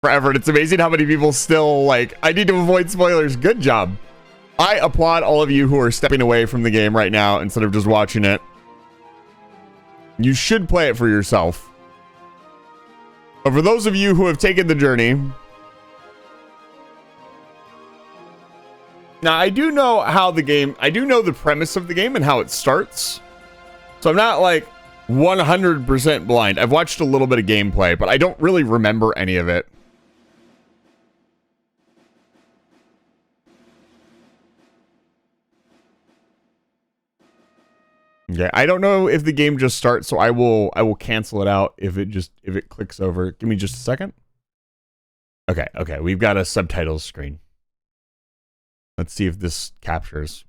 forever. And it's amazing how many people still like, I need to avoid spoilers. Good job. I applaud all of you who are stepping away from the game right now instead of just watching it. You should play it for yourself. But for those of you who have taken the journey, now I do know how the game, I do know the premise of the game and how it starts. So I'm not like 100% blind. I've watched a little bit of gameplay, but I don't really remember any of it. Yeah, I don't know if the game just starts, so I will cancel it out if it clicks over. Give me just a second. Okay, we've got a subtitles screen. Let's see if this captures.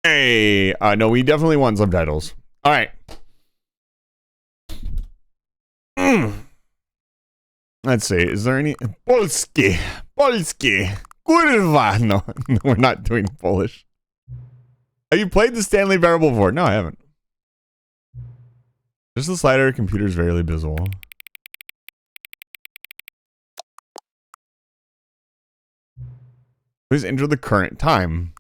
Hey, no, we definitely want subtitles. All right. Let's see. Is there any Polski? Kurwa. No, we're not doing Polish. Have you played the Stanley Parable before? No, I haven't. Just the slider. Computer's rarely visible. Please enter the current time.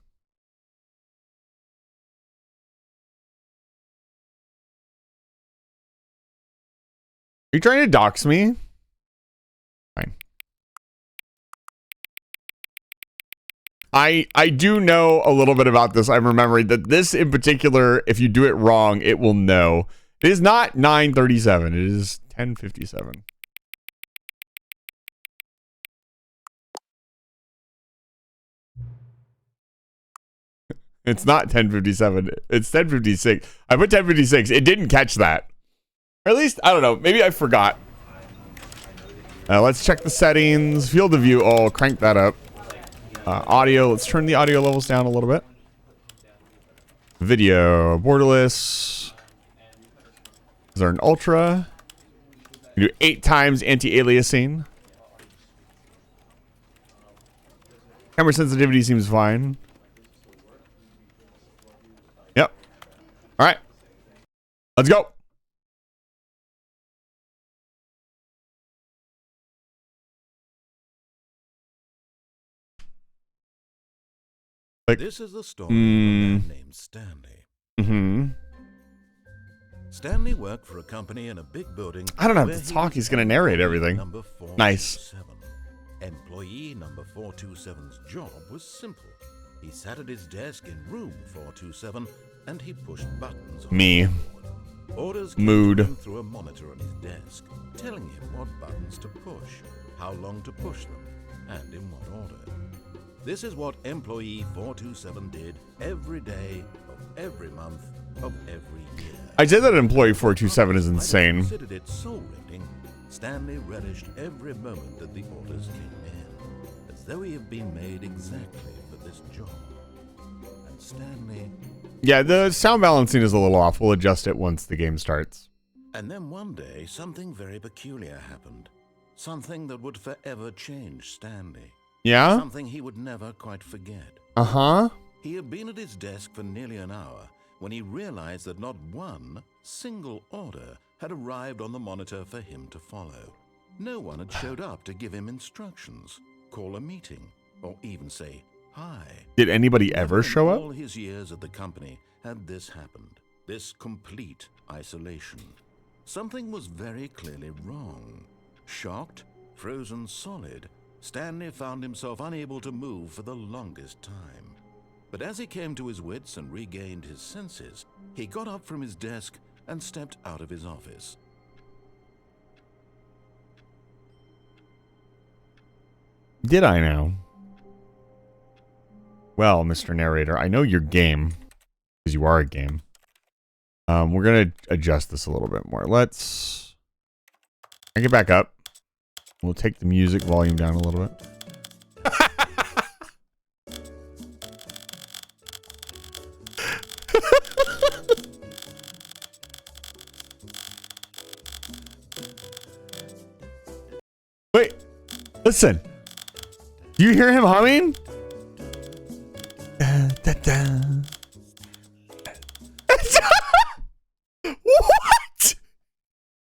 Are you trying to dox me? Fine. I do know a little bit about this. I'm remembering that this in particular, if you do it wrong, it will know. It is not 9:37. It is 10:57. It's not 10:57. It's 10:56. I put 10:56. It didn't catch that. Or at least, I don't know. Maybe I forgot. Let's check the settings. Field of view. Oh, crank that up. Audio. Let's turn the audio levels down a little bit. Video. Borderless. Is there an ultra? You do 8 times anti-aliasing. Camera sensitivity seems fine. Yep. All right. Let's go. This is the story of a man named Stanley. Stanley worked for a company in a big building. I don't have to talk. He's going to narrate everything. Nice. Employee number 427's job was simple. He sat at his desk in room 427 and he pushed buttons on Me. the keyboard. Orders came Mood. to him through a monitor on his desk, telling him what buttons to push, how long to push them, and in what order. This is what employee 427 did every day of every month of every year. I said that employee 427 is insane. When he considered it soul-rending, Stanley relished every moment that the orders came in, as though he had been made exactly for this job. And Stanley... Yeah, the sound balancing is a little off. We'll adjust it once the game starts. And then one day, something very peculiar happened. Something that would forever change Stanley. Yeah? Something he would never quite forget. Uh-huh. He had been at his desk for nearly an hour when he realized that not one single order had arrived on the monitor for him to follow. No one had showed up to give him instructions, call a meeting, or even say hi. Did anybody ever show up? All his years at the company had this happened, this complete isolation. Something was very clearly wrong. Shocked, frozen solid, Stanley found himself unable to move for the longest time. But as he came to his wits and regained his senses, he got up from his desk and stepped out of his office. Did I now? Well, Mr. Narrator, I know your game, because you are a game. We're going to adjust this a little bit more. Let's crank it back up. We'll take the music volume down a little bit. Wait, listen. Do you hear him humming? What?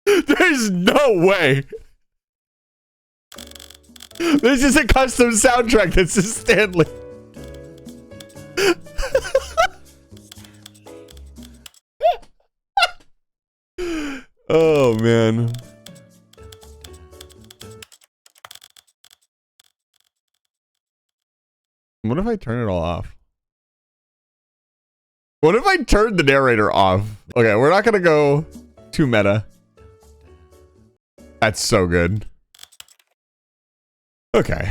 There's no way. This is a custom soundtrack that says Stanley. Oh, man. What if I turn it all off? What if I turn the narrator off? Okay, we're not gonna go too meta. That's so good. Okay.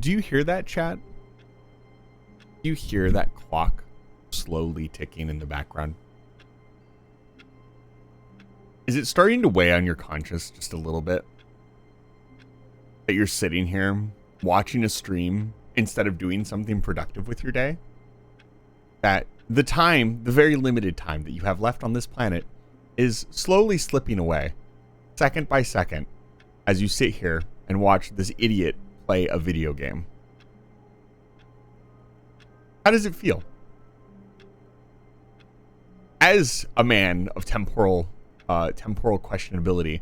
Do you hear that, chat? Do you hear that clock slowly ticking in the background? Is it starting to weigh on your conscience just a little bit? That you're sitting here watching a stream instead of doing something productive with your day? That the time, the very limited time that you have left on this planet is slowly slipping away, second by second, as you sit here and watch this idiot play a video game. How does it feel? As a man of temporal questionability,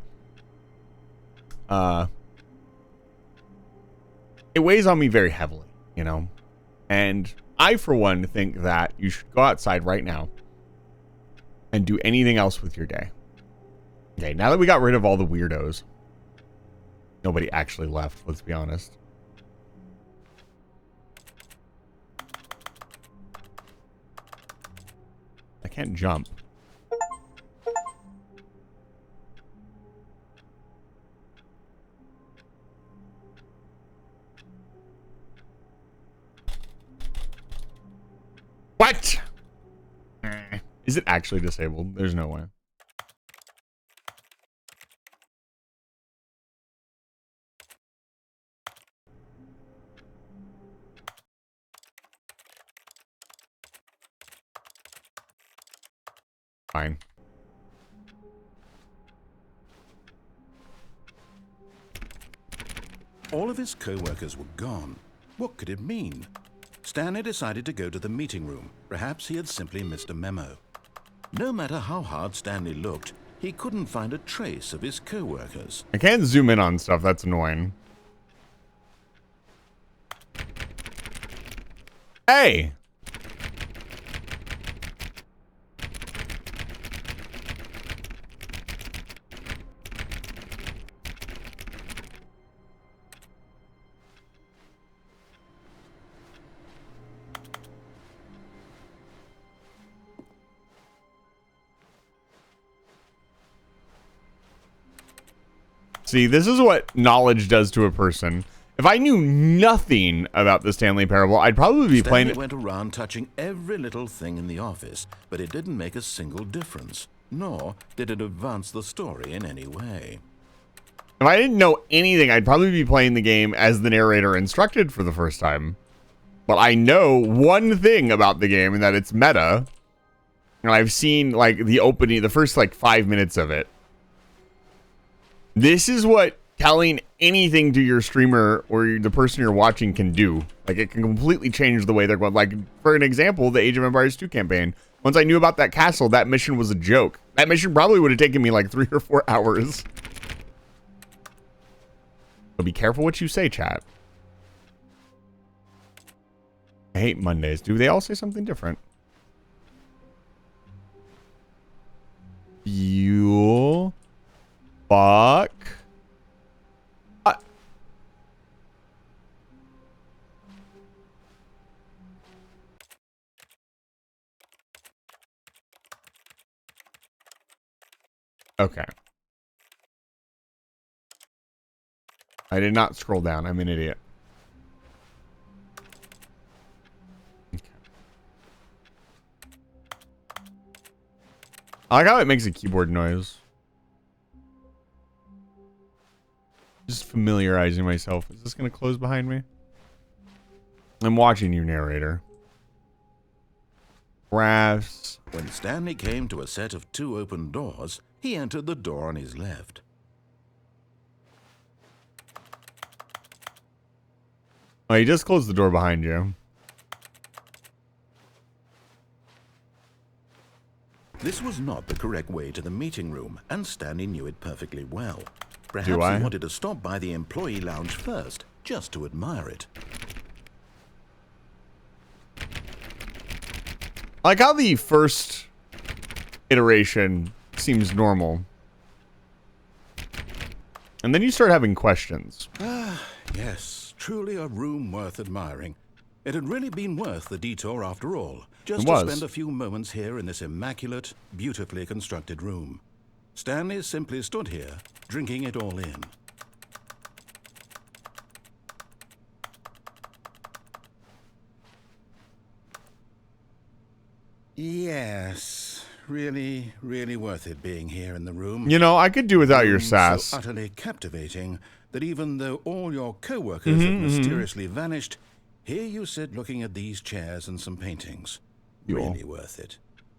it weighs on me very heavily, you know? And I, for one, think that you should go outside right now and do anything else with your day. Okay, now that we got rid of all the weirdos, nobody actually left, let's be honest. I can't jump. What? Is it actually disabled? There's no way. Fine. All of his co-workers were gone. What could it mean? Stanley decided to go to the meeting room. Perhaps he had simply missed a memo. No matter how hard Stanley looked, he couldn't find a trace of his co-workers. I can't zoom in on stuff. That's annoying. Hey! See, this is what knowledge does to a person. If I knew nothing about the Stanley Parable, I'd probably be playing it. Stanley went around touching every little thing in the office, but it didn't make a single difference, nor did it advance the story in any way. If I didn't know anything, I'd probably be playing the game as the narrator instructed for the first time. But I know one thing about the game, and that it's meta. And I've seen, like, the opening, the first, like, 5 minutes of it. This is what telling anything to your streamer or the person you're watching can do. Like, it can completely change the way they're going. Like, for an example, the Age of Empires 2 campaign. Once I knew about that castle, that mission was a joke. That mission probably would have taken me like 3 or 4 hours. So be careful what you say, chat. I hate Mondays. Do they all say something different? Fuel. Fuck. Okay. I did not scroll down. I'm an idiot. Okay. I like how it makes a keyboard noise. Just familiarizing myself. Is this going to close behind me? I'm watching you, narrator. Graphs. When Stanley came to a set of 2 open doors, he entered the door on his left. Oh, you just closed the door behind you. This was not the correct way to the meeting room, and Stanley knew it perfectly well. Perhaps Do I? he wanted to stop by the employee lounge first, just to admire it. I like how the first iteration seems normal. And then you start having questions. Yes, truly a room worth admiring. It had really been worth the detour after all, just It to was. spend a few moments here in this immaculate, beautifully constructed room. Stanley simply stood here, drinking it all in. Yes, really, really worth it being here in the room. You know, I could do without your sass. So utterly captivating that even though all your co-workers have mysteriously vanished, here you sit looking at these chairs and some paintings. Really worth it.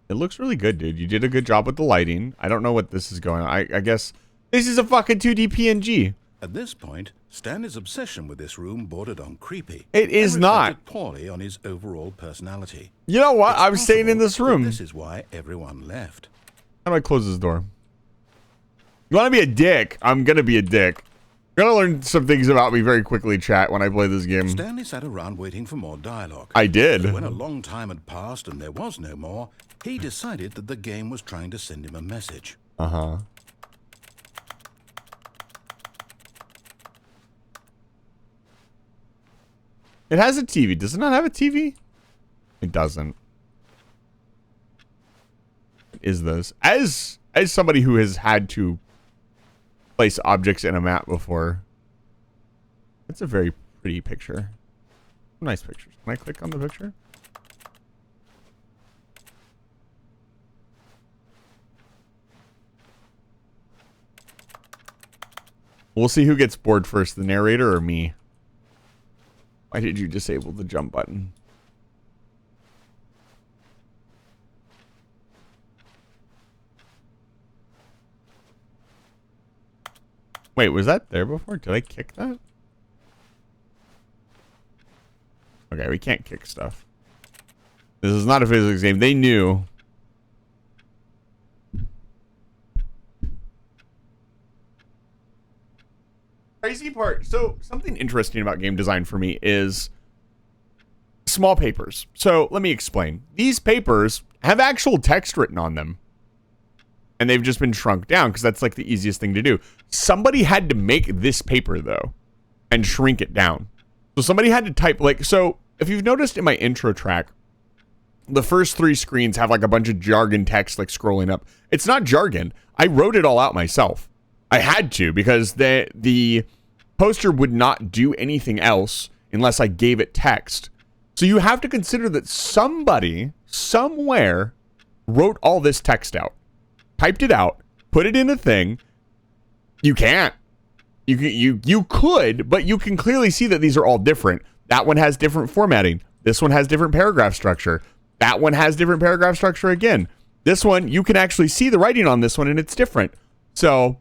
It looks really good, dude. You did a good job with the lighting. I don't know what this is going on. I guess this is a fucking 2D PNG. At this point, Stanley's obsession with this room bordered on creepy. It is and not. reflected poorly on his overall personality. You know what? It's I'm staying in possible this room. that This is why everyone left. How do I close this door? You want to be a dick? I'm going to be a dick. You're going to learn some things about me very quickly, chat, when I play this game. Stanley sat around waiting for more dialogue. I did. So when a long time had passed and there was no more, he decided that the game was trying to send him a message. Uh-huh. It has a TV. Does it not have a TV? It doesn't. What is this? As somebody who has had to place objects in a map before, it's a very pretty picture. Nice pictures. Can I click on the picture? We'll see who gets bored first, the narrator or me. Why did you disable the jump button? Wait, was that there before? Did I kick that? Okay, we can't kick stuff. This is not a physics game. They knew. Crazy part. So something interesting about game design for me is small papers. So let me explain. These papers have actual text written on them. And they've just been shrunk down because that's like the easiest thing to do. Somebody had to make this paper though and shrink it down. So somebody had to type like, so if you've noticed in my intro track, the first 3 screens have like a bunch of jargon text like scrolling up. It's not jargon. I wrote it all out myself. I had to because the poster would not do anything else unless I gave it text. So you have to consider that somebody somewhere wrote all this text out, typed it out, put it in a thing. You can't. You could, but you can clearly see that these are all different. That one has different formatting. This one has different paragraph structure. That one has different paragraph structure again. This one, you can actually see the writing on this one and it's different. So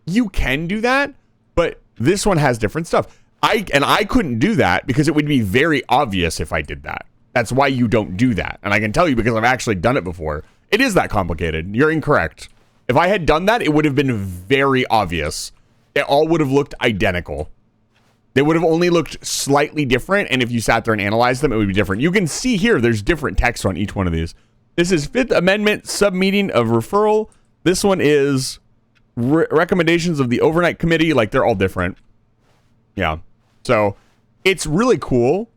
you can do that, but this one has different stuff. I couldn't do that because it would be very obvious if I did that. That's why you don't do that. And I can tell you because I've actually done it before. It is that complicated. You're incorrect. If I had done that, it would have been very obvious. It all would have looked identical. They would have only looked slightly different, and if you sat there and analyzed them, it would be different. You can see here, there's different text on each one of these. This is Fifth Amendment sub-meeting of referral. This one is recommendations of the overnight committee. Like, they're all different. Yeah. So, it's really cool.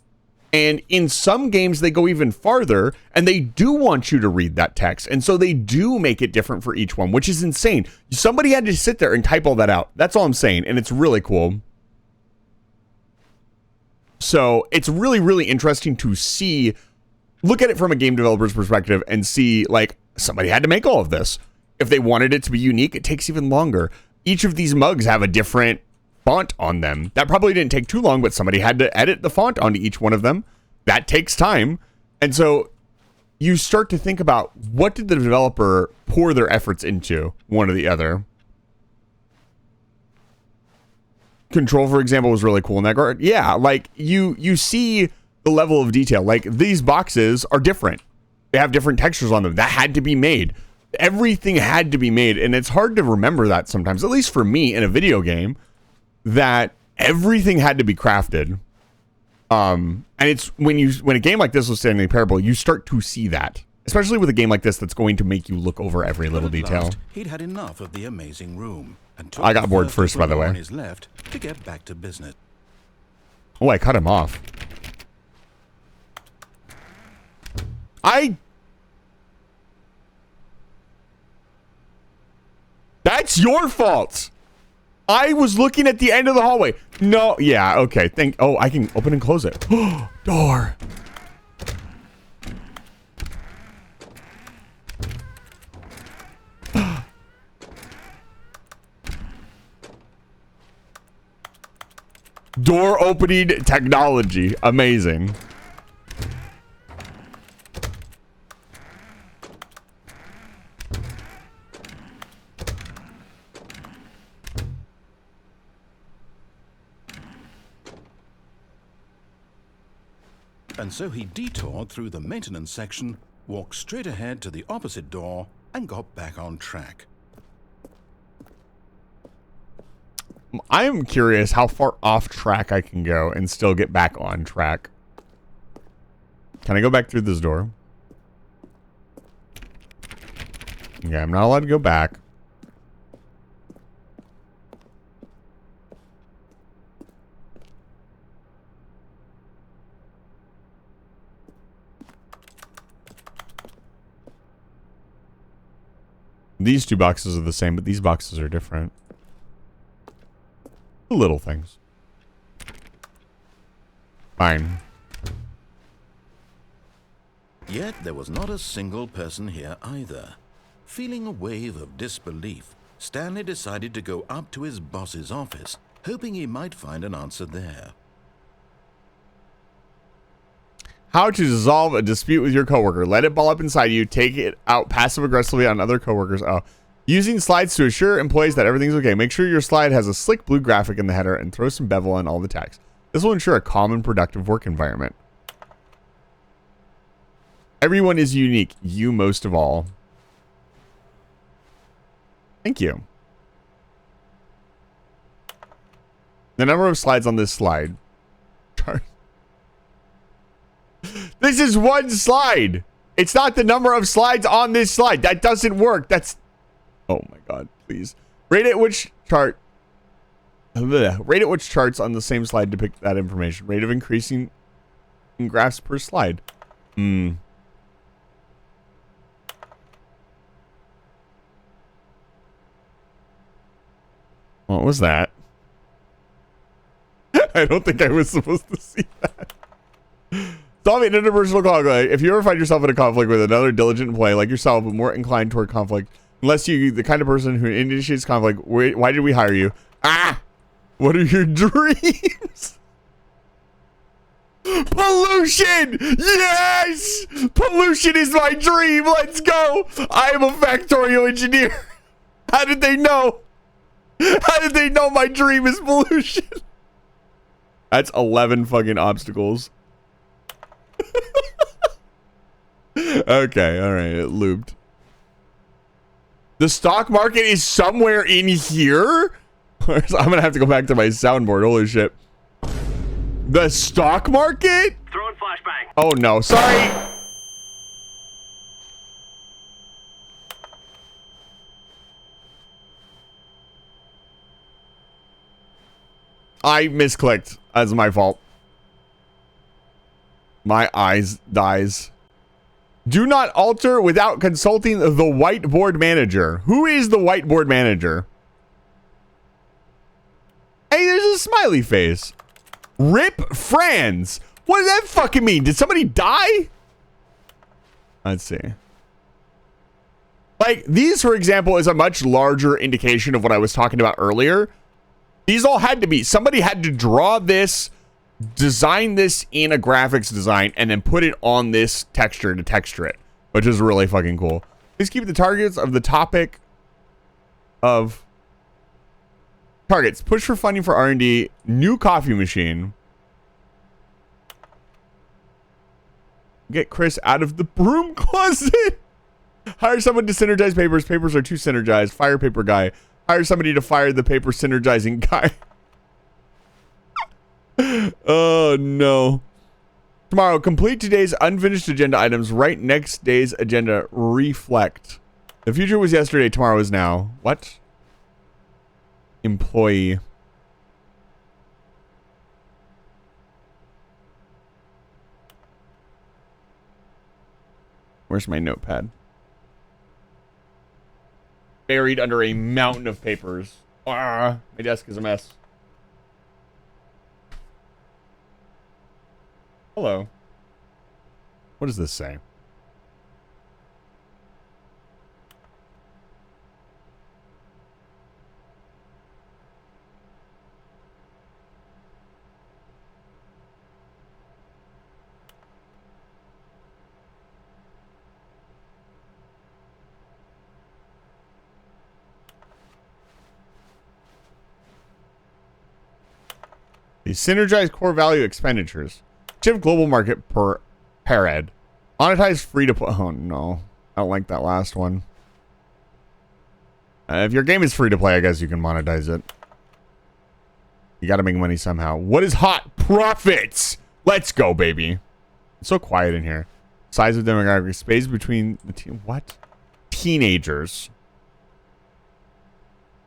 And in some games, they go even farther, and they do want you to read that text. And so they do make it different for each one, which is insane. Somebody had to sit there and type all that out. That's all I'm saying. And it's really cool. So it's really, really interesting to see, look at it from a game developer's perspective and see, like, somebody had to make all of this. If they wanted it to be unique, it takes even longer. Each of these mugs have a different font on them. That probably didn't take too long, but somebody had to edit the font onto each one of them. That takes time. And so you start to think about, what did the developer pour their efforts into, one or the other? Control, for example, was really cool in that regard. Yeah, like you see the level of detail. Like, these boxes are different. They have different textures on them. That had to be made. Everything had to be made. And it's hard to remember that sometimes, at least for me in a video game, that everything had to be crafted. And it's when a game like this was Stanley Parable, you start to see that. Especially with a game like this that's going to make you look over every little detail. He'd had enough of the amazing room. I got bored first, by the way. On his left to get back to business. Oh, I cut him off. That's your fault. I was looking at the end of the hallway. No, yeah, okay. Oh, I can open and close it. Door. Door opening technology. Amazing. And so he detoured through the maintenance section, walked straight ahead to the opposite door, and got back on track. I am curious how far off track I can go and still get back on track. Can I go back through this door? Yeah, I'm not allowed to go back. These two boxes are the same, but these boxes are different. Little things. Fine. Yet there was not a single person here either. Feeling a wave of disbelief, Stanley decided to go up to his boss's office, hoping he might find an answer there. How to dissolve a dispute with your coworker. Let it ball up inside you. Take it out passive-aggressively on other coworkers. Oh. Using slides to assure employees that everything's okay. Make sure your slide has a slick blue graphic in the header and throw some bevel on all the text. This will ensure a calm and productive work environment. Everyone is unique. You most of all. Thank you. The number of slides on this slide. This is one slide. It's not the number of slides on this slide. That doesn't work. That's... Oh my god, please. Rate it which chart. Rate it which charts on the same slide depict that information. Rate of increasing in graphs per slide. What was that? I don't think I was supposed to see that. Solve an interpersonal conflict. If you ever find yourself in a conflict with another diligent employee like yourself, but more inclined toward conflict, unless you the kind of person who initiates conflict, why did we hire you? Ah! What are your dreams? Pollution! Yes! Pollution is my dream! Let's go! I am a factorial engineer. How did they know? How did they know my dream is pollution? That's 11 fucking obstacles. Okay, alright, it looped. The stock market is somewhere in here? I'm gonna have to go back to my soundboard, holy shit. The stock market? Throwing flashbang. Oh no, sorry. I misclicked. That's my fault. My eyes dies. Do not alter without consulting the whiteboard manager. Who is the whiteboard manager? Hey, there's a smiley face. Rip Franz. What does that fucking mean? Did somebody die? Let's see. Like, these, for example, is a much larger indication of what I was talking about earlier. These all had to be. Somebody had to draw this, design this in a graphics design, and then put it on this texture to texture it, which is really fucking cool. Please keep the targets of the topic of targets. Push for funding for R&D. New coffee machine. Get Chris out of the broom closet. Hire someone to synergize papers. Papers are too synergized. Fire paper guy. Hire somebody to fire the paper synergizing guy. Oh, no. Tomorrow, complete today's unfinished agenda items. Write next day's agenda. Reflect. The future was yesterday. Tomorrow is now. What? Employee. Where's my notepad? Buried under a mountain of papers. Ah, my desk is a mess. Hello. What does this say? The synergized core value expenditures. Chip global market per head. Monetize free to play. Oh no. I don't like that last one. If your game is free to play, I guess you can monetize it. You gotta make money somehow. What is hot? Profits! Let's go, baby. It's so quiet in here. Size of demographic. Space between the what? Teenagers.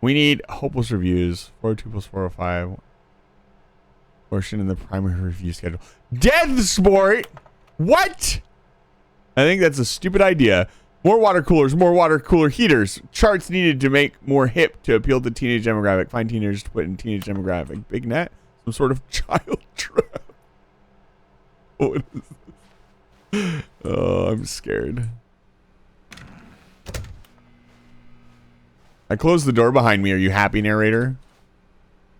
We need hopeless reviews. 402 plus 405. Portion in the primary review schedule. Death Sport! What? I think that's a stupid idea. More water coolers, more water cooler heaters. Charts needed to make more hip to appeal to teenage demographic. Find teenagers to put in teenage demographic. Big net? Some sort of child trap. What is this? Oh, I'm scared. I closed the door behind me. Are you happy, narrator?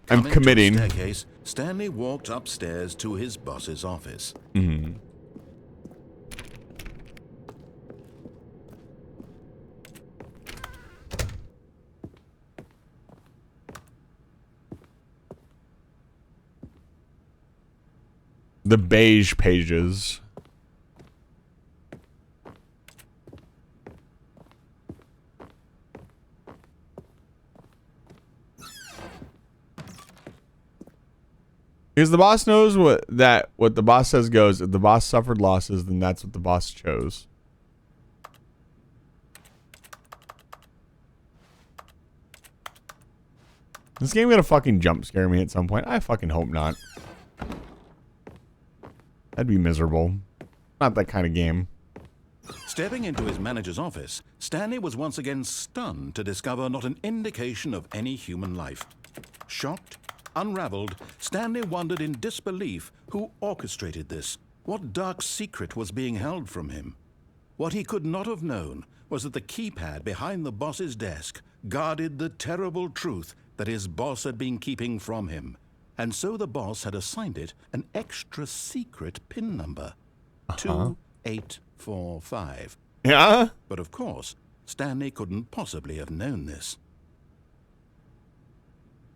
I'm committing. To the staircase, Stanley walked upstairs to his boss's office. Mm-hmm. The beige pages. Because the boss knows what the boss says goes. If the boss suffered losses, then that's what the boss chose. This game gonna fucking jump scare me at some point? I fucking hope not. That'd be miserable. Not that kind of game. Stepping into his manager's office, Stanley was once again stunned to discover not an indication of any human life. Shocked, unraveled, Stanley wondered in disbelief who orchestrated this. What dark secret was being held from him? What he could not have known was that the keypad behind the boss's desk guarded the terrible truth that his boss had been keeping from him. And so the boss had assigned it an extra secret PIN number. 2845. Yeah? But of course, Stanley couldn't possibly have known this.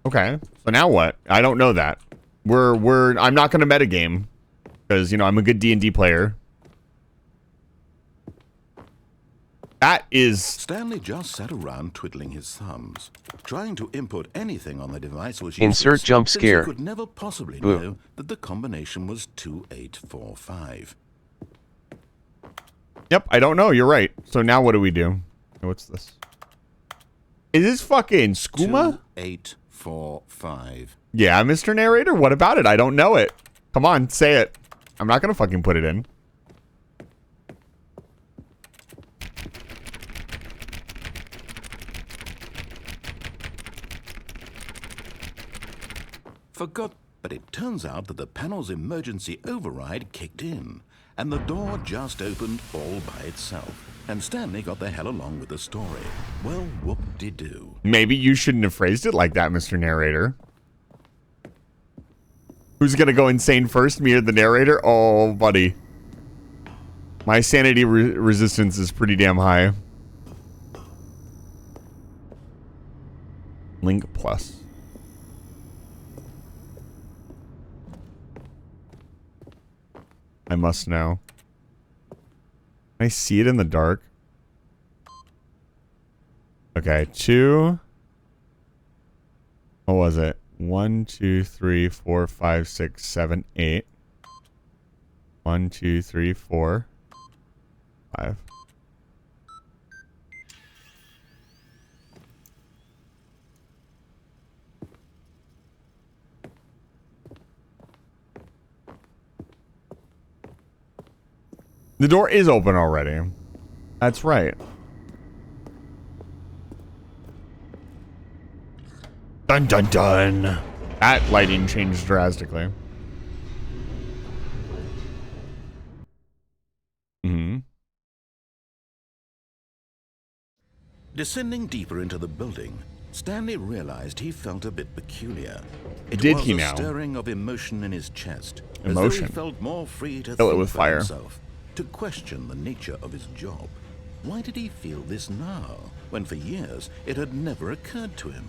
Okay. So now what? I don't know that. I'm not going to metagame because, you know, I'm a good D&D player. That is... Stanley just sat around twiddling his thumbs. Trying to input anything on the device was Insert useless, jump since scare. he could never possibly Boo. know that the combination was 2845. Yep, I don't know. You're right. So now what do we do? What's this? Is this fucking skooma? 2845. Yeah, Mr. Narrator. What about it? I don't know it. Come on, say it. I'm not gonna fucking put it in. Forgot, but it turns out that the panel's emergency override kicked in, and the door just opened all by itself. And Stanley got the hell along with the story. Well, whoop-de-doo. Maybe you shouldn't have phrased it like that, Mr. Narrator. Who's gonna go insane first, me or the narrator? Oh, buddy. My sanity resistance is pretty damn high. Link plus. I must know. Can I see it in the dark? Okay, 2. What was it? 1, 2, 3, 4, 5, 6, 7, 8. 1, 2, 3, 4, 5. The door is open already. That's right. Dun dun dun. That lighting changed drastically. Descending deeper into the building, Stanley realized he felt a bit peculiar. It Did was he a now? stirring of emotion in his chest. As Emotion. though he felt more free to Fill it think with for fire. himself, to question the nature of his job. Why did he feel this now, when for years it had never occurred to him?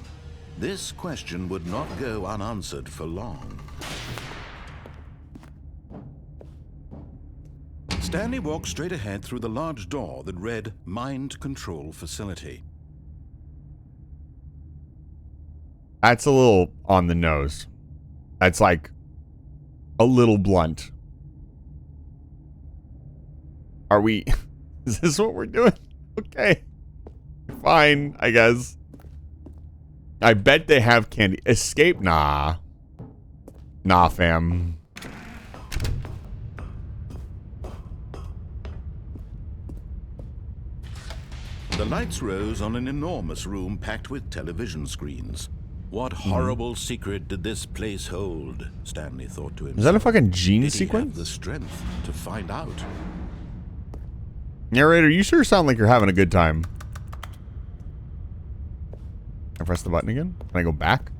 This question would not go unanswered for long. Stanley walked straight ahead through the large door that read Mind Control Facility. That's a little on the nose. That's like a little blunt. Are we... Is this what we're doing? Okay. Fine, I guess. I bet they have candy. Escape? Nah. Nah, fam. The lights rose on an enormous room packed with television screens. What horrible secret did this place hold? Stanley thought to himself. Is that a fucking gene Did he sequence? have the strength to find out? Narrator, you sure sound like you're having a good time. Can I press the button again? Can I go back?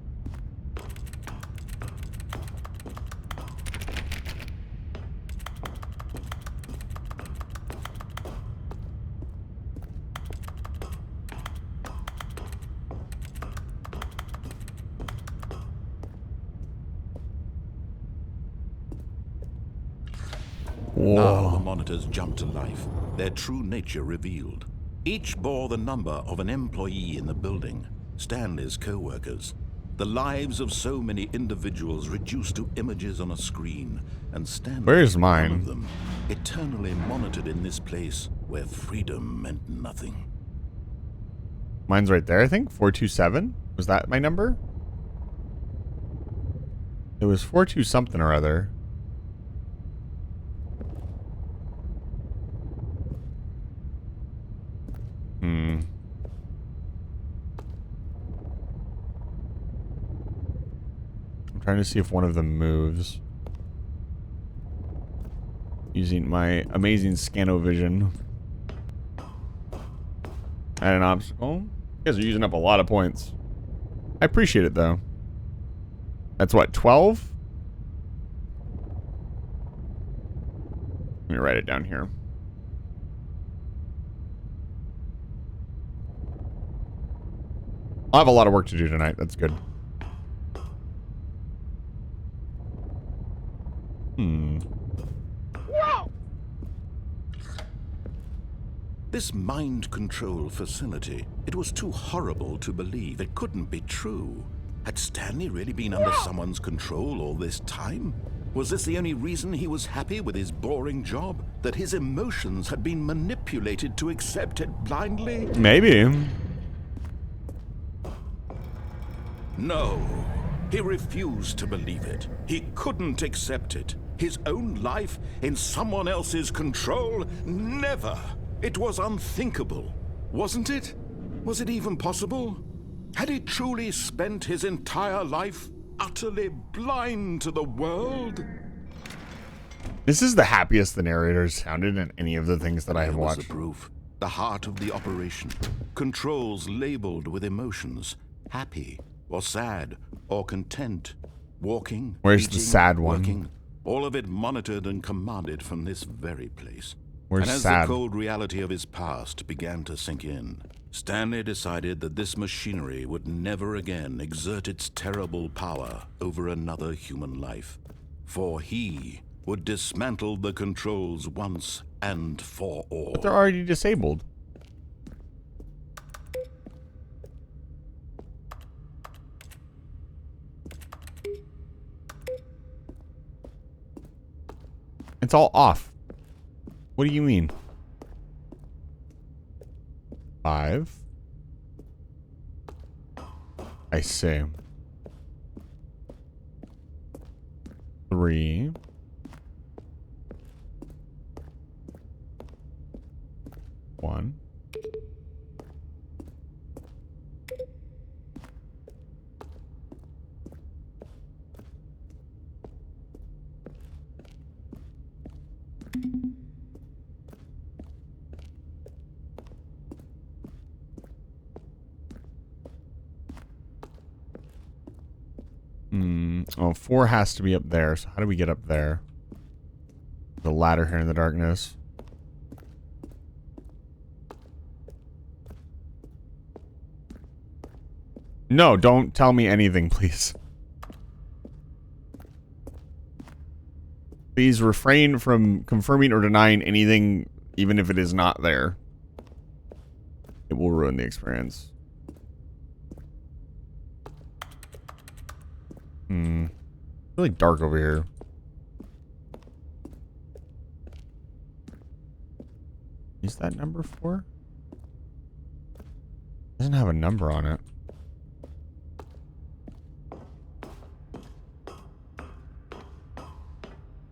Now the monitors jumped to life, their true nature revealed. Each bore the number of an employee in the building, Stanley's co-workers. The lives of so many individuals reduced to images on a screen, and Stanley, Where's one mine? of them, eternally monitored in this place where freedom meant nothing. Mine's right there, I think. 427? Was that my number? It was 42 something or other. I'm trying to see if one of them moves. Using my amazing scanovision. At an obstacle. You guys are using up a lot of points. I appreciate it though. That's what, 12? Let me write it down here. I'll have a lot of work to do tonight. That's good. This mind control facility, it was too horrible to believe. It couldn't be true. Had Stanley really been under someone's control all this time? Was this the only reason he was happy with his boring job? That his emotions had been manipulated to accept it blindly? Maybe. No. He refused to believe it. He couldn't accept it. His own life in someone else's control? Never! It was unthinkable, wasn't it? Was it even possible? Had he truly spent his entire life utterly blind to the world? This is the happiest the narrator sounded in any of the things that I have There was watched. the proof. The heart of the operation. Controls labeled with emotions. Happy, or sad, or content. Walking, Where's eating, the sad one? working. All of it monitored and commanded from this very place. Where's and as sad? the cold reality of his past began to sink in, Stanley decided that this machinery would never again exert its terrible power over another human life. For he would dismantle the controls once and for all. But they're already disabled. It's all off. What do you mean? 5. I see. 3. 1. Oh, 4 has to be up there. So how do we get up there? The ladder here in the darkness. No, don't tell me anything, please. Please refrain from confirming or denying anything, even if it is not there. It will ruin the experience. Really dark over here. Is that number 4? Doesn't have a number on it.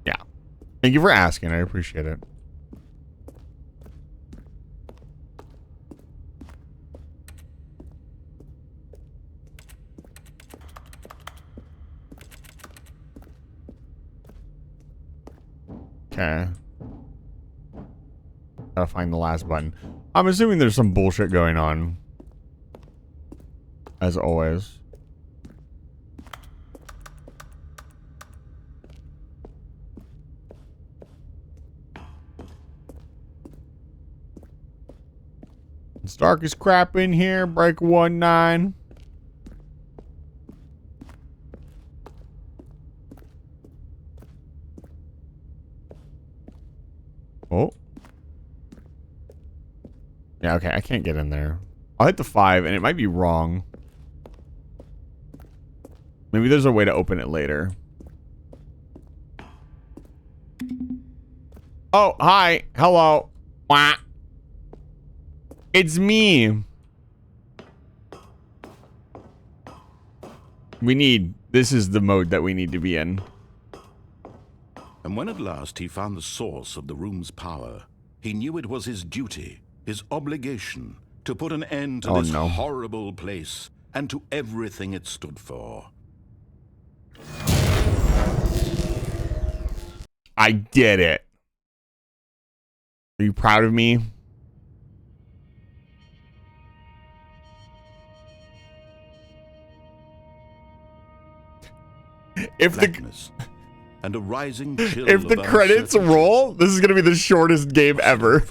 Yeah. Thank you for asking. I appreciate it. Okay. Gotta find the last button. I'm assuming there's some bullshit going on. As always. It's dark as crap in here. Break 19. Oh. Yeah, okay, I can't get in there. I'll hit the 5, and it might be wrong. Maybe there's a way to open it later. Oh, hi. Hello. Wah. It's me. This is the mode that we need to be in. And when at last he found the source of the room's power, he knew it was his duty, his obligation, to put an end to this horrible place and to everything it stood for. I did it. Are you proud of me? If Blackness and a rising chill if the credits roll, this is gonna be the shortest game ever.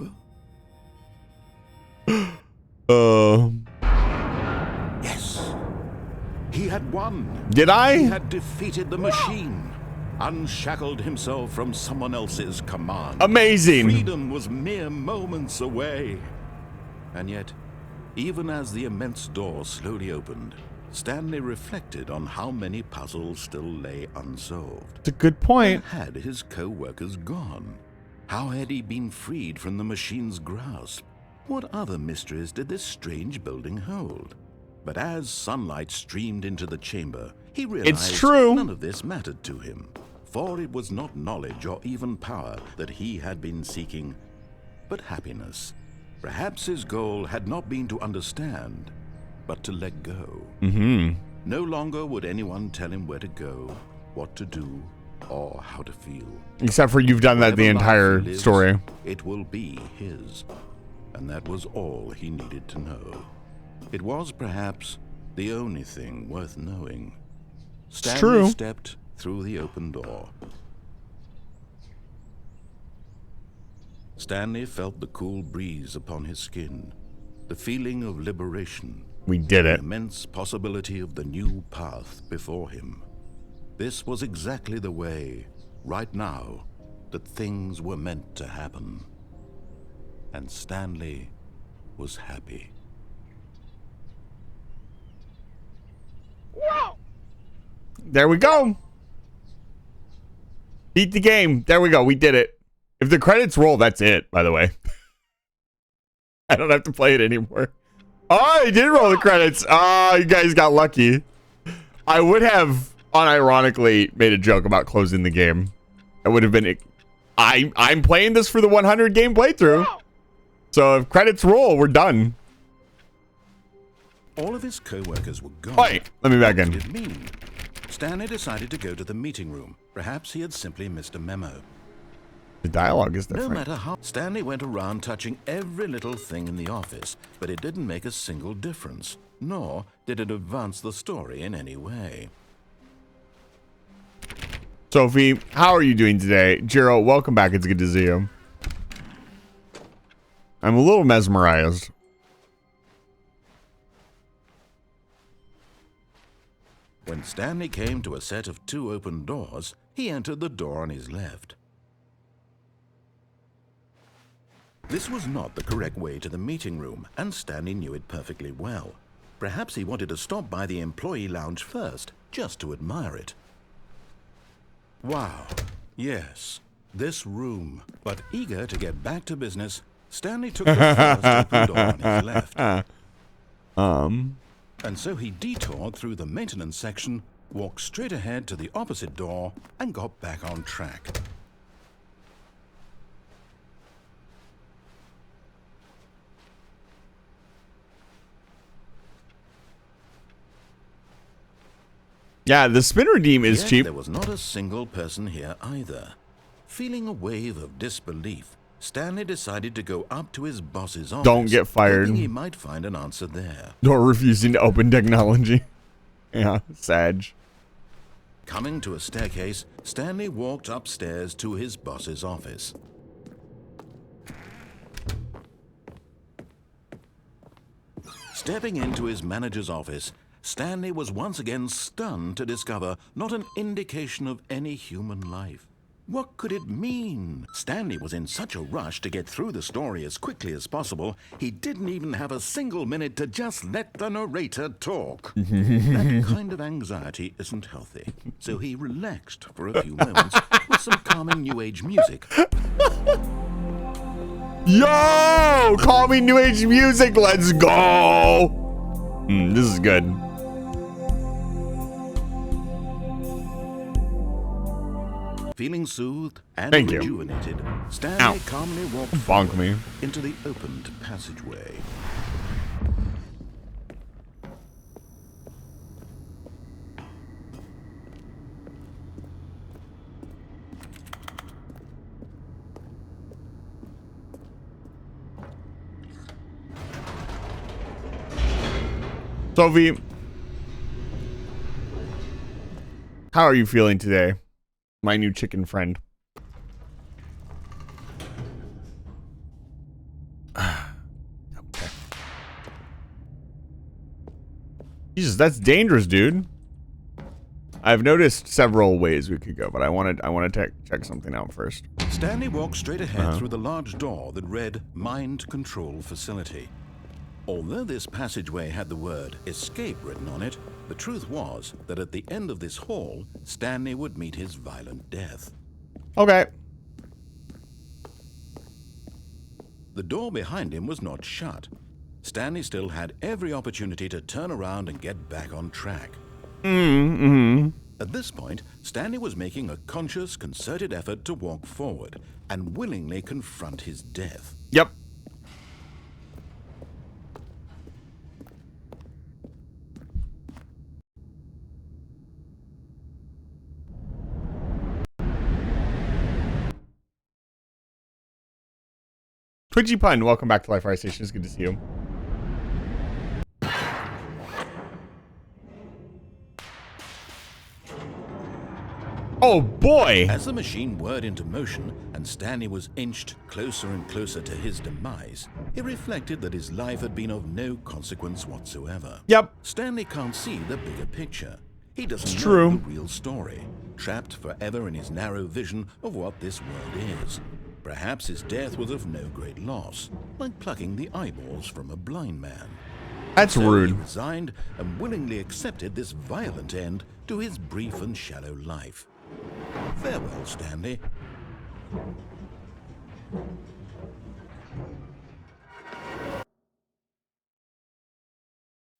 Yes. He had won. Did I? He had defeated the machine, unshackled himself from someone else's command. Amazing. Freedom was mere moments away. And yet, even as the immense door slowly opened, Stanley reflected on how many puzzles still lay unsolved. It's a good point. Where had his co-workers gone? How had he been freed from the machine's grasp? What other mysteries did this strange building hold? But as sunlight streamed into the chamber, he realized It's true. none of this mattered to him. for it was not knowledge or even power that he had been seeking, but happiness. Perhaps his goal had not been to understand, but to let go. No longer would anyone tell him where to go, what to do, or how to feel. Except for you've done that the entire story. It will be his. And that was all he needed to know. It was perhaps the only thing worth knowing. Stanley true. stepped through the open door. Stanley felt the cool breeze upon his skin, the feeling of liberation. We did The it. immense possibility of the new path before him. This was exactly the way, right now, that things were meant to happen. And Stanley was happy. There we go. Beat the game. There we go. We did it. If the credits roll, that's it, by the way. I don't have to play it anymore. Oh, I did roll the credits. Oh, you guys got lucky. I would have unironically made a joke about closing the game. That would have been... I'm playing this for the 100 game playthrough. So if credits roll, we're done. All of his co-workers were gone. Wait, let me back What in. did it mean? Stanley decided to go to the meeting room. Perhaps he had simply missed a memo. The dialogue is No different. matter how... Stanley went around touching every little thing in the office, but it didn't make a single difference, nor did it advance the story in any way. Sophie, how are you doing today? Jiro, welcome back. It's good to see you. I'm a little mesmerized. When Stanley came to a set of 2 open doors, he entered the door on his left. This was not the correct way to the meeting room, and Stanley knew it perfectly well. Perhaps he wanted to stop by the employee lounge first, just to admire it. Wow, yes, this room. But eager to get back to business, Stanley took the first open door on his left. And so he detoured through the maintenance section, walked straight ahead to the opposite door, and got back on track. Yeah, the spin redeem is Yet cheap. there was not a single person here either. Feeling a wave of disbelief, Stanley decided to go up to his boss's office. Don't get fired. Hoping he might find an answer there. Nor refusing to open technology. Yeah, Sag. Coming to a staircase, Stanley walked upstairs to his boss's office. Stepping into his manager's office, Stanley was once again stunned to discover not an indication of any human life. What could it mean? Stanley was in such a rush to get through the story as quickly as possible, he didn't even have a single minute to just let the narrator talk. That kind of anxiety isn't healthy, so he relaxed for a few moments with some calming New Age music. Yo! Call me New Age music. Let's go. This is good. Feeling soothed and Thank you. rejuvenated, Stanley Ow. calmly walked Bonk forward me. into the opened passageway. Sophie, how are you feeling today? My new chicken friend. Okay. Jesus, that's dangerous, dude. I've noticed several ways we could go, but I want to check something out first. Stanley walked straight ahead through the large door that read Mind Control Facility. Although this passageway had the word escape written on it, the truth was that at the end of this hall, Stanley would meet his violent death. Okay. The door behind him was not shut. Stanley still had every opportunity to turn around and get back on track. At this point, Stanley was making a conscious, concerted effort to walk forward and willingly confront his death. Yep. Twitchy Pun, welcome back to Life Fire Station. It's good to see you. Oh boy! As the machine whirred into motion and Stanley was inched closer and closer to his demise, he reflected that his life had been of no consequence whatsoever. Yep. Stanley can't see the bigger picture. He doesn't True. know the real story, trapped forever in his narrow vision of what this world is. Perhaps his death was of no great loss, like plucking the eyeballs from a blind man. That's So rude. he resigned and willingly accepted this violent end to his brief and shallow life. Farewell, Stanley.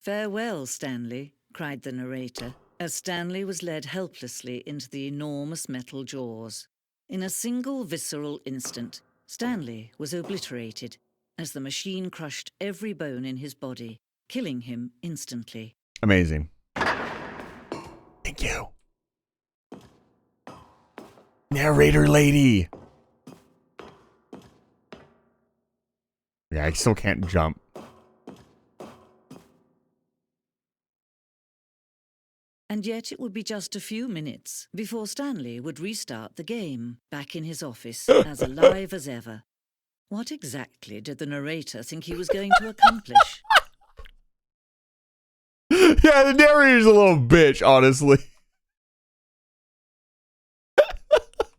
Farewell, Stanley, cried the narrator, as Stanley was led helplessly into the enormous metal jaws. In a single visceral instant, Stanley was obliterated as the machine crushed every bone in his body, killing him instantly. Amazing. Thank you. Narrator lady. Yeah, I still can't jump. And yet it would be just a few minutes before Stanley would restart the game, back in his office, as alive as ever. What exactly did the narrator think he was going to accomplish? Yeah, the narrator's a little bitch, honestly.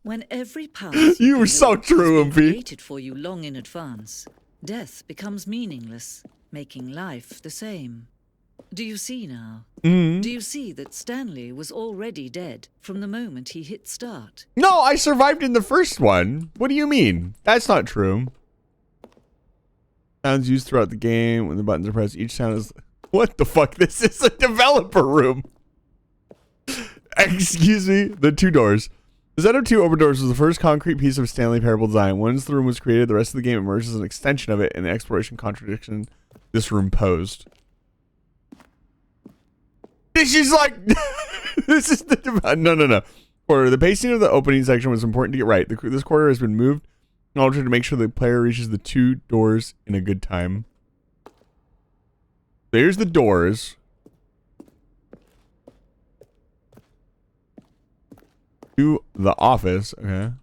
When every path You were can so walk true, has been Umpy. created for you long in advance, death becomes meaningless, making life the same. Do you see now? Mm. Do you see that Stanley was already dead from the moment he hit start? No, I survived in the first one. What do you mean? That's not true. Sounds used throughout the game when the buttons are pressed. Each sound is... What the fuck? This is a developer room. Excuse me. The two doors. The set of two open doors was the first concrete piece of Stanley Parable design. Once the room was created, the rest of the game emerged as an extension of it and the exploration contradiction this room posed. She's like, this is the... No. Quarter. The pacing of the opening section was important to get right. This quarter has been moved and altered to make sure the player reaches the two doors in a good time. There's the doors. To the office. Okay.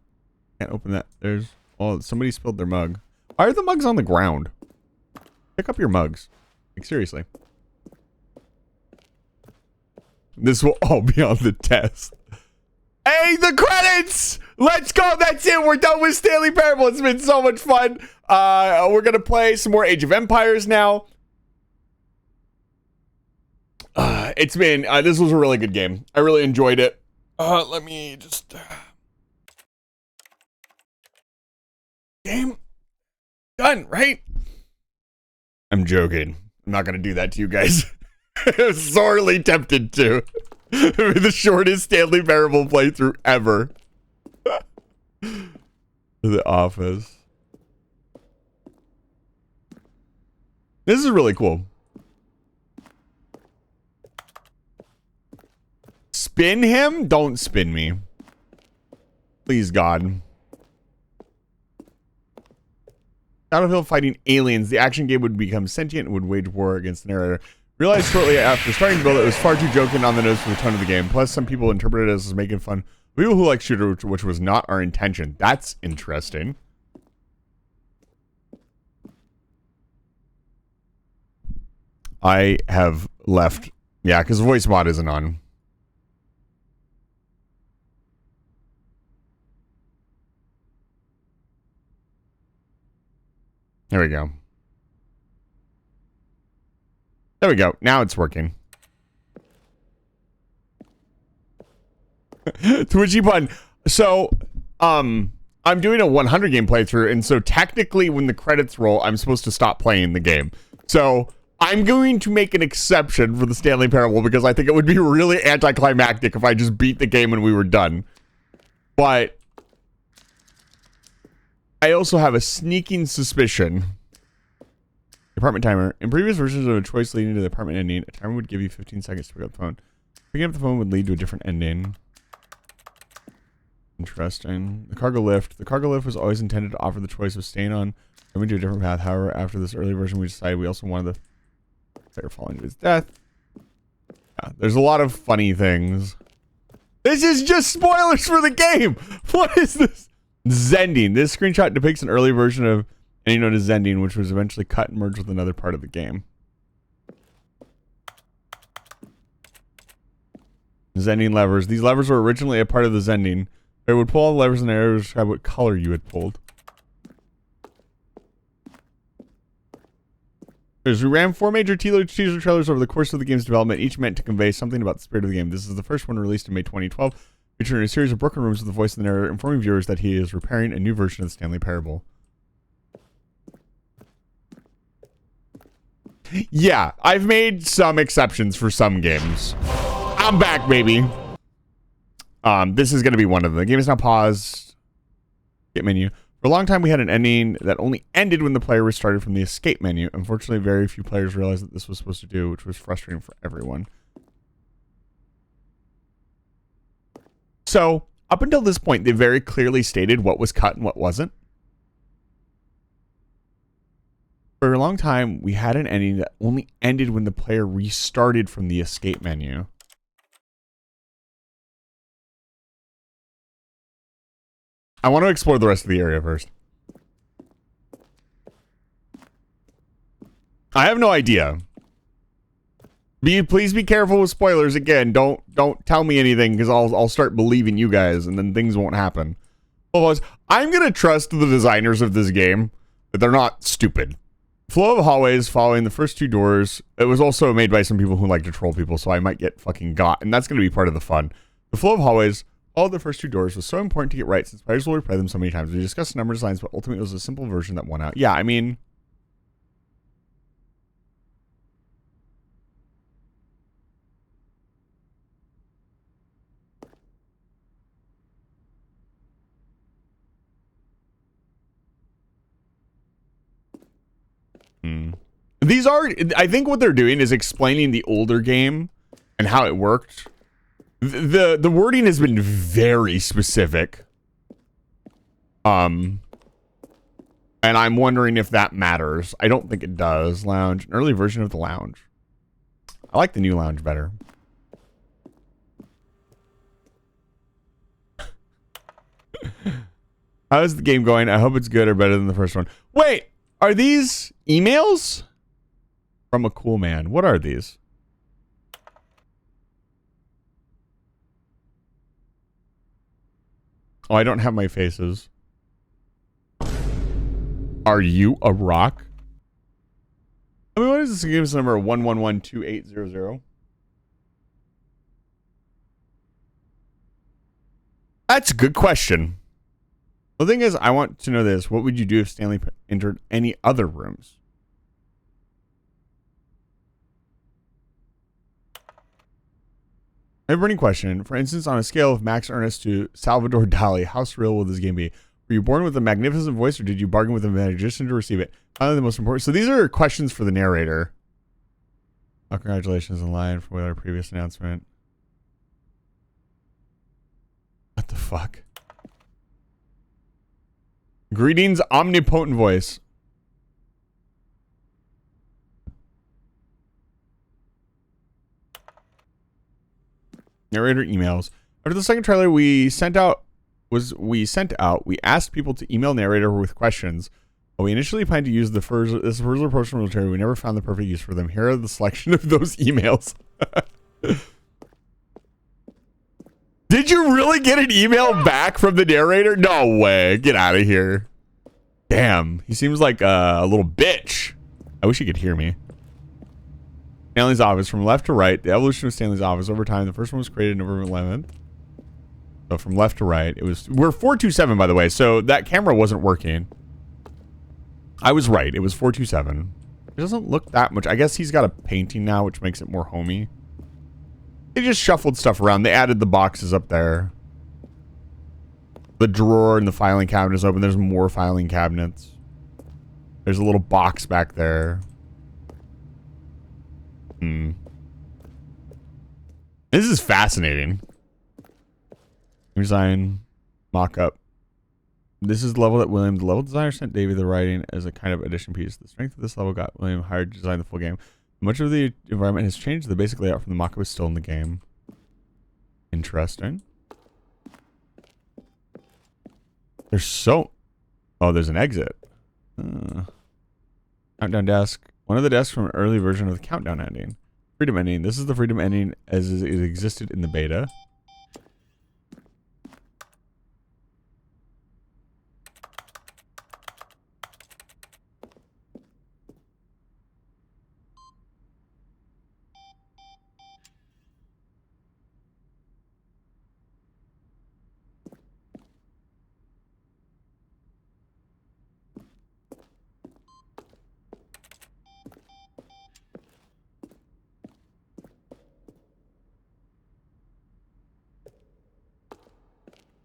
Can't open that. There's... Oh, somebody spilled their mug. Why are the mugs on the ground? Pick up your mugs. Like, seriously. This will all be on the test. Hey, the credits! Let's go. That's it. We're done with Stanley Parable. It's been so much fun. We're going to play some more Age of Empires now. It's been... this was a really good game. I really enjoyed it. Let me just... Game done, right? I'm joking. I'm not going to do that to you guys. Sorely tempted to. The shortest Stanley Parable playthrough ever. The Office. This is really cool. Spin him? Don't spin me. Please, God. Battlefield fighting aliens. The action game would become sentient and would wage war against the narrator. Realized shortly after starting to build it was far too joking on the nose for the tone of the game. Plus, some people interpreted it as making fun. People who like shooter, which was not our intention. That's interesting. I have left. Yeah, because voice mod isn't on. There we go. There we go. Now it's working. Twitchy Pun. So, I'm doing a 100 game playthrough, and so technically when the credits roll, I'm supposed to stop playing the game. So, I'm going to make an exception for the Stanley Parable because I think it would be really anticlimactic if I just beat the game and we were done. But I also have a sneaking suspicion. Apartment timer. In previous versions of a choice leading to the apartment ending, a timer would give you 15 seconds to pick up the phone. Picking up the phone would lead to a different ending. Interesting. The cargo lift. The cargo lift was always intended to offer the choice of staying on or moving to a different path. However, after this early version, we decided we also wanted the player falling to his death. Yeah, there's a lot of funny things. This is just spoilers for the game! What is this? Zending. This screenshot depicts an early version of anything known as Zending, which was eventually cut and merged with another part of the game. Zending levers. These levers were originally a part of the Zending. It would pull all the levers in the area to describe what color you had pulled. We ran 4 major teaser trailers over the course of the game's development, each meant to convey something about the spirit of the game. This is the first one released in May 2012, featuring a series of broken rooms with the voice of the narrator informing viewers that he is repairing a new version of the Stanley Parable. Yeah, I've made some exceptions for some games. I'm back, baby. This is going to be one of them. The game is now paused. Get menu. For a long time, we had an ending that only ended when the player restarted from the escape menu. Unfortunately, very few players realized that this was supposed to do, which was frustrating for everyone. So, up until this point, they very clearly stated what was cut and what wasn't. For a long time, we had an ending that only ended when the player restarted from the escape menu. I want to explore the rest of the area first. I have no idea. Please be careful with spoilers again. Don't tell me anything because I'll start believing you guys and then things won't happen. Otherwise, I'm gonna trust the designers of this game that they're not stupid. Flow of hallways following the first 2 doors. It was also made by some people who like to troll people, so I might get fucking got, and that's gonna be part of the fun. The flow of hallways. All the first 2 doors was so important to get right since players will replay them so many times. We discussed number designs, but ultimately it was a simple version that won out. Yeah, I mean... These are... I think what they're doing is explaining the older game and how it worked. The wording has been very specific. And I'm wondering if that matters. I don't think it does. Lounge. An early version of the lounge. I like the new lounge better. How is the game going? I hope it's good or better than the first one. Wait! Are these emails? From a cool man. What are these? Oh, I don't have my faces. Are you a rock? I mean, what is this? Give us number 1112800. That's a good question. The thing is, I want to know this. What would you do if Stanley entered any other rooms? I have a burning question. For instance, on a scale of Max Ernest to Salvador Dali, how surreal will this game be? Were you born with a magnificent voice, or did you bargain with a magician to receive it? Finally, the most important. So these are questions for the narrator. Oh, congratulations in line for our previous announcement. What the fuck? Greetings, omnipotent voice. Narrator emails. After the second trailer we asked people to email narrator with questions. But we initially planned to use this further approach from military. We never found the perfect use for them. Here are the selection of those emails. Did you really get an email back from the narrator? No way. Get out of here. Damn. He seems like a little bitch. I wish he could hear me. Stanley's office. From left to right, the evolution of Stanley's office over time. The first one was created November 11th. So from left to right, it was... We're 427, by the way, so that camera wasn't working. I was right. It was 427. It doesn't look that much. I guess he's got a painting now, which makes it more homey. They just shuffled stuff around. They added the boxes up there. The drawer and the filing cabinet is open. There's more filing cabinets. There's a little box back there. This is fascinating. Design, mock-up. This is the level that William, the level designer, sent Davey the writing as a kind of addition piece. The strength of this level got William hired to design the full game. Much of the environment has changed. The basic layout from the mock-up is still in the game. Interesting. There's so... Oh, there's an exit. Countdown desk. One of the desks from an early version of the countdown ending. Freedom ending. This is the freedom ending as it existed in the beta.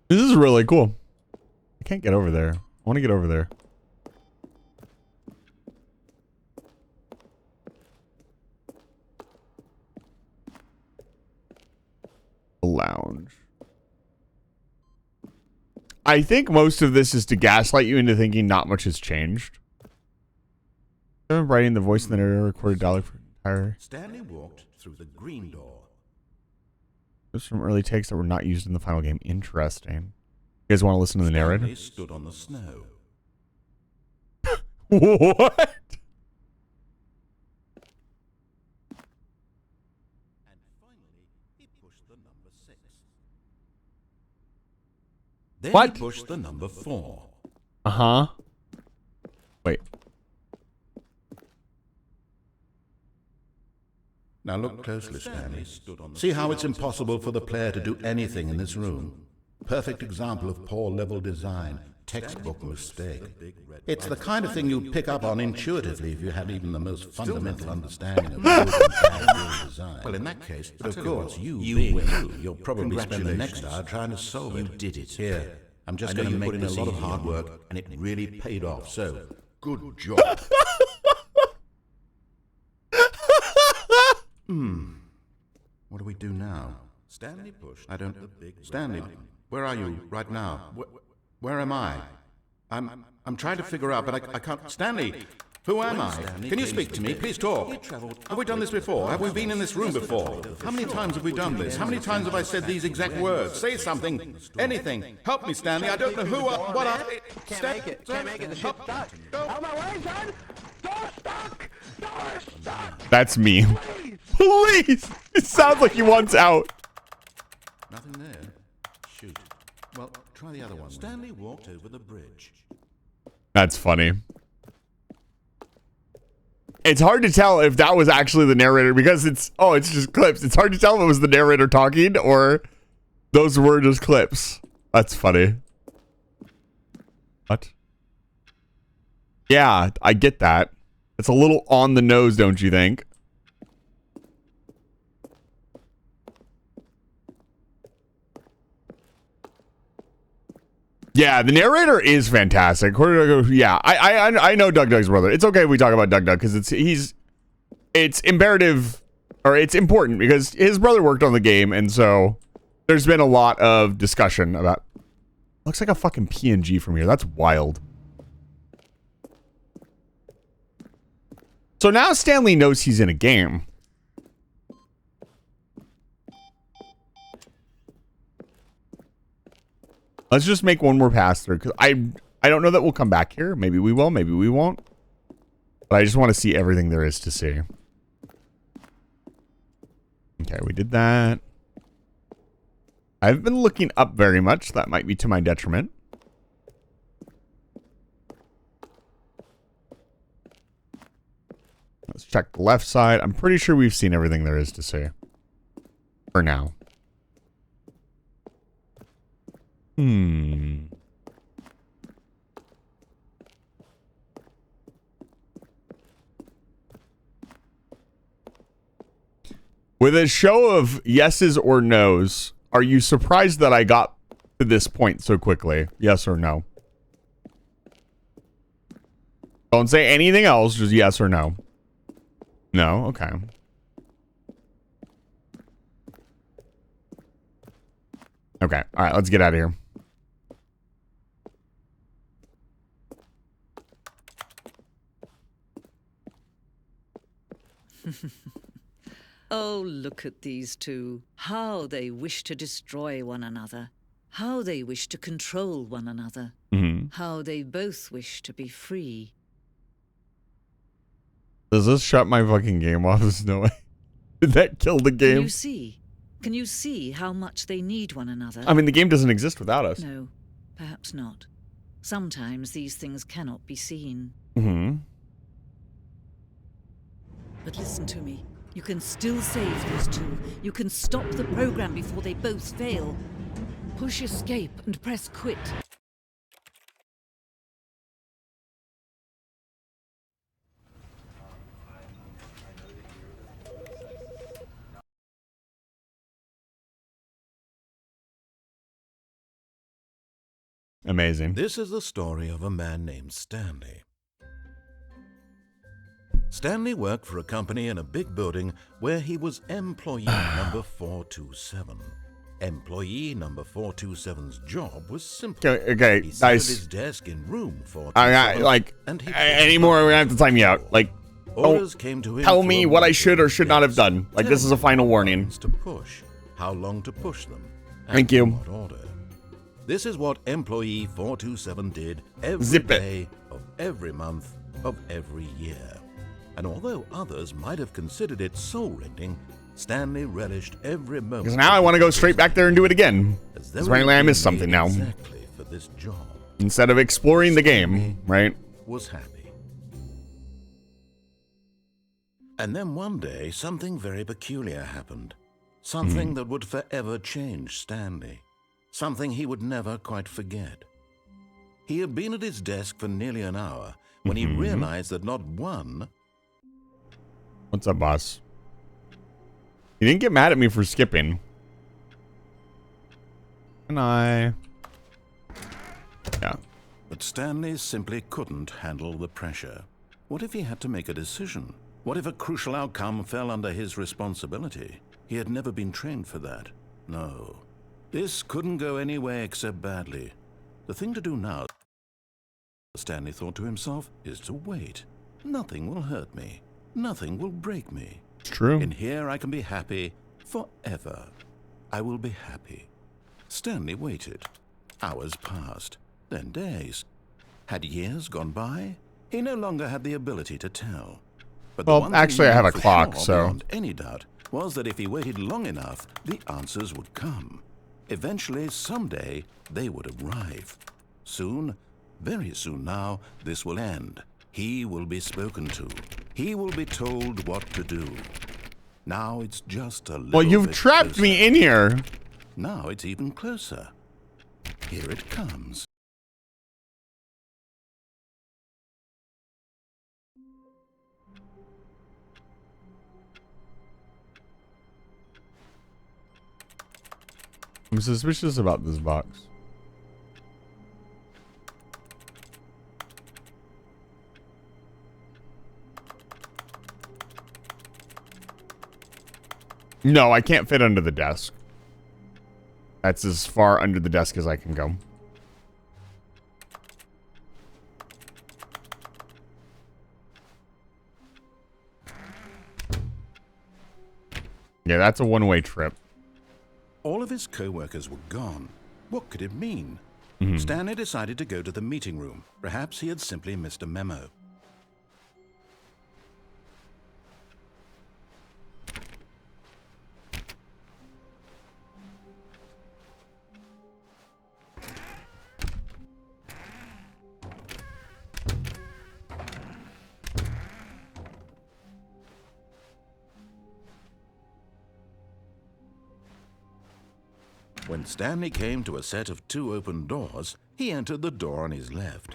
This is really cool. I can't get over there. I want to get over there. The lounge. I think most of this is to gaslight you into thinking not much has changed. I'm writing the voice in the narrator recorded dialogue for entire. Stanley walked through the green door. There's some early takes that were not used in the final game. Interesting. You guys want to listen to the narrator? Stanley stood on the snow. What? And finally, he pushed the number 6. Then What? he pushed the number 4. Uh-huh. Wait. Now look closely, Stanley. See how it's impossible for the player to do anything in this room? Perfect example of poor level design. Textbook mistake. It's the kind of thing you'd pick up on intuitively if you had even the most fundamental understanding of good and bad design. Well, in that case, but of course, you win. You'll probably spend the next hour trying to solve it. You did it. Here, I'm just going to make in a lot of hard work, and it really paid off. So, good job. What do we do now? Stanley pushed. I don't. Stanley, where are you right now? Where am I? I'm trying to figure out, but I can't. Stanley, who am I? Can you speak to me? Please talk. Have we done this before? Have we been in this room before? How many times have we done this? How many times have I said these exact words? Say something. Anything. Help me, Stanley. I don't know who or what I... Can't make it. Can't make it. The ship's stuck. Out my way, son! Door stuck! Door stuck! That's me. Please! It sounds like he wants out. Nothing there. Shoot. Well, try the other one. Stanley walked over the bridge. That's funny. It's hard to tell if that was actually the narrator because it's just clips. It's hard to tell if it was the narrator talking or those were just clips. That's funny. What? Yeah, I get that. It's a little on the nose, don't you think? Yeah, the narrator is fantastic. Yeah, I know Doug Doug's brother. It's okay if we talk about Doug Doug because it's imperative or it's important because his brother worked on the game, and so there's been a lot of discussion about. Looks like a fucking PNG from here. That's wild. So now Stanley knows he's in a game. Let's just make one more pass through because I don't know that we'll come back here. Maybe we will, maybe we won't. But I just want to see everything there is to see. Okay, we did that. I've been looking up very much. That might be to my detriment. Let's check the left side. I'm pretty sure we've seen everything there is to see. For now. With a show of yeses or nos, are you surprised that I got to this point so quickly? Yes or no? Don't say anything else, just yes or no. No? Okay. Okay. All right, let's get out of here. Oh, look at these two. How they wish to destroy one another. How they wish to control one another. How they both wish to be free. Does this shut my fucking game off? There's no way. Did that kill the game? Can you see? Can you see how much they need one another? I mean, the game doesn't exist without us. No, perhaps not. Sometimes these things cannot be seen. But listen to me. You can still save these two. You can stop the program before they both fail. Push escape and press quit. Amazing. This is the story of a man named Stanley. Stanley worked for a company in a big building where he was employee number 427. Employee number 427's job was simple. Okay, He sat nice. at his desk in room 427. And he anymore, we're gonna have to time you out. Like, orders came to him tell through me a what I monitor should or on should not have his done. desk. Like, this is a final warning. Buttons to push, how long to push them, and Thank you. in what order. This is what employee 427 did every Zip it. day of every month of every year. And although others might have considered it soul-rending, Stanley relished every moment. Because now I want to go straight back there and do it again. as though Because apparently I he'd missed been something made now. Exactly for this job. Instead of exploring the game, right? Was happy. And then one day, something very peculiar happened. Something that would forever change Stanley. Something he would never quite forget. He had been at his desk for nearly an hour when he realized that not one... What's up, boss? You didn't get mad at me for skipping. Can I? Yeah. But Stanley simply couldn't handle the pressure. What if he had to make a decision? What if a crucial outcome fell under his responsibility? He had never been trained for that. No. This couldn't go any way except badly. The thing to do now, Stanley thought to himself, is to wait. Nothing will hurt me. Nothing will break me. It's true. In here I can be happy forever. I will be happy. Stanley waited. Hours passed, then days. Had years gone by? He no longer had the ability to tell. But the Well, one thing actually, he I have knew a for clock, sure, so- beyond any doubt, was that if he waited long enough, the answers would come. Eventually, someday, they would arrive. Soon, very soon now, this will end. He will be spoken to. He will be told what to do. Now it's just a little Well, you've bit trapped closer. me in here. Now it's even closer. Here it comes. I'm suspicious about this box. No, I can't fit under the desk. That's as far under the desk as I can go. Yeah, that's a one-way trip. All of his co-workers were gone. What could it mean? Stanley decided to go to the meeting room. Perhaps he had simply missed a memo. When Stanley came to a set of 2 open doors, he entered the door on his left.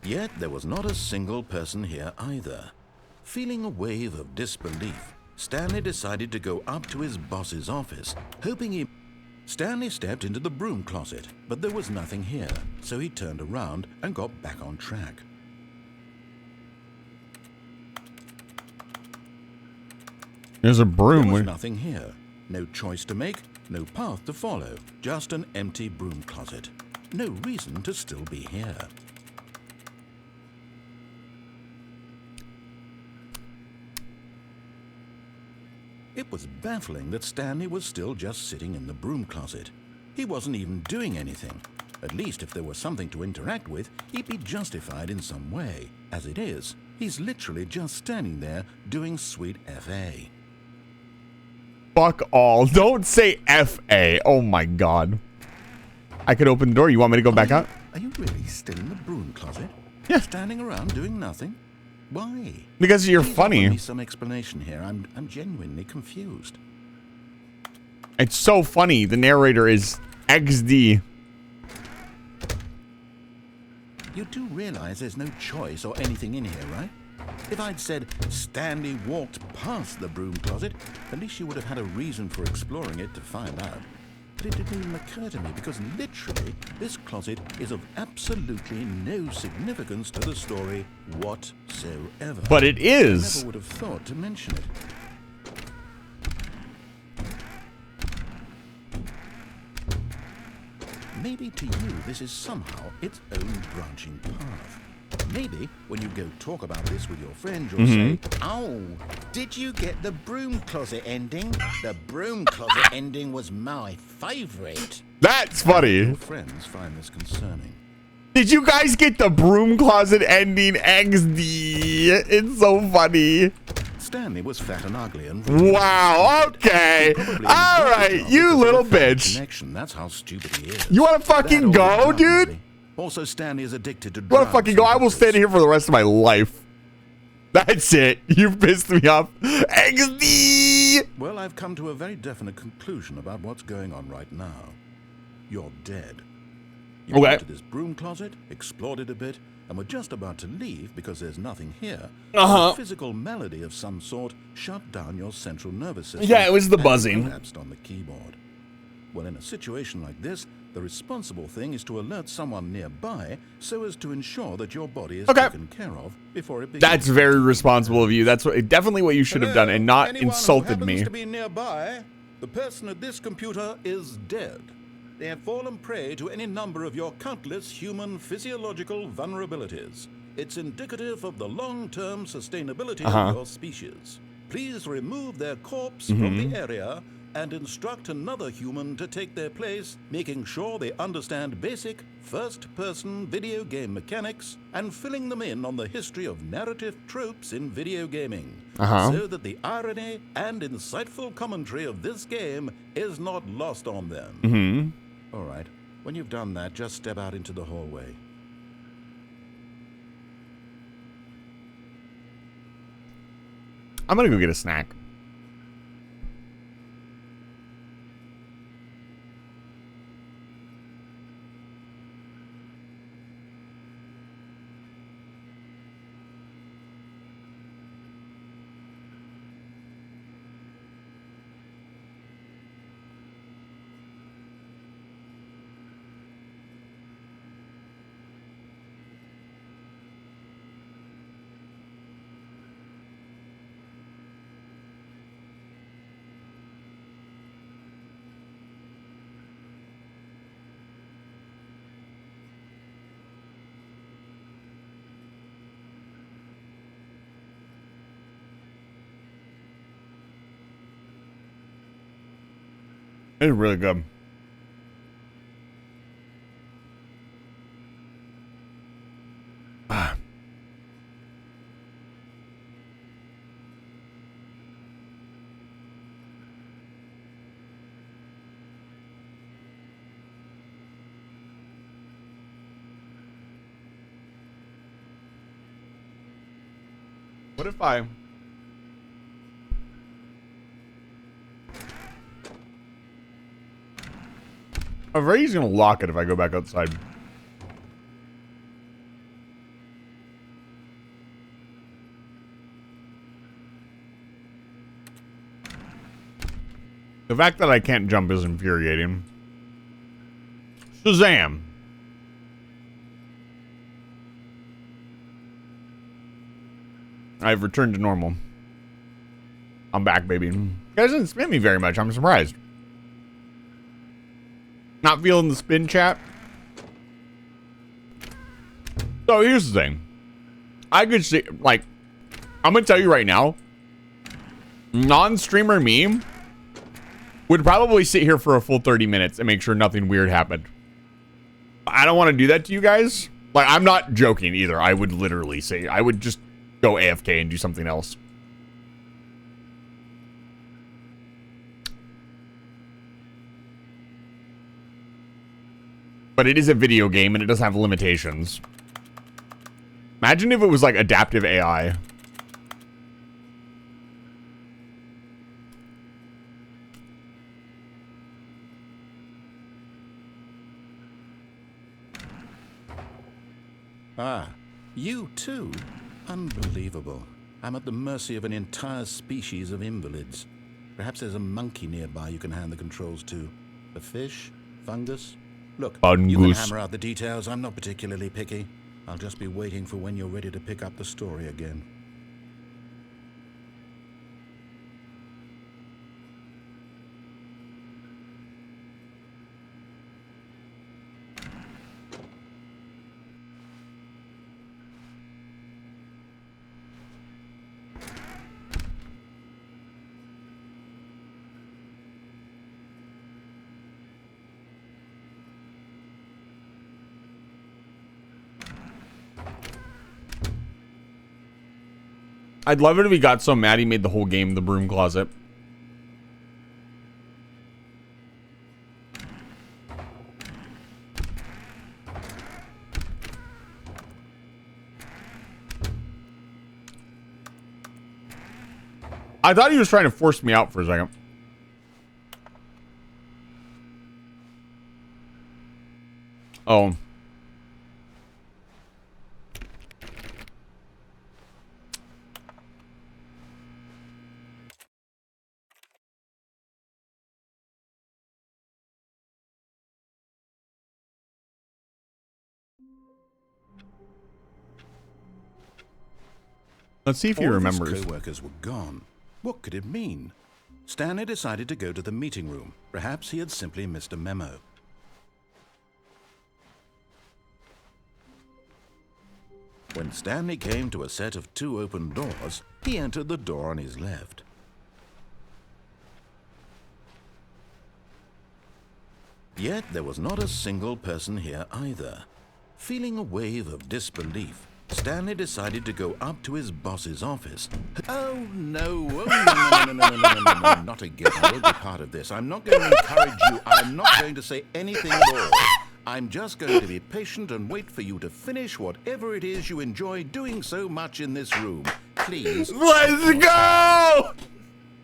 Yet there was not a single person here either. Feeling a wave of disbelief, Stanley decided to go up to his boss's office, hoping he... Stanley stepped into the broom closet, but there was nothing here, so he turned around and got back on track. There's a broom. There was nothing here. No choice to make, no path to follow, just an empty broom closet. No reason to still be here. It was baffling that Stanley was still just sitting in the broom closet. He wasn't even doing anything. At least if there was something to interact with, he'd be justified in some way. As it is, he's literally just standing there doing sweet FA. Fuck all. Don't say FA. Oh my god. I could open the door. You want me to go back out? Are you really still in the broom closet? Yeah. Standing around doing nothing? Why? Because you're Please funny. offer me some explanation here. I'm genuinely confused. It's so funny. The narrator is XD. You do realize there's no choice or anything in here, right? If I'd said Stanley walked past the broom closet, at least you would have had a reason for exploring it to find out. But it didn't even occur to me because literally this closet is of absolutely no significance to the story whatsoever. But it I is. never would have thought to mention it. Maybe to you this is somehow its own branching path. Maybe when you go talk about this with your friend, you'll say, "Oh, did you get the broom closet ending? The broom closet ending was my favorite." That's funny. Your friends find this concerning. Did you guys get the broom closet ending XD? It's so funny. Stanley was fat and ugly and Wow, okay. All right, you little bitch. Connection. That's how stupid he is. You want to fucking That go, old dude? movie. Also, Stanley is addicted to drugs. You want to fucking go? I will stay here for the rest of my life. That's it. You've pissed me off. XD. Well, I've come to a very definite conclusion about what's going on right now. You're dead. You Okay. went to this broom closet, explored it a bit, and were just about to leave because there's nothing here. A physical melody of some sort shut down your central nervous system. Yeah, it was the and buzzing. collapsed on the keyboard. Well, in a situation like this, the responsible thing is to alert someone nearby so as to ensure that your body is Okay. taken care of before it begins. That's very responsible of you. That's definitely what you should have done and not Anyone insulted who me. happens to be nearby, the person at this computer is dead. They have fallen prey to any number of your countless human physiological vulnerabilities. It's indicative of the long-term sustainability of your species. Please remove their corpse from the area and instruct another human to take their place, making sure they understand basic first-person video game mechanics and filling them in on the history of narrative tropes in video gaming, so that the irony and insightful commentary of this game is not lost on them. All right, when you've done that, just step out into the hallway. I'm gonna go get a snack. It's really good. What if I... I'm very easy gonna lock it if I go back outside. The fact that I can't jump is infuriating. Shazam. I've returned to normal. I'm back, baby. You guys didn't spin me very much. I'm surprised. Not feeling the spin chat. So here's the thing. I could see, like, I'm going to tell you right now, non-streamer me would probably sit here for a full 30 minutes and make sure nothing weird happened. I don't want to do that to you guys. Like, I'm not joking either. I would literally say, I would just go AFK and do something else. But it is a video game and it does have limitations. Imagine if it was like adaptive AI. Ah, you too? Unbelievable. I'm at the mercy of an entire species of invalids. Perhaps there's a monkey nearby you can hand the controls to. A fish? Fungus? Look, you can hammer out the details. I'm not particularly picky. I'll just be waiting for when you're ready to pick up the story again. I'd love it if he got so mad he made the whole game the broom closet. I thought he was trying to force me out for a second. Oh. Let's see if he remembers. All his co-workers were gone. What could it mean? Stanley decided to go to the meeting room. Perhaps he had simply missed a memo. When Stanley came to a set of 2 open doors, he entered the door on his left. Yet there was not a single person here either. Feeling a wave of disbelief, Stanley decided to go up to his boss's office. Oh no, no, not again. I won't be part of this. I'm not going to encourage you. I'm not going to say anything more. I'm just going to be patient and wait for you to finish whatever it is you enjoy doing so much in this room. Please. Let's go!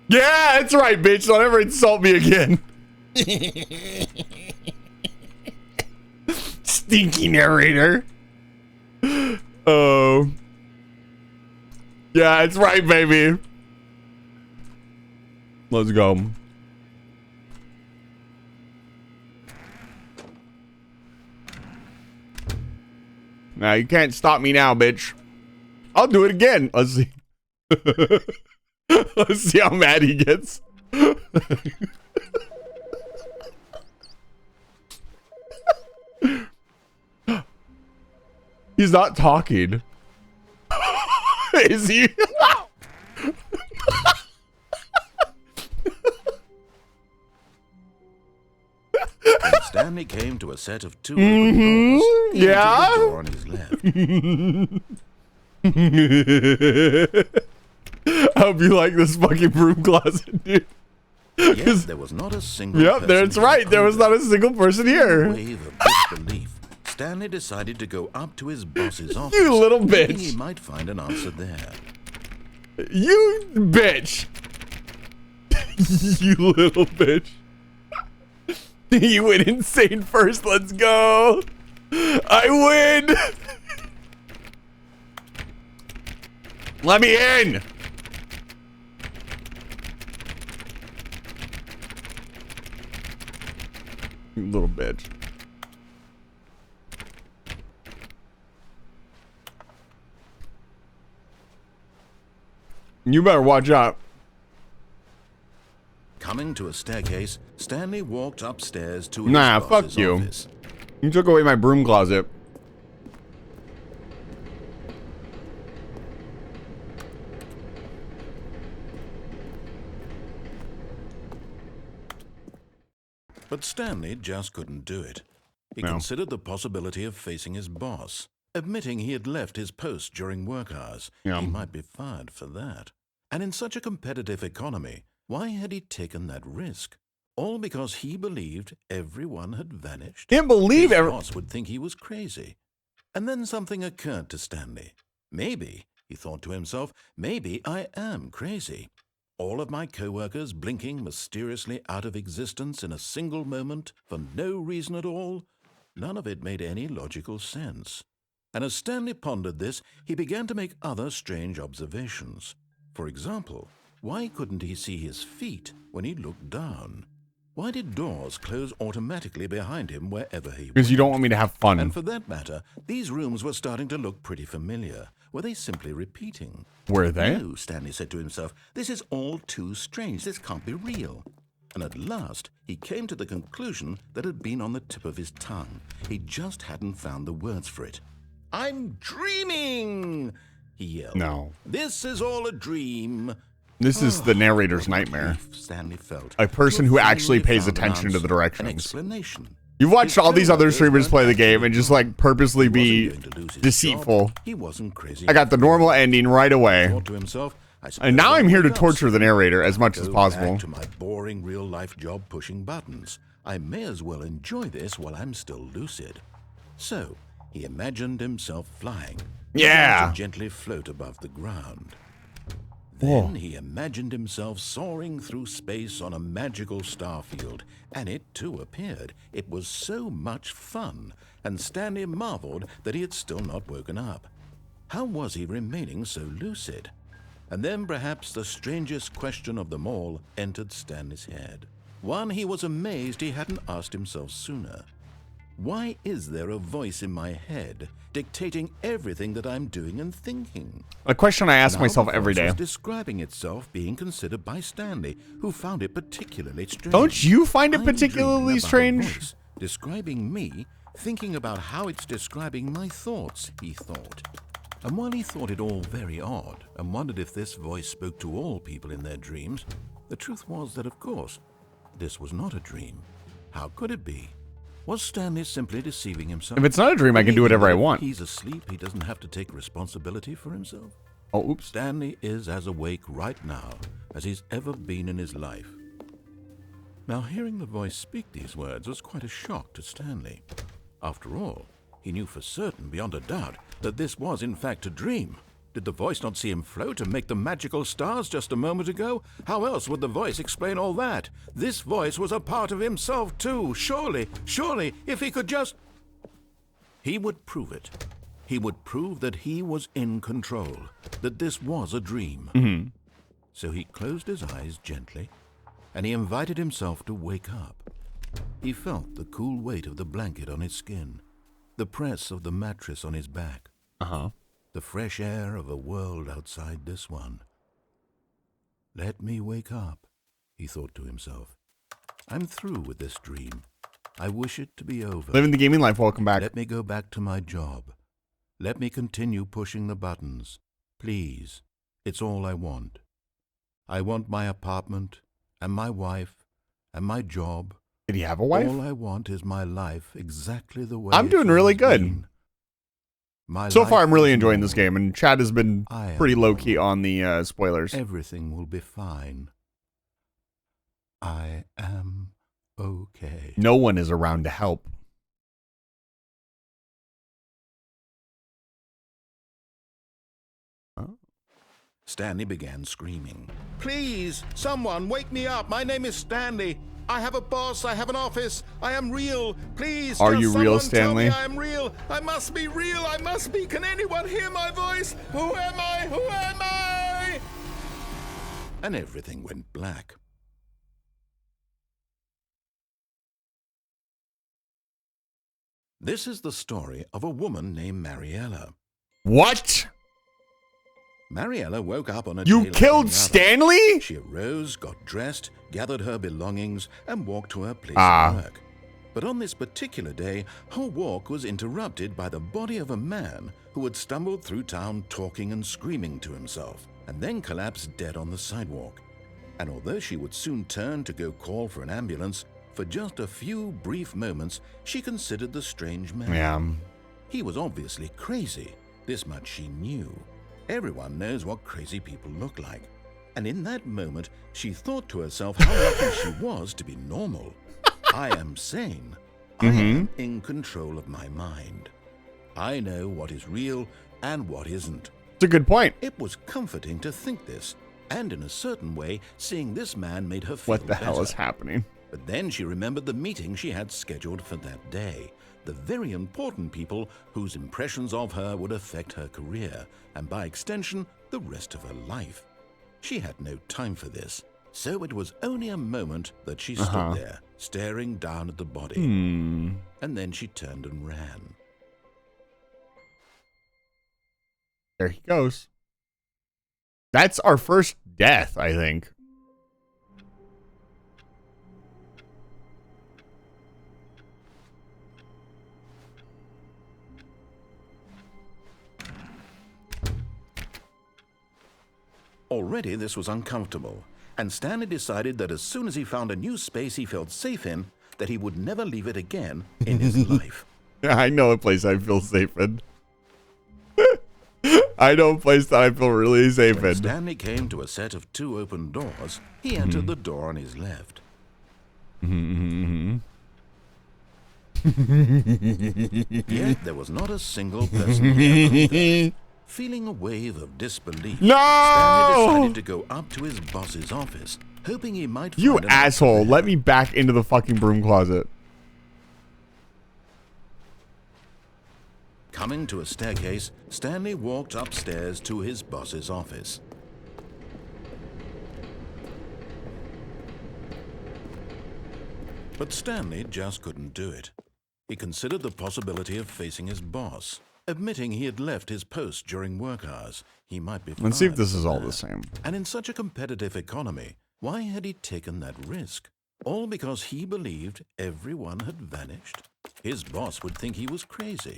Yeah, that's right, bitch. Don't ever insult me again. Stinky narrator. Oh. Yeah, it's right, baby. Let's go. Now you can't stop me now, bitch. I'll do it again. Let's see. Let's see how mad he gets. He's not talking. Is he? When Stanley came to a set of 2 open doors, he entered the door on his left. I hope you like this fucking broom closet, dude. Yes, there was not a single Yep, person that's right. There was not a single person here. Wave of disbelief. Stanley decided to go up to his boss's office. You little thinking bitch. he might find an answer there. You bitch. You little bitch. You went insane first. Let's go. I win. Let me in. You little bitch. You better watch out. Coming to a staircase, Stanley walked upstairs to Nah, his boss's fuck you. office. You took away my broom closet. But Stanley just couldn't do it. He No. considered the possibility of facing his boss, admitting he had left his post during work hours. Yeah. He might be fired for that. And in such a competitive economy, why had he taken that risk? All because he believed everyone had vanished? Can't believe His every. boss would think he was crazy. And then something occurred to Stanley. Maybe, he thought to himself, maybe I am crazy. All of my co-workers blinking mysteriously out of existence in a single moment for no reason at all? None of it made any logical sense. And as Stanley pondered this, he began to make other strange observations. For example, why couldn't he see his feet when he looked down? Why did doors close automatically behind him wherever he Because went? you don't want me to have fun. And for that matter, these rooms were starting to look pretty familiar. Were they simply repeating? Were they? No, Stanley said to himself, this is all too strange. This can't be real. And at last, he came to the conclusion that had been on the tip of his tongue. He just hadn't found the words for it. I'm dreaming, he yelled. No. This is all a dream. This is the narrator's nightmare. Relief Stanley felt. A person To who have actually finally pays found an attention to the answer, directions. An explanation. You've watched His all these other co-workers streamers weren't play the actually game and just like purposely He be wasn't going to lose his deceitful. job. He wasn't crazy. I got the normal ending right away. Thought to himself, I suppose And now I'm here to everyone else torture the narrator as much as go possible. back to my boring real-life job pushing buttons. I may as well enjoy this while I'm still lucid. So, he imagined himself flying. Yeah. Began to gently float above the ground. Then he imagined himself soaring through space on a magical star field, and it too appeared. It was so much fun, and Stanley marveled that he had still not woken up. How was he remaining so lucid? And then perhaps the strangest question of them all entered Stanley's head. One he was amazed he hadn't asked himself sooner. Why is there a voice in my head dictating everything that I'm doing and thinking? A question I ask Now myself the every voice day. was describing itself being considered by Stanley, who found it particularly strange. Don't you find it I'm dreaming particularly about a strange? voice describing me, thinking about how it's describing my thoughts, he thought. And while he thought it all very odd, and wondered if this voice spoke to all people in their dreams, the truth was that, of course, this was not a dream. How could it be? Was Stanley simply deceiving himself? If it's not a dream, I can do Believing whatever that I if want. He's asleep, he doesn't have to take responsibility for himself? Oh, oops. Stanley is as awake right now as he's ever been in his life. Now, hearing the voice speak these words was quite a shock to Stanley. After all, he knew for certain, beyond a doubt, that this was in fact a dream. Did the voice not see him float and make the magical stars just a moment ago? How else would the voice explain all that? This voice was a part of himself too. Surely, if he could just... He would prove it. He would prove that he was in control, that this was a dream. So he closed his eyes gently, and he invited himself to wake up. He felt the cool weight of the blanket on his skin, the press of the mattress on his back, Uh-huh. the fresh air of a world outside this one. Let me wake up, he thought to himself. I'm through with this dream. I wish it to be over. Living the gaming life, welcome back. Let me go back to my job. Let me continue pushing the buttons. Please, it's all I want. I want my apartment, and my wife, and my job. Did he have a wife? All I want is my life exactly the way I'm it's doing really always good. been. My So far, life I'm really is enjoying this normal. game, and Chad has been I am pretty normal. low-key on the spoilers. Everything will be fine. I am okay. No one is around to help. Stanley began screaming. Please, someone, wake me up. My name is Stanley. I have a boss. I have an office. I am real. Please, Are just you real, someone tell me Stanley? I am real. I must be real. I must be. Can anyone hear my voice? Who am I? Who am I? And everything went black. This is the story of a woman named Mariella. What? Mariella woke up on a You day like killed any other. Stanley? She arose, got dressed, gathered her belongings, and walked to her place Ah. of work. But on this particular day, her walk was interrupted by the body of a man who had stumbled through town talking and screaming to himself, and then collapsed dead on the sidewalk. And although she would soon turn to go call for an ambulance, for just a few brief moments, she considered the strange man. Yeah. He was obviously crazy. This much she knew. Everyone knows what crazy people look like. And in that moment, she thought to herself how lucky she was to be normal. I am sane. I am in control of my mind. I know what is real and what isn't. It's a good point. It was comforting to think this, and in a certain way, seeing this man made her feel What the hell better. is happening? But then she remembered the meeting she had scheduled for that day. The very important people whose impressions of her would affect her career, and by extension, the rest of her life. She had no time for this, so it was only a moment that she stood there, staring down at the body. And then she turned and ran. There he goes. That's our first death, I think. Already this was uncomfortable, and Stanley decided that as soon as he found a new space he felt safe in, that he would never leave it again in his life. I know a place I feel safe in. I know a place that I feel really safe When in. Stanley came to a set of 2 open doors, he entered the door on his left. Yet there was not a single person there. Feeling a wave of disbelief, Stanley No! decided to go up to his boss's office, hoping he might find You an asshole. answer Let there. me back into the fucking broom closet. Coming to a staircase, Stanley walked upstairs to his boss's office. But Stanley just couldn't do it. He considered the possibility of facing his boss. Admitting he had left his post during work hours, he might be fired. Let's see if this for is all that. the same. And in such a competitive economy, why had he taken that risk? All because he believed everyone had vanished? His boss would think he was crazy.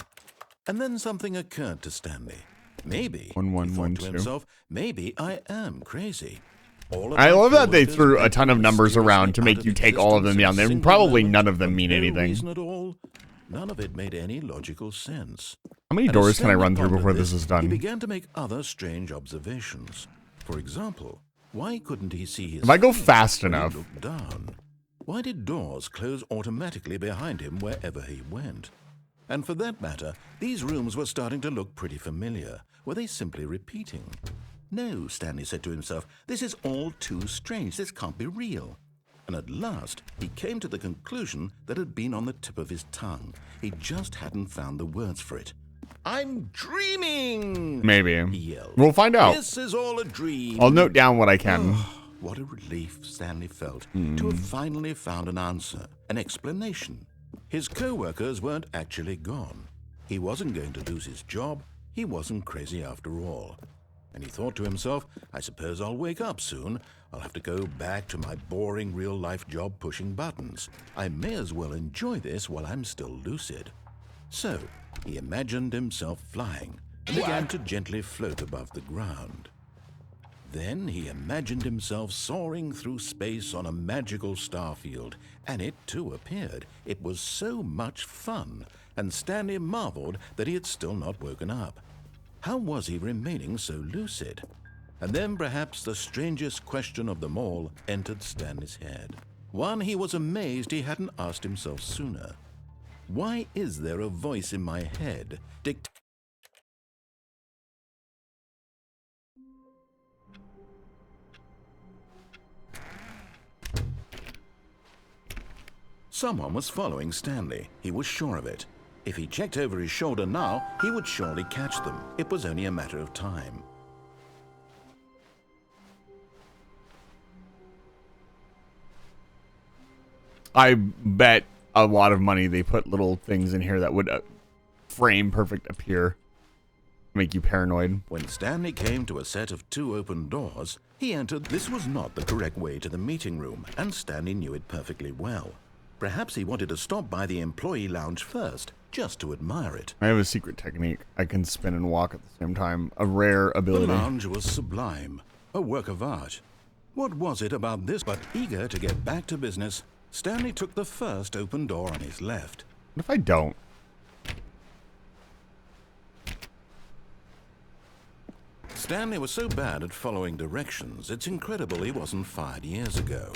And then something occurred to Stanley. Maybe, he thought to 1112. himself, maybe I am crazy. All of I my love that they coworkers threw a went ton of numbers around to mysteriously make out you of take all of them existence down. in a There single probably moment none of them for mean no anything. reason at all. None of it made any logical sense. How many And as doors can I Stanley run through pondered before this is He done? began to make other strange observations. For example, why couldn't he see his If I go feet fast when he enough. looked down? Why did doors close automatically behind him wherever he went? And for that matter, these rooms were starting to look pretty familiar. Were they simply repeating? No, Stanley said to himself, this is all too strange. This can't be real. And at last, he came to the conclusion that had been on the tip of his tongue. He just hadn't found the words for it. I'm dreaming! Maybe. He yelled. We'll find out. This is all a dream. I'll note down what I can. What a relief Stanley felt to have finally found an answer, an explanation. His co-workers weren't actually gone. He wasn't going to lose his job. He wasn't crazy after all. And he thought to himself, I suppose I'll wake up soon. I'll have to go back to my boring real-life job pushing buttons. I may as well enjoy this while I'm still lucid. So, he imagined himself flying and began to gently float above the ground. Then he imagined himself soaring through space on a magical starfield, and it too appeared. It was so much fun, and Stanley marveled that he had still not woken up. How was he remaining so lucid? And then perhaps the strangest question of them all entered Stanley's head. One he was amazed he hadn't asked himself sooner. Why is there a voice in my head Someone was following Stanley. He was sure of it. If he checked over his shoulder now, he would surely catch them. It was only a matter of time. I bet a lot of money, they put little things in here that would frame perfect appear. Make you paranoid. When Stanley came to a set of 2 open doors, he entered. This was not the correct way to the meeting room, and Stanley knew it perfectly well. Perhaps he wanted to stop by the employee lounge first, just to admire it. I have a secret technique. I can spin and walk at the same time. A rare ability. The lounge was sublime, a work of art. What was it about this? But eager to get back to business, Stanley took the first open door on his left. What if I don't? Stanley was so bad at following directions, it's incredible he wasn't fired years ago.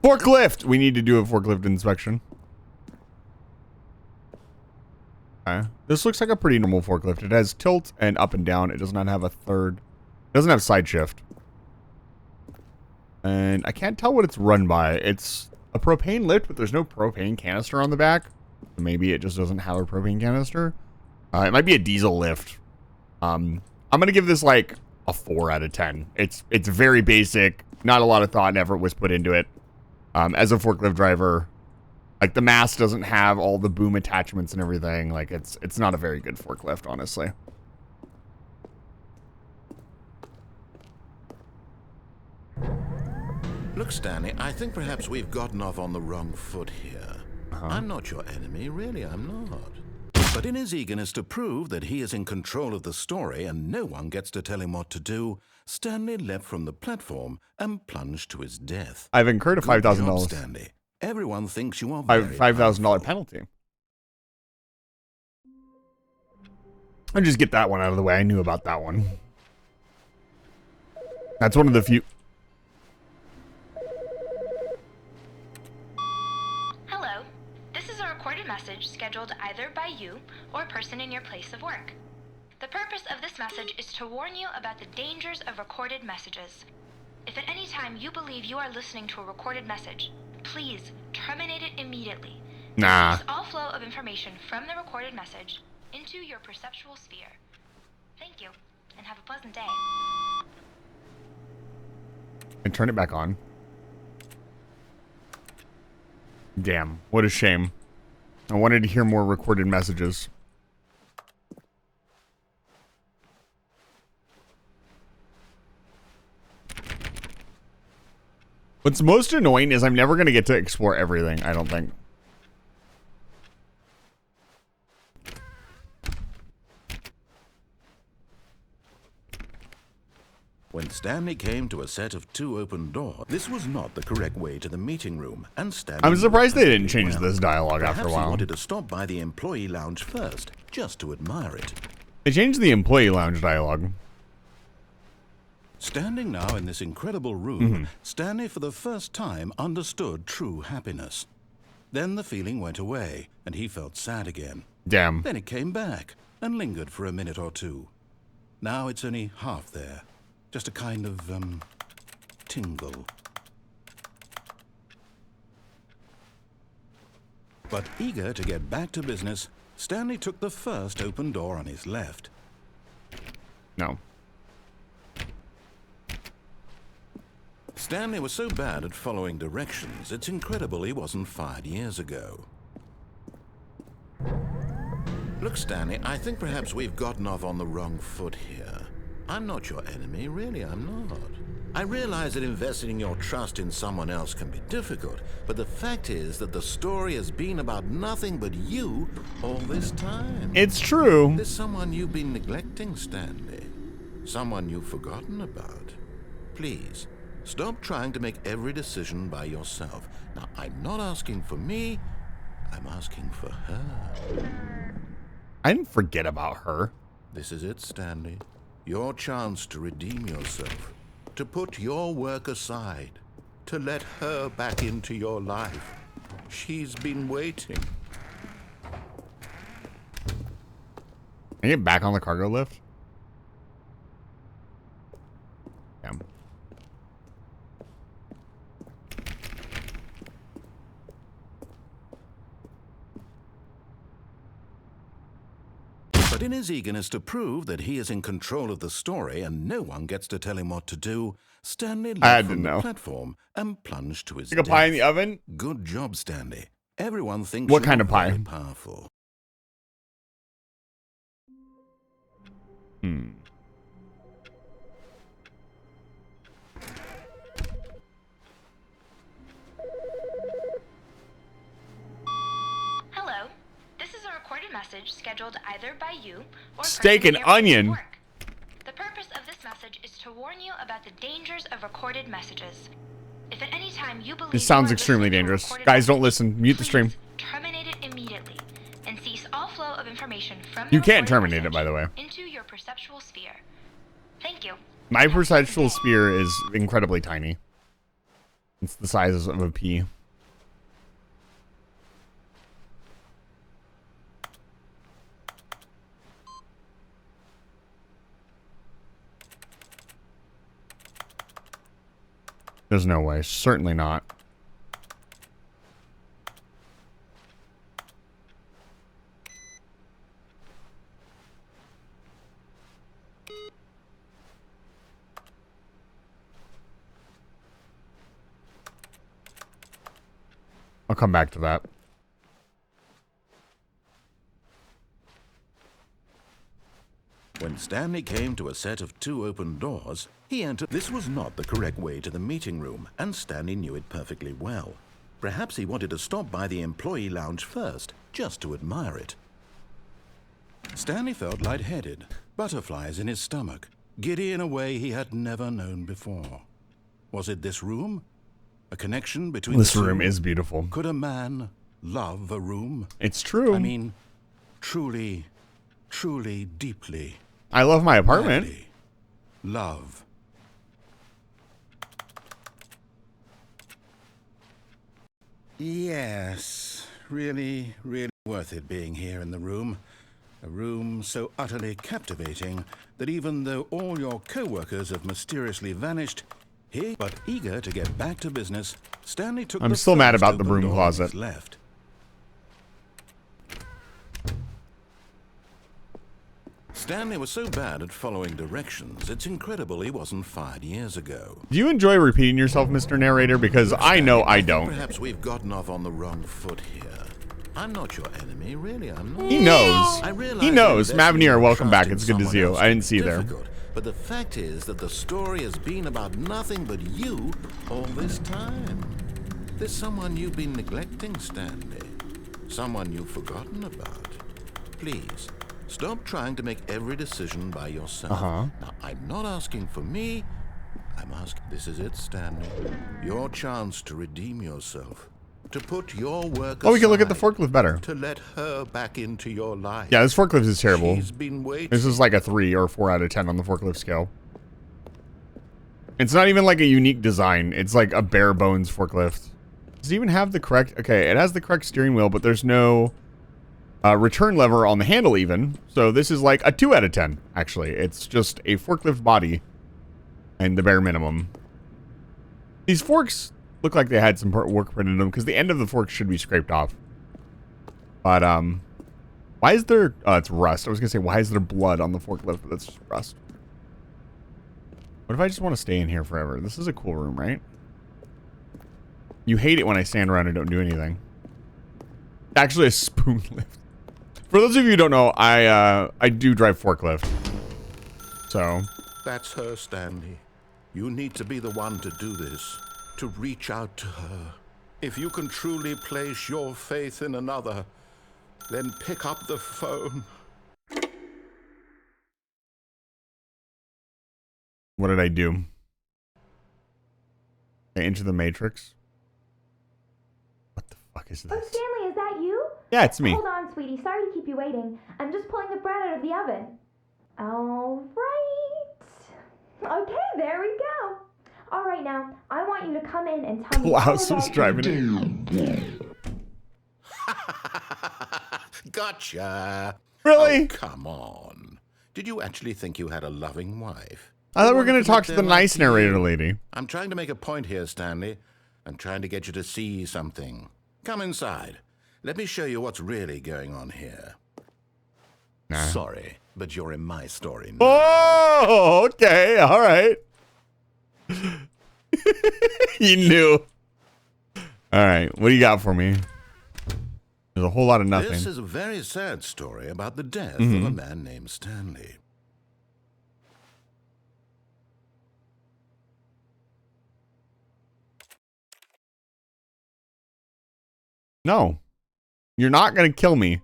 Forklift! We need to do a forklift inspection. Okay. This looks like a pretty normal forklift. It has tilt and up and down. It does not have a third. It doesn't have side shift. And I can't tell what it's run by. It's a propane lift, but there's no propane canister on the back. Maybe it just doesn't have a propane canister. It might be a diesel lift. I'm going to give this like a 4 out of 10. It's very basic. Not a lot of thought and effort was put into it. As a forklift driver, like the mast doesn't have all the boom attachments and everything. Like it's not a very good forklift, honestly. Look, Stanley, I think perhaps we've gotten off on the wrong foot here. I'm not your enemy, really, I'm not. But in his eagerness to prove that he is in control of the story and no one gets to tell him what to do, Stanley leapt from the platform and plunged to his death. I've incurred a Good job, $5,000. Stanley. Everyone thinks you are very $5,000 penalty. I'll just get that one out of the way. I knew about that one. That's one of the few. Hello. This is a recorded message scheduled either by you or a person in your place of work. The purpose of this message is to warn you about the dangers of recorded messages. If at any time you believe you are listening to a recorded message, please terminate it immediately. Nah. Release all flow of information from the recorded message into your perceptual sphere. Thank you, and have a pleasant day. And turn it back on. Damn, what a shame. I wanted to hear more recorded messages. What's most annoying is I'm never going to get to explore everything, I don't think. When Stanley came to a set of 2 open doors, this was not the correct way to the meeting room, and Stanley... I'm surprised they didn't change well. this dialogue after a Perhaps while. he wanted to stop by the employee lounge first, just to admire it. They changed the employee lounge dialogue. Standing now in this incredible room, Stanley for the first time understood true happiness. Then the feeling went away, and he felt sad again. Damn. Then it came back, and lingered for a minute or two. Now it's only half there. Just a kind of, tingle. But eager to get back to business, Stanley took the first open door on his left. No. Stanley was so bad at following directions, it's incredible he wasn't fired years ago. Look, Stanley, I think perhaps we've gotten off on the wrong foot here. I'm not your enemy, really, I'm not. I realize that investing your trust in someone else can be difficult, but the fact is that the story has been about nothing but you all this time. It's true. There's someone you've been neglecting, Stanley. Someone you've forgotten about. Please, stop trying to make every decision by yourself. Now, I'm not asking for me, I'm asking for her. I didn't forget about her. This is it, Stanley. Your chance to redeem yourself. To put your work aside. To let her back into your life. She's been waiting. Can I get back on the cargo lift? Damn. But in his eagerness to prove that he is in control of the story and no one gets to tell him what to do, Stanley leapt from the platform and plunged to his death. Like a pie in the oven? Good job, Stanley. Everyone thinks what you're kind of pie? very powerful. Hello. This is a recorded message scheduled either by you or Steak and onion. The purpose of this message is to warn you about the dangers of recorded messages. If at any time you believe This sounds you are extremely listening to a dangerous. recorded Guys, don't message, listen. Mute the stream. please terminate it immediately and cease all flow of information from You the can't recorded terminate it, by the way. message into your perceptual sphere. Thank you. My perceptual sphere is incredibly tiny. It's the size of a pea. There's no way. Certainly not. I'll come back to that. When Stanley came to a set of 2 open doors, he entered. This was not the correct way to the meeting room, and Stanley knew it perfectly well. Perhaps he wanted to stop by the employee lounge first, just to admire it. Stanley felt lightheaded, butterflies in his stomach, giddy in a way he had never known before. Was it this room? A connection between This the two? room is beautiful. Could a man love a room? It's true. I mean, truly, truly, deeply. I love my apartment. Madly love. Yes, really, really worth it being here in the room. A room so utterly captivating that even though all your co-workers have mysteriously vanished, he, but eager to get back to business, Stanley took. I'm still mad about the open broom door closet. Left. Stanley was so bad at following directions, it's incredible he wasn't fired years ago. Do you enjoy repeating yourself, Mr. Narrator? Because I know I don't. Perhaps we've gotten off on the wrong foot here. I'm not your enemy, really. I'm not. He knows. I realize He knows. investing Mavnir, your welcome back. trust It's in good to see someone you. else I didn't is see you there. difficult, but the fact is that the story has been about nothing but you all this time. There's someone you've been neglecting, Stanley. Someone you've forgotten about. Please, stop trying to make every decision by yourself. Now, I'm not asking for me. I'm asking. This is it, Stanley. Your chance to redeem yourself. To put your work Oh, we can look at the aside, forklift better. to let her back into your life. Yeah, this forklift is terrible. She's been waiting. This is like a 3 or 4 out of 10 on the forklift scale. It's not even like a unique design. It's like a bare bones forklift. Does it even have the correct... Okay, it has the correct steering wheel, but there's no return lever on the handle even. So this is like a 2 out of 10, actually. It's just a forklift body and the bare minimum. These forks look like they had some work put into them because the end of the fork should be scraped off. But, why is there... Oh, it's rust. I was going to say, why is there blood on the forklift? But that's just rust. What if I just want to stay in here forever? This is a cool room, right? You hate it when I stand around and don't do anything. Actually, a spoon lift. For those of you who don't know, I do drive forklift. So. That's her, Stanley. You need to be the one to do this. To reach out to her. If you can truly place your faith in another, then pick up the phone. What did I do? I enter the Matrix. What the fuck is Oh, this? Stanley, is that you? Yeah, it's me. Hold on, sweetie. Sorry to keep you waiting. I'm just pulling the bread out of the oven. All right. Okay, there we go. All right, now, I want you to come in and tell me all Klaus was about driving it. Gotcha. Really? Oh, come on. Did you actually think you had a loving wife? I thought we were One going could to talk let to their the life nice be you. narrator lady. I'm trying to make a point here, Stanley. I'm trying to get you to see something. Come inside. Let me show you what's really going on here. Nah. Sorry, but you're in my story now. Oh, okay. All right. You knew. All right. What do you got for me? There's a whole lot of nothing. This is a very sad story about the death of a man named Stanley. No. You're not going to kill me.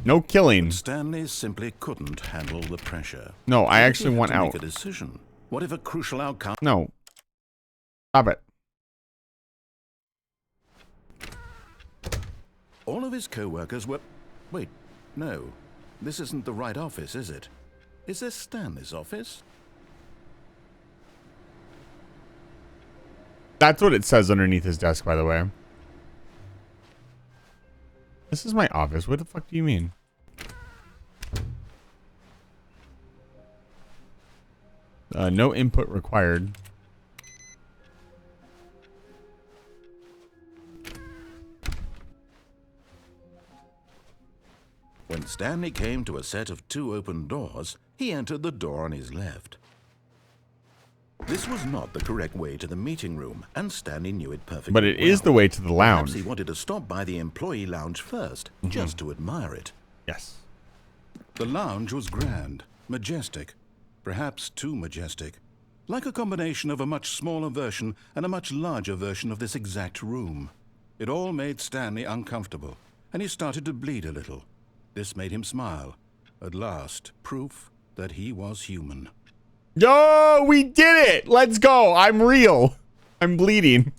No killing. Stanley simply couldn't handle the pressure. No, I What if he actually had want to out. make a decision? What if a crucial outcome? No. Stop it. All of his co-workers were... Wait, no. This isn't the right office, is it? Is this Stanley's office? That's what it says underneath his desk, by the way. This is my office. What the fuck do you mean? No input required. When Stanley came to a set of 2 open doors, he entered the door on his left. This was not the correct way to the meeting room, and Stanley knew it perfectly But it is the way to the lounge. Perhaps he wanted to stop by the employee lounge first, just to admire it. Yes. The lounge was grand, majestic, perhaps too majestic, like a combination of a much smaller version and a much larger version of this exact room. It all made Stanley uncomfortable, and he started to bleed a little. This made him smile. At last, proof that he was human. Yo, we did it! Let's go! I'm real. I'm bleeding.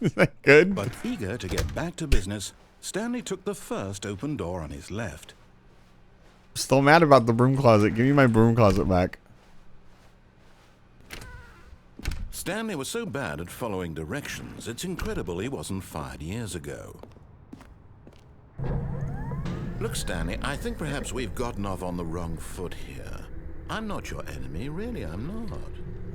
Is that good? But eager to get back to business, Stanley took the first open door on his left. Still mad about the broom closet. Give me my broom closet back. Stanley was so bad at following directions, it's incredible he wasn't fired years ago. Look, Stanley, I think perhaps we've gotten off on the wrong foot here. I'm not your enemy, really, I'm not.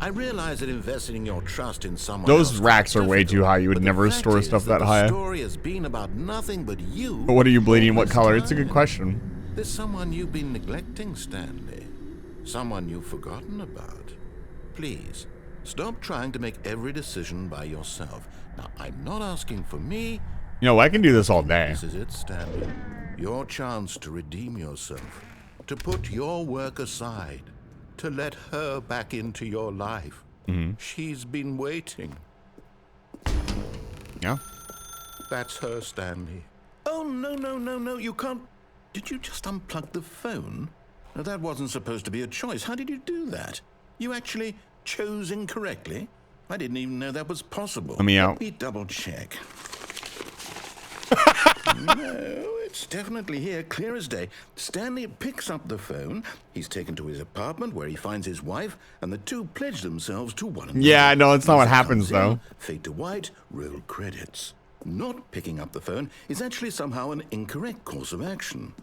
I realize that investing your trust in someone Those else racks are way difficult, too high. You would but the never fact store is stuff that the high. story has been about nothing but you. But what are you bleeding? all What this color? It's a good time. question. There's someone you've been neglecting, Stanley. Someone you've forgotten about. Please, stop trying to make every decision by yourself. Now, I'm not asking for me. You know, I can do this all day. This is it, Stanley. Your chance to redeem yourself. To put your work aside. To let her back into your life. She's been waiting. Yeah. That's her, Stanley. Oh, no, you can't... Did you just unplug the phone? Now, that wasn't supposed to be a choice. How did you do that? You actually chose incorrectly? I didn't even know that was possible. Let me out. Let me double check. No, it's definitely here, clear as day. Stanley picks up the phone. He's taken to his apartment where he finds his wife, and the two pledge themselves to one another. Yeah, no, it's not what Music happens, comes in, though. Fade to white, roll credits. Not picking up the phone is actually somehow an incorrect course of action.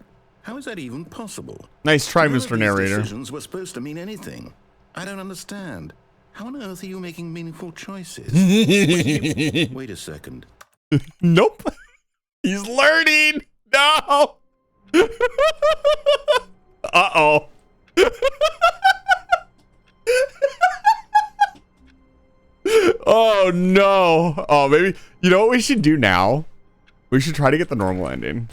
How is that even possible? Nice try, None of Mr. these Narrator. decisions were supposed to mean anything. I don't understand. How on earth are you making meaningful choices? Wait a second. Nope. He's learning. No. Uh-oh. Oh, no. Oh, maybe. You know what we should do now? We should try to get the normal ending.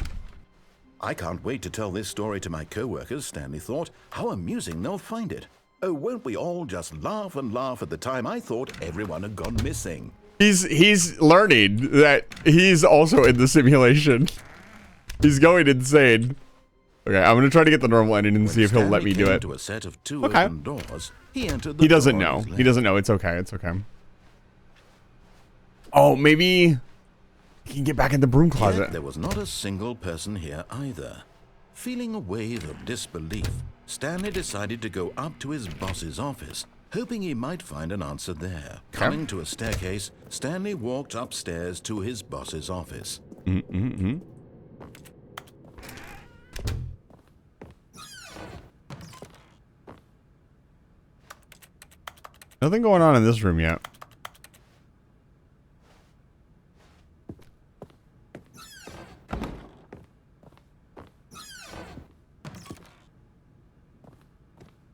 I can't wait to tell this story to my co-workers, Stanley thought. How amusing they'll find it. Oh, won't we all just laugh and laugh at the time I thought everyone had gone missing. He's learning that he's also in the simulation. He's going insane. Okay, I'm gonna try to get the normal ending and see if he'll let me do it. To a set of two Okay. open doors, he entered the He doesn't door on know. his He left. doesn't know. It's okay. It's okay. Oh, maybe he can get back in the broom Yet closet. there was not a single person here either. Feeling a wave of disbelief, Stanley decided to go up to his boss's office, hoping he might find an answer there. Coming to a staircase, Stanley walked upstairs to his boss's office. Nothing going on in this room yet.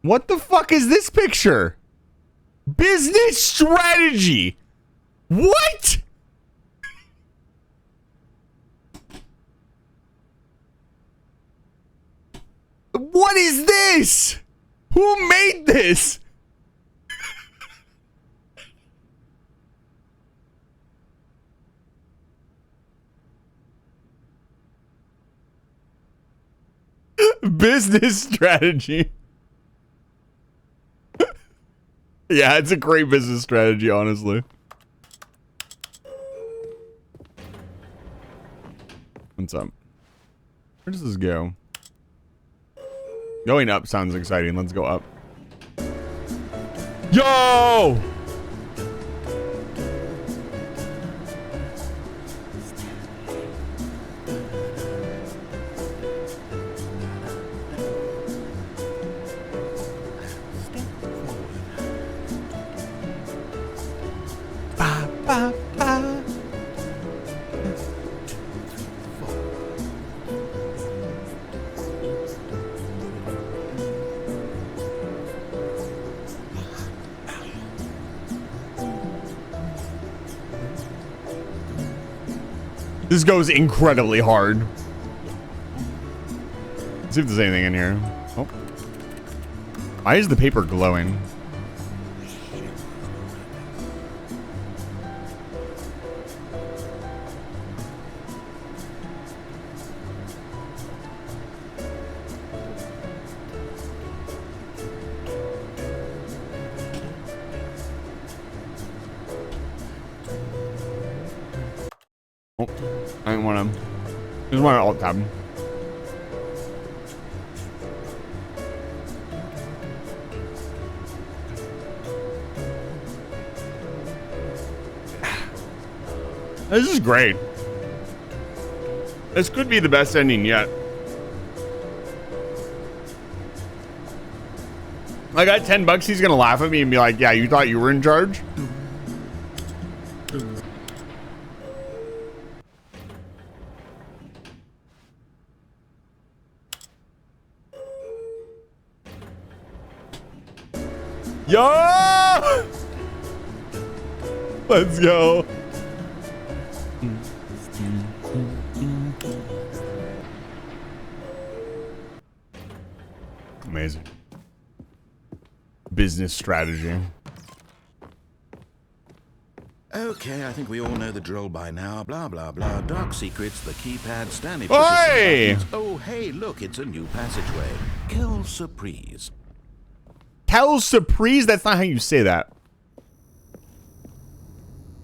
What the fuck is this picture? Business strategy. What? What is this? Who made this? Business strategy. Yeah, it's a great business strategy, honestly. What's up? Where does this go? Going up sounds exciting. Let's go up. Yo! Ba, ba, ba. This goes incredibly hard. Let's see if there's anything in here. Oh. Why is the paper glowing? Oh, I didn't want to. Just want to alt tab. This is great. This could be the best ending yet. I got $10. He's gonna laugh at me and be like, "Yeah, you thought you were in charge." Yo! Let's go. Amazing. Business strategy. Okay, I think we all know the drill by now. Blah, blah, blah. Dark secrets, the keypad, Stanley. Hey! Oh, hey, look, it's a new passageway. Quelle surprise. Quelle surprise? That's not how you say that.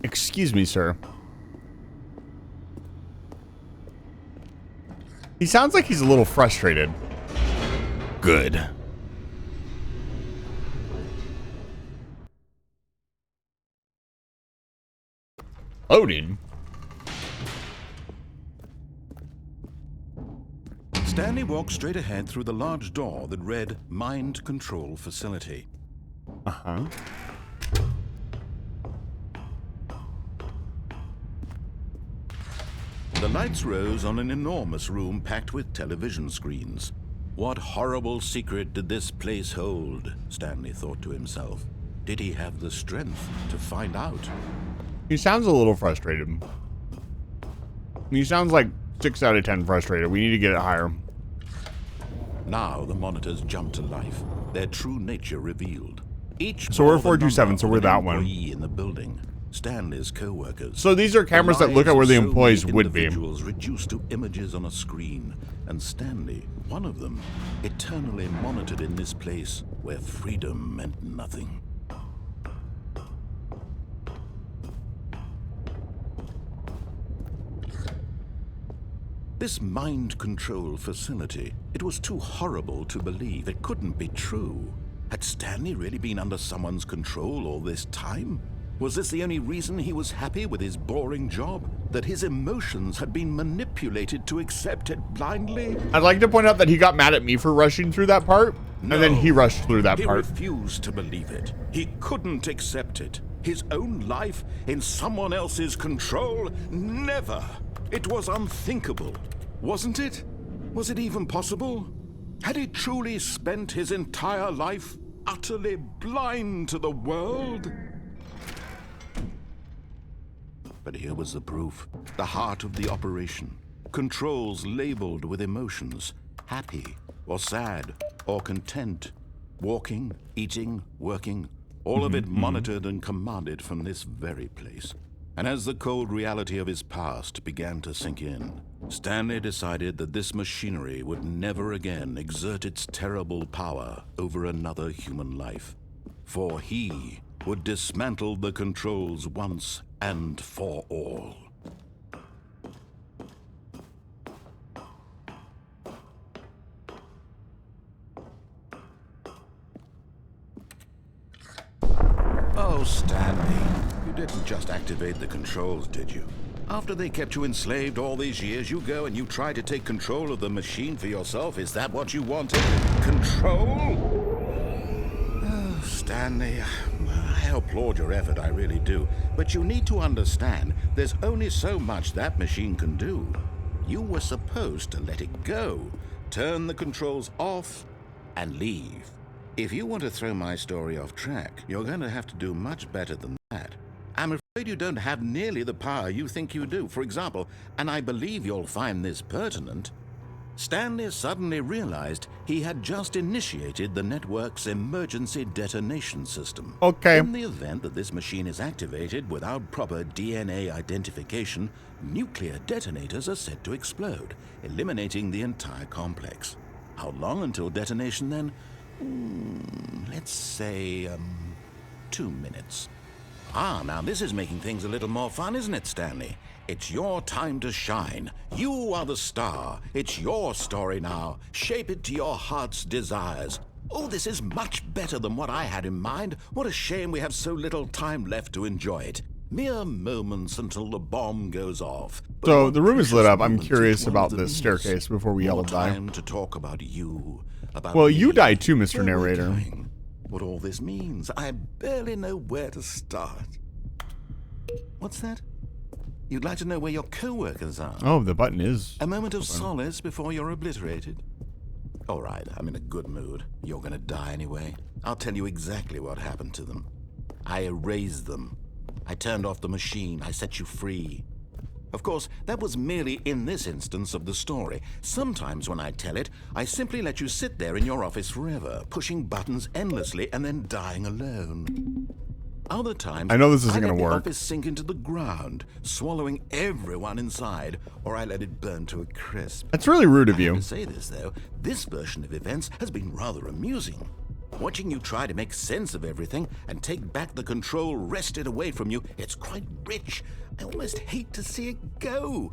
Excuse me, sir. He sounds like he's a little frustrated. Good. Loading. Stanley walked straight ahead through the large door that read Mind Control Facility. Uh-huh. The lights rose on an enormous room packed with television screens. What horrible secret did this place hold? Stanley thought to himself. Did he have the strength to find out? He sounds a little frustrated. He sounds like 6 out of 10 frustrated. We need to get it higher. Now the monitors jumped to life, their true nature revealed. Each So we're bore the 427, number so of we're an that one. employee in the building. Stanley's co-workers. So these are cameras that look at where the employees would be. Individuals reduced to images on a screen, and Stanley, one of them, eternally monitored in this place where freedom meant nothing. This mind control facility, it was too horrible to believe. It couldn't be true. Had Stanley really been under someone's control all this time? Was this the only reason he was happy with his boring job? That his emotions had been manipulated to accept it blindly? I'd like to point out that he got mad at me for rushing through that part, and then he rushed through that He part. refused to believe it. He couldn't accept it. His own life in someone else's control? Never. It was unthinkable. Wasn't it? Was it even possible? Had he truly spent his entire life utterly blind to the world? But here was the proof. The heart of the operation. Controls labeled with emotions. Happy, or sad, or content. Walking, eating, working. All of it monitored and commanded from this very place. And as the cold reality of his past began to sink in, Stanley decided that this machinery would never again exert its terrible power over another human life. For he would dismantle the controls once and for all. Oh, Stanley, you didn't just activate the controls, did you? After they kept you enslaved all these years, you go and you try to take control of the machine for yourself. Is that what you wanted? Control? Oh, Stanley, I applaud your effort, I really do. But you need to understand, there's only so much that machine can do. You were supposed to let it go, turn the controls off, and leave. If you want to throw my story off track, you're going to have to do much better than that. I'm afraid you don't have nearly the power you think you do. For example, and I believe you'll find this pertinent, Stanley suddenly realized he had just initiated the network's emergency detonation system. Okay. In the event that this machine is activated without proper DNA identification, nuclear detonators are set to explode, eliminating the entire complex. How long until detonation then? Let's say, 2 minutes. Now this is making things a little more fun, isn't it, Stanley? It's your time to shine. You are the star. It's your story now. Shape it to your heart's desires. Oh, this is much better than what I had in mind. What a shame we have so little time left to enjoy it. Mere moments until the bomb goes off. But So the room is lit up. I'm moments curious each one about of them this is. staircase before we all More die. time to talk about you. About Well, you me, died too, Mr. where we're Narrator. going, what all this means. I barely know where to start. What's that? You'd like to know where your co-workers are? Oh, the button is. A moment of solace before you're obliterated? All right, I'm in a good mood. You're gonna die anyway. I'll tell you exactly what happened to them. I erased them. I turned off the machine. I set you free. Of course, that was merely in this instance of the story. Sometimes when I tell it, I simply let you sit there in your office forever, pushing buttons endlessly and then dying alone. Other times, I know this isn't I let gonna the work. office sink into the ground, swallowing everyone inside, or I let it burn to a crisp. That's really rude of I have you. to say this, though, this version of events has been rather amusing. Watching you try to make sense of everything and take back the control wrested away from you, it's quite rich. I almost hate to see it go.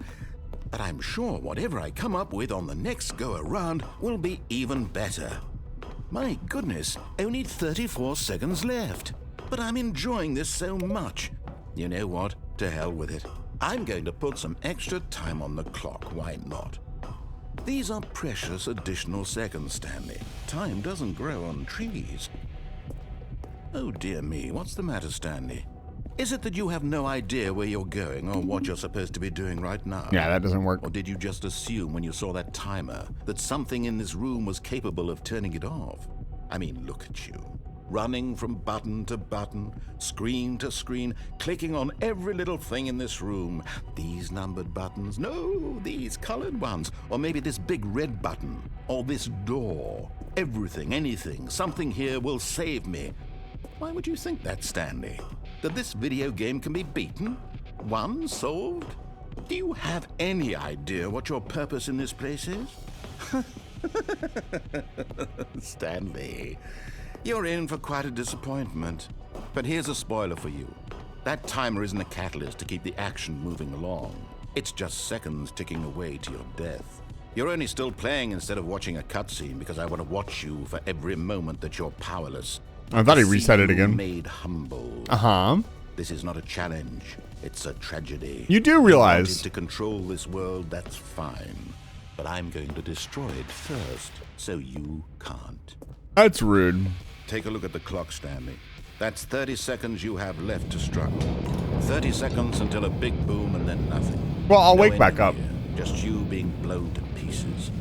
But I'm sure whatever I come up with on the next go-around will be even better. My goodness, only 34 seconds left. But I'm enjoying this so much. You know what? To hell with it. I'm going to put some extra time on the clock. Why not? These are precious additional seconds, Stanley. Time doesn't grow on trees. Oh dear me, what's the matter, Stanley? Is it that you have no idea where you're going or what you're supposed to be doing right now? Yeah, that doesn't work. Or did you just assume when you saw that timer that something in this room was capable of turning it off? I mean, look at you. Running from button to button, screen to screen, clicking on every little thing in this room. These numbered buttons, no, these colored ones. Or maybe this big red button, or this door. Everything, anything, something here will save me. Why would you think that, Stanley? That this video game can be beaten? Won? Solved? Do you have any idea what your purpose in this place is? Stanley, you're in for quite a disappointment. But here's a spoiler for you. That timer isn't a catalyst to keep the action moving along. It's just seconds ticking away to your death. You're only still playing instead of watching a cutscene because I want to watch you for every moment that you're powerless. I thought he See reset it you again. Made humble. Uh-huh. This is not a challenge. It's a tragedy. You do You realize. wanted to control this world, that's fine. But I'm going to destroy it first, so you can't. That's rude. Take a look at the clock, Stanley. That's 30 seconds you have left to struggle. 30 seconds until a big boom and then nothing. Well, I'll No wake back ending up. here, just you being blown to pieces.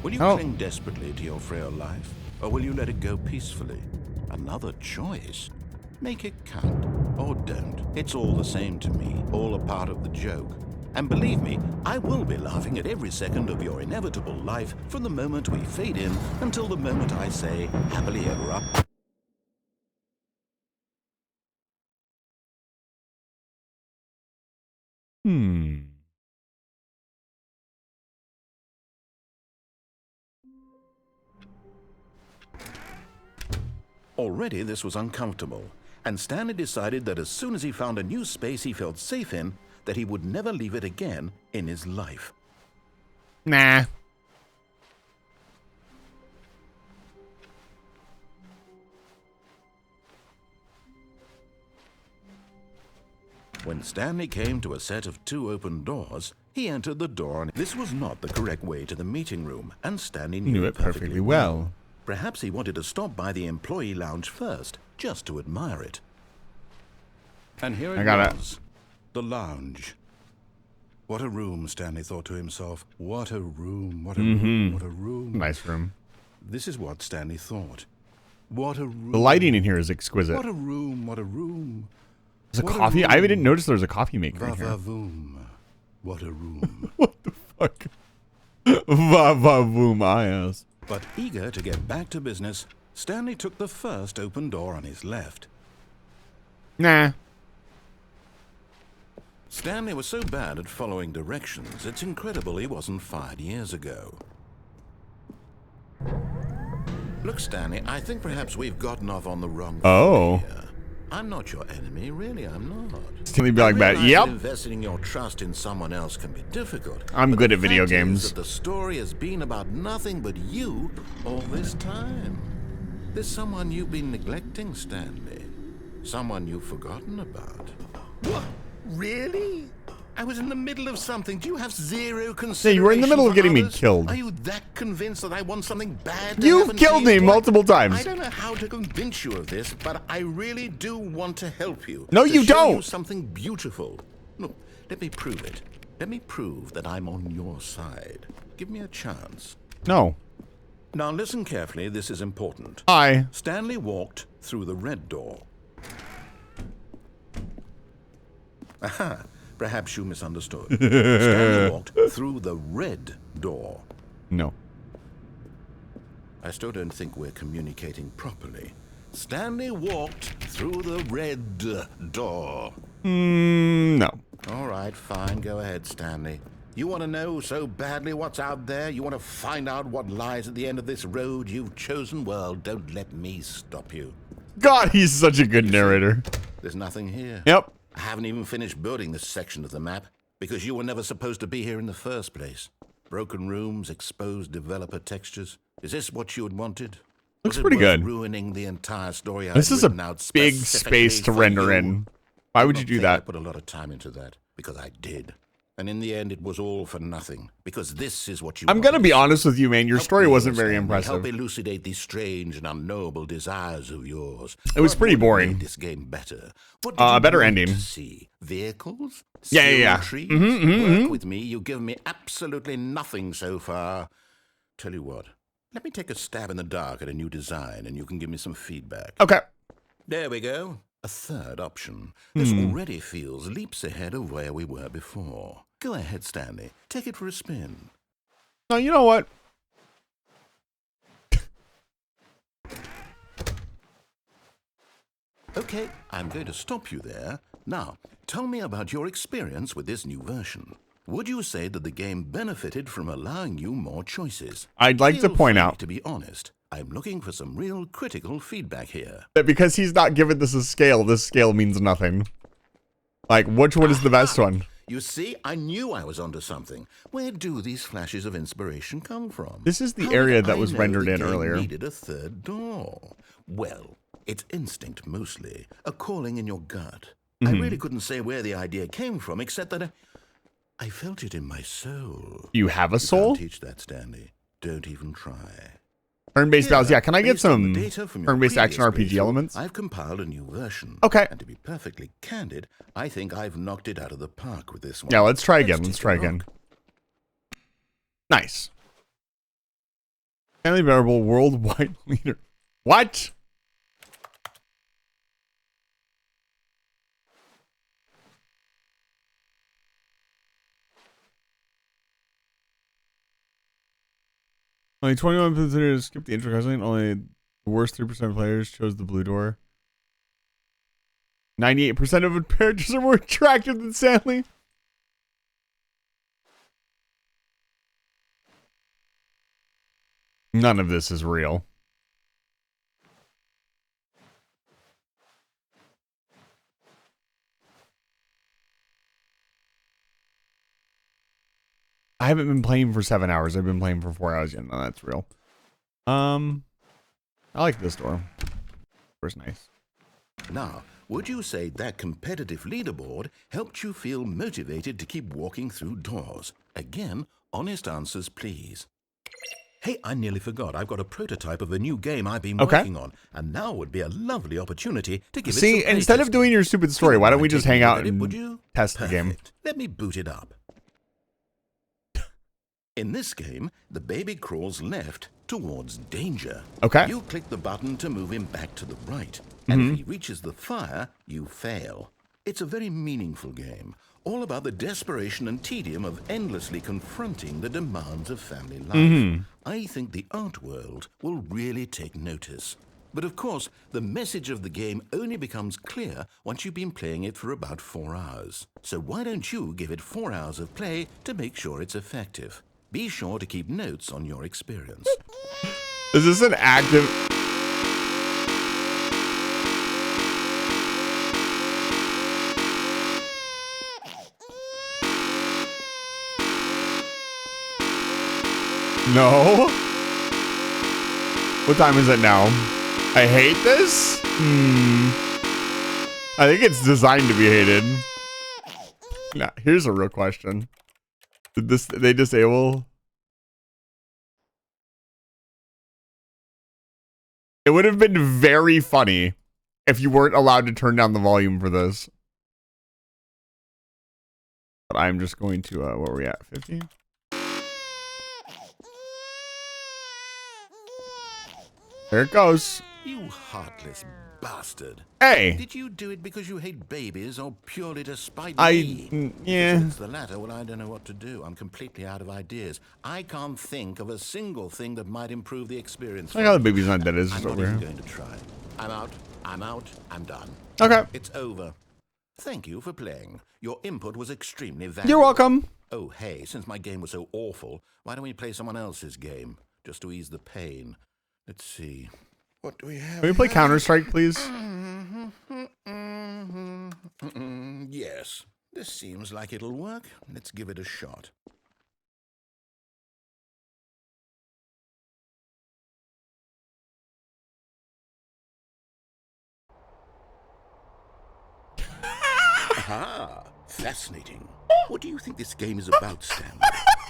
Will you Oh. cling desperately to your frail life, or will you let it go peacefully? Another choice. Make it count, or don't. It's all the same to me, all a part of the joke. And believe me, I will be laughing at every second of your inevitable life from the moment we fade in until the moment I say, happily ever after. Already this was uncomfortable, and Stanley decided that as soon as he found a new space he felt safe in, that he would never leave it again in his life. Nah. When Stanley came to a set of 2 open doors, he entered the door, and this was not the correct way to the meeting room, and Stanley Knew it perfectly well. Perhaps he wanted to stop by the employee lounge first, just to admire it. And here it was, the lounge. What a room, Stanley thought to himself. What a room, what a room, what a room. Nice room. This is what Stanley thought. What a room. The lighting in here is exquisite. What a room, what a room. There's a What a coffee? I room. didn't notice there was a coffee maker in here. Va-va-voom. What a room. What the fuck? Va-va-voom, I asked. But eager to get back to business, Stanley took the first open door on his left. Nah. Stanley was so bad at following directions, it's incredible he wasn't fired years ago. Look, Stanley, I think perhaps we've gotten off on the wrong foot here. I'm not your enemy, really, I'm not. Stanley be like that. I realize Yep. that investing your trust in someone else can be difficult. I'm but good the at video fact is games. that the story has been about nothing but you all this time. There's someone you've been neglecting, Stanley. Someone you've forgotten about. What? Really? I was in the middle of something. Do you have zero consideration? Yeah, you were in the middle of for getting me others? killed. Are you that convinced that I want something bad to You've happen killed to you? me multiple times. I don't know how to convince you of this, but I really do want to help you. No, to you show don't. You something beautiful. No, let me prove it. Let me prove that I'm on your side. Give me a chance. No. Now listen carefully. This is important. Hi. Stanley walked through the red door. Aha. Perhaps you misunderstood. Stanley walked through the red door. No. I still don't think we're communicating properly. Stanley walked through the red door. No. All right, fine. Go ahead, Stanley. You want to know so badly what's out there? You want to find out what lies at the end of this road you've chosen? Well, don't let me stop you. God, he's such a good narrator. There's nothing here. Yep. I haven't even finished building this section of the map because you were never supposed to be here in the first place. Broken rooms, exposed developer textures. Is this what you had wanted? Looks Was it pretty worth good. Ruining the entire story. This I'd is a written out big specifically space to for render you? in. Why would you Don't do think I that? put a lot of time into that because I did. And in the end, it was all for nothing because this is what you I'm gonna wanted. be honest with you, man. Your Help story me, wasn't very Stanley. Help impressive. elucidate these strange and unknowable desires of yours. It was What pretty would boring. make this game better. What did you Better want ending. to see? Vehicles? Yeah, Skill yeah. trees? Mhm, Work with me. You've given me absolutely nothing so far. Tell you what. Let me take a stab in the dark at a new design, and you can give me some feedback. Okay. There we go. A third option. This already feels leaps ahead of where we were before. Go ahead, Stanley. Take it for a spin. No, you know what? Okay, I'm going to stop you there. Now, tell me about your experience with this new version. Would you say that the game benefited from allowing you more choices? I'd like to Feel point free out to be honest, I'm looking for some real critical feedback here. that because he's not given this a scale, this scale means nothing. Like, which one is the best one? You see, I knew I was onto something. Where do these flashes of inspiration come from? This is the How area did that I was know rendered the in game earlier. Needed a third door. Well, it's instinct mostly, a calling in your gut. I really couldn't say where the idea came from, except that I felt it in my soul. You have a You soul? can't teach that, Stanley. Don't even try. Turn-based battles. Yeah, can I get Based on some the data from your turn-based action previous RPG playthrough, elements? I've compiled a new version. Okay. And to be perfectly candid, I think I've knocked it out of the park with this one. Yeah, let's try again. Let's take a try again. look. Nice. Stanley Parable worldwide leader. What? Only 21 players skipped the intro cutscene. Only the worst 3% of players chose the blue door. 98% of characters are more attractive than Stanley. None of this is real. I haven't been playing for 7 hours. I've been playing for 4 hours. Yeah, no, that's real. I like this door. Door's nice. Now, would you say that competitive leaderboard helped you feel motivated to keep walking through doors? Again, honest answers, please. Hey, I nearly forgot. I've got a prototype of a new game I've been working on, and now would be a lovely opportunity to give it some See, instead of doing your stupid story, why don't we just hang out and test the game? Let me boot it up. In this game, the baby crawls left towards danger. Okay. You click the button to move him back to the right, and if he reaches the fire, you fail. It's a very meaningful game, all about the desperation and tedium of endlessly confronting the demands of family life. I think the art world will really take notice. But of course, the message of the game only becomes clear once you've been playing it for about 4 hours. So why don't you give it 4 hours of play to make sure it's effective? Be sure to keep notes on your experience. Is this an active... No. What time is it now? I hate this? I think it's designed to be hated. Now, here's a real question. Did they disable? It would have been very funny if you weren't allowed to turn down the volume for this. But I'm just going to, what were we at? 15? There it goes. You heartless bastard. Hey! Did you do it because you hate babies or purely to spite me? Yeah. If it's the latter, well, I don't know what to do. I'm completely out of ideas. I can't think of a single thing that might improve the experience. I got the baby's not dead. It's I'm just not over even here. going to try. I'm out. I'm done. Okay. It's over. Thank you for playing. Your input was extremely valuable. You're welcome. Oh, hey, since my game was so awful, why don't we play someone else's game? Just to ease the pain. Let's see. What do we have? Can we play Counter-Strike, please? Yes. This seems like it'll work. Let's give it a shot. Aha! Fascinating. What do you think this game is about, Stanley?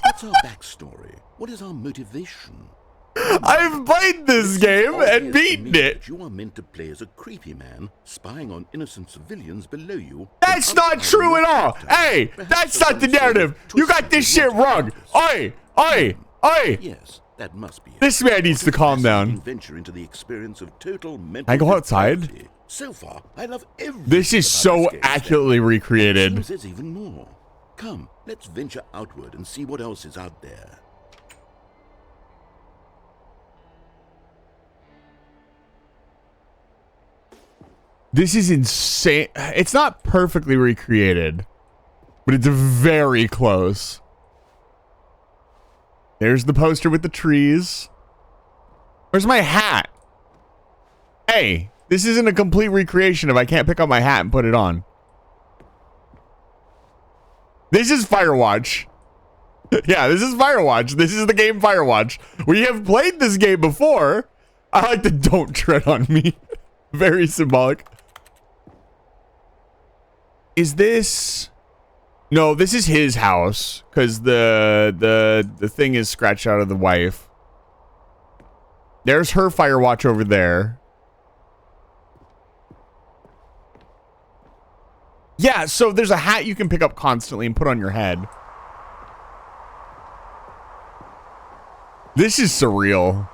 What's our backstory? What is our motivation? I've played this game and beaten it. You are meant to play as a creepy man spying on innocent civilians below you. That's not true at all. Hey, that's not the narrative. You got this shit wrong. Oi, oi, oi. Yes, that must be it. This man needs to calm down. Venture into the experience of total mental I go outside. depravity. So far, I love everything. This is about so this game, accurately recreated. Seems there's even more. Come, let's venture outward and see what else is out there. This is insane. It's not perfectly recreated, but it's very close. There's the poster with the trees. Where's my hat? Hey, this isn't a complete recreation if I can't pick up my hat and put it on. This is Firewatch. Yeah, this is Firewatch. This is the game Firewatch. We have played this game before. I like the "don't tread on me." Very symbolic. Is this... No, this is his house. Because the thing is scratched out of the wife. There's her Firewatch over there. Yeah, so there's a hat you can pick up constantly and put on your head. This is surreal.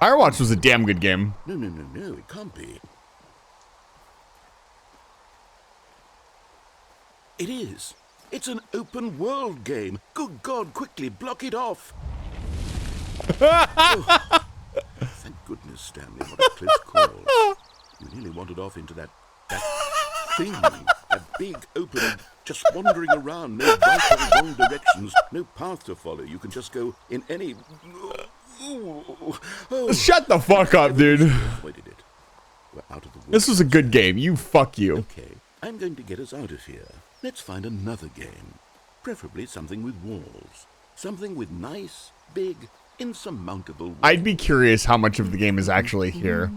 Firewatch was a damn good game. No, it can't be. It is. It's an open world game. Good God, quickly block it off. Oh, thank goodness, Stanley. What a close call. You nearly wandered off into that thing. That big, open, just wandering around. No right or wrong directions. No path to follow. You can just go in any... Oh. Shut the fuck up, dude. Avoided it. We're out of the woods. This was a good game. You fuck you. Okay, I'm going to get us out of here. Let's find another game. Preferably something with walls. Something with nice, big, insurmountable walls. I'd be curious how much of the game is actually here.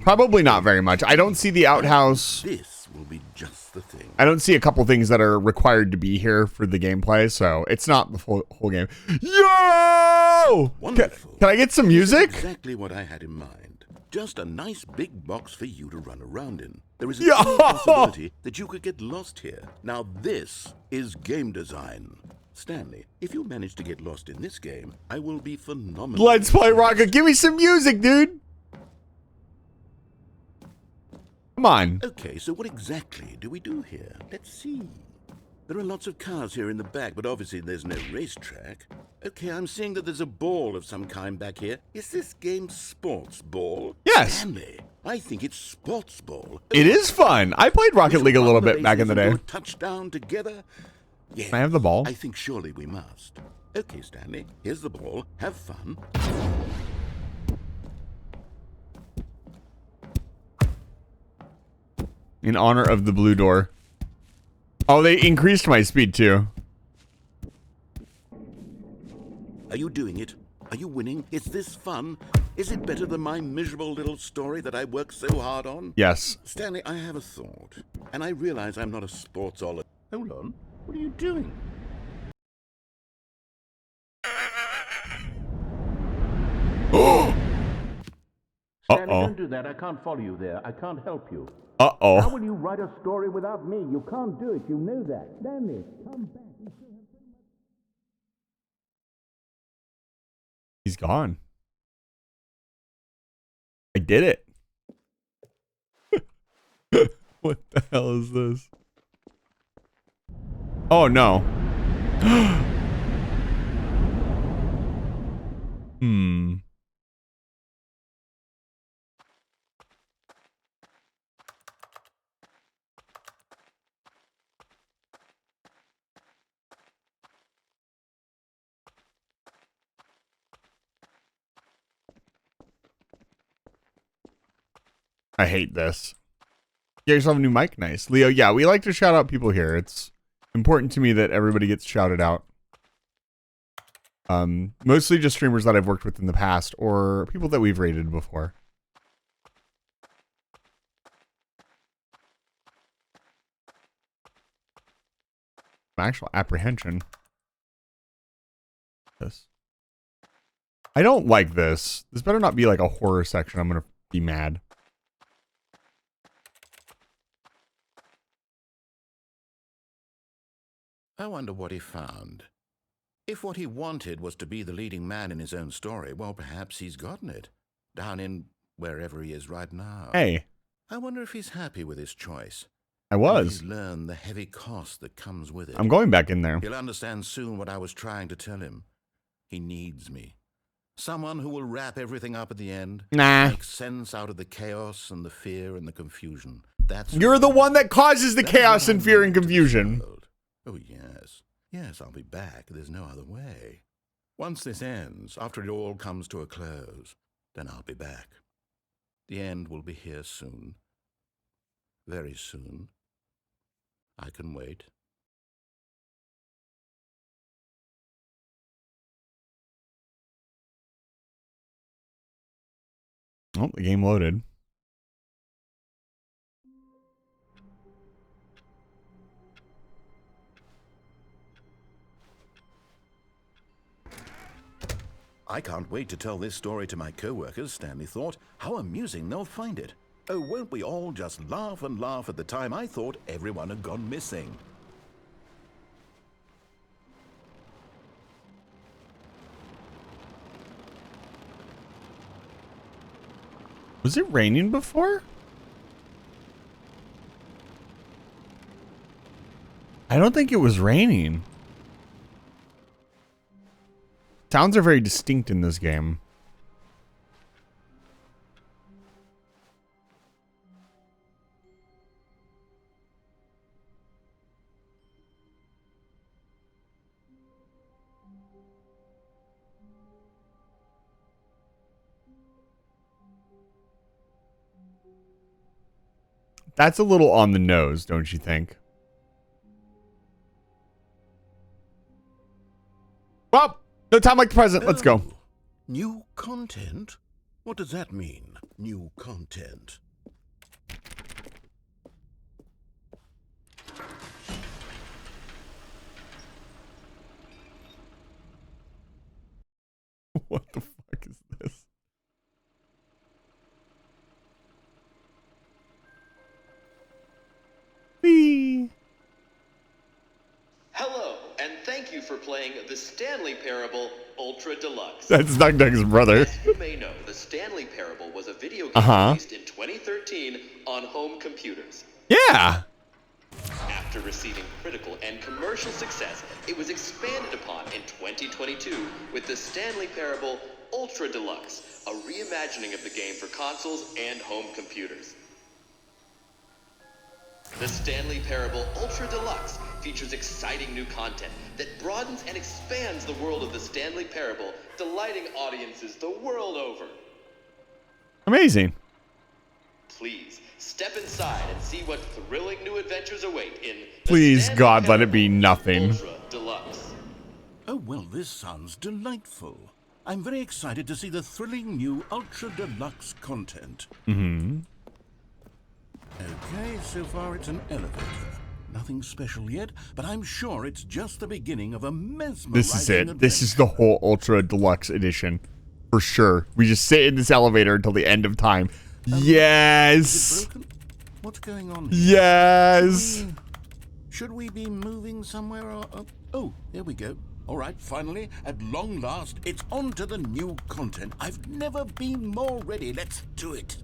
Probably not very much. I don't see the outhouse. This will be just the thing. I don't see a couple things that are required to be here for the gameplay, so it's not the whole game. Yo! Wonderful. Can I get some music? Exactly what I had in mind. Just a nice big box for you to run around in. There is a Yo! possibility that you could get lost here. Now this is game design. Stanley, if you manage to get lost in this game, I will be phenomenal. Let's play Rocket. Give me some music, dude. Come on. Okay, so what exactly do we do here? Let's see. There are lots of cars here in the back, but obviously there's no racetrack. Okay, I'm seeing that there's a ball of some kind back here. Is this game sports ball? Yes. Stanley, I think it's sports ball. It is fun. I played Rocket League a little bit back in the day. Touchdown together. Yes, Can I have the ball? I think surely we must. Okay, Stanley, here's the ball. Have fun. In honor of the blue door. Oh, they increased my speed too. Are you doing it? Are you winning? Is this fun? Is it better than my miserable little story that I worked so hard on? Yes. Stanley, I have a thought, and I realize I'm not a sports all. Hold on. What are you doing? Stanley, Uh-oh. don't do that. I can't follow you there. I can't help you. Uh-oh. How will you write a story without me? You can't do it. You know that. Stanley, come back. He's gone. I did it. What the hell is this? Oh, no. Hmm. I hate this. Get yourself a new mic. Nice. Leo, yeah, we like to shout out people here. It's important to me that everybody gets shouted out. Mostly just streamers that I've worked with in the past or people that we've rated before. Actual apprehension. This. I don't like this. This better not be like a horror section. I'm gonna be mad. I wonder what he found. If what he wanted was to be the leading man in his own story, well, perhaps he's gotten it. Down in wherever he is right now. Hey. I wonder if he's happy with his choice. I was. He's learned the heavy cost that comes with it. I'm going back in there. He'll understand soon what I was trying to tell him. He needs me. Someone who will wrap everything up at the end. Nah. Make sense out of the chaos and the fear and the confusion. That's You're the one that causes the chaos and fear and confusion. Oh, yes. Yes, I'll be back. There's no other way. Once this ends, after it all comes to a close, then I'll be back. The end will be here soon. Very soon. I can wait. Oh, the game loaded. I can't wait to tell this story to my co-workers, Stanley thought. How amusing they'll find it. Oh, won't we all just laugh and laugh at the time I thought everyone had gone missing. Was it raining before? I don't think it was raining. Sounds are very distinct in this game. That's a little on the nose, don't you think? Well, no time like the present. Let's go. New content? What does that mean, new content? What the fuck is this? Whee! Hello, and thank you for playing the Stanley Parable Ultra Deluxe. That's Duck Duck's brother. As you may know, the Stanley Parable was a video game released in 2013 on home computers. Yeah. After receiving critical and commercial success, it was expanded upon in 2022 with the Stanley Parable Ultra Deluxe, a reimagining of the game for consoles and home computers. The Stanley Parable Ultra Deluxe features exciting new content that broadens and expands the world of the Stanley Parable, delighting audiences the world over. Amazing. Please, step inside and see what thrilling new adventures await in the Please, Stanley God, let it be Parable nothing. Ultra Deluxe. Oh, well, this sounds delightful. I'm very excited to see the thrilling new Ultra Deluxe content. Mm-hmm. Okay, so far it's an elevator. Nothing special yet, but I'm sure it's just the beginning of a mesmerizing This is it. adventure. This is the whole Ultra Deluxe edition. For sure. We just sit in this elevator until the end of time. Is Yes. it broken? What's going on here? Yes. Should we be moving somewhere? Or, oh, there we go. All right, finally, at long last, it's on to the new content. I've never been more ready. Let's do it.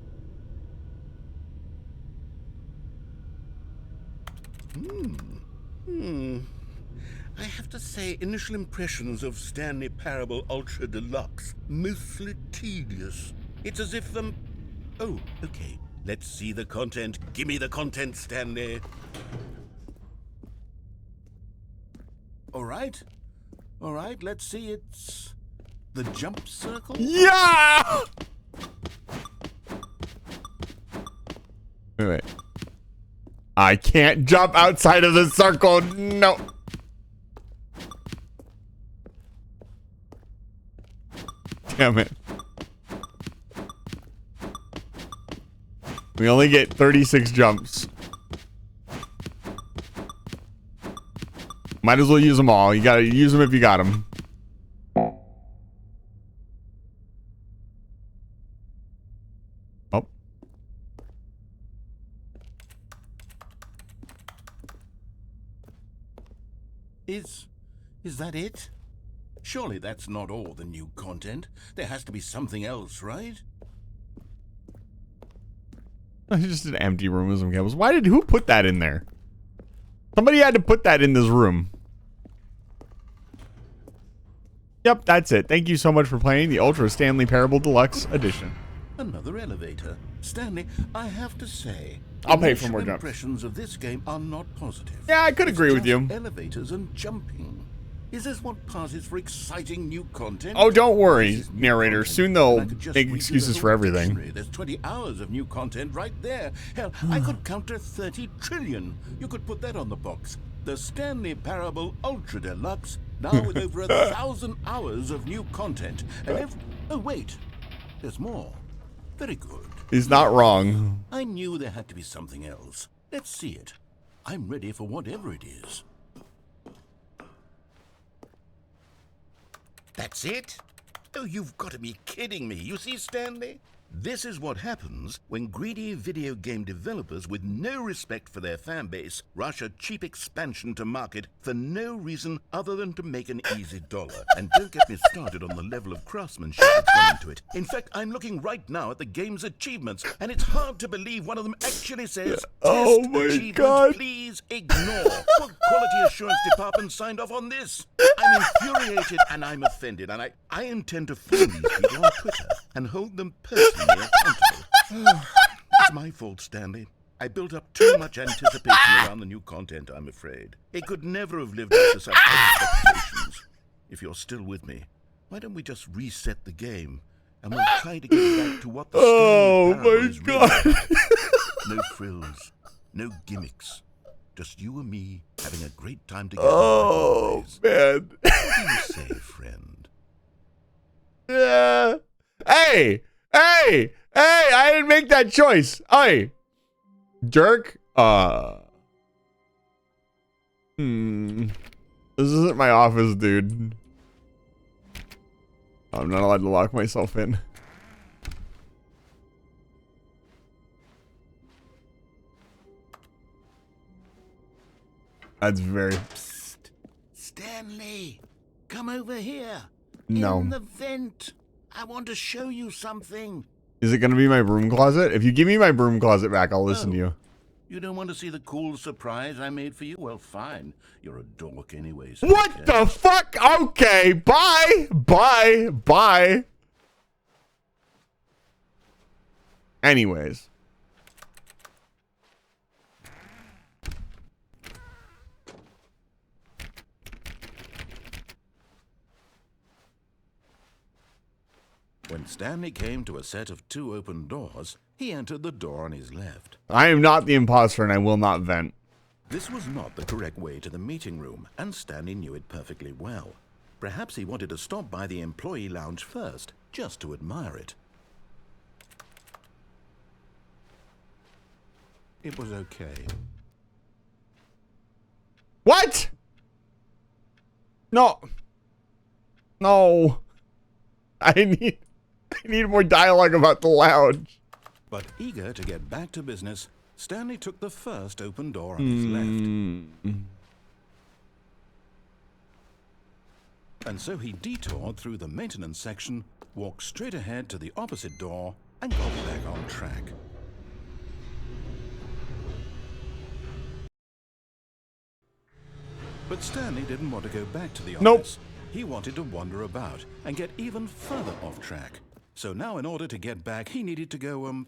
I have to say, initial impressions of Stanley Parable Ultra Deluxe, mostly tedious. It's as if oh, okay. Let's see the content. Give me the content, Stanley. All right, let's see. It's the jump circle. Yeah. Wait. I can't jump outside of the circle. No. Damn it. We only get 36 jumps. Might as well use them all. You gotta use them if you got them. Oh. Is that it? Surely that's not all the new content. There has to be something else, right? It's just an empty room with some cables. Who put that in there? Somebody had to put that in this room. Yep, that's it. Thank you so much for playing the Ultra Stanley Parable Deluxe Edition. Another elevator. Stanley, I have to say, I'll pay for more initial jumps. impressions of this game are not positive. Yeah, I could agree with It's you. just elevators and jumping. Is this what passes for exciting new content? Oh, don't worry, This is new narrator. content, Soon and they'll I could just make read through excuses the for whole everything. dictionary. There's 20 hours of new content right there. Hell, I could counter 30 trillion. You could put that on the box. The Stanley Parable Ultra Deluxe, now with over 1,000 hours of new content. And oh, wait. There's more. Very good. He's not wrong. I knew there had to be something else. Let's see it. I'm ready for whatever it is. That's it? Oh, you've got to be kidding me. You see, Stanley? This is what happens when greedy video game developers with no respect for their fan base rush a cheap expansion to market for no reason other than to make an easy dollar. And don't get me started on the level of craftsmanship that's gone into it. In fact, I'm looking right now at the game's achievements, and it's hard to believe one of them actually says, Oh "Test my achievement, God. please ignore." What quality assurance department signed off on this? I'm infuriated and I'm offended, and I intend to phone these people on Twitter and hold them personally accountable. It's my fault, Stanley. I built up too much anticipation around the new content, I'm afraid. It could never have lived up to such expectations. If you're still with me, why don't we just reset the game and we'll try to get back to what the Stanley Parable is really about. No frills, no gimmicks. Just you and me having a great time together. Oh, man. What do you say, friend? Yeah. Hey, I didn't make that choice. Hey, jerk. This isn't my office, dude. I'm not allowed to lock myself in. That's very... Psst. Stanley, come over here. No. In the vent. I want to show you something. Is it going to be my broom closet? If you give me my broom closet back, I'll listen to you. You don't want to see the cool surprise I made for you? Well, fine. You're a dork anyways. What the fuck? Okay, bye. Bye. Anyways. When Stanley came to a set of 2 open doors, he entered the door on his left. I am not the imposter and I will not vent. This was not the correct way to the meeting room, and Stanley knew it perfectly well. Perhaps he wanted to stop by the employee lounge first, just to admire it. It was okay. What? No. I need more dialogue about the lounge. But eager to get back to business, Stanley took the first open door on his left. And so he detoured through the maintenance section, walked straight ahead to the opposite door, and got back on track. But Stanley didn't want to go back to the office. Nope. He wanted to wander about and get even further off track. So now in order to get back, he needed to go,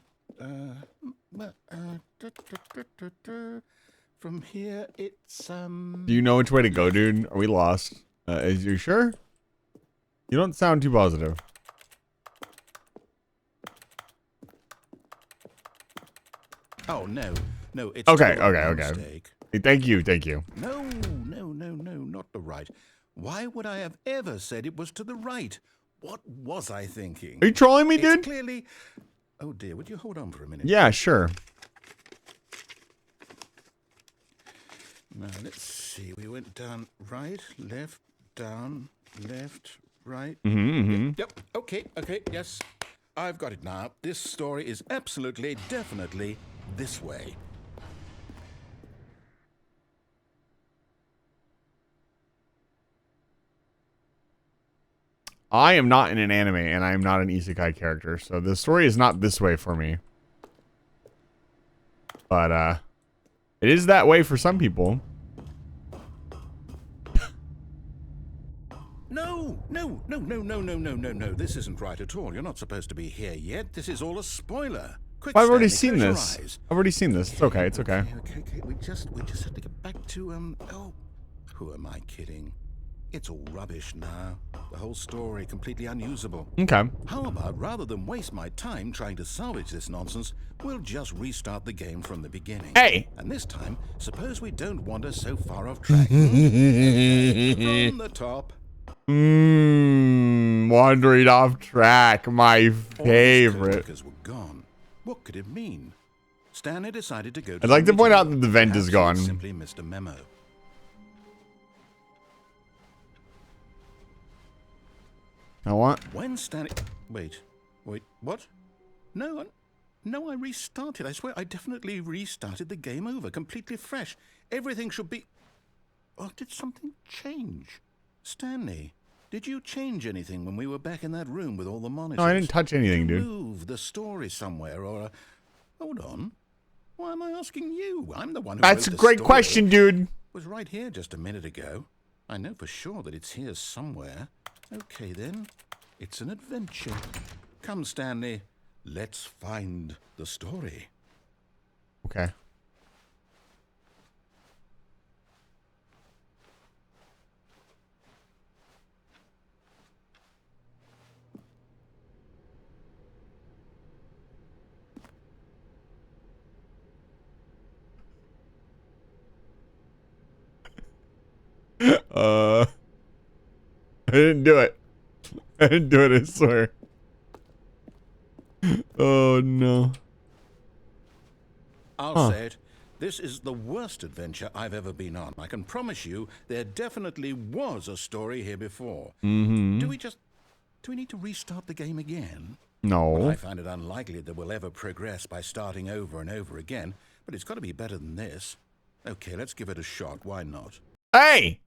from here it's, Do you know which way to go, dude? Are we lost? Is you sure? You don't sound too positive. Oh, no, it's Okay. a mistake. Thank you. No, not the right. Why would I have ever said it was to the right? What was I thinking? Are you trolling me, It's dude? clearly... Oh dear, would you hold on for a minute? Yeah, sure. Now, let's see. We went down right, left, down, left, right. Yep, okay, yes. I've got it now. This story is absolutely, definitely this way. I am not in an anime, and I am not an isekai character, so the story is not this way for me. But, it is that way for some people. No. This isn't right at all. You're not supposed to be here yet. This is all a spoiler. Quick, I've already Stanley, seen close this. your eyes. I've already seen this. It's okay. Okay. We just have to get back to, who am I kidding? It's all rubbish now. The whole story completely unusable. Okay. How about, rather than waste my time trying to salvage this nonsense, we'll just restart the game from the beginning. Hey! And this time, suppose we don't wander so far off track. From the top. Wandering off track. My favorite. All were gone. What could it mean? Stanley decided to go to I'd like the to point meeting out that the vent is room. gone. Perhaps he simply missed a memo. I want. When Stanley... Wait, what? No, no, I restarted. I swear I definitely restarted the game over, completely fresh. Everything should be... Oh, did something change? Stanley, did you change anything when we were back in that room with all the monitors? No, I didn't touch anything, did you dude. move the story somewhere or... Hold on. Why am I asking you? I'm the one who That's a wrote the great story. question, dude. It was right here just a minute ago. I know for sure that it's here somewhere. Okay, then. It's an adventure. Come, Stanley. Let's find the story. Okay. I didn't do it. I didn't do it, I swear. Oh, no. I'll say it. This is the worst adventure I've ever been on. I can promise you there definitely was a story here before. Mm-hmm. Do we need to restart the game again? No. Well, I find it unlikely that we'll ever progress by starting over and over again, but it's got to be better than this. Okay, let's give it a shot. Why not? Hey!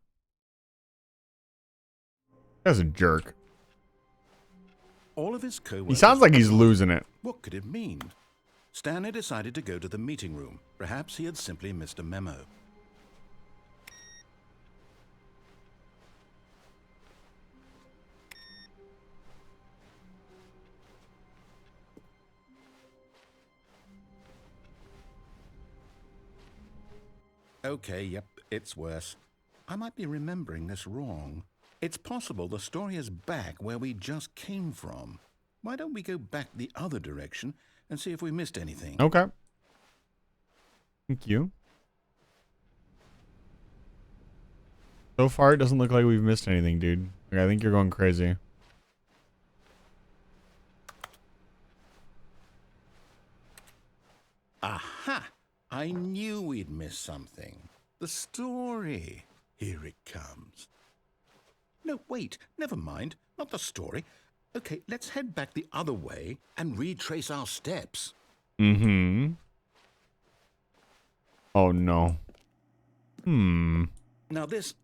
That's a jerk. All of his co-workers... He sounds like he's losing it. What could it mean? Stanley decided to go to the meeting room. Perhaps he had simply missed a memo. Okay, yep, it's worse. I might be remembering this wrong. It's possible the story is back where we just came from. Why don't we go back the other direction and see if we missed anything? Okay. Thank you. So far, it doesn't look like we've missed anything, dude. Like, I think you're going crazy. Aha! I knew we'd missed something. The story. Here it comes. No, wait. Never mind. Not the story. Okay, let's head back the other way and retrace our steps. Mm-hmm. Oh, no. Now this...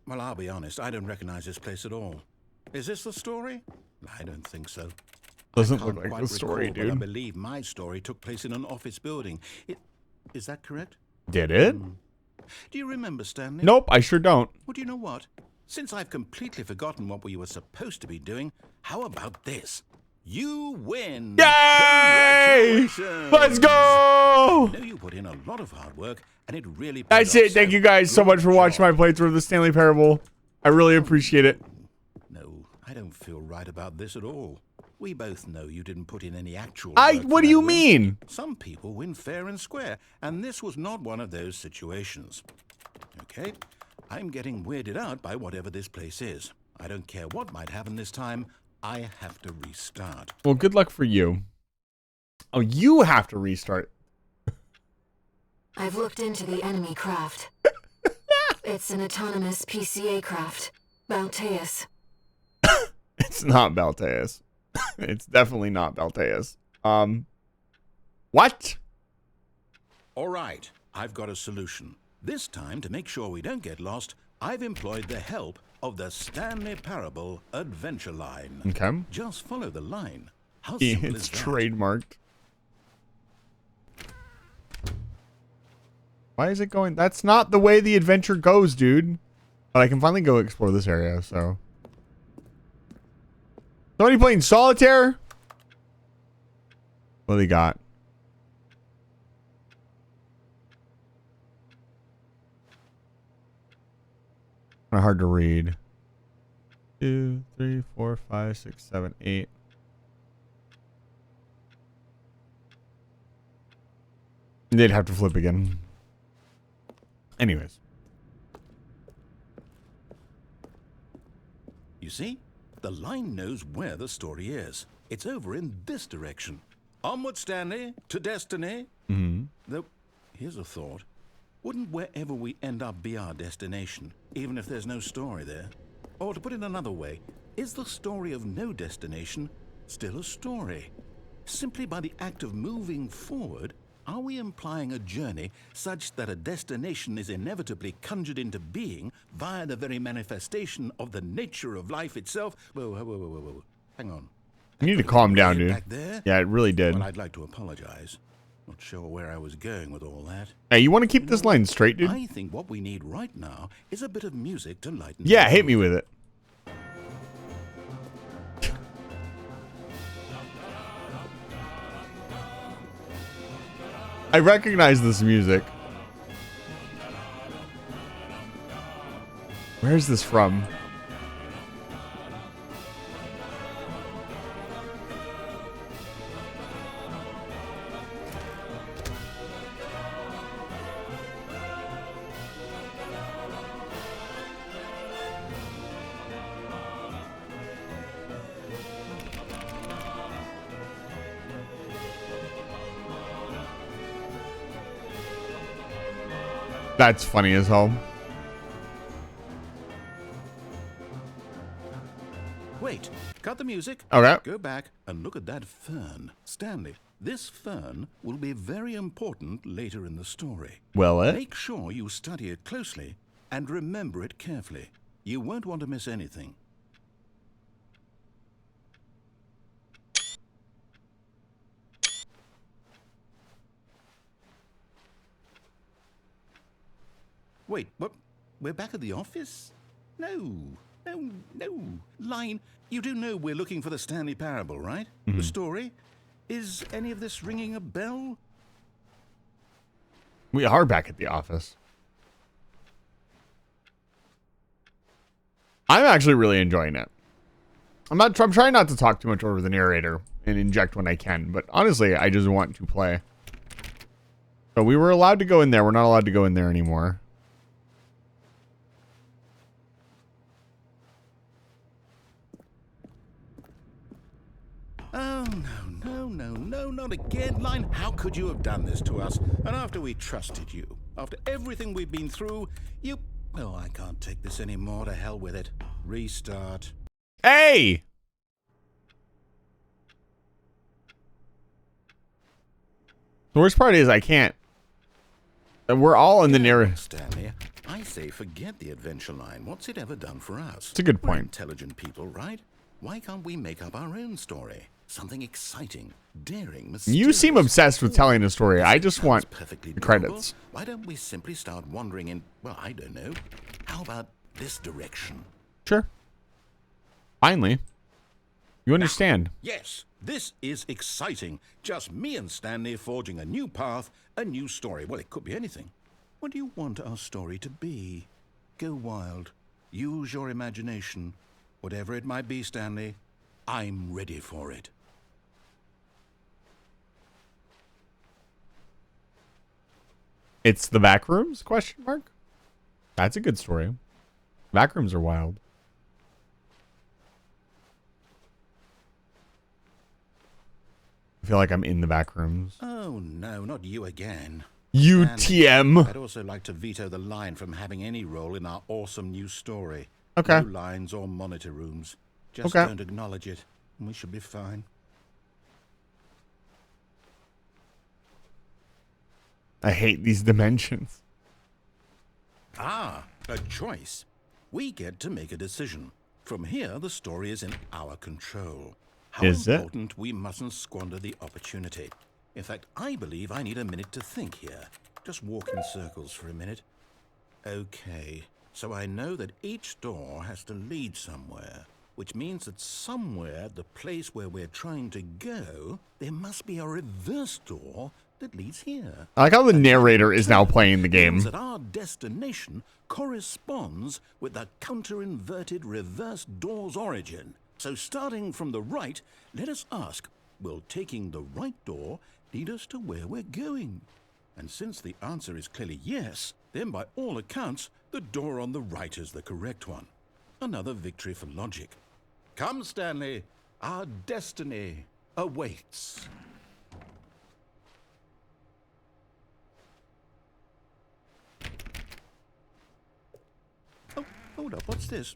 Well, I'll be honest. I don't recognize this place at all. Is this the story? I don't think so. Doesn't I look can't like quite the story, recall, but I dude. believe my story took place in an office building. Is that correct? Did it? Do you remember, Stanley? Nope, I sure don't. Well, do you know what? Since I've completely forgotten what we were supposed to be doing, how about this? You win! Yay! Congratulations! Let's go! I know you put in a lot of hard work, and it really paid That's off. it. Thank you guys so much for watching my playthrough of the Stanley Parable. I really appreciate it. No, I don't feel right about this at all. We both know you didn't put in any actual What work do for you that win. mean? Some people win fair and square, and this was not one of those situations. Okay, I'm getting weirded out by whatever this place is. I don't care what might happen this time. I have to restart. Well, good luck for you. Oh, you have to restart. I've looked into the enemy craft. It's an autonomous PCA craft. Balteus. It's not Balteus. It's definitely not Balteus. What? All right, I've got a solution. This time, to make sure we don't get lost, I've employed the help of the Stanley Parable Adventure Line. Okay. Just follow the line. How Yeah, simple it's is that? trademarked. Why is it going? That's not the way the adventure goes, dude. But I can finally go explore this area, so. Somebody playing solitaire? What do they got? Kind of hard to read. 2, 3, 4, 5, 6, 7, 8. They'd have to flip again. Anyways. You see? The line knows where the story is. It's over in this direction. Onward, Stanley, to destiny. Mm-hmm. Though, here's a thought. Wouldn't wherever we end up be our destination, even if there's no story there? Or to put it another way, is the story of no destination still a story? Simply by the act of moving forward, are we implying a journey such that a destination is inevitably conjured into being via the very manifestation of the nature of life itself? Whoa. Hang on. You need to calm down, dude. Back there? Yeah, it really did. Well, I'd like to apologize. Not sure where I was going with all that. Hey, you want to keep this line straight, dude? I think what we need right now is a bit of music to lighten. Yeah, hit me with it. I recognize this music. Where's this from? That's funny as hell. Wait, cut the music. Okay. Go back and look at that fern. Stanley, this fern will be very important later in the story. Will it? Make sure you study it closely and remember it carefully. You won't want to miss anything. Wait, what? We're back at the office? No. Line, you do know we're looking for the Stanley Parable, right? The story? Is any of this ringing a bell? We are back at the office. I'm actually really enjoying it. I'm trying not to talk too much over the narrator and inject when I can, but honestly, I just want to play. So we were allowed to go in there. We're not allowed to go in there anymore. Oh, no, not again, Line. How could you have done this to us? And after we trusted you, after everything we've been through, you... Oh, I can't take this anymore. To hell with it. Restart. Hey! The worst part is I can't. We're all in the narrative. Stanley, I say forget the adventure line. What's it ever done for us? It's a good We're point. intelligent people, right? Why can't we make up our own story? Something exciting, daring, mysterious. You seem obsessed with telling a story. I just Sounds want perfectly the doable. credits. Why don't we simply start wandering in, well, I don't know. How about this direction? Sure. Finally. You understand. Yes, this is exciting. Just me and Stanley forging a new path, a new story. Well, it could be anything. What do you want our story to be? Go wild. Use your imagination. Whatever it might be, Stanley, I'm ready for it. It's the back rooms? Question mark. That's a good story. Back rooms are wild. I feel like I'm in the back rooms. Oh, no, not you again. UTM. I'd also like to veto the line from having any role in our awesome new story. Okay. No lines or monitor rooms. Just Okay. don't acknowledge it, and we should be fine. I hate these dimensions. Ah, a choice. We get to make a decision. From here, the story is in our control. How Is it? important we mustn't squander the opportunity. In fact, I believe I need a minute to think here. Just walk in circles for a minute. Okay, so I know that each door has to lead somewhere, which means that somewhere at the place where we're trying to go, there must be a reverse door that leads here. I like how the narrator is now playing the game. Means that our destination corresponds with the counter-inverted reverse door's origin. So starting from the right, let us ask, will taking the right door lead us to where we're going? And since the answer is clearly yes, then by all accounts, the door on the right is the correct one. Another victory for logic. Come, Stanley, our destiny awaits. Oh, hold up, what's this?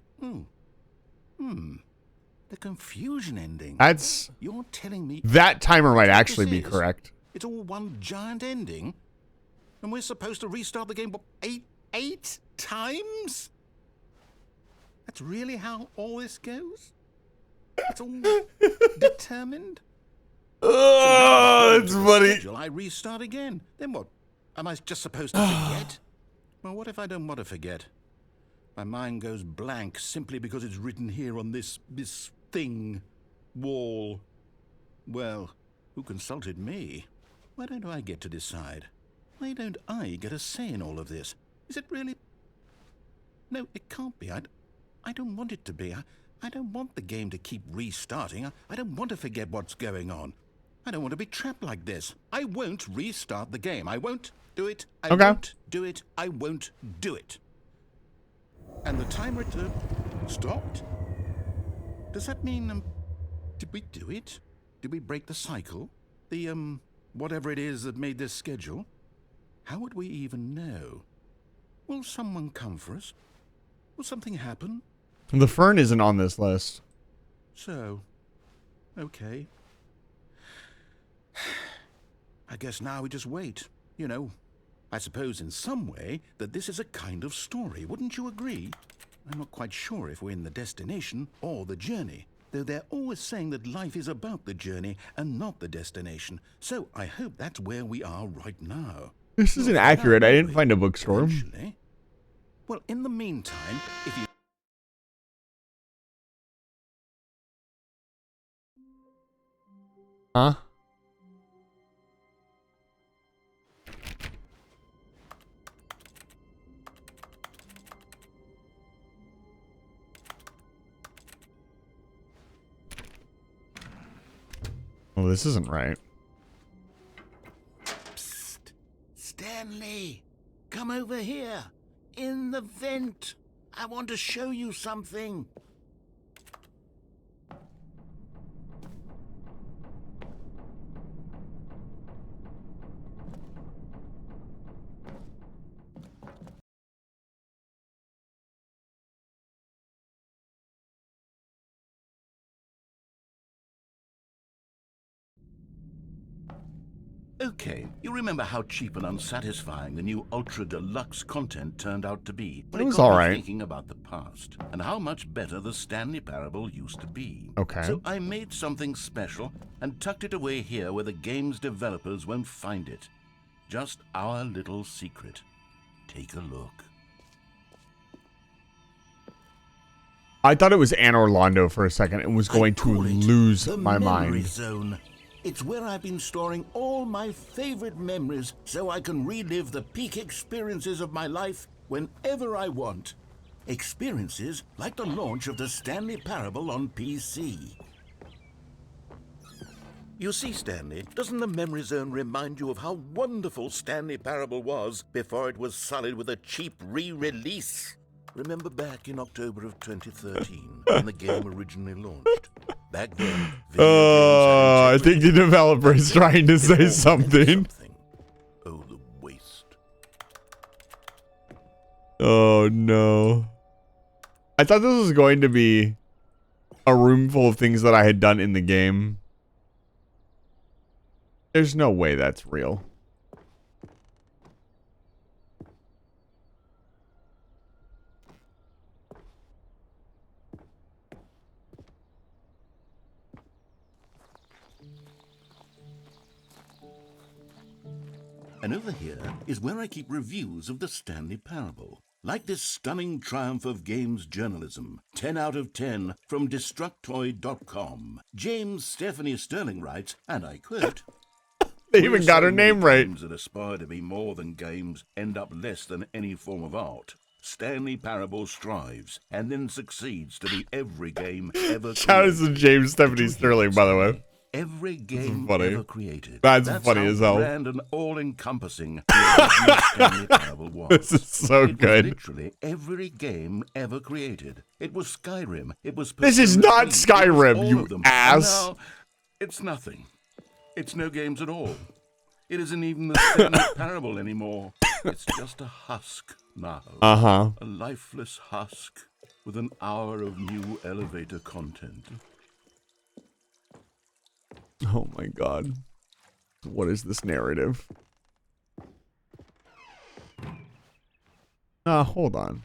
The confusion ending. That's... You're telling me That timer might what actually this be is? correct. It's all one giant ending? And we're supposed to restart the game, what, eight times? That's really how all this goes? It's all determined? Oh, it's funny. Schedule, I restart again. Then what? Am I just supposed to forget? Well, what if I don't want to forget? My mind goes blank simply because it's written here on this thing, wall. Well, who consulted me? Why don't I get to decide? Why don't I get a say in all of this? Is it really? No, it can't be. I don't want it to be. I don't want the game to keep restarting. I don't want to forget what's going on. I don't want to be trapped like this. I won't restart the game. I won't do it. I won't do it. I won't do it. And the timer stopped? Does that mean, did we do it? Did we break the cycle? The, whatever it is that made this schedule? How would we even know? Will someone come for us? Will something happen? The fern isn't on this list. So, okay. I guess now we just wait. You know, I suppose in some way that this is a kind of story. Wouldn't you agree? I'm not quite sure if we're in the destination or the journey, though they're always saying that life is about the journey and not the destination. So I hope that's where we are right now. This isn't accurate. I didn't find a bookstore. Eventually. Well, in the meantime, if you... Huh? Well, this isn't right. Psst. Stanley, come over here. In the vent. I want to show you something. Okay, you remember how cheap and unsatisfying the new Ultra Deluxe content turned out to be? But It was got me alright. thinking about the past and how much better the Stanley Parable used to be. Okay. So I made something special and tucked it away here where the game's developers won't find it. Just our little secret. Take a look. I thought it was Anne Orlando for a second and was going I to call it lose the my memory mind. zone. It's where I've been storing all my favorite memories so I can relive the peak experiences of my life whenever I want. Experiences like the launch of the Stanley Parable on PC. You see, Stanley, doesn't the memory zone remind you of how wonderful Stanley Parable was before it was sullied with a cheap re-release? Remember back in October of 2013 when the game originally launched? Back then, I think the developer is trying to say something. Oh, the waste. Oh, no. I thought this was going to be a room full of things that I had done in the game. There's no way that's real. And over here is where I keep reviews of the Stanley Parable. Like this stunning triumph of games journalism, 10 out of 10 from Destructoid.com. James Stephanie Sterling writes, and I quote, They even got her name right. Games that aspire to be more than games end up less than any form of art. Stanley Parable strives and then succeeds to be every game ever Shout out created. to James Stephanie Sterling, by the way. Every game funny. ever created. That's funny how as hell. grand and all-encompassing the original Stanley Parable was. This is so It was good. literally every game ever created. It was Skyrim. It was. This is Persona not 3. It was Skyrim, all you of them. ass. And now, it's nothing. It's no games at all. It isn't even the Stanley Parable anymore. It's just a husk now. Uh-huh. A lifeless husk with an hour of new elevator content. Oh my god. What is this narrative? Hold on.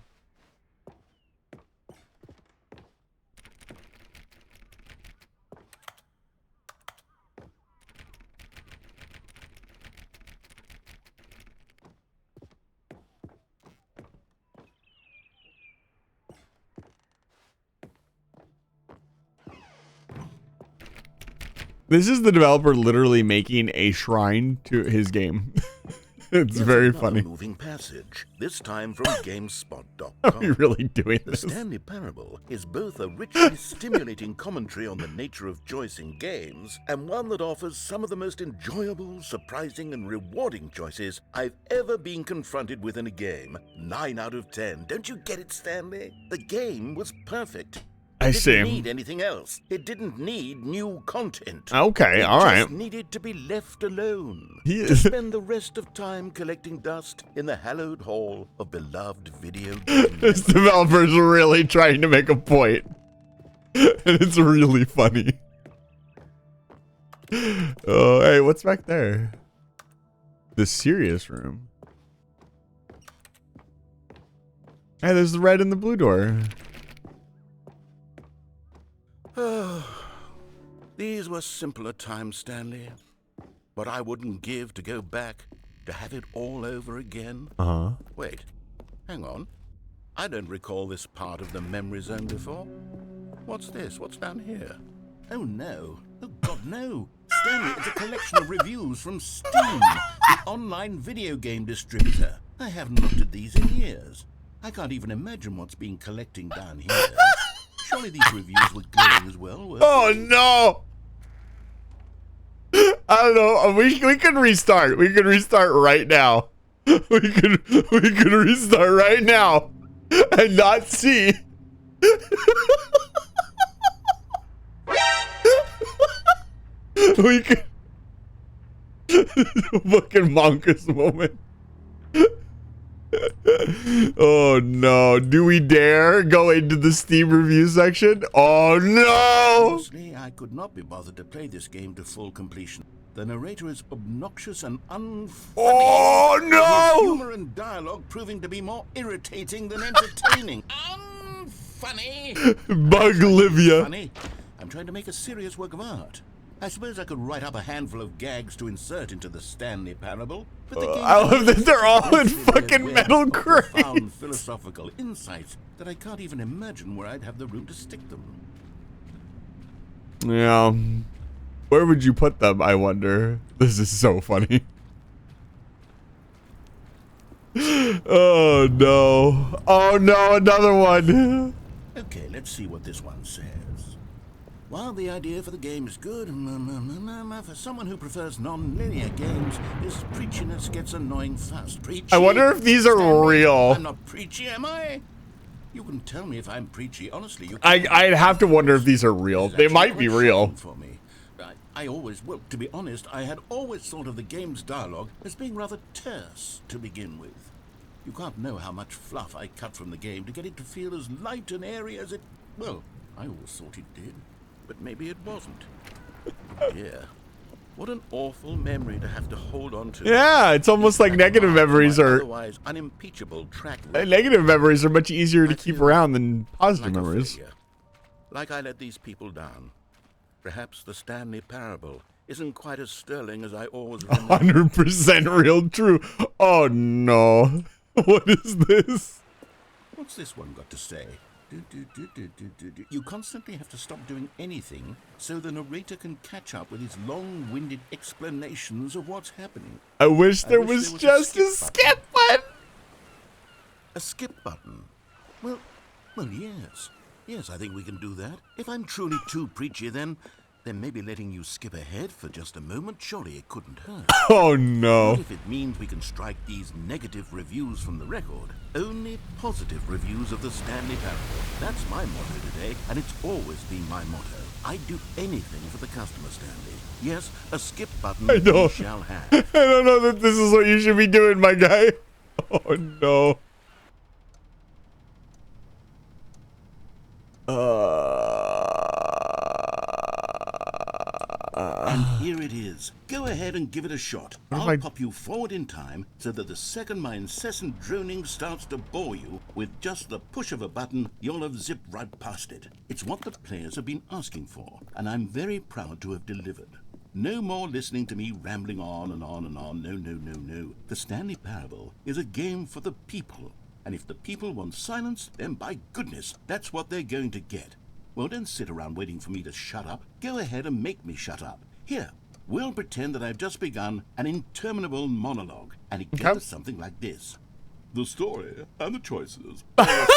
This is the developer literally making a shrine to his game. It's very funny. Moving passage, this time from GameSpot.com. Are we really doing The this? Stanley Parable is both a richly stimulating commentary on the nature of choice in games and one that offers some of the most enjoyable, surprising, and rewarding choices I've ever been confronted with in a game. 9 out of 10. Don't you get it, Stanley? The game was perfect. I It see. didn't need anything else. It didn't need new content. Okay, It all right. just needed to be left alone. He To is- spend the rest of time collecting dust in the hallowed hall of beloved video games. This developer's really trying to make a point. And it's really funny. Oh, hey, what's back there? The serious room. Hey, there's the red and the blue door. These were simpler times, Stanley. But I wouldn't give to go back to have it all over again. Uh-huh. Wait, hang on. I don't recall this part of the memory zone before. What's this? What's down here? Oh no. Oh God, no. Stanley, it's a collection of reviews from Steam, the online video game distributor. I haven't looked at these in years. I can't even imagine what's been collecting down here. Surely these reviews were glowing as well, weren't Oh they? no! I don't know. We can restart. We can restart right now. We can restart right now and not see. We could. Fucking monkus moment. Oh no. Do we dare go into the Steam review section? Oh no! Honestly, I could not be bothered to play this game to full completion. The narrator is obnoxious and unfunny. Oh His no! humor and dialogue proving to be more irritating than entertaining. Unfunny! Bug Livia. Funny. I'm trying to make a serious work of art. I suppose I could write up a handful of gags to insert into the Stanley Parable, but the game I love that they're all in immensely fucking aware metal of crates. profound philosophical insights that I can't even imagine where I'd have the room to stick them. Yeah. Where would you put them, I wonder? This is so funny. Oh no. Oh no, another one. Okay, let's see what this one says. While the idea for the game is good, for someone who prefers non-linear games, this preachiness gets annoying fast. Preachy? I wonder if these are Stanley, real. I'm not preachy, am I? You can tell me if I'm preachy, honestly. You can. I'd have to wonder if these are real. This is They actually might be quite real. shocking for me. I always, well, to be honest, I had always thought of the game's dialogue as being rather terse to begin with. You can't know how much fluff I cut from the game to get it to feel as light and airy as it... Well, I always thought it did, but maybe it wasn't. Yeah. What an awful memory to have to hold on to. Yeah, it's almost like negative memories are... Otherwise unimpeachable track record. Negative memories are much easier to I keep feel around than positive like a memories. failure. Like I let these people down. Perhaps the Stanley Parable isn't quite as sterling as I always remember. 100% real true. Oh no. What is this? What's this one got to say? You constantly have to stop doing anything so the narrator can catch up with his long-winded explanations of what's happening. I wish there wish was there was just a a skip button. A skip button? Well, yes. Yes, I think we can do that. If I'm truly too preachy, then maybe letting you skip ahead for just a moment, surely it couldn't hurt. Oh no. What if it means we can strike these negative reviews from the record? Only positive reviews of the Stanley Parable. That's my motto today, and it's always been my motto. I'd do anything for the customer, Stanley. Yes, a skip button I know. you shall have. I don't know that this is what you should be doing, my guy. Oh no. And here it is. Go ahead and give it a shot. I'll pop you forward in time so that the second my incessant droning starts to bore you, with just the push of a button, you'll have zipped right past it. It's what the players have been asking for, and I'm very proud to have delivered. No more listening to me rambling on and on and on. No, no, no, no. The Stanley Parable is a game for the people. And if the people want silence, then by goodness, that's what they're going to get. Well, don't sit around waiting for me to shut up. Go ahead and make me shut up. Here, we'll pretend that I've just begun an interminable monologue, and it goes something like this. The story and the choices are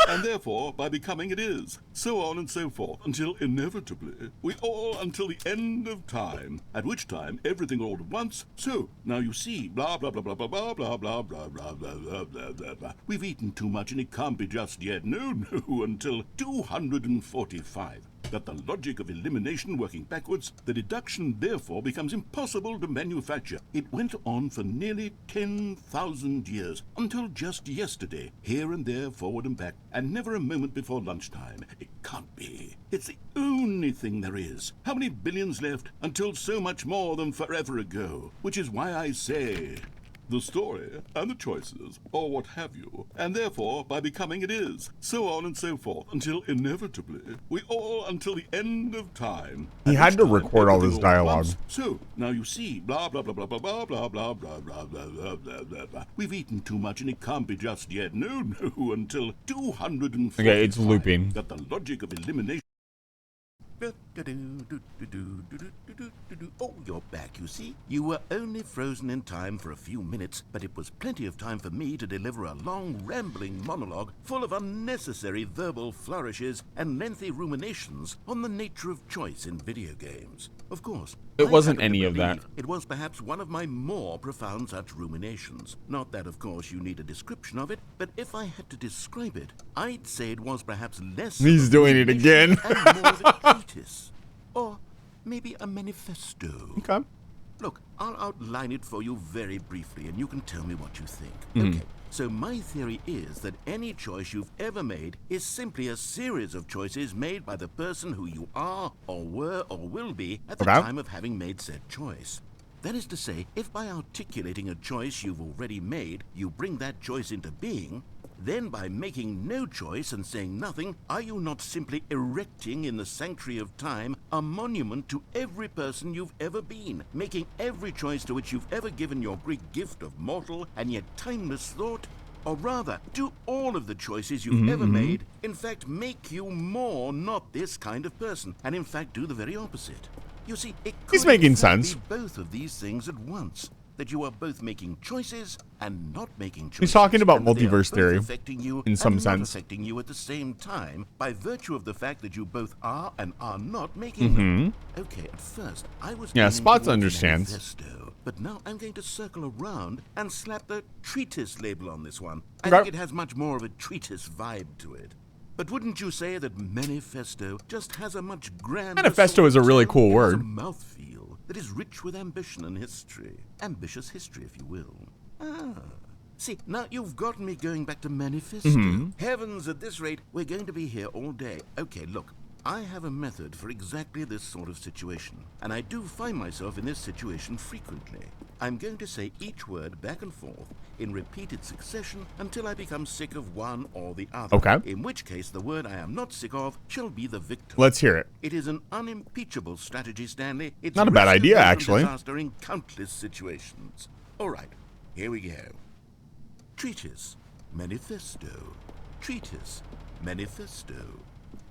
and therefore by becoming it is, so on and so forth, until inevitably we all until the end of time, at which time everything all at once. So now you see, blah blah blah blah blah blah blah blah blah blah blah blah blah blah blah. We've eaten too much and it can't be just yet. No, until 245. That the logic of elimination working backwards, the deduction therefore becomes impossible to manufacture. It went on for nearly 10,000 years, until just yesterday, here and there, forward and back, and never a moment before lunchtime. It can't be. It's the only thing there is. How many billions left until so much more than forever ago? Which is why I say... the story and the choices, or what have you, and therefore by becoming it is, so on and so forth, until inevitably we all until the end of time. He had to record all this dialogue. So now you see, blah blah blah blah blah blah blah blah blah blah blah blah blah blah. We've eaten too much and it can't be just yet. No, until 240. Okay, it's looping. That the logic of elimination. Oh, you're back, you see. You were only frozen in time for a few minutes, but it was plenty of time for me to deliver a long, rambling monologue full of unnecessary verbal flourishes and lengthy ruminations on the nature of choice in video games. Of course, it wasn't any of that. It was perhaps one of my more profound such ruminations. Not that, of course, you need a description of it, but if I had to describe it, I'd say it was perhaps less... He's doing it again. and more of a treatise. Or maybe a manifesto. Okay. Look, I'll outline it for you very briefly, and you can tell me what you think. Okay. So my theory is that any choice you've ever made is simply a series of choices made by the person who you are, or were, or will be at the time of having made said choice. That is to say, if by articulating a choice you've already made, you bring that choice into being, then by making no choice and saying nothing, are you not simply erecting in the sanctuary of time a monument to every person you've ever been, making every choice to which you've ever given your great gift of mortal and yet timeless thought? Or rather, do all of the choices you've ever made, in fact, make you more not this kind of person, and in fact do the very opposite? You see, it could making sense. Be both of these things at once. That you are both making choices and not making choices. He's talking about multiverse theory affecting you in some and sense. not affecting you at the same time by virtue of the fact that you both are and are not making them. Okay, at first I was Spots understands. Manifesto, but now I'm going to circle around and slap the treatise label on this one. I think it has much more of a treatise vibe to it. But wouldn't you say that manifesto just has a much grander... Manifesto is a really cool word. It has a mouthfeel that is rich with ambition and history. Ambitious history, if you will. See, now you've got me going back to manifesto. Heavens, at this rate, we're going to be here all day. Okay, look, I have a method for exactly this sort of situation, and I do find myself in this situation frequently. I'm going to say each word back and forth in repeated succession until I become sick of one or the other. Okay. In which case, the word I am not sick of shall be the victim. Let's hear it. It is an unimpeachable strategy, Stanley. It's not a bad idea, actually. Disaster in countless situations. All right, here we go. Treatise, manifesto. Treatise, manifesto.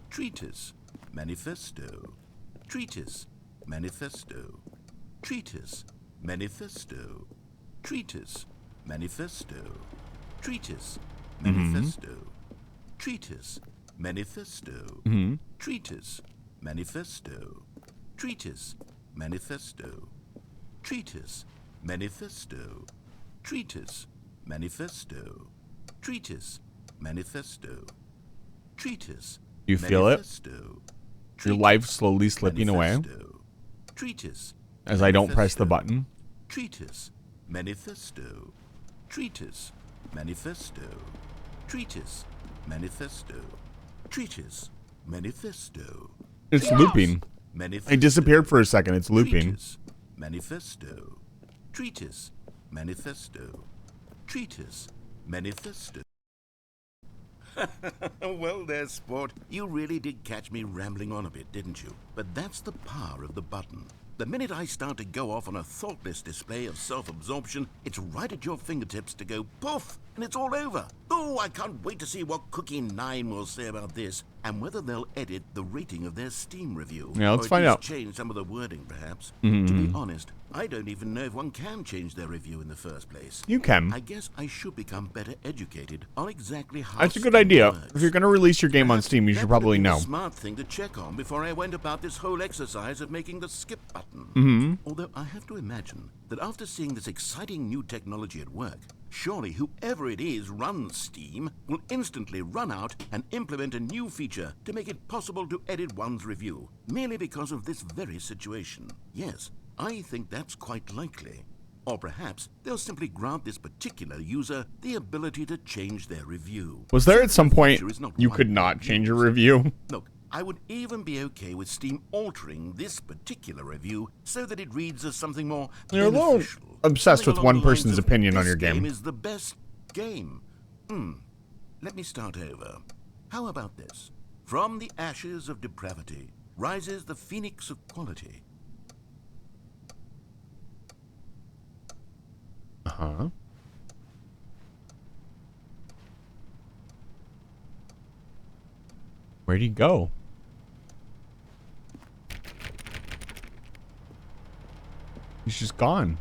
Treatise, manifesto. Treatise, manifesto. Treatise, manifesto. Treatise, manifesto. Treatise, manifesto. Treatise, manifesto. Treatise, manifesto. Treatise, manifesto. Treatise, manifesto. Treatise, manifesto. Treatise, manifesto. Treatise. You feel it? Your life slowly slipping away Treatise. as I don't press the button. Treatise, manifesto. Treatise, manifesto. Treatise, manifesto. Treatise, manifesto. It's looping. manifesto. I disappeared for a second. It's looping. Treatise, manifesto. Treatise, manifesto. Treatise, manifesto. Well there, sport. You really did catch me rambling on a bit, didn't you? But that's the power of the button. The minute I start to go off on a thoughtless display of self-absorption, it's right at your fingertips to go poof, and it's all over. Oh, I can't wait to see what Cookie 9 will say about this, and whether they'll edit the rating of their Steam review. Yeah, let's or at find least out. change some of the wording, perhaps. To be honest, I don't even know if one can change their review in the first place. You can. I guess I should become better educated on exactly how That's a good Steam idea. works. If you're going to release your game on Perhaps Steam, you that should would have probably been know. a smart thing to check on before I went about this whole exercise of making the skip button. Although I have to imagine that after seeing this exciting new technology at work, surely whoever it is runs Steam will instantly run out and implement a new feature to make it possible to edit one's review, merely because of this very situation. Yes, I think that's quite likely. Or perhaps they'll simply grant this particular user the ability to change their review. Was there at some The point feature is not you could widely not change your used. review? Look, I would even be okay with Steam altering this particular review so that it reads as something more You're a little beneficial. obsessed Something with along one the lines person's of, opinion on "This your game." is the best game. Let me start over. How about this? From the ashes of depravity rises the phoenix of quality. Uh-huh. Where'd he go? He's just gone.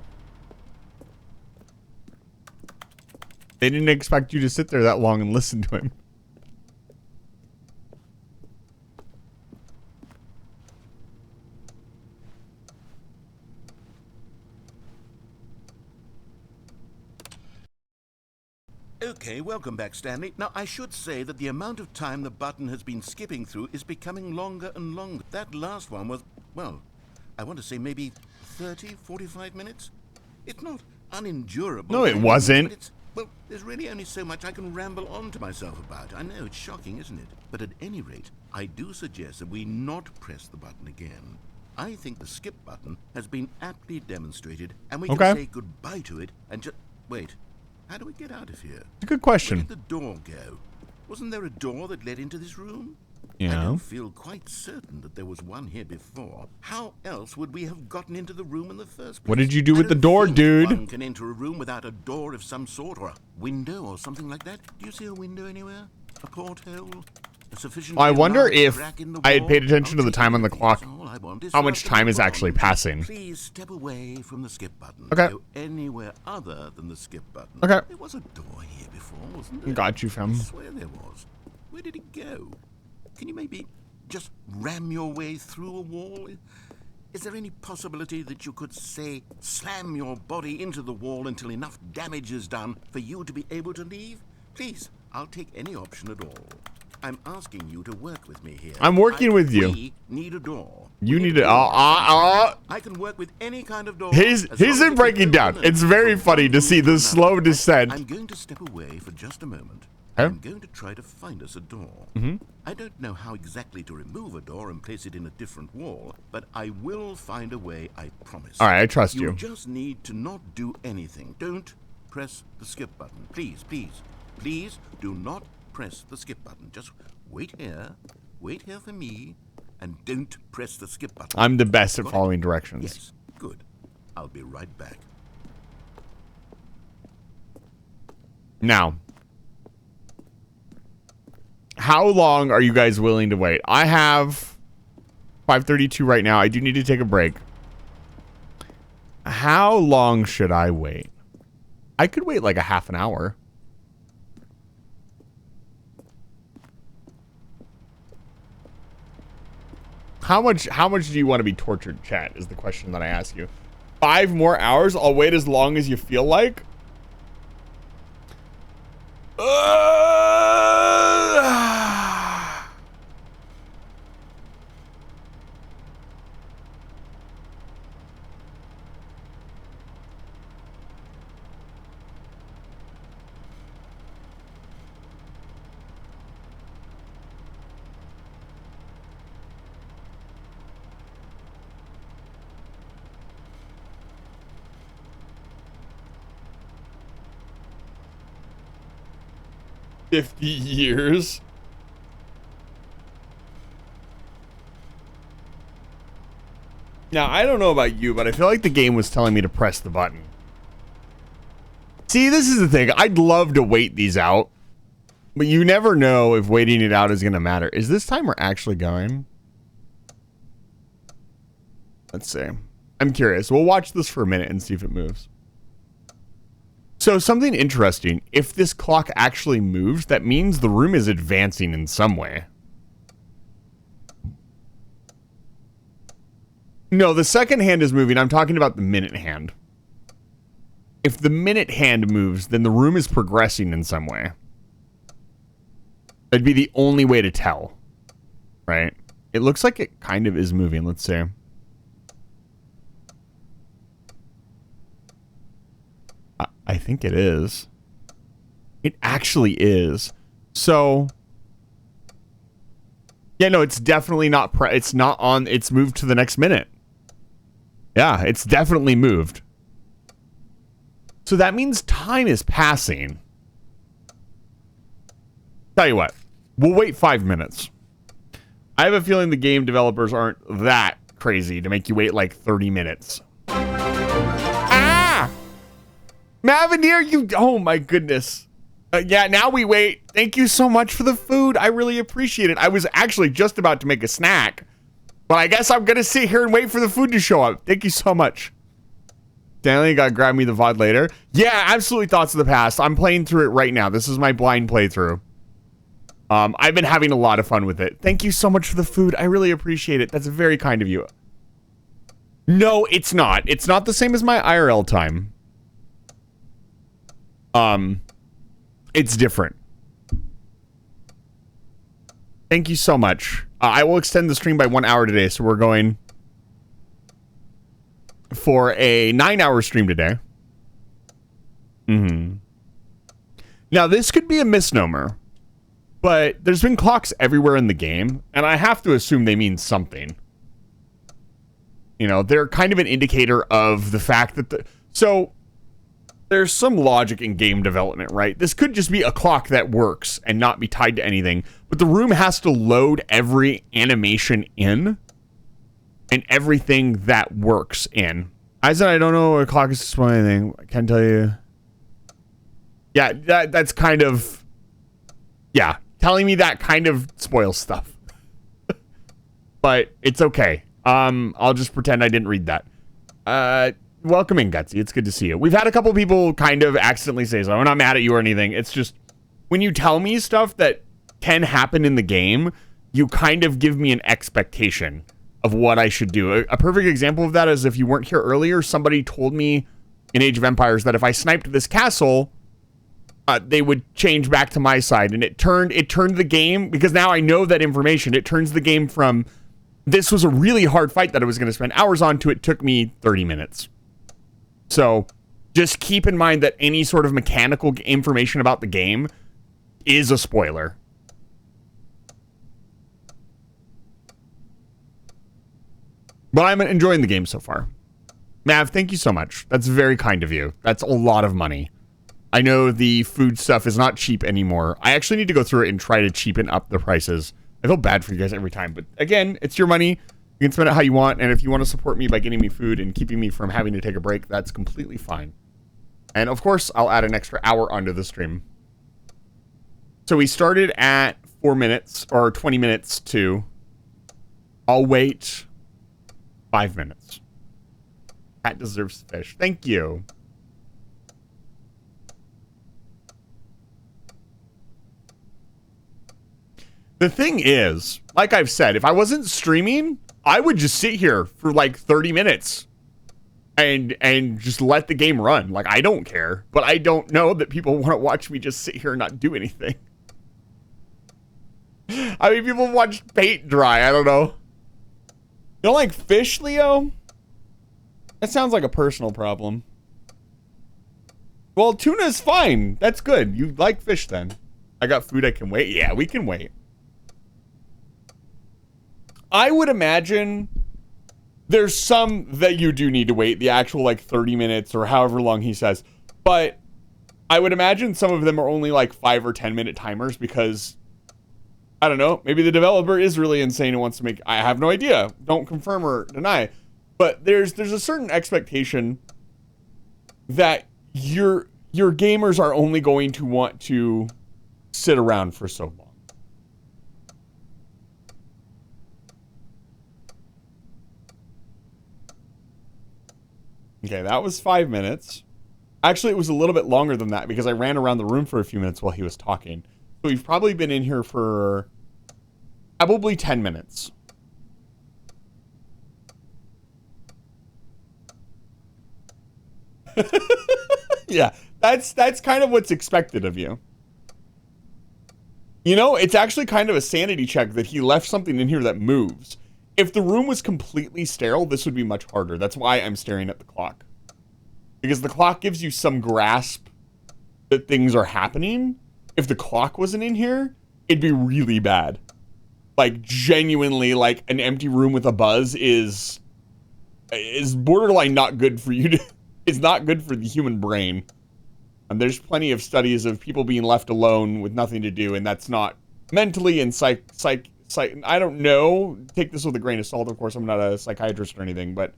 They didn't expect you to sit there that long and listen to him. Okay, welcome back, Stanley. Now, I should say that the amount of time the button has been skipping through is becoming longer and longer. That last one was, well, I want to say maybe 30, 45 minutes? It's not unendurable. No, it by any wasn't. means, but it's, well, there's really only so much I can ramble on to myself about. I know, it's shocking, isn't it? But at any rate, I do suggest that we not press the button again. I think the skip button has been aptly demonstrated, and we Okay. can say goodbye to it and just... Wait, how do we get out of here? It's a good Where question. did the door go? Wasn't there a door that led into this room? I Yeah. don't feel quite certain that there was one here before. How else would we have gotten into the room in the first place? What did you do I with the don't door, think dude? One can enter a room without a door of some sort, or a window, or something like that. Do you see a window anywhere? A porthole? A sufficient I wonder large if crack in the I had wall? paid attention to I'll the take time on the anything. clock, That's all I want is how for much us to time move is actually on. passing. Please step away from the skip button. Okay. Go anywhere other than the skip button. Okay. There was a door here before, wasn't there? Got you, fam. I swear there was. Where did it go? Can you maybe just ram your way through a wall? Is there any possibility that you could, say, slam your body into the wall until enough damage is done for you to be able to leave? Please, I'll take any option at all. I'm asking you to work with me here. I'm working with you. We need a door. You We need a to. door. I can work with any kind of door. He's as long as in it breaking can down. open It's and very from funny one to room see the another. slow descent. I'm going to step away for just a moment. Okay. I'm going to try to find us a door. I don't know how exactly to remove a door and place it in a different wall, but I will find a way, I promise. All right, I trust You you. just need to not do anything. Don't press the skip button. Please, please, please do not press the skip button. Just wait here for me, and don't press the skip button. I'm the best at Got it? following directions. Yes, good. I'll be right back. Now, how long are you guys willing to wait? I have 5:32 right now. I do need to take a break. How long should I wait? I could wait like a half an hour. How much do you want to be tortured, chat, is the question that I ask you. 5 more hours? I'll wait as long as you feel like? 50 years. Now, I don't know about you, but I feel like the game was telling me to press the button. See, this is the thing. I'd love to wait these out, but you never know if waiting it out is going to matter. Is this timer actually going? Let's see. I'm curious. We'll watch this for a minute and see if it moves. So something interesting. If this clock actually moves, that means the room is advancing in some way. No, the second hand is moving. I'm talking about the minute hand. If the minute hand moves, then the room is progressing in some way. That'd be the only way to tell. Right? It looks like it kind of is moving. Let's see. I think it is. It actually is. So... yeah, no, it's definitely not... it's not on... it's moved to the next minute. Yeah, it's definitely moved. So that means time is passing. Tell you what. We'll wait 5 minutes. I have a feeling the game developers aren't that crazy to make you wait like 30 minutes. Ah! Maveneer, you... oh my goodness. Yeah, now we wait. Thank you so much for the food. I really appreciate it. I was actually just about to make a snack. But I guess I'm going to sit here and wait for the food to show up. Thank you so much. Stanley, you got to grab me the VOD later. Yeah, absolutely Thoughts of the Past. I'm playing through it right now. This is my blind playthrough. I've been having a lot of fun with it. Thank you so much for the food. I really appreciate it. That's very kind of you. No, it's not. It's not the same as my IRL time. It's different. Thank you so much. I will extend the stream by 1 hour today, so we're going for a 9-hour stream today. Now, this could be a misnomer, but there's been clocks everywhere in the game, and I have to assume they mean something. You know, they're kind of an indicator of the fact that so there's some logic in game development, right? This could just be a clock that works and not be tied to anything, but the room has to load every animation in and everything that works in. I said I don't know what a clock is to anything. I can't tell you. Yeah, that's kind of... yeah, telling me that kind of spoils stuff. But it's okay. I'll just pretend I didn't read that. Welcome in, Gutsy. It's good to see you. We've had a couple people kind of accidentally say so. I'm not mad at you or anything. It's just when you tell me stuff that can happen in the game, you kind of give me an expectation of what I should do. A perfect example of that is if you weren't here earlier, somebody told me in Age of Empires that if I sniped this castle, they would change back to my side. And it turned the game, because now I know that information, it turns the game from this was a really hard fight that I was going to spend hours on to it took me 30 minutes. So just keep in mind that any sort of mechanical information about the game is a spoiler. But I'm enjoying the game so far. Mav, thank you so much. That's very kind of you. That's a lot of money. I know the food stuff is not cheap anymore. I actually need to go through it and try to cheapen up the prices. I feel bad for you guys every time. But again, it's your money. You can spend it how you want, and if you want to support me by getting me food and keeping me from having to take a break, that's completely fine. And of course, I'll add an extra hour onto the stream. So we started at 4 minutes, or 20 minutes to... I'll wait 5 minutes. Pat deserves fish. Thank you. The thing is, like I've said, if I wasn't streaming... I would just sit here for like 30 minutes and just let the game run. Like, I don't care, but I don't know that people want to watch me just sit here and not do anything. I mean, people watch paint dry. I don't know. You don't like fish, Leo? That sounds like a personal problem. Well, tuna's fine. That's good. You like fish then. I got food I can wait. Yeah, we can wait. I would imagine there's some that you do need to wait, the actual like 30 minutes or however long he says. But I would imagine some of them are only like 5 or 10-minute timers because, I don't know, maybe the developer is really insane and wants to make, I have no idea. Don't confirm or deny. But there's a certain expectation that your gamers are only going to want to sit around for so long. Okay, that was 5 minutes. Actually, it was a little bit longer than that because I ran around the room for a few minutes while he was talking. So we've probably been in here for probably 10 minutes. Yeah, that's kind of what's expected of you. You know, it's actually kind of a sanity check that he left something in here that moves. If the room was completely sterile, this would be much harder. That's why I'm staring at the clock. Because the clock gives you some grasp that things are happening. If the clock wasn't in here, it'd be really bad. Like, genuinely, like, an empty room with a buzz is borderline not good for you to... It's not good for the human brain. And there's plenty of studies of people being left alone with nothing to do, and that's not mentally and psych I don't know. Take this with a grain of salt, of course. I'm not a psychiatrist or anything, but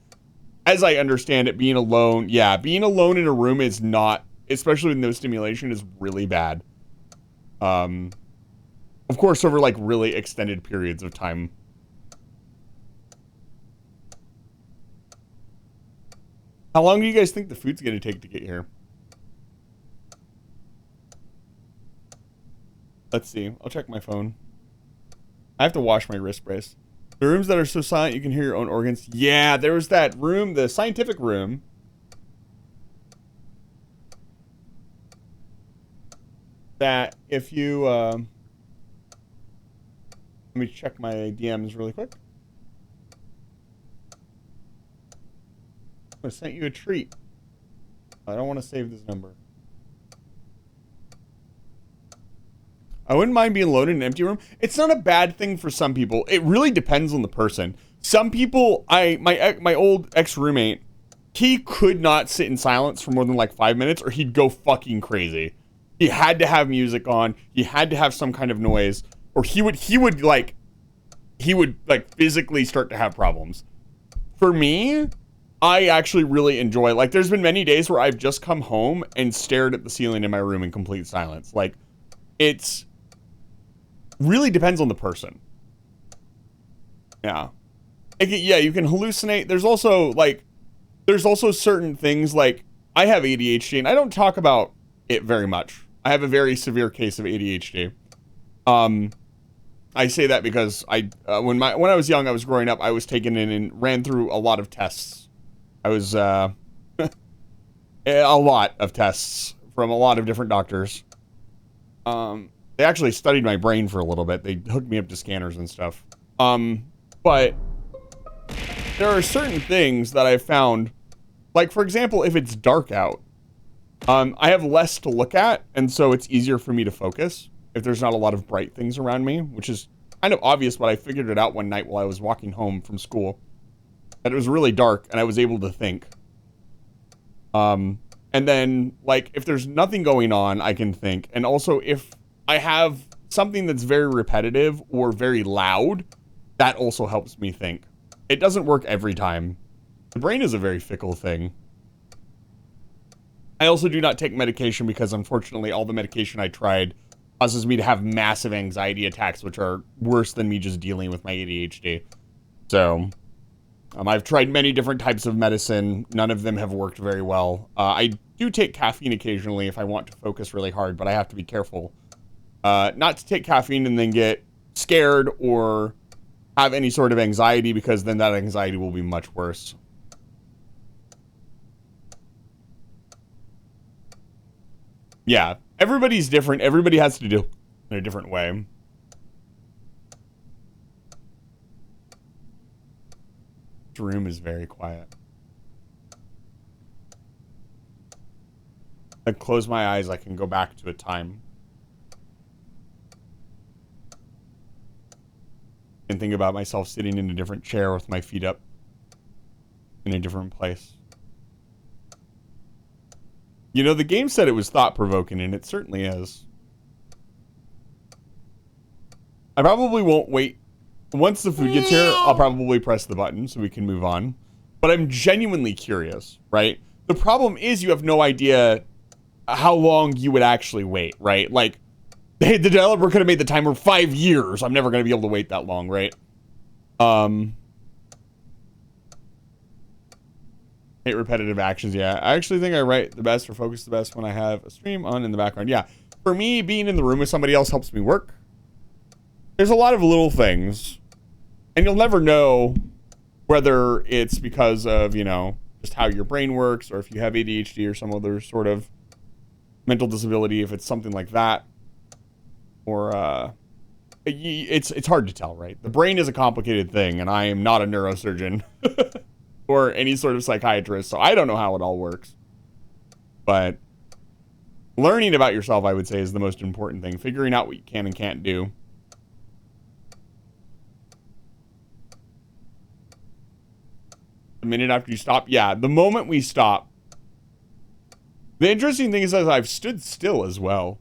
as I understand it, being alone, yeah, being alone in a room is not, especially with no stimulation, is really bad. Of course, over like really extended periods of time. How long do you guys think the food's gonna take to get here? Let's see. I'll check my phone. I have to wash my wrist brace. The rooms that are so silent you can hear your own organs. Yeah, there was that room, the scientific room. That if you, let me check my DMs really quick. I sent you a treat. I don't want to save this number. I wouldn't mind being alone in an empty room. It's not a bad thing for some people. It really depends on the person. Some people, my old ex-roommate, he could not sit in silence for more than like 5 minutes or he'd go fucking crazy. He had to have music on. He had to have some kind of noise, or he would physically start to have problems. For me, I actually really enjoy, like, there's been many days where I've just come home and stared at the ceiling in my room in complete silence. Like, it's really depends on the person. Yeah. Yeah, you can hallucinate. There's also certain things, like, I have ADHD, and I don't talk about it very much. I have a very severe case of ADHD. I say that because when I was young, I was growing up, I was taken in and ran through a lot of tests. I was, a lot of tests from a lot of different doctors. They actually studied my brain for a little bit. They hooked me up to scanners and stuff. But there are certain things that I've found, like, for example, if it's dark out, I have less to look at, and so it's easier for me to focus if there's not a lot of bright things around me, which is kind of obvious, but I figured it out one night while I was walking home from school, that it was really dark, and I was able to think. And then, like, if there's nothing going on, I can think. And also, if I have something that's very repetitive or very loud, that also helps me think. It doesn't work every time. The brain is a very fickle thing. I also do not take medication because, unfortunately, all the medication I tried causes me to have massive anxiety attacks, which are worse than me just dealing with my ADHD. So, I've tried many different types of medicine. None of them have worked very well. I do take caffeine occasionally if I want to focus really hard, but I have to be careful. Not to take caffeine and then get scared or have any sort of anxiety, because then that anxiety will be much worse. Yeah, everybody's different. Everybody has to do it in a different way. This room is very quiet. I close my eyes, I can go back to a time. And think about myself sitting in a different chair with my feet up in a different place. You know, the game said it was thought-provoking, and it certainly is. I probably won't wait. Once the food gets here, I'll probably press the button so we can move on. But I'm genuinely curious, right? The problem is you have no idea how long you would actually wait, right? Like, the developer could have made the timer 5 years. I'm never going to be able to wait that long, right? Hate repetitive actions, yeah. I actually think I write the best or focus the best when I have a stream on in the background. Yeah, for me, being in the room with somebody else helps me work. There's a lot of little things, and you'll never know whether it's because of, you know, just how your brain works, or if you have ADHD or some other sort of mental disability, if it's something like that, or it's hard to tell, right? The brain is a complicated thing, and I am not a neurosurgeon or any sort of psychiatrist, so I don't know how it all works. But learning about yourself, I would say, is the most important thing. Figuring out what you can and can't do. The minute after you stop, yeah, the moment we stop. The interesting thing is that I've stood still as well.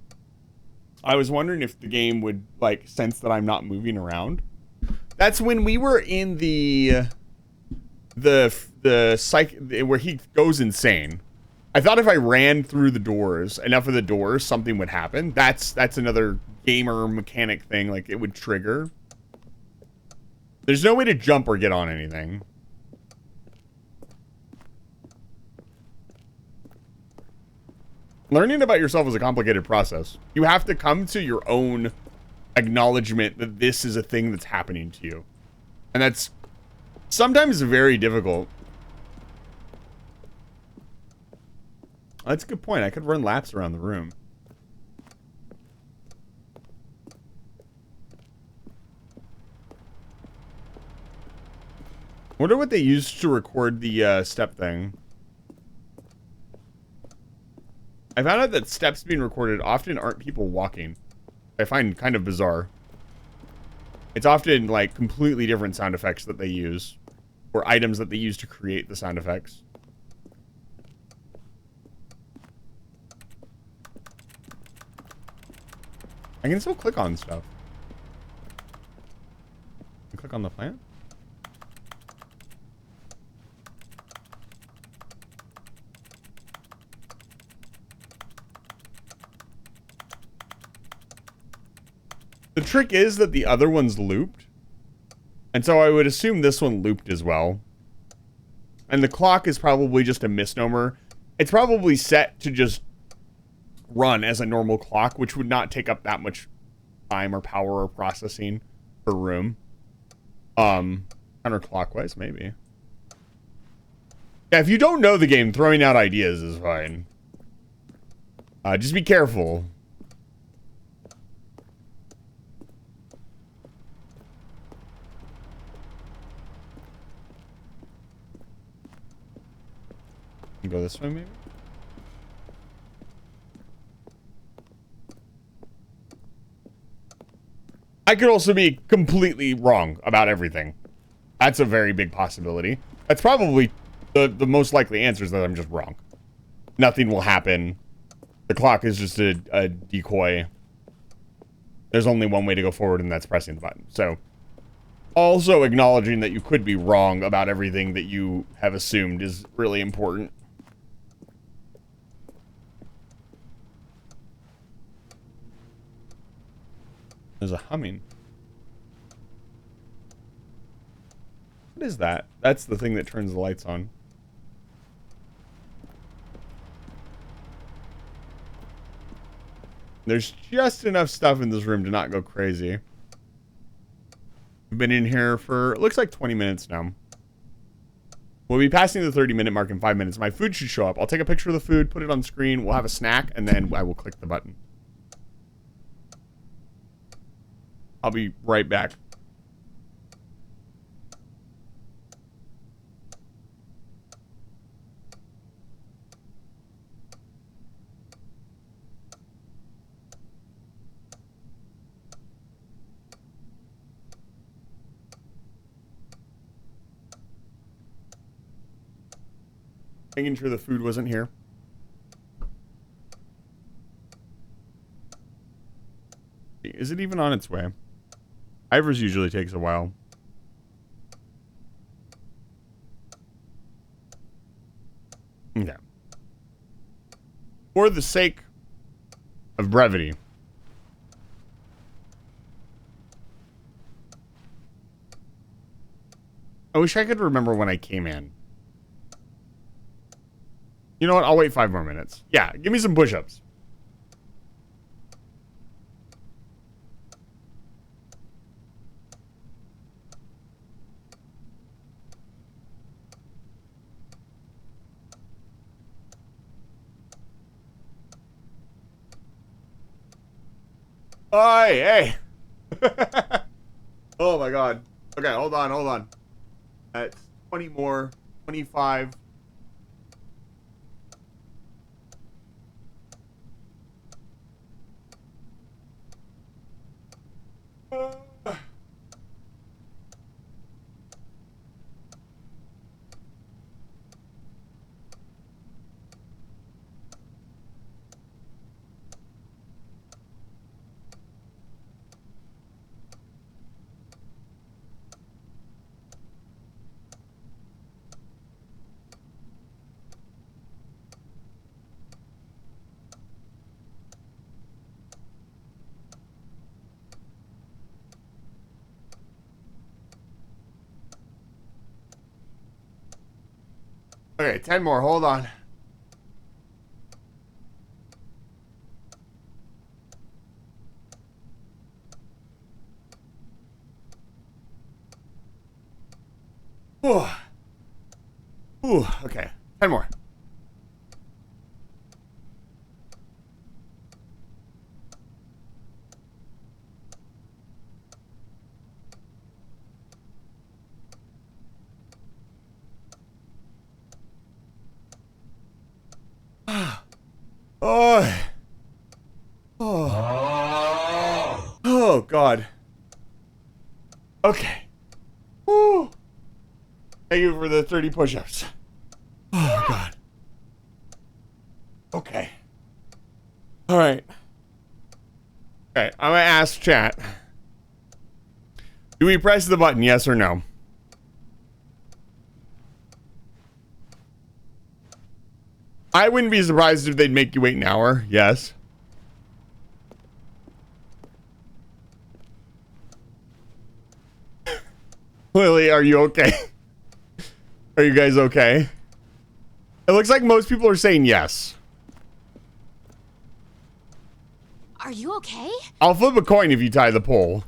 I was wondering if the game would, like, sense that I'm not moving around. That's when we were in the psych, where he goes insane. I thought if I ran through the doors, enough of the doors, something would happen. That's another gamer mechanic thing, like it would trigger. There's no way to jump or get on anything. Learning about yourself is a complicated process. You have to come to your own acknowledgement that this is a thing that's happening to you. And that's sometimes very difficult. That's a good point. I could run laps around the room. Wonder what they used to record the step thing. I found out that steps being recorded often aren't people walking. I find kind of bizarre. It's often like completely different sound effects that they use, or items that they use to create the sound effects. I can still click on stuff. Click on the plant. The trick is that the other one's looped. And so I would assume this one looped as well. And the clock is probably just a misnomer. It's probably set to just run as a normal clock, which would not take up that much time or power or processing per room. Counterclockwise, maybe. Yeah, if you don't know the game, throwing out ideas is fine. Just be careful. Go this way, maybe? I could also be completely wrong about everything. That's a very big possibility. That's probably the most likely answer, is that I'm just wrong. Nothing will happen. The clock is just a decoy. There's only one way to go forward, and that's pressing the button. So, also acknowledging that you could be wrong about everything that you have assumed is really important. There's a humming. What is that? That's the thing that turns the lights on. There's just enough stuff in this room to not go crazy. We've been in here for, it looks like 20 minutes now. We'll be passing the 30-minute mark in 5 minutes. My food should show up. I'll take a picture of the food, put it on screen. We'll have a snack, and then I will click the button. I'll be right back. Making sure the food wasn't here. Is it even on its way? Ivers usually takes a while. Okay. For the sake of brevity. I wish I could remember when I came in. You know what? I'll wait 5 more minutes. Yeah, give me some push-ups. Oh, hey. Oh my god. Okay, hold on. That's 20 more. 25. Okay, 10 more. Hold on. Ooh. Ooh, okay. 10 more. Oh. Oh. Oh, God. Okay. Woo. Thank you for the 30 push-ups. Oh, God. Okay. All right. Okay, I'm going to ask chat. Do we press the button, yes or no? I wouldn't be surprised if they'd make you wait an hour. Yes. Lily, are you okay? Are you guys okay? It looks like most people are saying yes. Are you okay? I'll flip a coin if you tie the pole.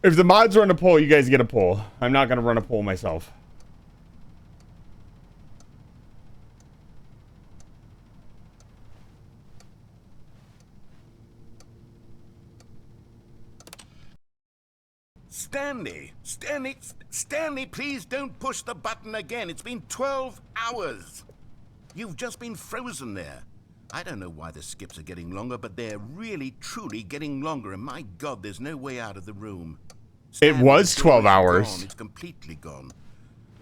If the mods run a poll, you guys get a poll. I'm not going to run a poll myself. Stanley, please don't push the button again. It's been 12 hours. You've just been frozen there. I don't know why the skips are getting longer, but they're really, truly getting longer. And my God, there's no way out of the room. It was 12 hours. Gone. It's completely gone.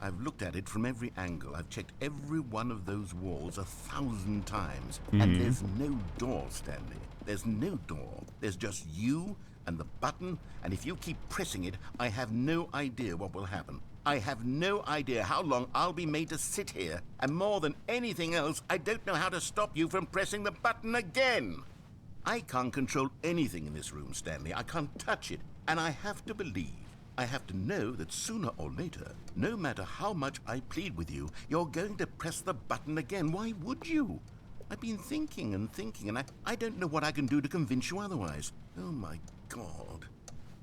I've looked at it from every angle. I've checked every one of those walls 1,000 times. And there's no door, Stanley. There's no door. There's just you and the button, and if you keep pressing it, I have no idea what will happen. I have no idea how long I'll be made to sit here, and more than anything else, I don't know how to stop you from pressing the button again. I can't control anything in this room, Stanley. I can't touch it, and I have to believe, I have to know that sooner or later, no matter how much I plead with you, you're going to press the button again. Why would you? I've been thinking, and I don't know what I can do to convince you otherwise. Oh my God.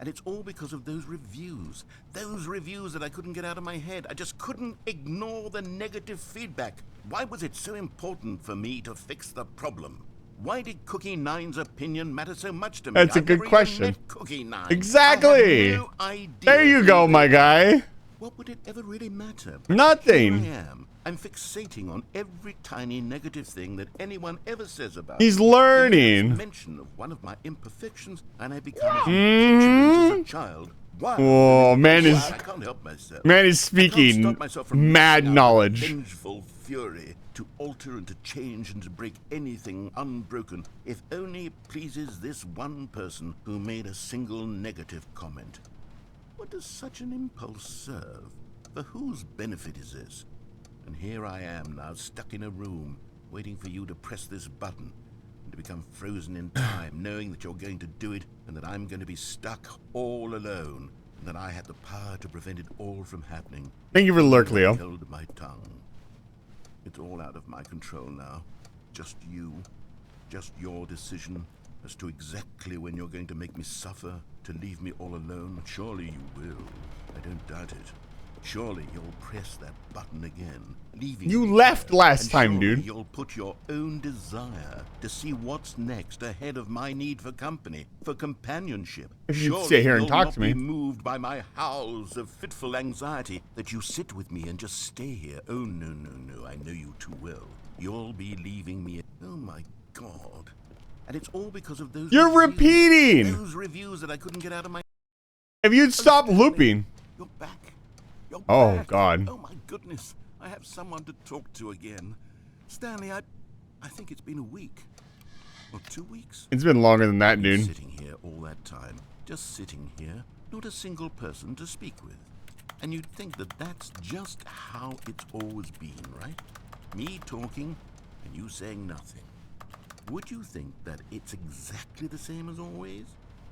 And it's all because of those reviews. Those reviews that I couldn't get out of my head. I just couldn't ignore the negative feedback. Why was it so important for me to fix the problem? Why did Cookie Nine's opinion matter so much to me? That's a good question. Met Cookie Nine. Exactly. I have no idea There you go, my guy. What would it ever really matter? Nothing. Here I am. I'm fixating on every tiny negative thing that anyone ever says about He's me. learning. Mention of one of my imperfections, and I become as as a child. Wow. Oh, man is I can't help myself. man is speaking mad knowledge. Vengeful fury to alter and to change and to break anything unbroken, if only it pleases this one person who made a single negative comment. What does such an impulse serve? For whose benefit is this? And here I am now, stuck in a room, waiting for you to press this button, and to become frozen in time, knowing that you're going to do it, and that I'm going to be stuck all alone, and that I had the power to prevent it all from happening. Thank you for the lurk, Leo. I held my tongue. It's all out of my control now. Just you. Just your decision as to exactly when you're going to make me suffer, to leave me all alone. Surely you will. I don't doubt it. Surely you'll press that button again, leaving You me left there. last And time, surely dude. You'll put your own desire to see what's next ahead of my need for company, for companionship. If you'd Surely sit here and you'll talk not to me. be moved by my howls of fitful anxiety, that you sit with me and just stay here. Oh, no, no, no, I know you too well. You'll be leaving me. Oh, my God. And it's all because of those You're reviews. repeating. Those reviews that I couldn't get out of my... If you'd stop Stanley, looping. You're back. You're Oh, back. God. Oh, my goodness. I have someone to talk to again. Stanley, I think it's been a week. Or 2 weeks. It's been longer than that, I've been dude. sitting here all that time. Just sitting here. Not a single person to speak with. And you'd think that that's just how it's always been, right? Me talking and you saying nothing. Would you think that it's exactly the same as always?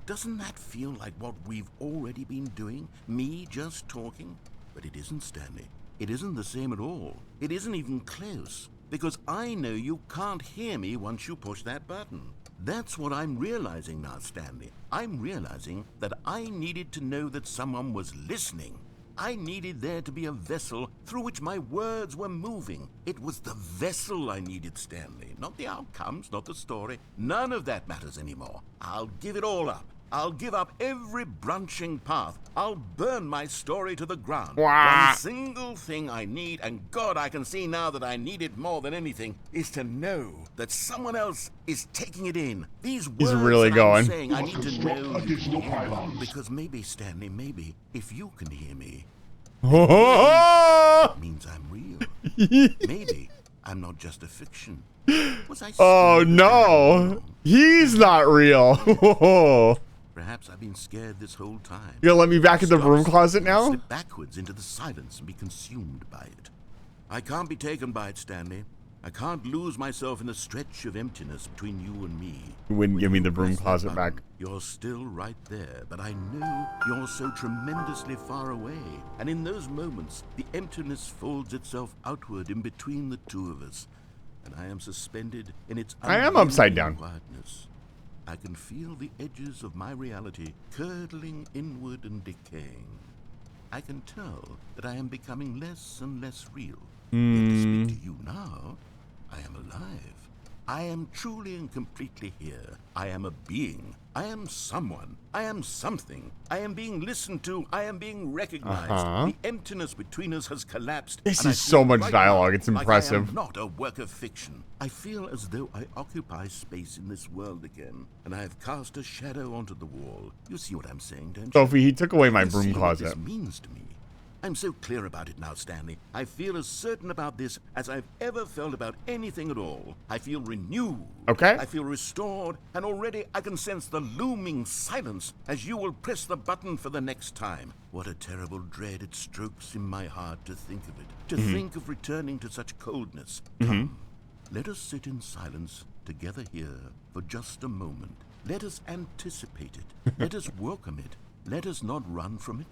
Doesn't that feel like what we've already been doing? Me just talking? But it isn't, Stanley. It isn't the same at all. It isn't even close. Because I know you can't hear me once you push that button. That's what I'm realizing now, Stanley. I'm realizing that I needed to know that someone was listening. I needed there to be a vessel through which my words were moving. It was the vessel I needed, Stanley. Not the outcomes, not the story. None of that matters anymore. I'll give it all up. I'll give up every branching path. I'll burn my story to the ground. Wah. One single thing I need, and God, I can see now that I need it more than anything, is to know that someone else is taking it in. These words really that going. I'm saying, I need to know you can hear me. Because maybe, Stanley, maybe, if you can hear me, it means I'm real. Maybe I'm not just a fiction. Was I Oh, scared no. He's not real. Perhaps I've been scared this whole time. You gonna let me back in the broom closet now? Slip backwards into the silence and be consumed by it. I can't be taken by it, Stanley. I can't lose myself in a stretch of emptiness between you and me. You wouldn't give me the broom press that closet button, back. You're still right there, but I know you're so tremendously far away. And in those moments, the emptiness folds itself outward in between the two of us. And I am suspended in its I am upside unending down. quietness. I can feel the edges of my reality curdling inward and decaying. I can tell that I am becoming less and less real. Yet to speak to you now, I am alive. I am truly and completely here. I am a being. I am someone. I am something. I am being listened to. I am being recognized. The emptiness between us has collapsed. This and I is so feel much right dialogue. now It's like impressive. I am not a work of fiction. I feel as though I occupy space in this world again, and I have cast a shadow onto the wall. You see what I'm saying, don't you? Sophie, he took away my You broom see what closet. this means to me. I'm so clear about it now, Stanley. I feel as certain about this as I've ever felt about anything at all. I feel renewed. Okay. I feel restored, and already I can sense the looming silence as you will press the button for the next time. What a terrible dread it strokes in my heart to think of it. To think of returning to such coldness. Come, let us sit in silence together here for just a moment. Let us anticipate it. Let us welcome it. Let us not run from it.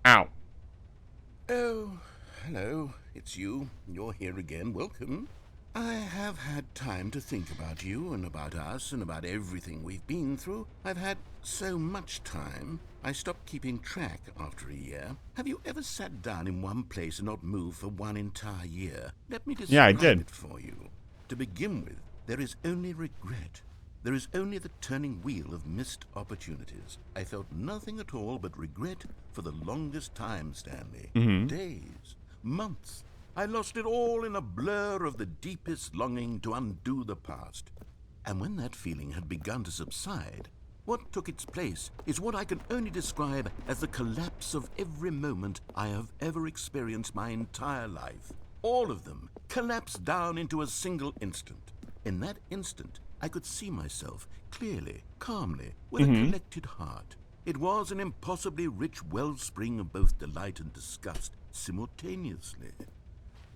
Ow. Oh, hello. It's you. You're here again. Welcome. I have had time to think about you and about us and about everything we've been through. I've had so much time. I stopped keeping track after a year. Have you ever sat down in one place and not moved for one entire year? Let me describe Yeah, I did. it for you. To begin with, there is only regret. There is only the turning wheel of missed opportunities. I felt nothing at all but regret for the longest time, Stanley. Days, months, I lost it all in a blur of the deepest longing to undo the past. And when that feeling had begun to subside, what took its place is what I can only describe as the collapse of every moment I have ever experienced my entire life. All of them collapsed down into a single instant. In that instant, I could see myself clearly, calmly, with a collected heart. It was an impossibly rich wellspring of both delight and disgust simultaneously.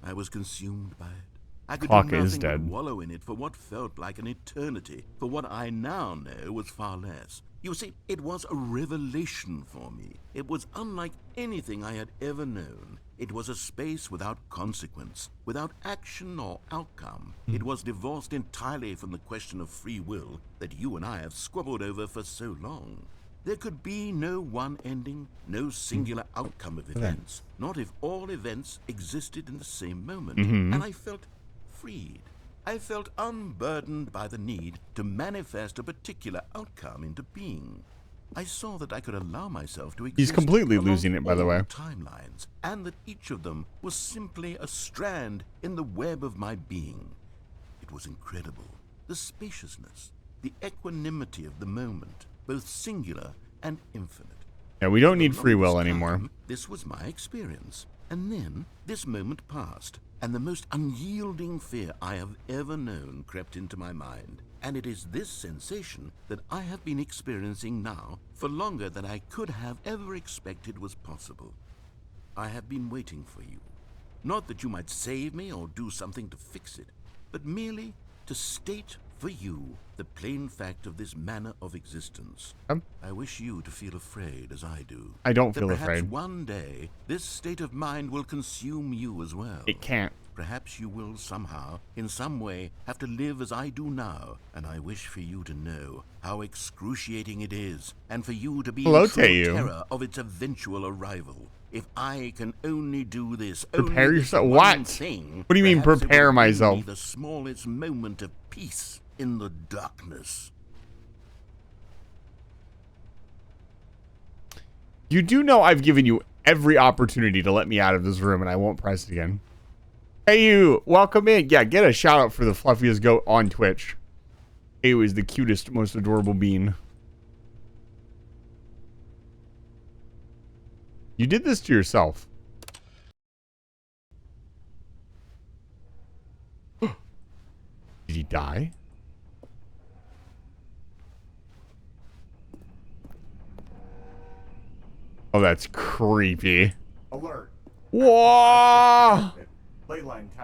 I was consumed by it. I could do nothing but wallow in it for what felt like an eternity, for what I now know was far less. You see, it was a revelation for me. It was unlike anything I had ever known. It was a space without consequence, without action or outcome. It was divorced entirely from the question of free will that you and I have squabbled over for so long. There could be no one ending, no singular outcome of events, not if all events existed in the same moment. And I felt freed. I felt unburdened by the need to manifest a particular outcome into being. I saw that I could allow myself to exist. He's completely losing it, by the way. Timelines, and that each of them was simply a strand in the web of my being. It was incredible. The spaciousness, the equanimity of the moment, both singular and infinite. Yeah, we don't need free will anymore. This was my experience. And then this moment passed, and the most unyielding fear I have ever known crept into my mind. And it is this sensation that I have been experiencing now for longer than I could have ever expected was possible. I have been waiting for you. Not that you might save me or do something to fix it, but merely to state for you the plain fact of this manner of existence. I wish you to feel afraid as I do. I don't feel perhaps afraid. One day, this state of mind will consume you as well. It can't. Perhaps you will somehow, in some way, have to live as I do now, and I wish for you to know how excruciating it is, and for you to be in true terror of its eventual arrival. If I can only do this, prepare only yourself. What? What do you mean prepare myself? The smallest moment of peace in the darkness. You do know I've given you every opportunity to let me out of this room, and I won't press it again. Hey, you, welcome in. Yeah, get a shout out for the fluffiest goat on Twitch. He was the cutest, most adorable bean. You did this to yourself. Did he die? Oh, that's creepy. Alert. Whoa!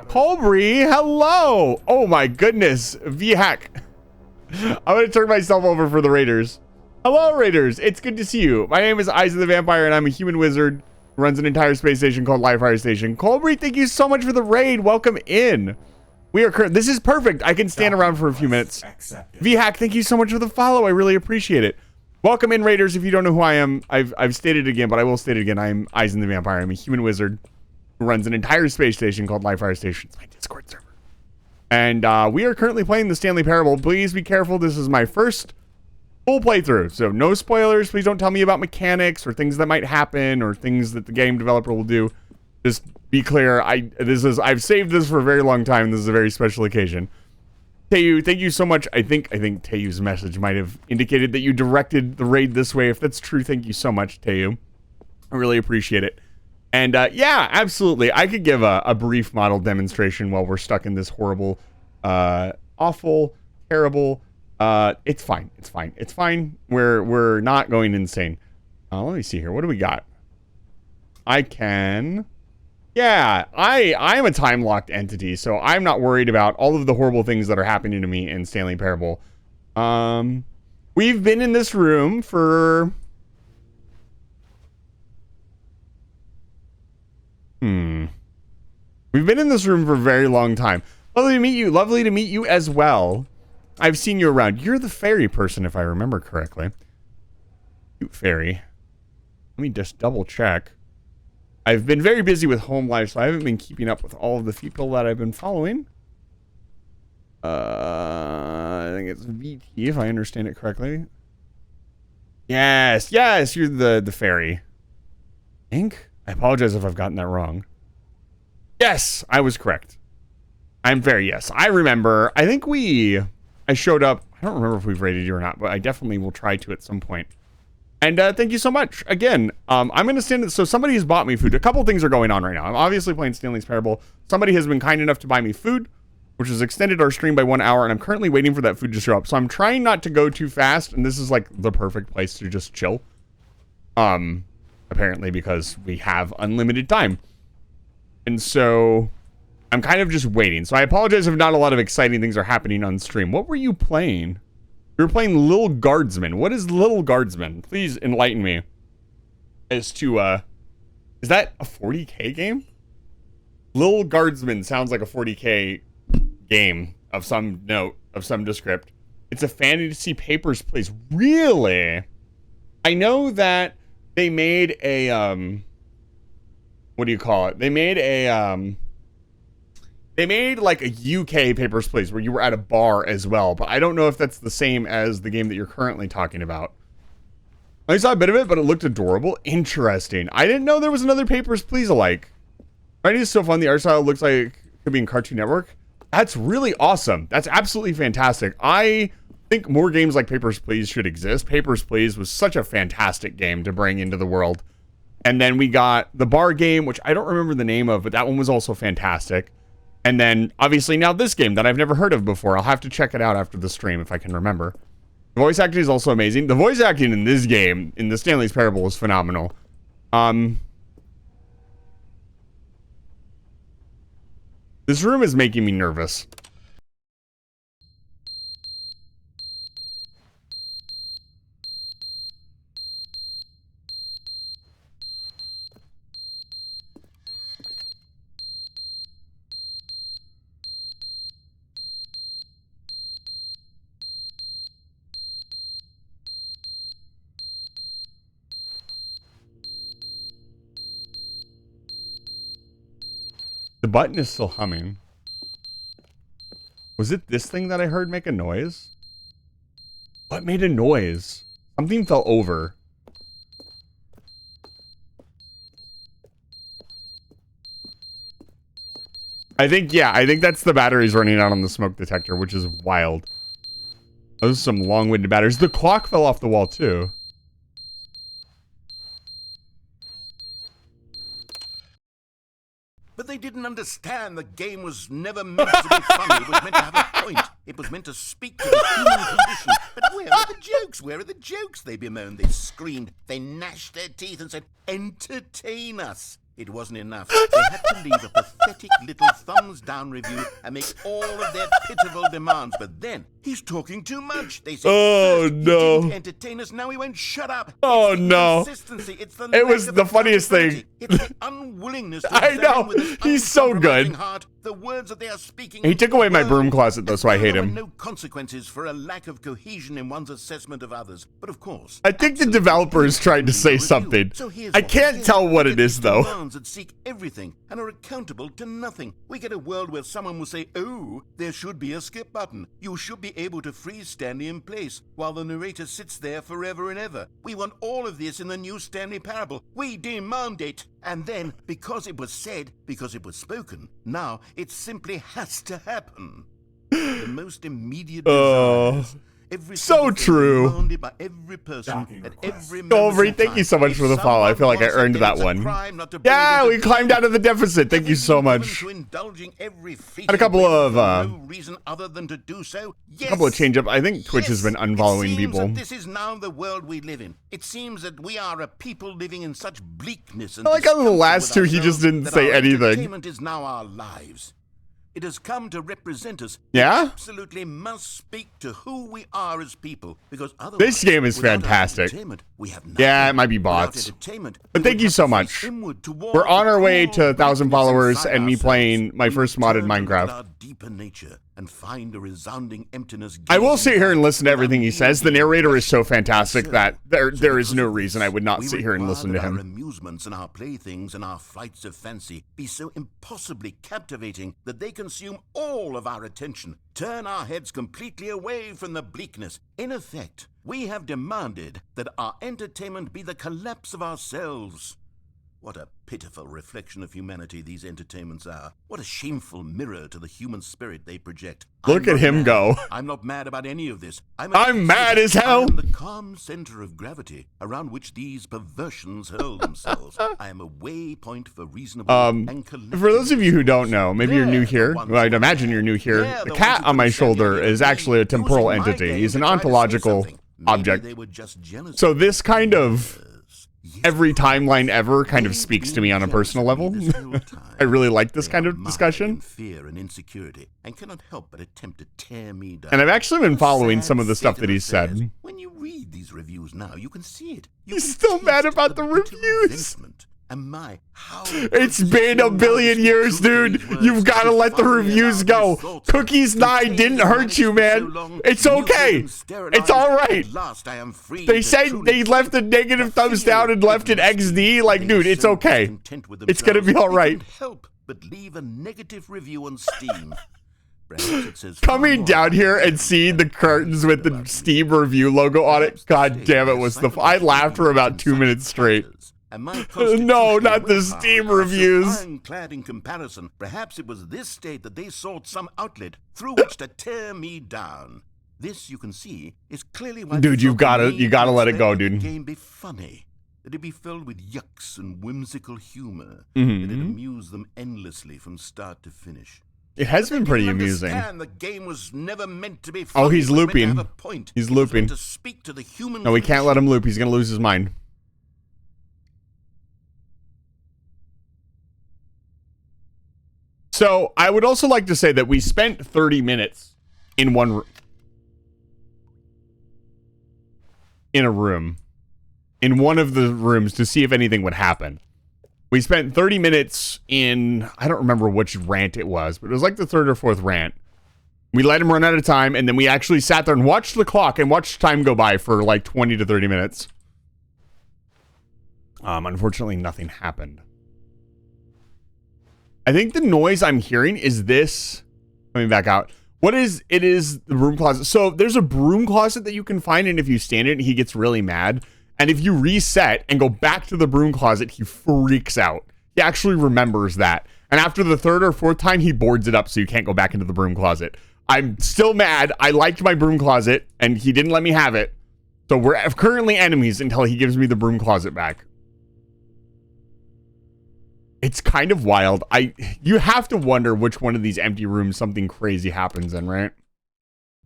Colbury, hello! Oh my goodness. V-hack. I'm gonna turn myself over for the Raiders. Hello, Raiders. It's good to see you. My name is Eyes of the Vampire, and I'm a human wizard who runs an entire space station called Livefire Station. Colbury, thank you so much for the raid. Welcome in. We are current. This is perfect. I can stand around for a few minutes. V-hack, thank you so much for the follow. I really appreciate it. Welcome in, Raiders. If you don't know who I am, I've stated it again, but I will state it again. I'm Eyes of the Vampire. I'm a human wizard who runs an entire space station called Livefire Station. It's my Discord server. And we are currently playing the Stanley Parable. Please be careful. This is my first full playthrough, so no spoilers. Please don't tell me about mechanics or things that might happen or things that the game developer will do. Just be clear. I've saved this for a very long time. This is a very special occasion. Teyu, thank you so much. I think Teyu's message might have indicated that you directed the raid this way. If that's true, thank you so much, Teyu. I really appreciate it. And yeah, absolutely. I could give a brief model demonstration while we're stuck in this horrible, awful, terrible. It's fine. It's fine. It's fine. We're not going insane. Let me see here. What do we got? I can. Yeah, I'm a time-locked entity, so I'm not worried about all of the horrible things that are happening to me in Stanley Parable. We've been in this room for... We've been in this room for a very long time. Lovely to meet you. Lovely to meet you as well. I've seen you around. You're the fairy person, if I remember correctly. Cute fairy. Let me just double check. I've been very busy with home life, so I haven't been keeping up with all of the people that I've been following. I think it's VT, if I understand it correctly. Yes, you're the fairy. Ink? I apologize if I've gotten that wrong. Yes, I was correct. I'm very yes. I remember. I think I showed up. I don't remember if we've rated you or not, but I definitely will try to at some point. And thank you so much. Again, I'm going to stand. So somebody has bought me food. A couple things are going on right now. I'm obviously playing Stanley's Parable. Somebody has been kind enough to buy me food, which has extended our stream by 1 hour. And I'm currently waiting for that food to show up. So I'm trying not to go too fast. And this is like the perfect place to just chill. Apparently because we have unlimited time. And so I'm kind of just waiting. So I apologize if not a lot of exciting things are happening on stream. What were you playing? You were playing Little Guardsman. What is Little Guardsman? Please enlighten me as to, is that a 40K game? Little Guardsman sounds like a 40K game of some note, of some descript. It's a fantasy papers, please. Really? I know that they made a, what do you call it? They made like a UK Papers, Please where you were at a bar as well, but I don't know if that's the same as the game that you're currently talking about. I saw a bit of it, but it looked adorable. Interesting. I didn't know there was another Papers, Please alike. Writing is so fun. The art style looks like it could be in Cartoon Network. That's really awesome. That's absolutely fantastic. I think more games like Papers, Please should exist. Papers, Please was such a fantastic game to bring into the world. And then we got the bar game, which I don't remember the name of, but that one was also fantastic. And then, obviously, now this game that I've never heard of before. I'll have to check it out after the stream if I can remember. The voice acting is also amazing. The voice acting in this game, in the Stanley's Parable, is phenomenal. This room is making me nervous. The button is still humming. Was it this thing that I heard make a noise? What made a noise? Something fell over. I think that's the batteries running out on the smoke detector, which is wild. Those are some long-winded batteries. The clock fell off the wall, too. But they didn't understand the game was never meant to be funny. It was meant to have a point. It was meant to speak to the human condition. But where are the jokes? Where are the jokes? They bemoaned, they screamed, they gnashed their teeth and said, entertain us. It wasn't enough. They had to leave a pathetic little thumbs-down review and make all of their pitiful demands. But then, he's talking too much. They said, oh, no. He didn't entertain us, now he won't shut up. Oh, it's the no. Inconsistency. It's the it was the funniest thing. It's the unwillingness to I know. He's so good. Heart, the words that they are speaking. He took away my broom closet, though, so I hate him. No consequences for a lack of cohesion in one's assessment of others. But of course, I think the developers tried to say something. So I can't tell what it is, though. That seek everything and are accountable to nothing. We get a world where someone will say, oh, there should be a skip button. You should be able to freeze Stanley in place while the narrator sits there forever and ever. We want all of this in the new Stanley Parable. We demand it. And then, because it was said, because it was spoken, now it simply has to happen. The most immediate desires. So true. By every person at every Goldberry, thank you so much for the follow. I feel like I earned that one. Yeah, we climbed out of the deficit. Thank you so much. Had a couple of change up. I think Twitch has been unfollowing people. This is now the world we live in. It seems that we are a people living in such bleakness and I like how the last two he just didn't say anything. Entertainment is now our lives. It has come to represent us. Yeah? It absolutely must speak to who we are as people. Because otherwise, this game is fantastic. We have yeah, it might be bots. But thank you so much. We're on our way to 1,000 followers and me playing my first modded Minecraft. And find a resounding emptiness. I will sit here and listen to everything he says. The narrator is so fantastic that there is no reason I would not sit here and listen to him. Our amusements and our playthings and our flights of fancy be so impossibly captivating that they consume all of our attention, turn our heads completely away from the bleakness. In effect, we have demanded that our entertainment be the collapse of ourselves. What a pitiful reflection of humanity these entertainments are. What a shameful mirror to the human spirit they project. Look at him go. I'm not mad about any of this. I'm mad as hell. I am the calm center of gravity around which these perversions hurl themselves. I am a waypoint for reasonable and collective. For those of you who don't know, maybe you're new here. Well, I'd imagine you're new here. The cat on my shoulder is actually a temporal entity. He's an ontological object. So this kind of every timeline ever kind of speaks to me on a personal level. I really like this kind of discussion. Fear and insecurity, and cannot help but attempt to tear me down. And I've actually been following some of the stuff that he's said. When you read these reviews now, you can see it. He's still mad about the reviews. And it's been a billion years, dude. You've got to let the reviews go. Cookies 9 didn't hurt you, man. It's okay. It's all right. They said they left a negative thumbs down and left an XD. Like, dude, it's okay. It's going to be all right. Help but leave a negative review on Steam. Coming down here and seeing the curtains with the Steam review logo on it, god damn it, was the... I laughed for about 2 minutes straight. No, not the Steam reviews. Ironclad in comparison, perhaps it was this state that they sought some outlet through which to tear me down. This, you can see, is clearly why. Dude, you gotta let it go, dude. The game be funny, that it be filled with yucks and whimsical humor, Mm-hmm. that it amuse them endlessly from start to finish. It has been pretty amusing. The game was never meant to be funny. Oh, he's looping. He's looping. To speak to the human. No, we can't let him loop. He's gonna lose his mind. So, I would also like to say that we spent 30 minutes in a room. In one of the rooms to see if anything would happen. We spent 30 minutes in, I don't remember which rant it was, but it was like the third or fourth rant. We let him run out of time, and then we actually sat there and watched the clock and watched time go by for like 20 to 30 minutes. Unfortunately, nothing happened. I think the noise I'm hearing is this. Coming back out. What is it? Is the broom closet. So there's a broom closet that you can find, and if you stand in it, he gets really mad. And if you reset and go back to the broom closet, he freaks out. He actually remembers that. And after the third or fourth time, he boards it up so you can't go back into the broom closet. I'm still mad. I liked my broom closet, and he didn't let me have it. So we're currently enemies until he gives me the broom closet back. It's kind of wild. You have to wonder which one of these empty rooms something crazy happens in, right?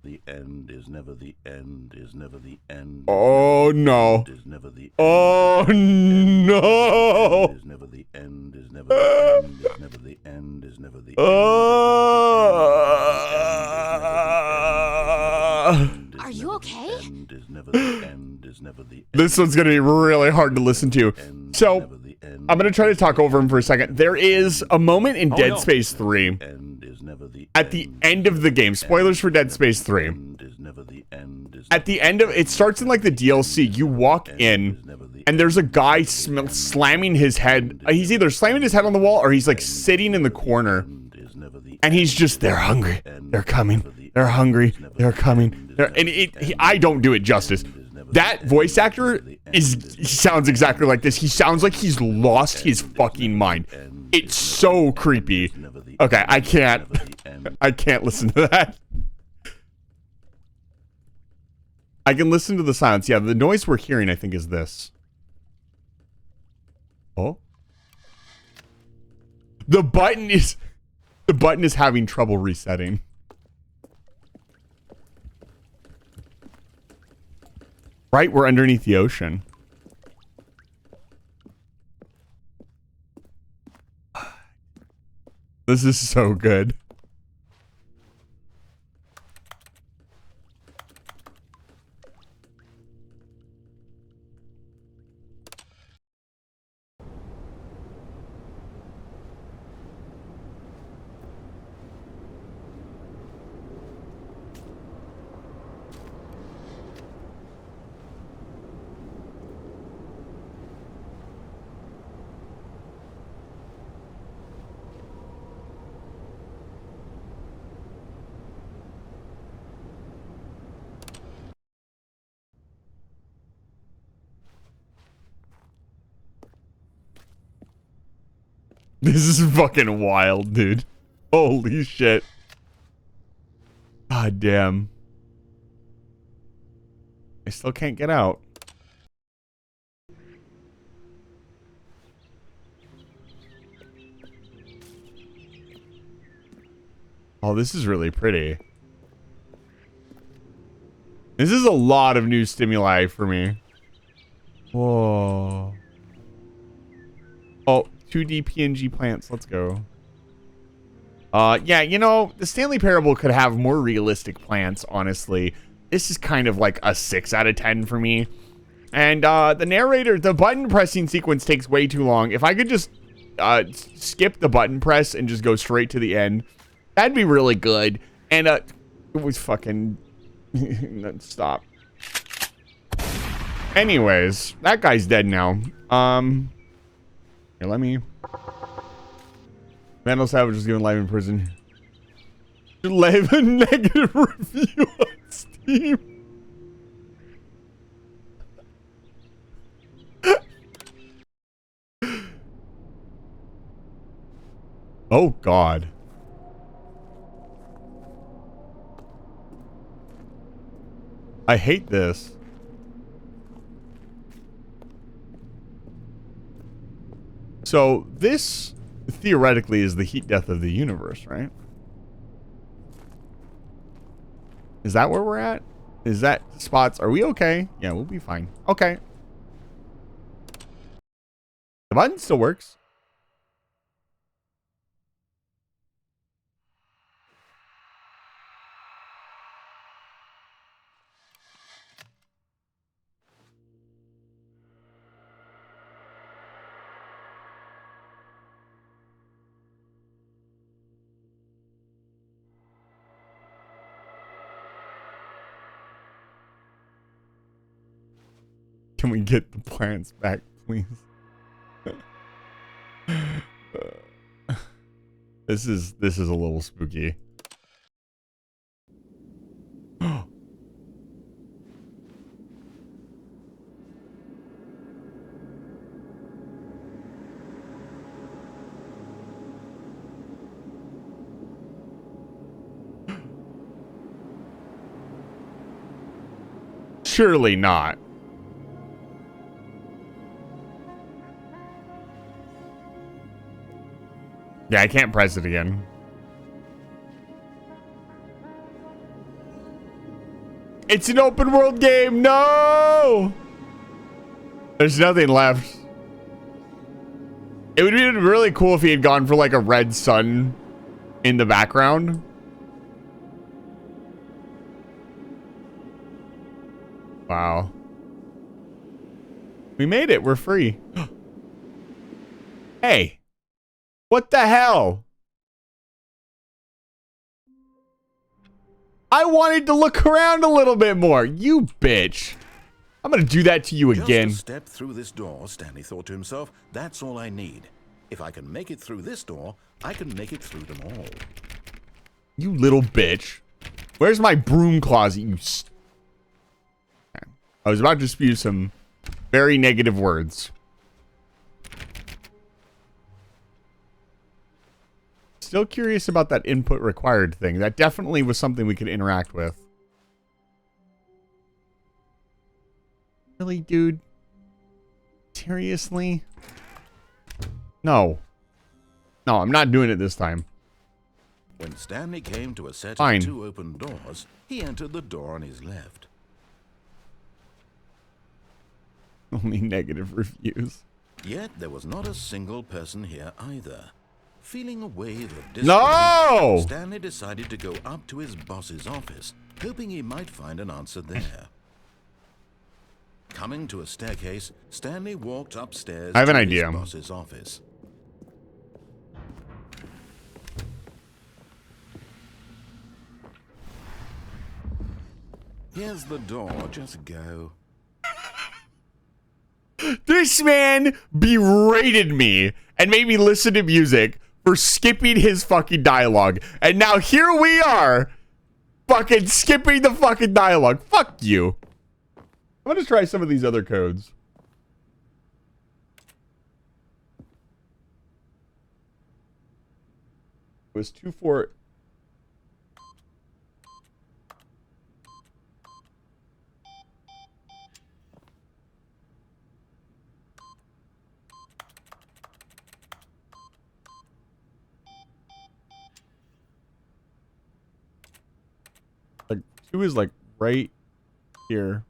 The end is never the end, is never the end. Oh no. Is never the end. Oh no. Is never the end, is never the end, is never the end, is never the end. Are you okay? This one's going to be really hard to listen to. So, I'm going to try to talk over him for a second. There is a moment in Dead Space 3 at the end of the game. Spoilers for Dead Space 3. At the end of it, starts in like the DLC. You walk in, and there's a guy slamming his head. He's either slamming his head on the wall or he's like sitting in the corner. And he's just, they're hungry. They're coming. They're hungry. They're coming. I don't do it justice. That voice actor he sounds exactly like this. He sounds like he's lost his fucking mind. It's so creepy. Okay, I can't listen to that. I can listen to the silence. Yeah, the noise we're hearing, I think, is this. Oh. The button is having trouble resetting. Right, we're underneath the ocean. This is so good. This is fucking wild, dude. Holy shit. God damn. I still can't get out. Oh, this is really pretty. This is a lot of new stimuli for me. Whoa. Oh, 2D PNG plants. Let's go. Yeah, you know, the Stanley Parable could have more realistic plants, honestly. This is kind of like a 6 out of 10 for me. And the narrator, the button pressing sequence takes way too long. If I could just skip the button press and just go straight to the end, that'd be really good. And it was fucking... Stop. Anyways, that guy's dead now. Here, let me... Vandal Savage is given live in prison. Leave a negative review on Steam. Oh, God. I hate this. So, this theoretically is the heat death of the universe, right? Is that where we're at? Is that spots? Are we okay? Yeah, we'll be fine. Okay. The button still works. Can we get the plants back, please? This is a little spooky. Surely not. Yeah, I can't press it again. It's an open world game. No! There's nothing left. It would be really cool if he had gone for like a red sun in the background. Wow. We made it. We're free. Hey. What the hell? I wanted to look around a little bit more. You bitch. I'm gonna do that to you again. Just a step through this door, Stanley thought to himself. That's all I need. If I can make it through this door, I can make it through them all. You little bitch. Where's my broom closet, you I was about to spew some very negative words. Still curious about that input required thing. That definitely was something we could interact with. Really, dude? Seriously? No. No, I'm not doing it this time. When Stanley came to a set Fine. of 2 open doors, he entered the door on his left. Only negative reviews. Yet there was not a single person here either. Feeling a wave of disbelief, No! Stanley decided to go up to his boss's office, hoping he might find an answer there. Coming to a staircase, Stanley walked upstairs I have an to idea. his boss's office. Here's the door, just go. This man berated me and made me listen to music for skipping his fucking dialogue. And now here we are, fucking skipping the fucking dialogue. Fuck you. I'm gonna try some of these other codes. It was 2-4. Like 2 is like right here.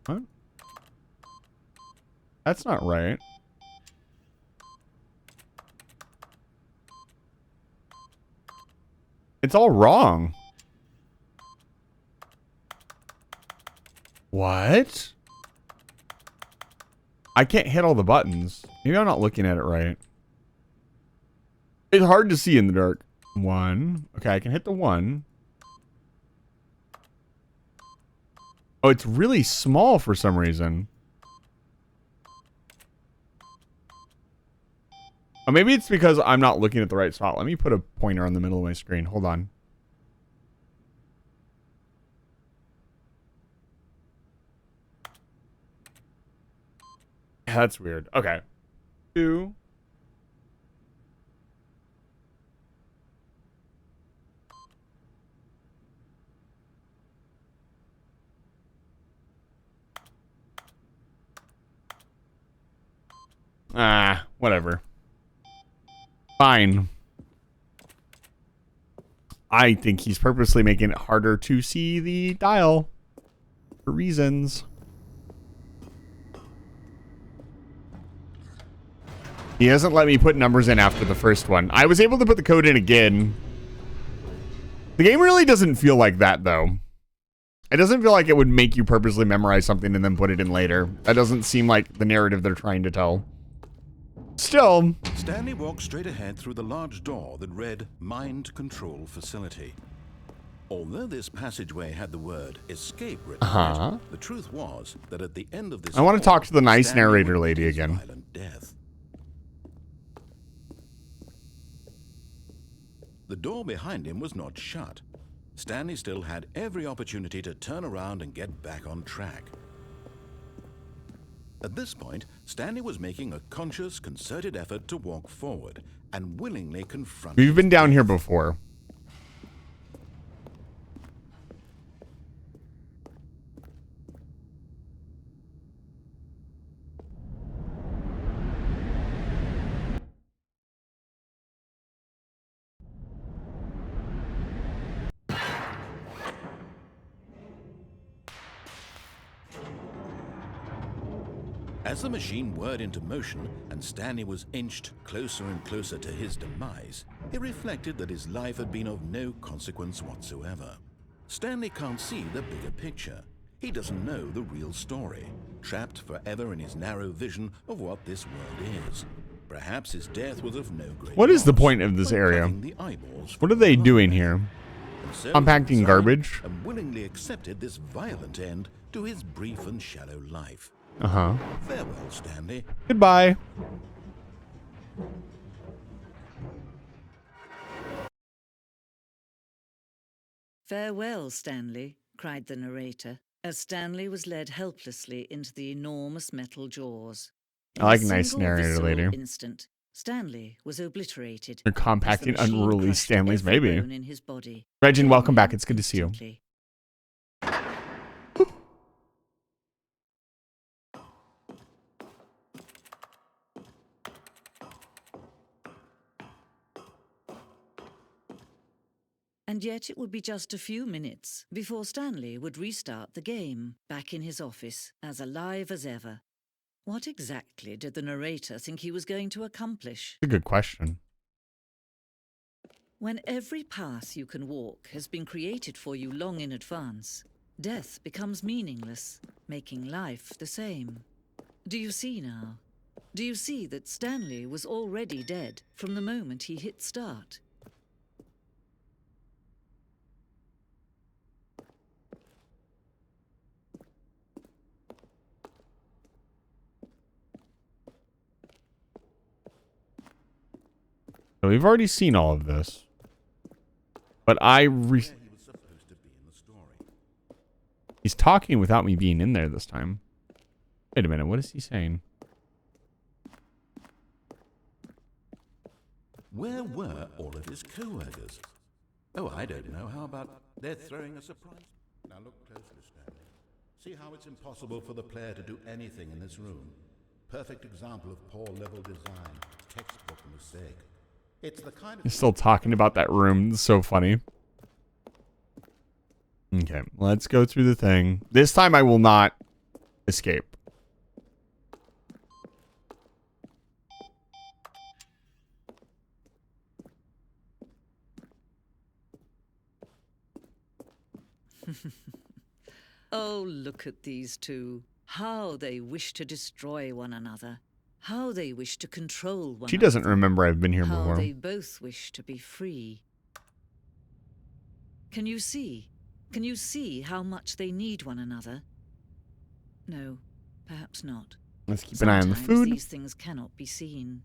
What? That's not right. It's all wrong. What? I can't hit all the buttons. Maybe I'm not looking at it right. It's hard to see in the dark. 1. Okay, I can hit the 1. Oh, it's really small for some reason. Oh, maybe it's because I'm not looking at the right spot. Let me put a pointer on the middle of my screen. Hold on. That's weird. Okay. 2. Ah, whatever. Fine. I think he's purposely making it harder to see the dial for reasons. He doesn't let me put numbers in after the first one. I was able to put the code in again. The game really doesn't feel like that, though. It doesn't feel like it would make you purposely memorize something and then put it in later. That doesn't seem like the narrative they're trying to tell. Still. Stanley walked straight ahead through the large door that read Mind Control Facility. Although this passageway had the word escape written on it, the truth was that at the end of this I want to talk to the nice Stanley narrator would lady meet his again. violent death. The door behind him was not shut. Stanley still had every opportunity to turn around and get back on track. At this point, Stanley was making a conscious, concerted effort to walk forward and willingly confront. We've been down here before. As the machine whirred into motion and Stanley was inched closer and closer to his demise, he reflected that his life had been of no consequence whatsoever. Stanley can't see the bigger picture. He doesn't know the real story, trapped forever in his narrow vision of what this world is. Perhaps his death was of no great What is the loss, point of this but area? cutting the eyeballs What are from they the doing man. here? And so Compacting he garbage? and willingly accepted this violent end to his brief and shallow life. Uh-huh. Farewell, Stanley. Goodbye. Farewell, Stanley, cried the narrator, as Stanley was led helplessly into the enormous metal jaws. I like In a nice single narrator visceral later. instant, Stanley was obliterated. They're as the compacting machine unruly crushed Stanleys, every maybe. bone in his body, Regin, welcome killing back. him It's good to see you. instantly. And yet it would be just a few minutes before Stanley would restart the game, back in his office, as alive as ever. What exactly did the narrator think he was going to accomplish? That's a good question. When every path you can walk has been created for you long in advance, death becomes meaningless, making life the same. Do you see now? Do you see that Stanley was already dead from the moment he hit start? So we've already seen all of this. But he's talking without me being in there this time. Wait a minute, what is he saying? Where were all of his co-workers? Oh, I don't know. How about they're throwing a surprise? Now look closely, Stanley. See how it's impossible for the player to do anything in this room? Perfect example of poor level design. Textbook mistake. It's the kind of... He's still talking about that room. It's so funny. Okay, let's go through the thing. This time I will not escape. Oh, look at these two. How they wish to destroy one another. How they wish to control one She another. doesn't remember I've been here How before. they both wish to be free. Can you see? Can you see how much they need one another? No, perhaps not. Let's keep an eye on the Sometimes food. these things cannot be seen.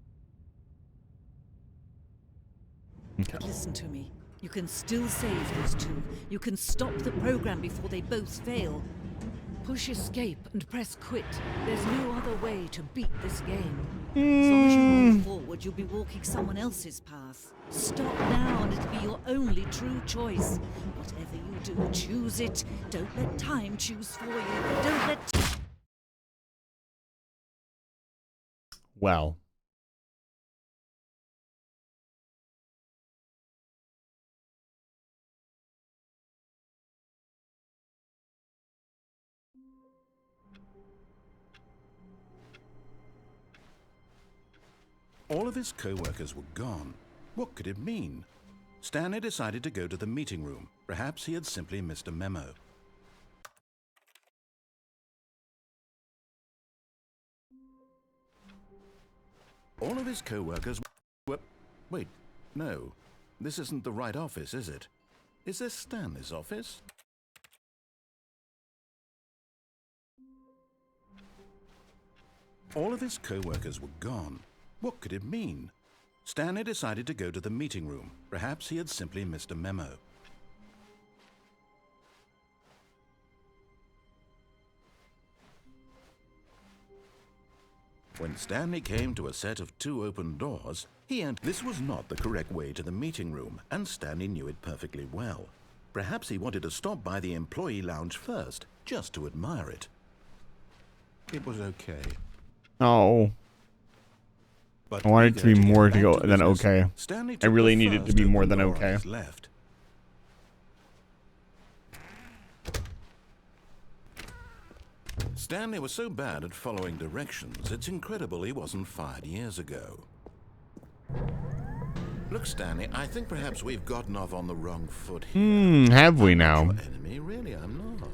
Okay. But listen to me. You can still save those two. You can stop the program before they both fail. Push escape and press quit. There's no other way to beat this game. As long as you move forward, you'll be walking someone else's path. Stop now and it'll be your only true choice. Whatever you do, choose it. Don't let time choose for you. Don't let... Well. All of his co-workers were gone. What could it mean? Stanley decided to go to the meeting room. Perhaps he had simply missed a memo. All of his co-workers were... Wait, no. This isn't the right office, is it? Is this Stanley's office? All of his co-workers were gone. What could it mean? Stanley decided to go to the meeting room. Perhaps he had simply missed a memo. When Stanley came to a set of 2 open doors, he entered. This was not the correct way to the meeting room, and Stanley knew it perfectly well. Perhaps he wanted to stop by the employee lounge first, just to admire it. It was okay. Oh. But I wanted it to be eager more get to go back than business, okay. Stanley I took really the need it to first be more open than door on okay. his left. Stanley was so bad at following directions, it's incredible he wasn't fired years ago. Look, Stanley, I think perhaps we've gotten off on the wrong foot here. Have we I'm now? not your enemy, really, I'm not.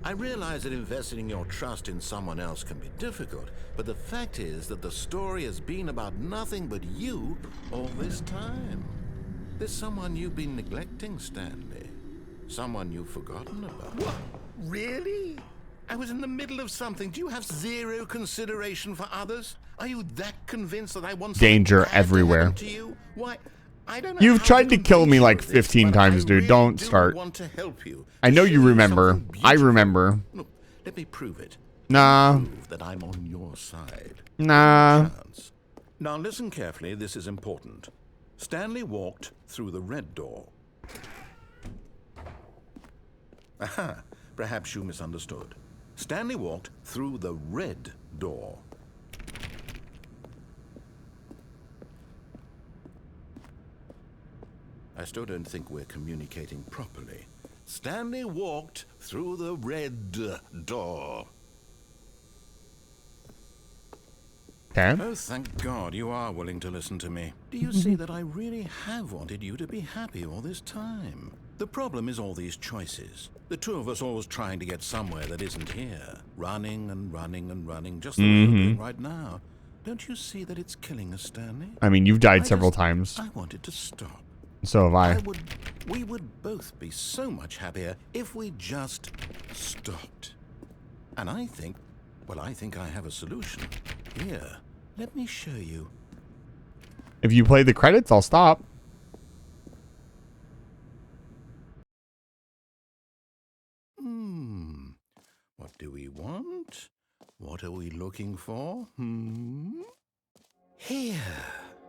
I realize that investing your trust in someone else can be difficult, but the fact is that the story has been about nothing but you all this time. There's someone you've been neglecting, Stanley. Someone you've forgotten about. What? Really? I was in the middle of something. Do you have zero consideration for others? Are you that convinced that I want something Danger bad to everywhere. happen to you? Why? I don't know You've how tried to kill convince me you like of this, 15 but times, I dude. really Don't do start. want to help you. I To know show you remember. something I beautiful. remember. Look, let me prove it. Nah. Prove that I'm on your side. Nah. Chance. Now listen carefully, this is important. Stanley walked through the red door. Aha, perhaps you misunderstood. Stanley walked through the red door. I still don't think we're communicating properly. Stanley walked through the red door. Okay. Oh, thank God you are willing to listen to me. Do you see that I really have wanted you to be happy all this time? The problem is all these choices. The two of us always trying to get somewhere that isn't here. Running and running and running, just the way you're doing right now. Don't you see that it's killing us, Stanley? I mean, you've died several times. I wanted to stop. So have I. We would both be so much happier if we just stopped. And I think I have a solution. Here, let me show you. If you play the credits, I'll stop. What do we want? What are we looking for? Here.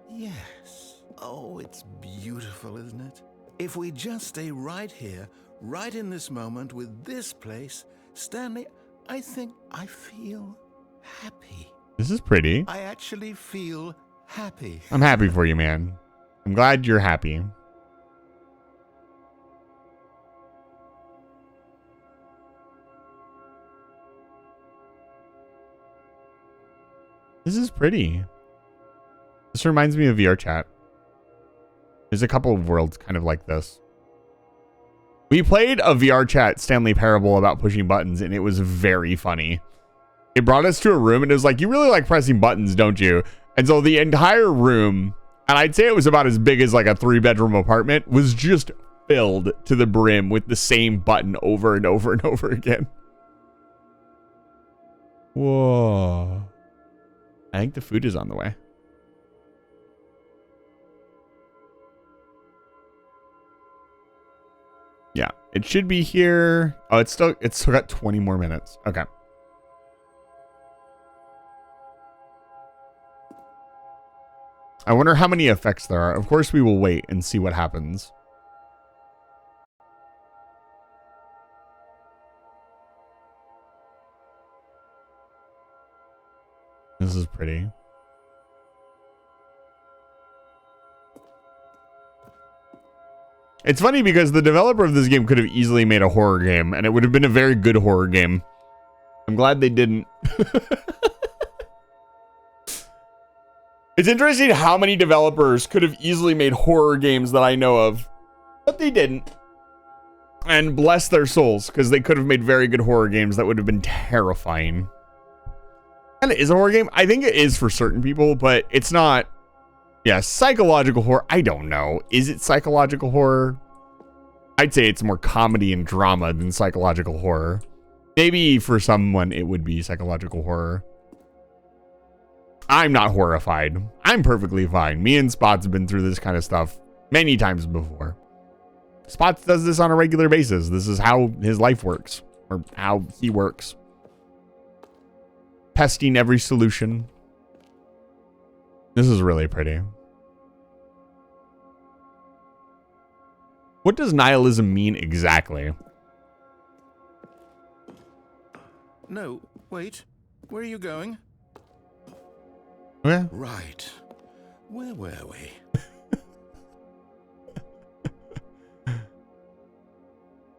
Yes. Oh, it's beautiful, isn't it? If we just stay right here, right in this moment with this place, Stanley, I think I feel happy. This is pretty. I actually feel happy. I'm happy for you, man. I'm glad you're happy. This is pretty. This reminds me of VR chat. There's a couple of worlds kind of like this. We played a VR chat Stanley Parable about pushing buttons, and it was very funny. It brought us to a room, and it was like, you really like pressing buttons, don't you? And so the entire room, and I'd say it was about as big as like a 3-bedroom apartment, was just filled to the brim with the same button over and over and over again. Whoa. I think the food is on the way. Yeah, it should be here. Oh, it's still got 20 more minutes. Okay. I wonder how many effects there are. Of course, we will wait and see what happens. This is pretty. It's funny because the developer of this game could have easily made a horror game, and it would have been a very good horror game. I'm glad they didn't. It's interesting how many developers could have easily made horror games that I know of, but they didn't. And bless their souls, because they could have made very good horror games that would have been terrifying. And it is a horror game. I think it is for certain people, but it's not. Yeah, psychological horror. I don't know. Is it psychological horror? I'd say it's more comedy and drama than psychological horror. Maybe for someone it would be psychological horror. I'm not horrified. I'm perfectly fine. Me and Spots have been through this kind of stuff many times before. Spots does this on a regular basis. This is how his life works, or how he works. Pesting every solution. This is really pretty. What does nihilism mean exactly? No, wait. Where are you going? Okay. Right. Where were we?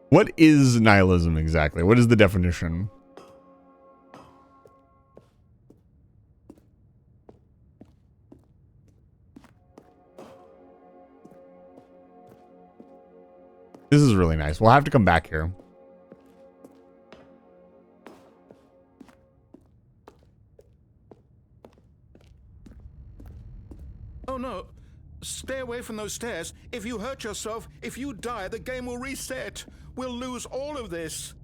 What is nihilism exactly? What is the definition? This is really nice. We'll have to come back here. Oh no. Stay away from those stairs. If you hurt yourself, if you die, the game will reset. We'll lose all of this.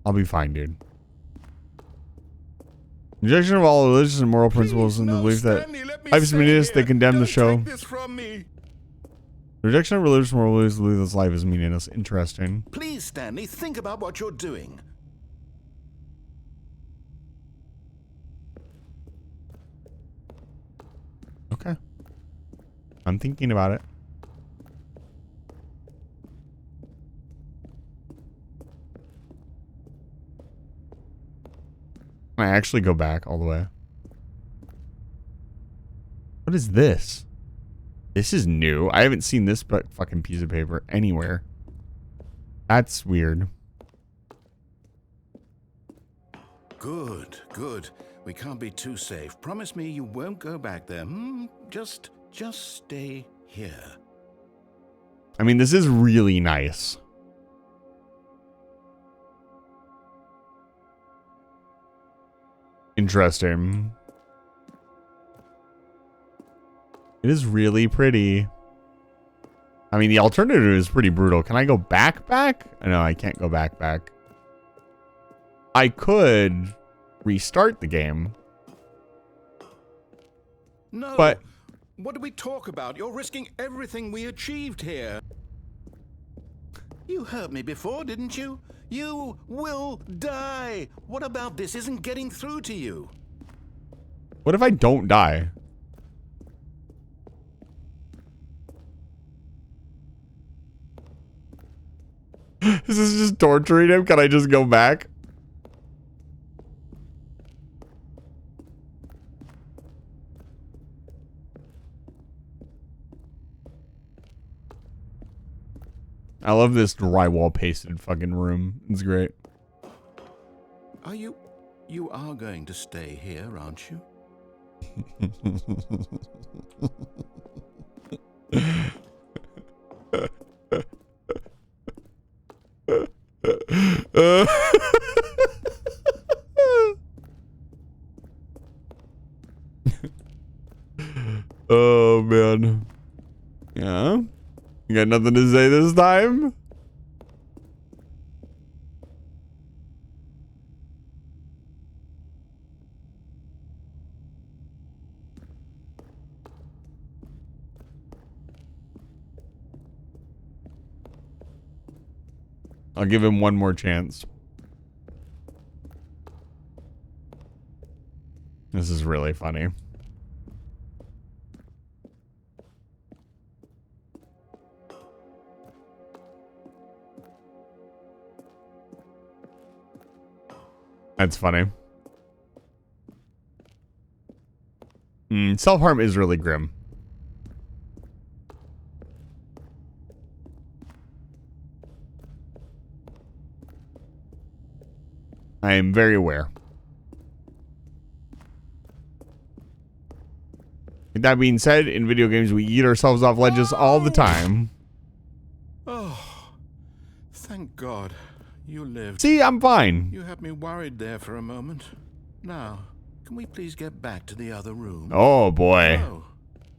I'll be fine, dude. Rejection of all religious and moral principles and the belief that life is meaningless, they condemn the show. Take this from me. Rejection of religious and moral beliefs, believe this life is meaningless. Interesting. Please, Stanley, think about what you're doing. Okay. I'm thinking about it. Can I actually go back all the way? What is this? This is new. I haven't seen this fucking piece of paper anywhere. That's weird. Good, good. We can't be too safe. Promise me you won't go back there. Just stay here. I mean, this is really nice. Interesting. It is really pretty. I mean, the alternative is pretty brutal. Can I go back? No, I can't go back. I could restart the game. No. But what do we talk about? You're risking everything we achieved here. You hurt me before, didn't you? You will die. What about this isn't getting through to you? What if I don't die? Is this just torturing him? Can I just go back? I love this drywall pasted fucking room. It's great. Are you are going to stay here, aren't you? Oh man. Yeah. You got nothing to say this time? I'll give him one more chance. This is really funny. That's funny. Self-harm is really grim. I am very aware. With that being said, in video games, we eat ourselves off ledges all the time. Oh, thank God you lived. See, I'm fine. You had me worried there for a moment. Now, can we please get back to the other room? Oh, boy.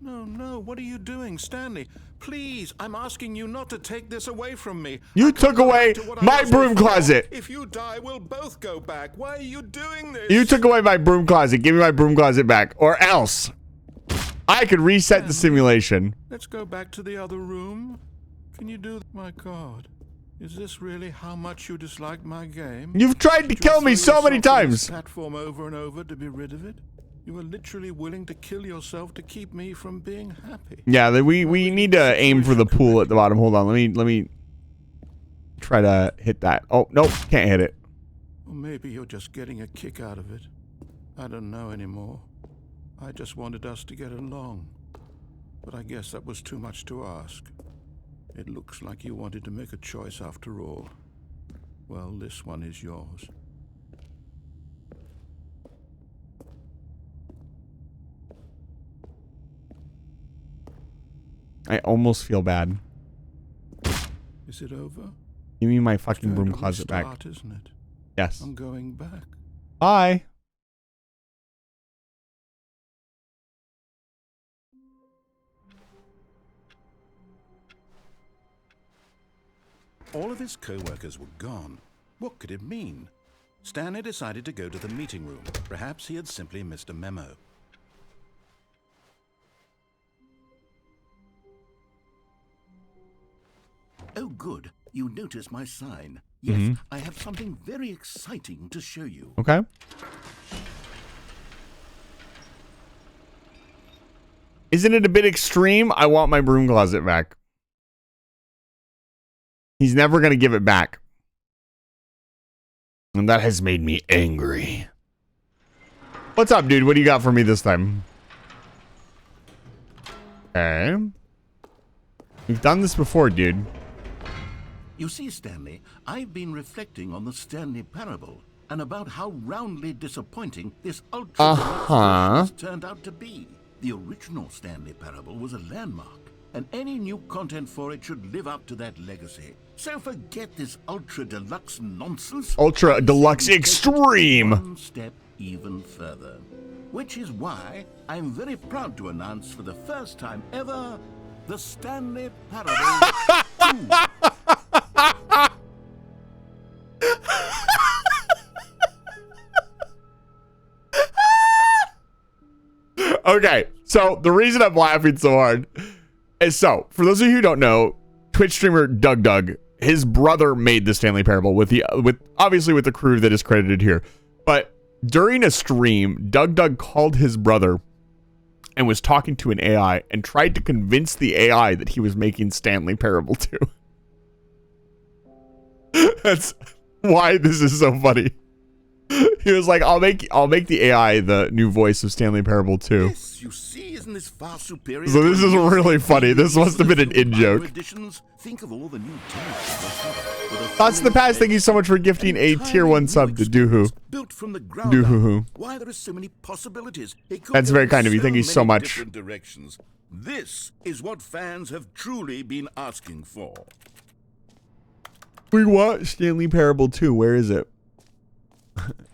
No, what are you doing, Stanley? Please, I'm asking you not to take this away from me. You took away my broom closet. If you die, we'll both go back. Why are you doing this? You took away my broom closet. Give me my broom closet back, or else I could reset the simulation. Let's go back to the other room. Can you do that? My God. Is this really how much you dislike my game? You've tried to kill me so many times. Platform over and over to be rid of it. You were literally willing to kill yourself to keep me from being happy. Yeah, we need to aim for the pool at the bottom. Hold on, let me try to hit that. Oh nope, can't hit it. Or maybe you're just getting a kick out of it. I don't know anymore. I just wanted us to get along. But I guess that was too much to ask. It looks like you wanted to make a choice after all. Well, this one is yours. I almost feel bad. Is it over? Give me my fucking broom closet back. Isn't it? Yes. I'm going back. Bye. All of his co-workers were gone. What could it mean? Stanley decided to go to the meeting room. Perhaps he had simply missed a memo. Oh, good. You noticed my sign. Yes, I have something very exciting to show you. Okay. Isn't it a bit extreme? I want my broom closet back. He's never going to give it back. And that has made me angry. What's up, dude? What do you got for me this time? Okay. We've done this before, dude. You see, Stanley, I've been reflecting on the Stanley Parable and about how roundly disappointing this ultra has turned out to be. The original Stanley Parable was a landmark, and any new content for it should live up to that legacy. So forget this Ultra Deluxe nonsense. Ultra Deluxe Extreme. One step even further. Which is why I'm very proud to announce for the first time ever, the Stanley Parable 2. Okay, so the reason I'm laughing so hard is for those of you who don't know, Twitch streamer Doug, his brother made the Stanley Parable with obviously with the crew that is credited here. But During a stream, Doug called his brother and was talking to an AI and tried to convince the AI that he was making Stanley Parable 2. That's why this is so funny. He was like, I'll make the AI the new voice of Stanley Parable 2. Yes, you see, isn't this far superior? So this is really funny. This must have been an in-joke. Think of all the new Thoughts in the past. Thank you so much for gifting a tier 1 sub to Doohoo. Built from the ground Doohoo. up. Why there are so many possibilities. That's very kind of you. Thank you so much. Different directions. This is what fans have truly been asking for. We want Stanley Parable 2. Where is it?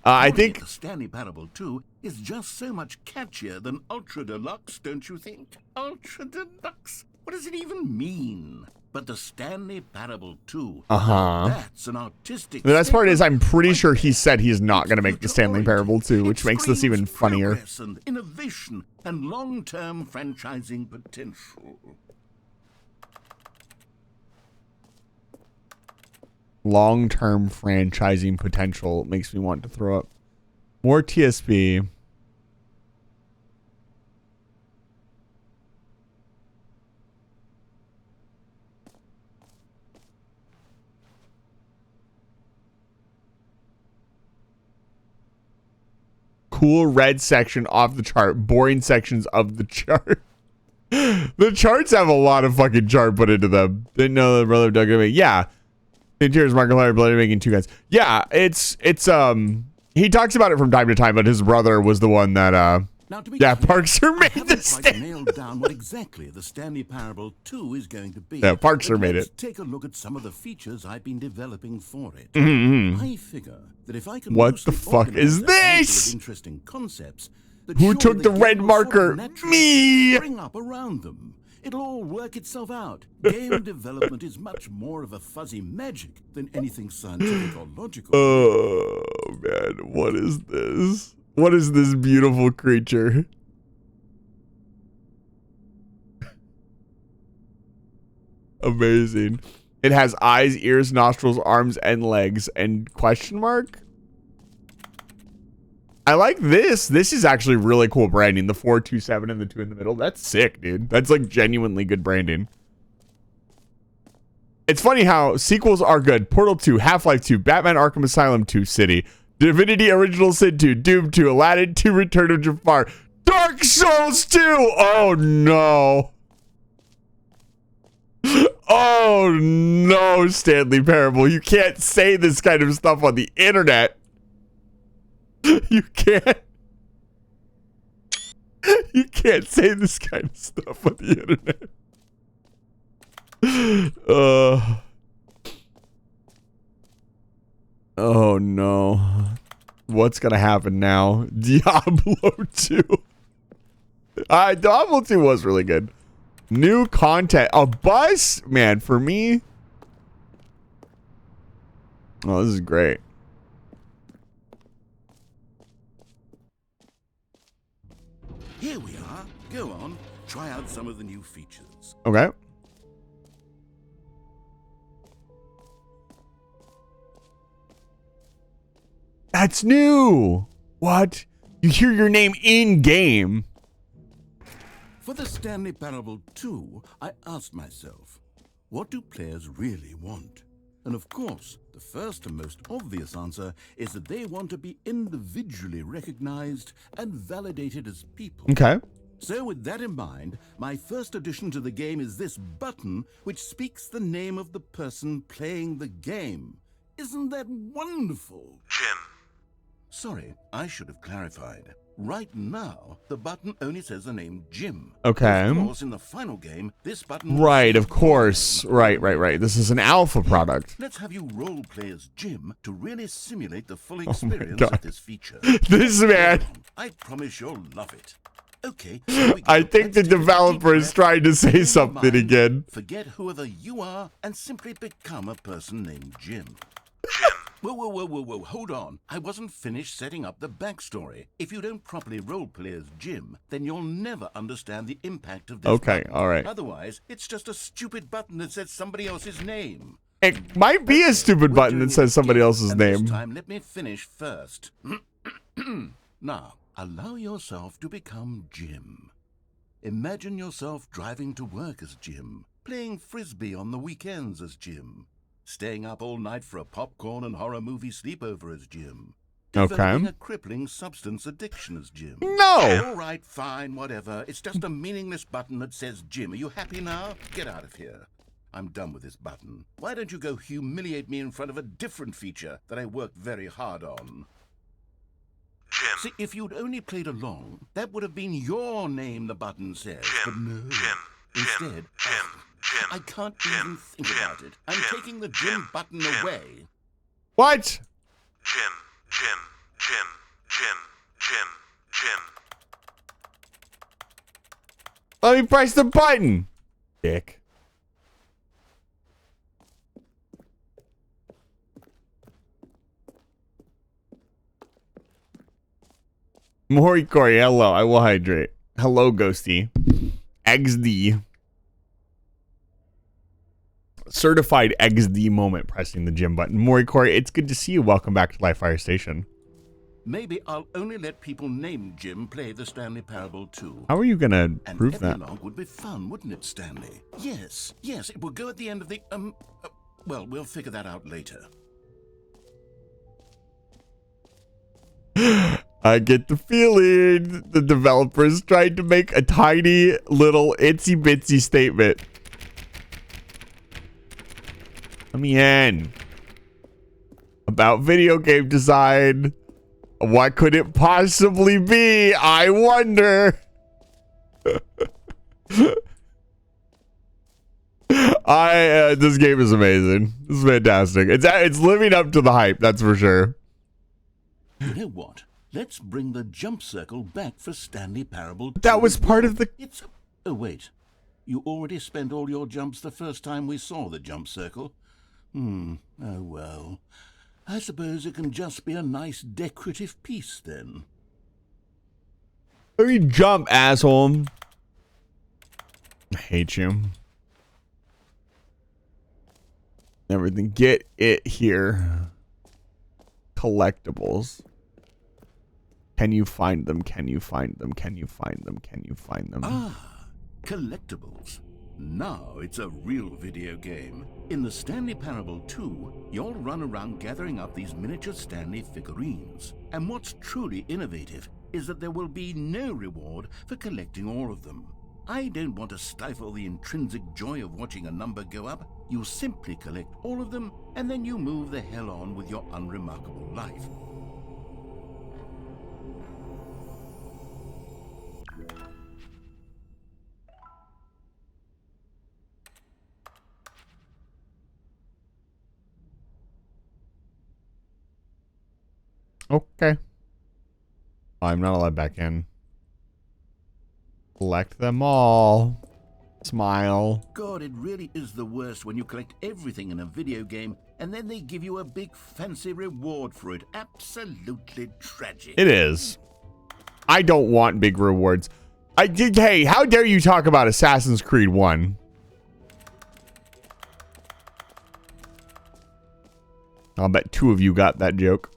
I think Stanley Parable 2 is just so much catchier than Ultra Deluxe, don't you think? Ultra Deluxe? What does it even mean? But the Stanley Parable 2, that's an artistic... The best part is I'm pretty sure he said he's not going to make the Stanley Parable 2, which makes this even funnier. And innovation and long-term franchising potential. Long-term franchising potential makes me want to throw up. More TSP. Cool red section off the chart. Boring sections of the chart. The charts have a lot of fucking chart put into them. Didn't know the brother of Doug. Yeah. Interiors Markiplier bloody making 2 guys. Yeah, it's he talks about it from time to time, but his brother was the one that Now, to be yeah, clear, Parkser made this I haven't quite nailed down what exactly the Stanley Parable 2 is going to be. Yeah, Parkser But made let's it. Take a look at some of the features I've been developing for it. Mm-hmm. I figure that if I can What the loosely fuck organize is a handful this? of interesting concepts, that Who surely took the game red will marker? sort of naturally Me! spring up around them. It'll all work itself out. Game development is much more of a fuzzy magic than anything scientific or logical. Oh man, what is this? What is this beautiful creature? Amazing. It has eyes, ears, nostrils, arms, and legs, and question mark? I like this. This is actually really cool branding. The 427 and the 2 in the middle. That's sick, dude. That's like genuinely good branding. It's funny how sequels are good. Portal 2, Half-Life 2, Batman Arkham Asylum 2, City, Divinity Original Sin 2, Doom 2, Aladdin 2, Return of Jafar, Dark Souls 2. Oh no. Oh no, Stanley Parable. You can't say this kind of stuff on the internet. You can't. You can't say this kind of stuff on the internet. Oh no. What's gonna happen now? Diablo 2. Diablo 2 was really good. New content. A bus? Man, for me. Oh, this is great. Here we are. Go on. Try out some of the new features. Okay. That's new. What? You hear your name in game. For the Stanley Parable 2, I asked myself, what do players really want? And of course, the first and most obvious answer is that they want to be individually recognized and validated as people. Okay. So with that in mind, my first addition to the game is this button which speaks the name of the person playing the game. Isn't that wonderful? Jim. Sorry, I should have clarified. Right now, the button only says the name Jim. Okay. Of course, in the final game, this button... Right, of course. Right. This is an alpha product. Let's have you role play as Jim to really simulate the full experience God. of this feature. This man. I promise you'll love it. Okay. here we go. I think the Let's take a deep developer is breath, trying to say clear your something mind, again. Forget whoever you are and simply become a person named Jim. Jim. Whoa, hold on. I wasn't finished setting up the backstory. If you don't properly roleplay as Jim, then you'll never understand the impact of this Okay, button. all right. Otherwise, it's just a stupid button that says somebody else's name. It might be a stupid We're button doing that says it somebody again, else's and name. This time, let me finish first. Now, allow yourself to become Jim. Imagine yourself driving to work as Jim, playing frisbee on the weekends as Jim, staying up all night for a popcorn and horror movie sleepover as Jim, developing a crippling substance addiction as Jim. No! All right, fine, whatever. It's just a meaningless button that says Jim. Are you happy now? Get out of here. I'm done with this button. Why don't you go humiliate me in front of a different feature that I worked very hard on? Jim. See, if you'd only played along, that would have been your name the button says. Jim. But no. Jim. Instead, Jim. I can't even think about it. I'm taking the Jim button away. What? Jim. Let me press the button. Dick. Morikori, hello. I will hydrate. Hello, Ghosty. XD. Certified XD moment pressing the gym button. Morikori, it's good to see you. Welcome back to Live Fire Station. Maybe I'll only let people named Jim play the Stanley Parable 2. How are you going to prove that? An epilogue would be fun, wouldn't it, Stanley? Yes, it will go at the end of the, well, we'll figure that out later. I get the feeling the developers tried to make a tiny little itsy bitsy statement. Let me in. About video game design. What could it possibly be? I wonder. This game is amazing. This is fantastic. It's living up to the hype, that's for sure. You know what? Let's bring the jump circle back for Stanley Parable 2. That was part of the... Oh, wait. You already spent all your jumps the first time we saw the jump circle? Oh, well. I suppose it can just be a nice decorative piece, then. Let me jump, asshole. I hate you. Everything. Get it here. Collectibles. Can you find them? Can you find them? Can you find them? Can you find them? Ah, collectibles. Now it's a real video game. In the Stanley Parable 2, you'll run around gathering up these miniature Stanley figurines. And what's truly innovative is that there will be no reward for collecting all of them. I don't want to stifle the intrinsic joy of watching a number go up. You simply collect all of them, and then you move the hell on with your unremarkable life. Okay. I'm not allowed back in. Collect them all. Smile. God, it really is the worst when you collect everything in a video game and then they give you a big fancy reward for it. Absolutely tragic. It is. I don't want big rewards. Hey, how dare you talk about Assassin's Creed 1? I'll bet 2 of you got that joke.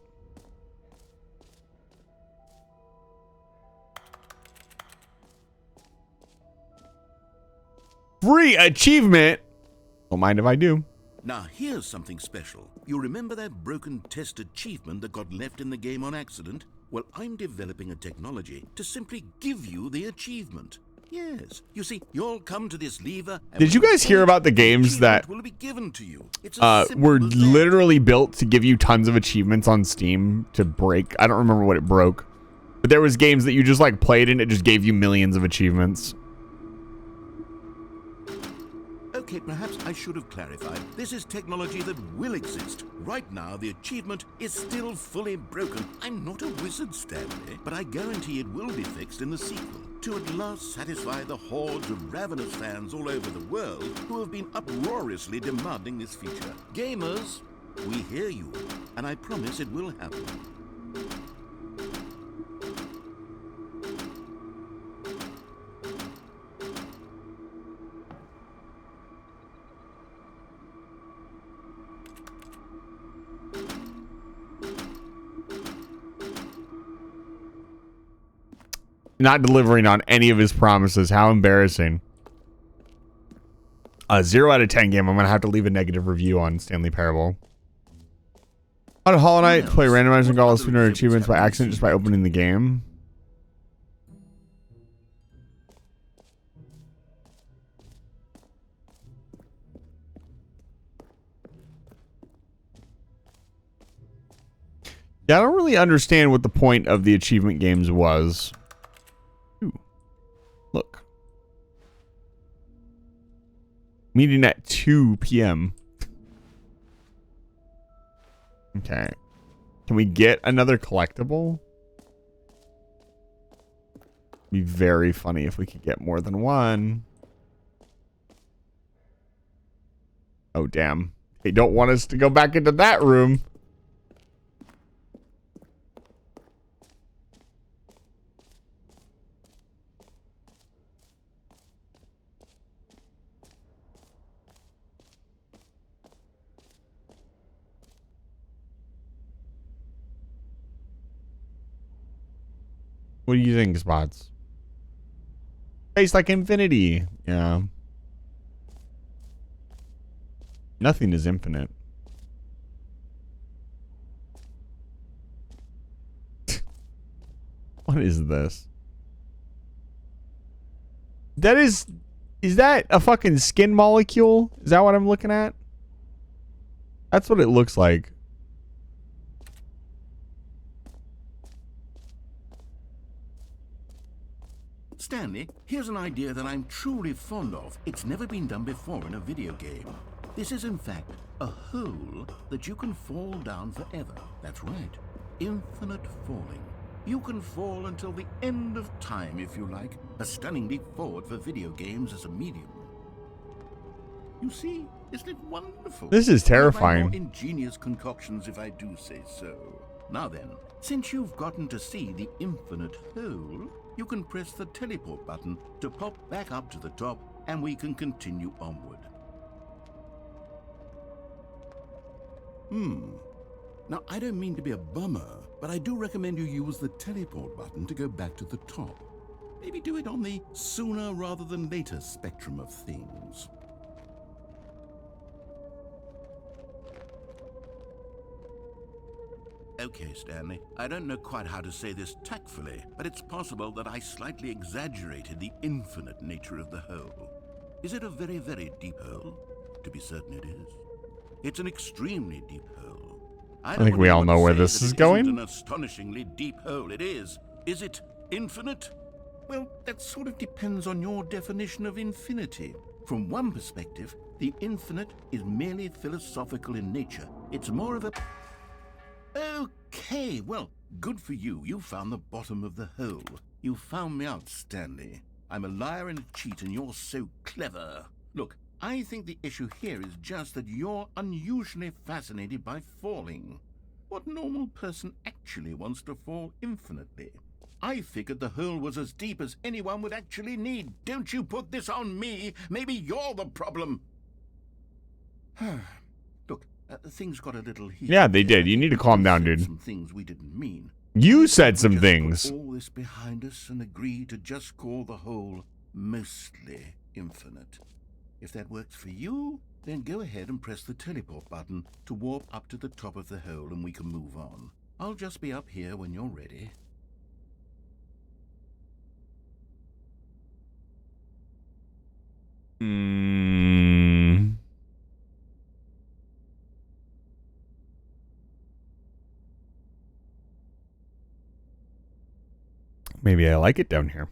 Free achievement. Don't mind if I do. Now, here's something special. You remember that broken test achievement that got left in the game on accident? Well, I'm developing a technology to simply give you the achievement. Yes. You see, you'll come to this lever... Did you guys hear about the games that will be given to you? were literally built to give you tons of achievements on Steam to break? I don't remember what it broke. But there was games that you just like played and it just gave you millions of achievements. Okay, perhaps I should have clarified. This is technology that will exist. Right now, the achievement is still fully broken. I'm not a wizard, Stanley, but I guarantee it will be fixed in the sequel to at last satisfy the hordes of ravenous fans all over the world who have been uproariously demanding this feature. Gamers, we hear you, and I promise it will happen. Not delivering on any of his promises. How embarrassing. A 0 out of 10 game. I'm going to have to leave a negative review on Stanley Parable. How did Hollow Knight play randomizing Gauntlet Spinner achievements by accident just by opening the game? Yeah, I don't really understand what the point of the achievement games was. Ooh, look. Meeting at 2 p.m. Okay. Can we get another collectible? Be very funny if we could get more than one. Oh, damn. They don't want us to go back into that room. What do you think, Spots? Tastes like infinity. Yeah. Nothing is infinite. What is this? That is that a fucking skin molecule? Is that what I'm looking at? That's what it looks like. Stanley, here's an idea that I'm truly fond of. It's never been done before in a video game. This is, in fact, a hole that you can fall down forever. That's right. Infinite falling. You can fall until the end of time, if you like. A stunning leap forward for video games as a medium. You see, isn't it wonderful? This is terrifying. More ingenious concoctions, if I do say so. Now then, since you've gotten to see the infinite hole, you can press the teleport button to pop back up to the top, and we can continue onward. Now, I don't mean to be a bummer, but I do recommend you use the teleport button to go back to the top. Maybe do it on the sooner rather than later spectrum of things. Okay, Stanley, I don't know quite how to say this tactfully, but it's possible that I slightly exaggerated the infinite nature of the hole. Is it a very, very deep hole? To be certain it is. It's an extremely deep hole. I think we all know where this is going. An astonishingly deep hole it is. Is it infinite? Well, that sort of depends on your definition of infinity. From one perspective, the infinite is merely philosophical in nature. It's more of a... Okay, well, good for you. You found the bottom of the hole. You found me out, Stanley. I'm a liar and a cheat, and you're so clever. Look, I think the issue here is just that you're unusually fascinated by falling. What normal person actually wants to fall infinitely? I figured the hole was as deep as anyone would actually need. Don't you put this on me. Maybe you're the problem. Look, things got a little heated. Yeah, they did. You need to calm down, dude. Some things we didn't mean. You said some things. Put all this behind us and agree to just call the hole mostly infinite. If that works for you, then go ahead and press the teleport button to warp up to the top of the hole and we can move on. I'll just be up here when you're ready. Maybe I like it down here.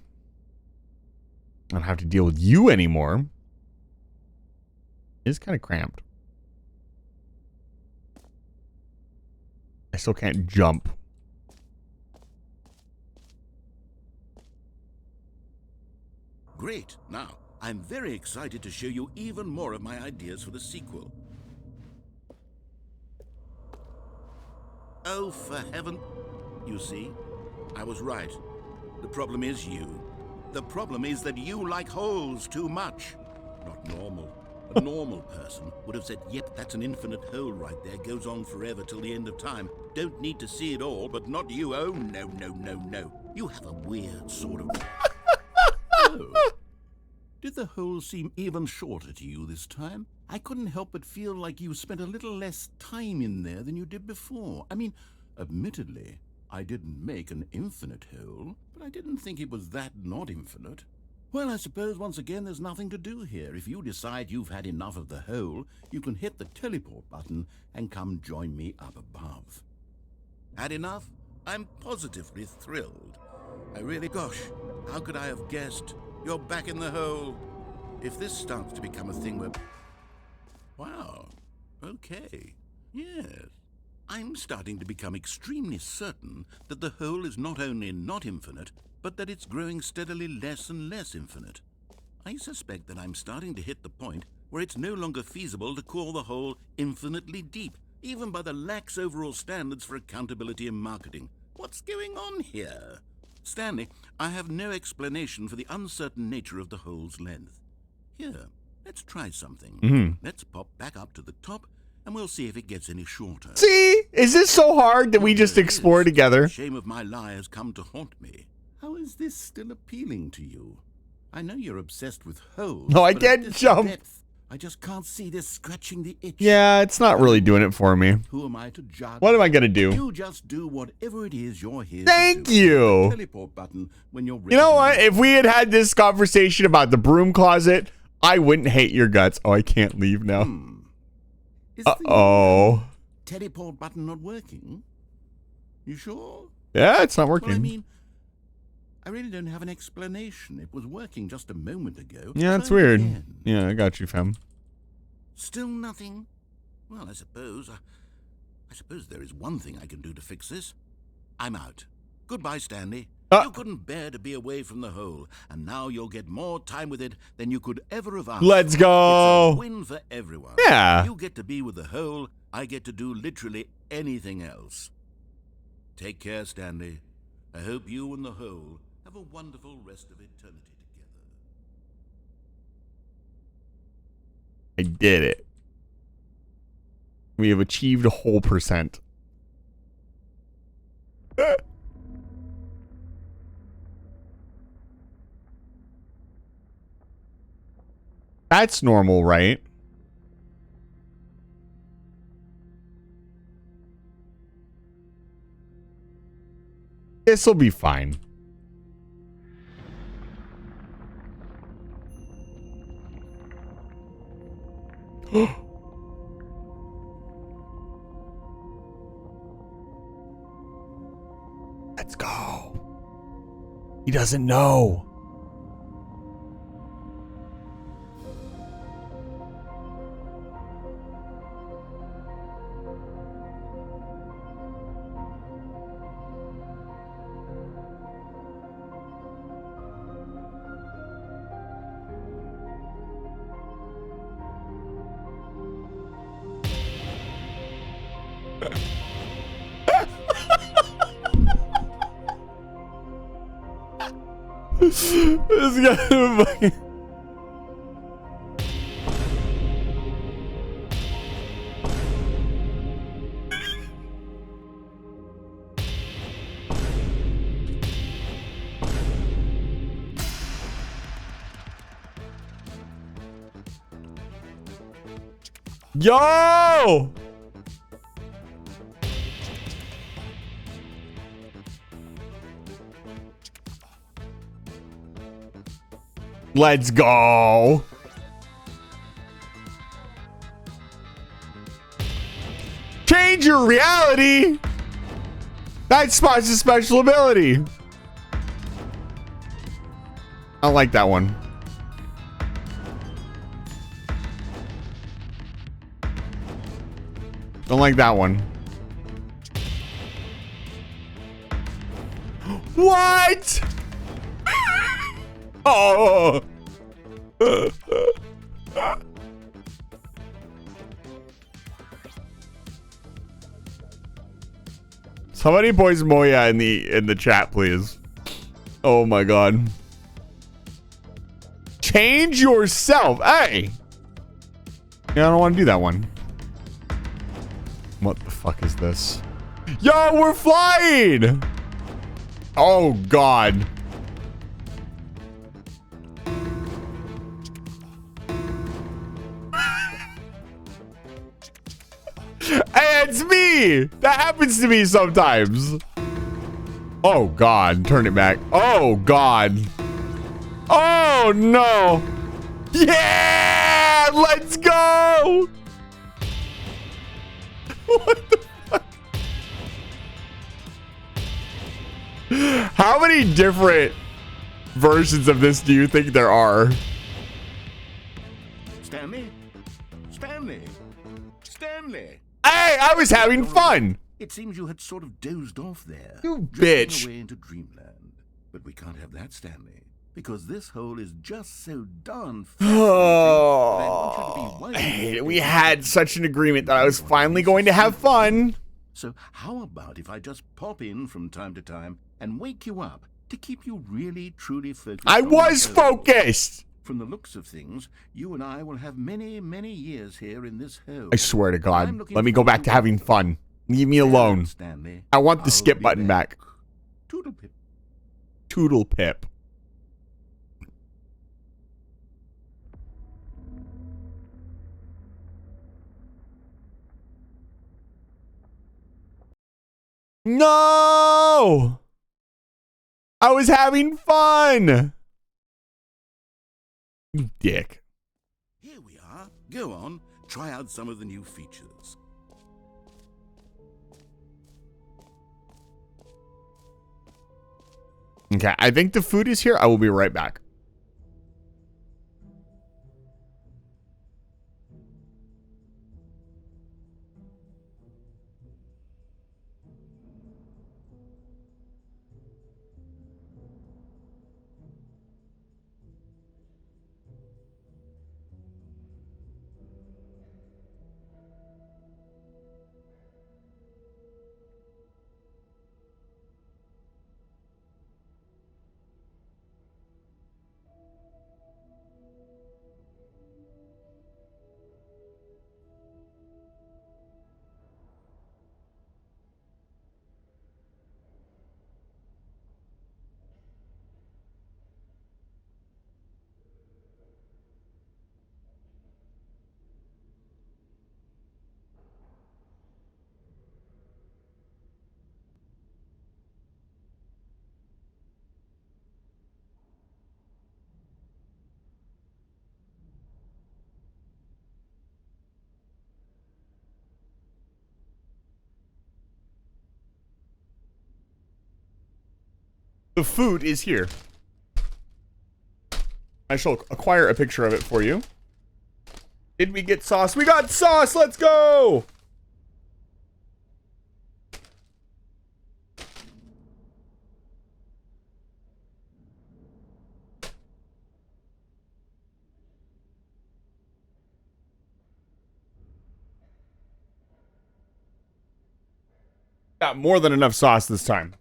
I don't have to deal with you anymore. It's kind of cramped. I still can't jump. Great. Now, I'm very excited to show you even more of my ideas for the sequel. Oh, for heaven... You see, I was right. The problem is you. The problem is that you like holes too much. Not normal. A normal person would have said, yep, that's an infinite hole right there, goes on forever till the end of time. Don't need to see it all, but not you. Oh, no, no, no, no. You have a weird sort of... Oh. Did the hole seem even shorter to you this time? I couldn't help but feel like you spent a little less time in there than you did before. I mean, admittedly, I didn't make an infinite hole, but I didn't think it was that not infinite. Well, I suppose once again there's nothing to do here. If you decide you've had enough of the hole, you can hit the teleport button and come join me up above. Had enough? I'm positively thrilled. Gosh, how could I have guessed? You're back in the hole. If this starts to become a thing where... Wow. Okay. Yes. I'm starting to become extremely certain that the hole is not only not infinite, but that it's growing steadily less and less infinite. I suspect that I'm starting to hit the point where it's no longer feasible to call the hole infinitely deep, even by the lax overall standards for accountability in marketing. What's going on here? Stanley, I have no explanation for the uncertain nature of the hole's length. Here, let's try something. Let's pop back up to the top, and we'll see if it gets any shorter. See? Is this so hard that we just explore together? The shame of my lie has come to haunt me. How is this still appealing to you? I know you're obsessed with holes. No, I can't jump. Depth, I just can't see this scratching the itch. Yeah, it's not really doing it for me. Who am I to judge? What am I going to do? You just do whatever it is you're here Thank to do. you. Teleport button when you're ready. You know what? If we had had this conversation about the broom closet, I wouldn't hate your guts. Oh, I can't leave now. Uh-oh. Teleport button not working? You sure? Yeah, it's not working. Well, I mean, I really don't have an explanation. It was working just a moment ago. Yeah, it's Try weird. again. Yeah, I got you, fam. Still nothing? Well, I suppose there is one thing I can do to fix this. I'm out. Goodbye, Stanley. You couldn't bear to be away from the hole, and now you'll get more time with it than you could ever have asked. Let's go. It's a win for everyone. Yeah. You get to be with the hole. I get to do literally anything else. Take care, Stanley. I hope you and the hole have a wonderful rest of eternity together. I did it. We have achieved a whole percent. That's normal, right? This'll be fine. Let's go. He doesn't know. This guy fucking... Yo! Let's go. Change your reality. That spot's a special ability. I like that one. Don't like that one. What? Oh. Somebody poison Moya in the chat, please. Oh my god. Change yourself. Hey. Yeah, I don't want to do that one. What the fuck is this? Yo, we're flying! Oh, God. Hey, it's me! That happens to me sometimes. Oh, God. Turn it back. Oh, God. Oh, no. Yeah! Let's go! What the fuck? How many different versions of this do you think there are? Stanley? Stanley? Stanley? Hey, I was having fun. It seems you had sort of dozed off there. You drifting bitch. away into dreamland. But we can't have that, Stanley. Because this hole is just so darn fascinating that I want you to be wide We had such an agreement that I was finally going to have fun. So how about if I just pop in from time to time and wake you up to keep you really, truly focused? I on was the hole? focused. From the looks of things, you and I will have many, many years here in this hole. I swear to I'm God. looking Let me go back forward to having fun. Leave me it. alone. Stanley, I want the I'll skip be button back. Toodle pip. Toodle pip. No! I was having fun. You dick. Here we are. Go on. Try out some of the new features. Okay, I think the food is here. I will be right back. The food is here. I shall acquire a picture of it for you. Did we get sauce? We got sauce! Let's go! Got more than enough sauce this time.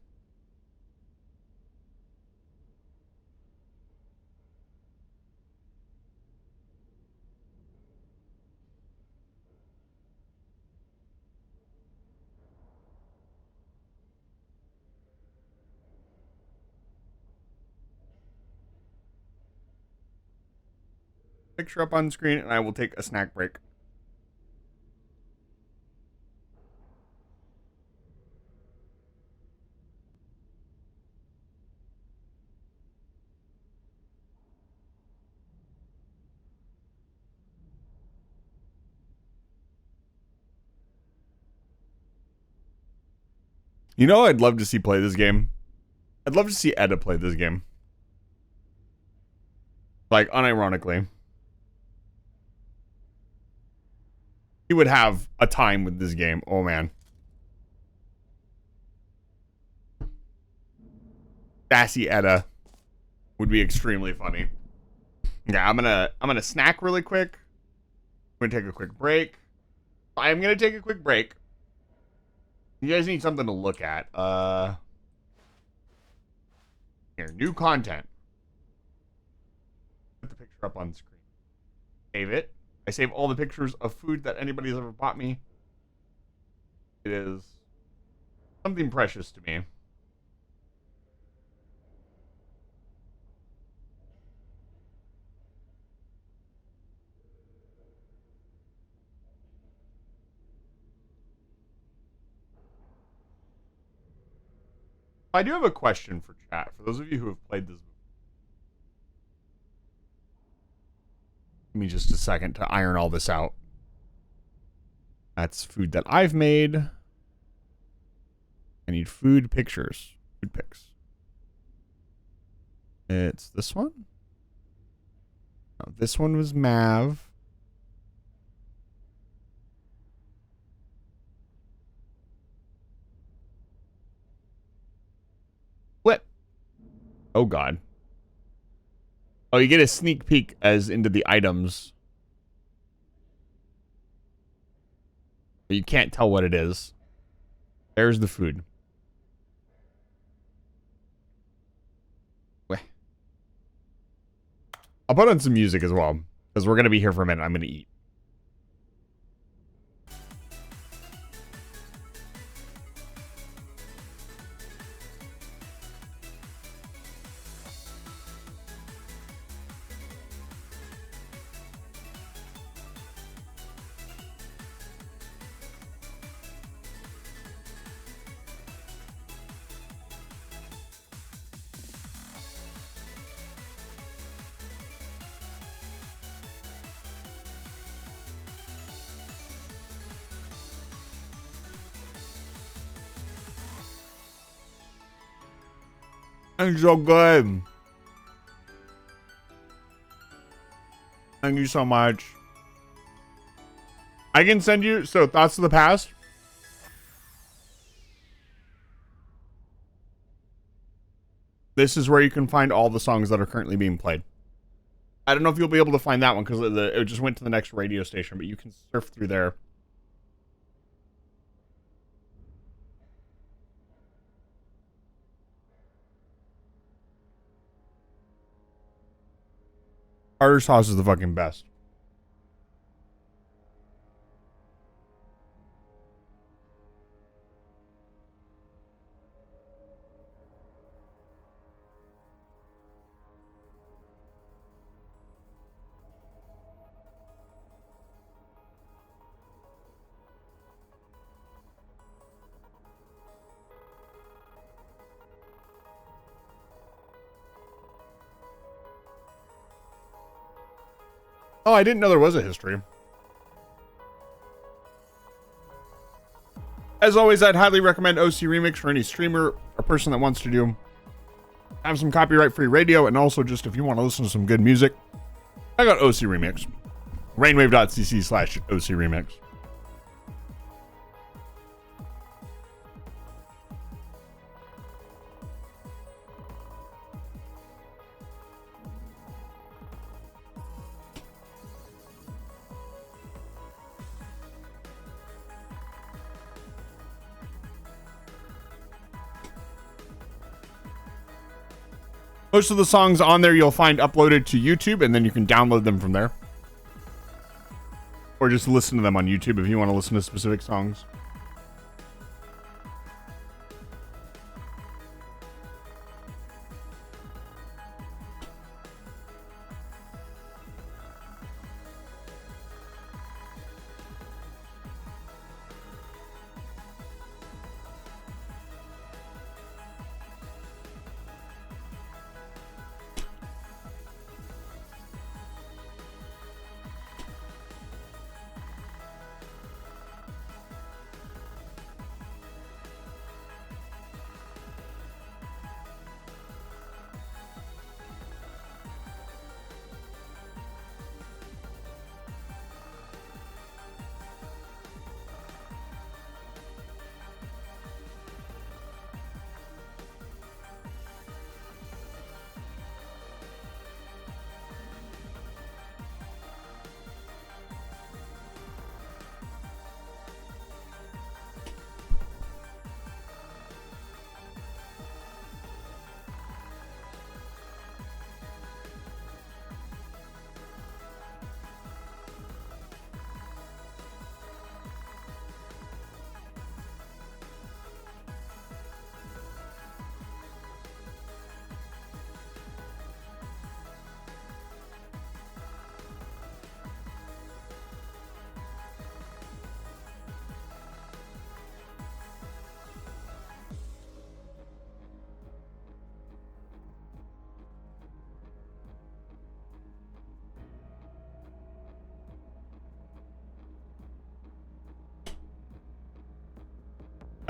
Picture up on screen and I will take a snack break. You know, I'd love to see play this game. I'd love to see Edda play this game. Like, unironically. He would have a time with this game. Oh, man. Sassy Edda would be extremely funny. Yeah, I'm gonna snack really quick. I'm gonna take a quick break. I'm gonna take a quick break. You guys need something to look at. Here, new content. Put the picture up on screen. Save it. I save all the pictures of food that anybody's ever bought me. It is something precious to me. I do have a question for chat. For those of you who have played this, give me just a second to iron all this out. That's food that I've made. I need food pictures. Food pics. It's this one? No, this one was Mav. What? Oh, God. Oh, you get a sneak peek as into the items. But you can't tell what it is. There's the food. Wait. I'll put on some music as well, because we're going to be here for a minute. I'm going to eat. It's so good. Thank you so much. I can send you, so Thoughts of the Past. This is where you can find all the songs that are currently being played. I don't know if you'll be able to find that one because it just went to the next radio station, but you can surf through there. Tartar sauce is the fucking best. Oh, I didn't know there was a history. As always, I'd highly recommend OC Remix for any streamer or person that wants to have some copyright-free radio, and also just if you want to listen to some good music, I got OC Remix. Rainwave.cc/OC Remix. Most of the songs on there you'll find uploaded to YouTube, and then you can download them from there. Or just listen to them on YouTube if you want to listen to specific songs.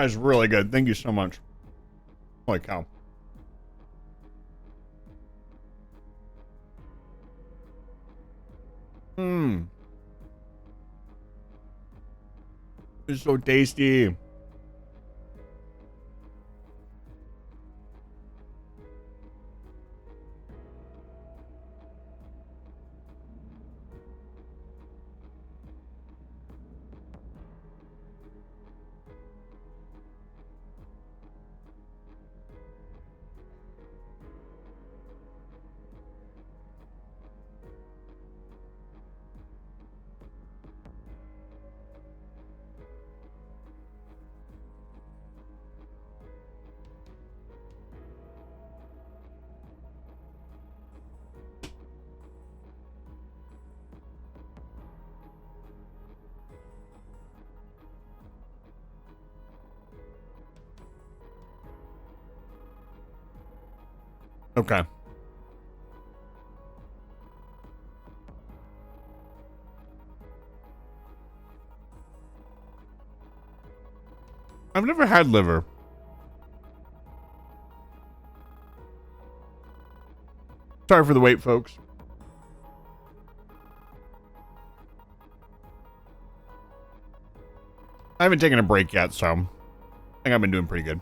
That's really good. Thank you so much. Holy cow. Mmm. It's so tasty. Okay. I've never had liver. Sorry for the wait, folks. I haven't taken a break yet, so I think I've been doing pretty good.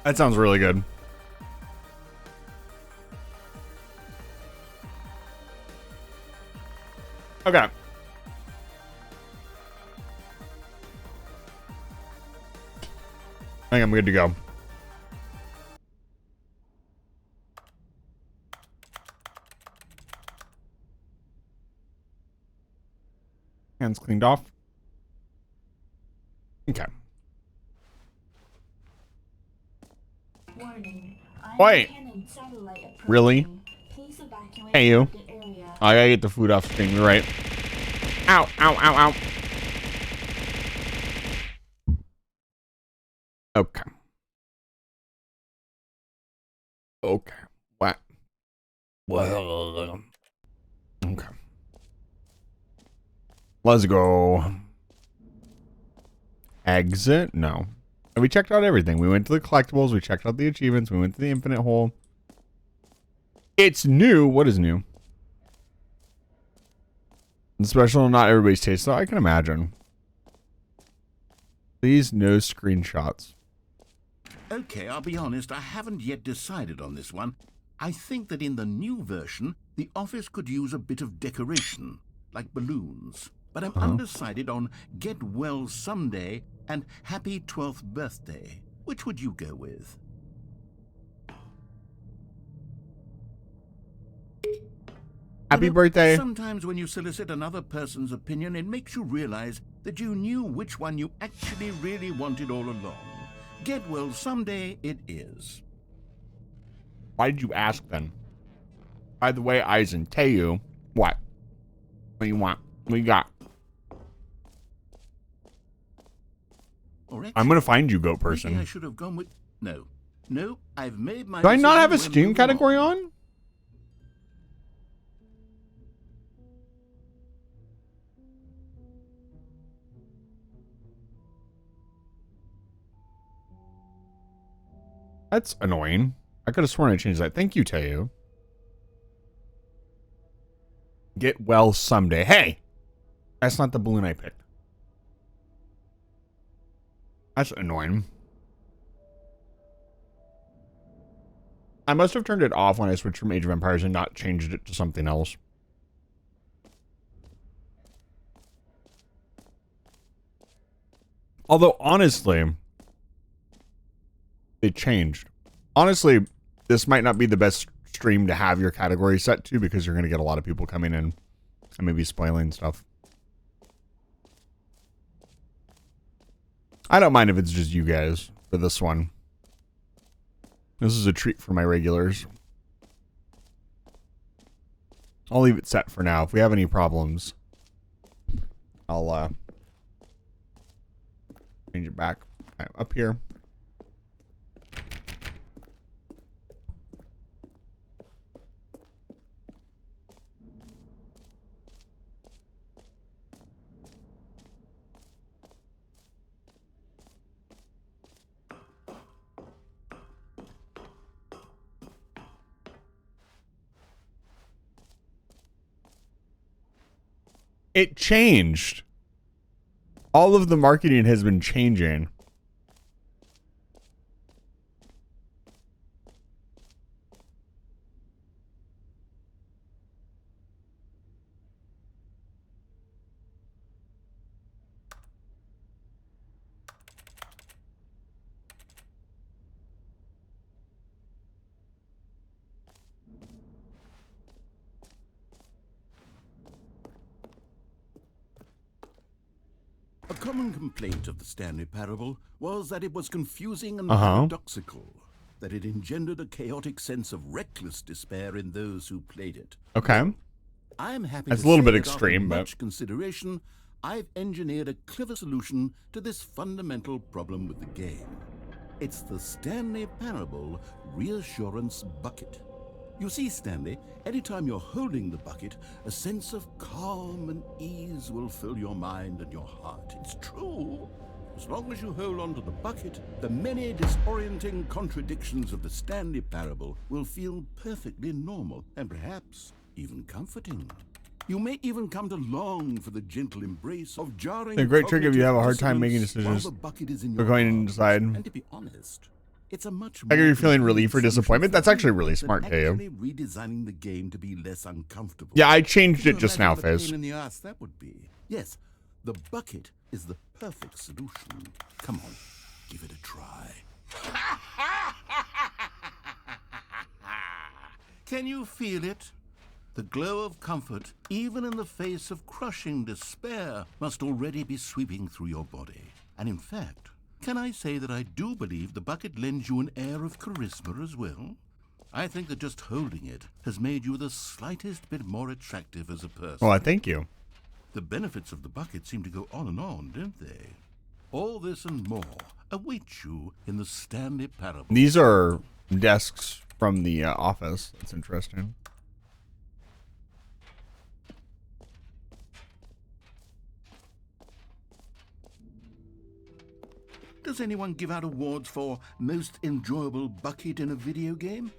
That sounds really good. Okay. I think I'm good to go. Hands cleaned off. Okay. Wait. Really? Hey, you. I gotta get the food off screen. You're right. Ow, ow, ow, ow. Okay. Okay. What? Well. Okay. Let's go. Exit? No. We checked out everything. We went to the collectibles. We checked out the achievements. We went to the infinite hole. It's new. What is new? It's special, not everybody's taste. So I can imagine. Please, no screenshots. Okay, I'll be honest, I haven't yet decided on this one. I think that in the new version, the office could use a bit of decoration, like balloons. But I'm undecided on Get Well Someday and Happy 12th Birthday. Which would you go with? Happy birthday. Sometimes when you solicit another person's opinion, it makes you realize that you knew which one you actually really wanted all along. Get Well Someday it is. Why did you ask then? By the way, Eisen, Teo, what? What do you want? What you got? I'm gonna find you, goat person. Maybe I should have gone with no. I've made my. Do I not have a Steam category on? That's annoying. I could have sworn I changed that. Thank you, Teo. Get Well Someday. Hey! That's not the balloon I picked. That's annoying. I must have turned it off when I switched from Age of Empires and not changed it to something else. Although, honestly, it changed. Honestly, this might not be the best stream to have your category set to because you're going to get a lot of people coming in and maybe spoiling stuff. I don't mind if it's just you guys for this one. This is a treat for my regulars. I'll leave it set for now. If we have any problems, I'll change it back up here. It changed. All of the marketing has been changing. A common complaint of the Stanley Parable was that it was confusing and paradoxical, that it engendered a chaotic sense of reckless despair in those who played it. Okay. I'm happy That's to a little say bit that extreme, after but much consideration, I've engineered a clever solution to this fundamental problem with the game. It's the Stanley Parable Reassurance Bucket. You see, Stanley, anytime you're holding the bucket, a sense of calm and ease will fill your mind and your heart. It's true. As long as you hold on to the bucket, the many disorienting contradictions of the Stanley Parable will feel perfectly normal and perhaps even comforting. You may even come to long for the gentle embrace of jarring. A great trick if you have a hard time making dissonance while decisions. the bucket is in We're your going arms. inside. And to be honest, it's a much Like, are you more feeling relief or convenient disappointment? solution That's for actually you really than smart, actually Dave. redesigning the game to be less uncomfortable. Yeah, I changed Can it you just now, imagine what a Fizz. pain in the ass that would be? Yes, the bucket is the perfect solution. Come on, give it a try. Can you feel it? The glow of comfort, even in the face of crushing despair, must already be sweeping through your body. And in fact, can I say that I do believe the bucket lends you an air of charisma as well? I think that just holding it has made you the slightest bit more attractive as a person. Well, I thank you. The benefits of the bucket seem to go on and on, don't they? All this and more await you in the Stanley Parable. These are desks from the office. That's interesting. Does anyone give out awards for most enjoyable bucket in a video game?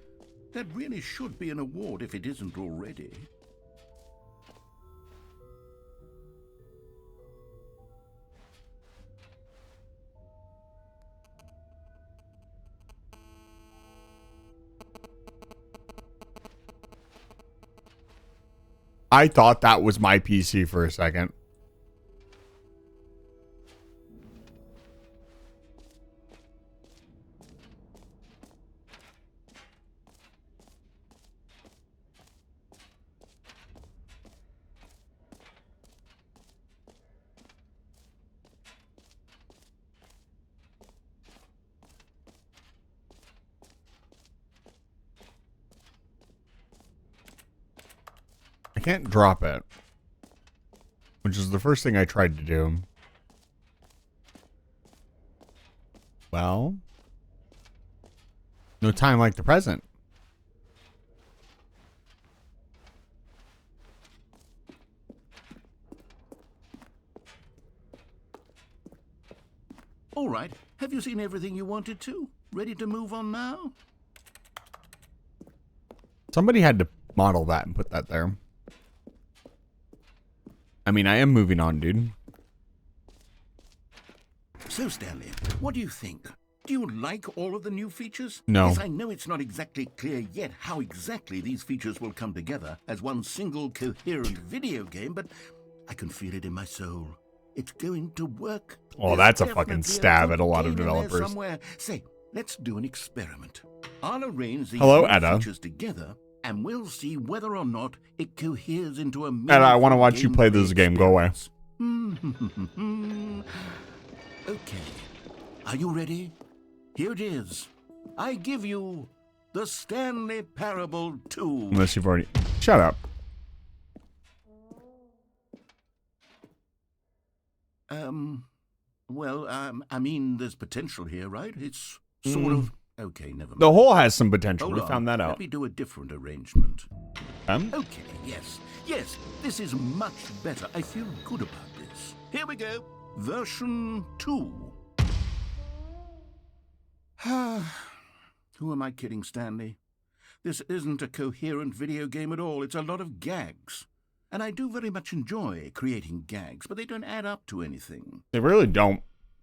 That really should be an award if it isn't already. I thought that was my PC for a second. I can't drop it, which is the first thing I tried to do. Well, no time like the present. All right, have you seen everything you wanted to? Ready to move on now? Somebody had to model that and put that there. I mean, I am moving on, dude. So, Stanley, what do you think? Do you like all of the new features? No. Yes, I know it's not exactly clear yet how exactly these features will come together as one single coherent video game, but I can feel it in my soul. It's going to work. Oh, There's that's a definitely fucking stab good at a lot of game in there developers. Somewhere. Say, Let's do an experiment. I'll arrange these Hello, new Ada. features together, and we'll see whether or not it coheres into a Ada, I want to meaningful watch you play gameplay this game. Go away. experience. Okay. Are you ready? Here it is. I give you the Stanley Parable 2. Unless you've already... Shut up. Well, I mean, there's potential here, right? It's sort of... Okay, never mind. The hole has some potential. Hold We found that Let out. me do a different arrangement. Okay. Yes, this is much better. I feel good about this. Here we go. Version 2. Who am I kidding, Stanley? This isn't a coherent video game at all. It's a lot of gags. And I do very much enjoy creating gags, but they don't add up to anything. They really don't.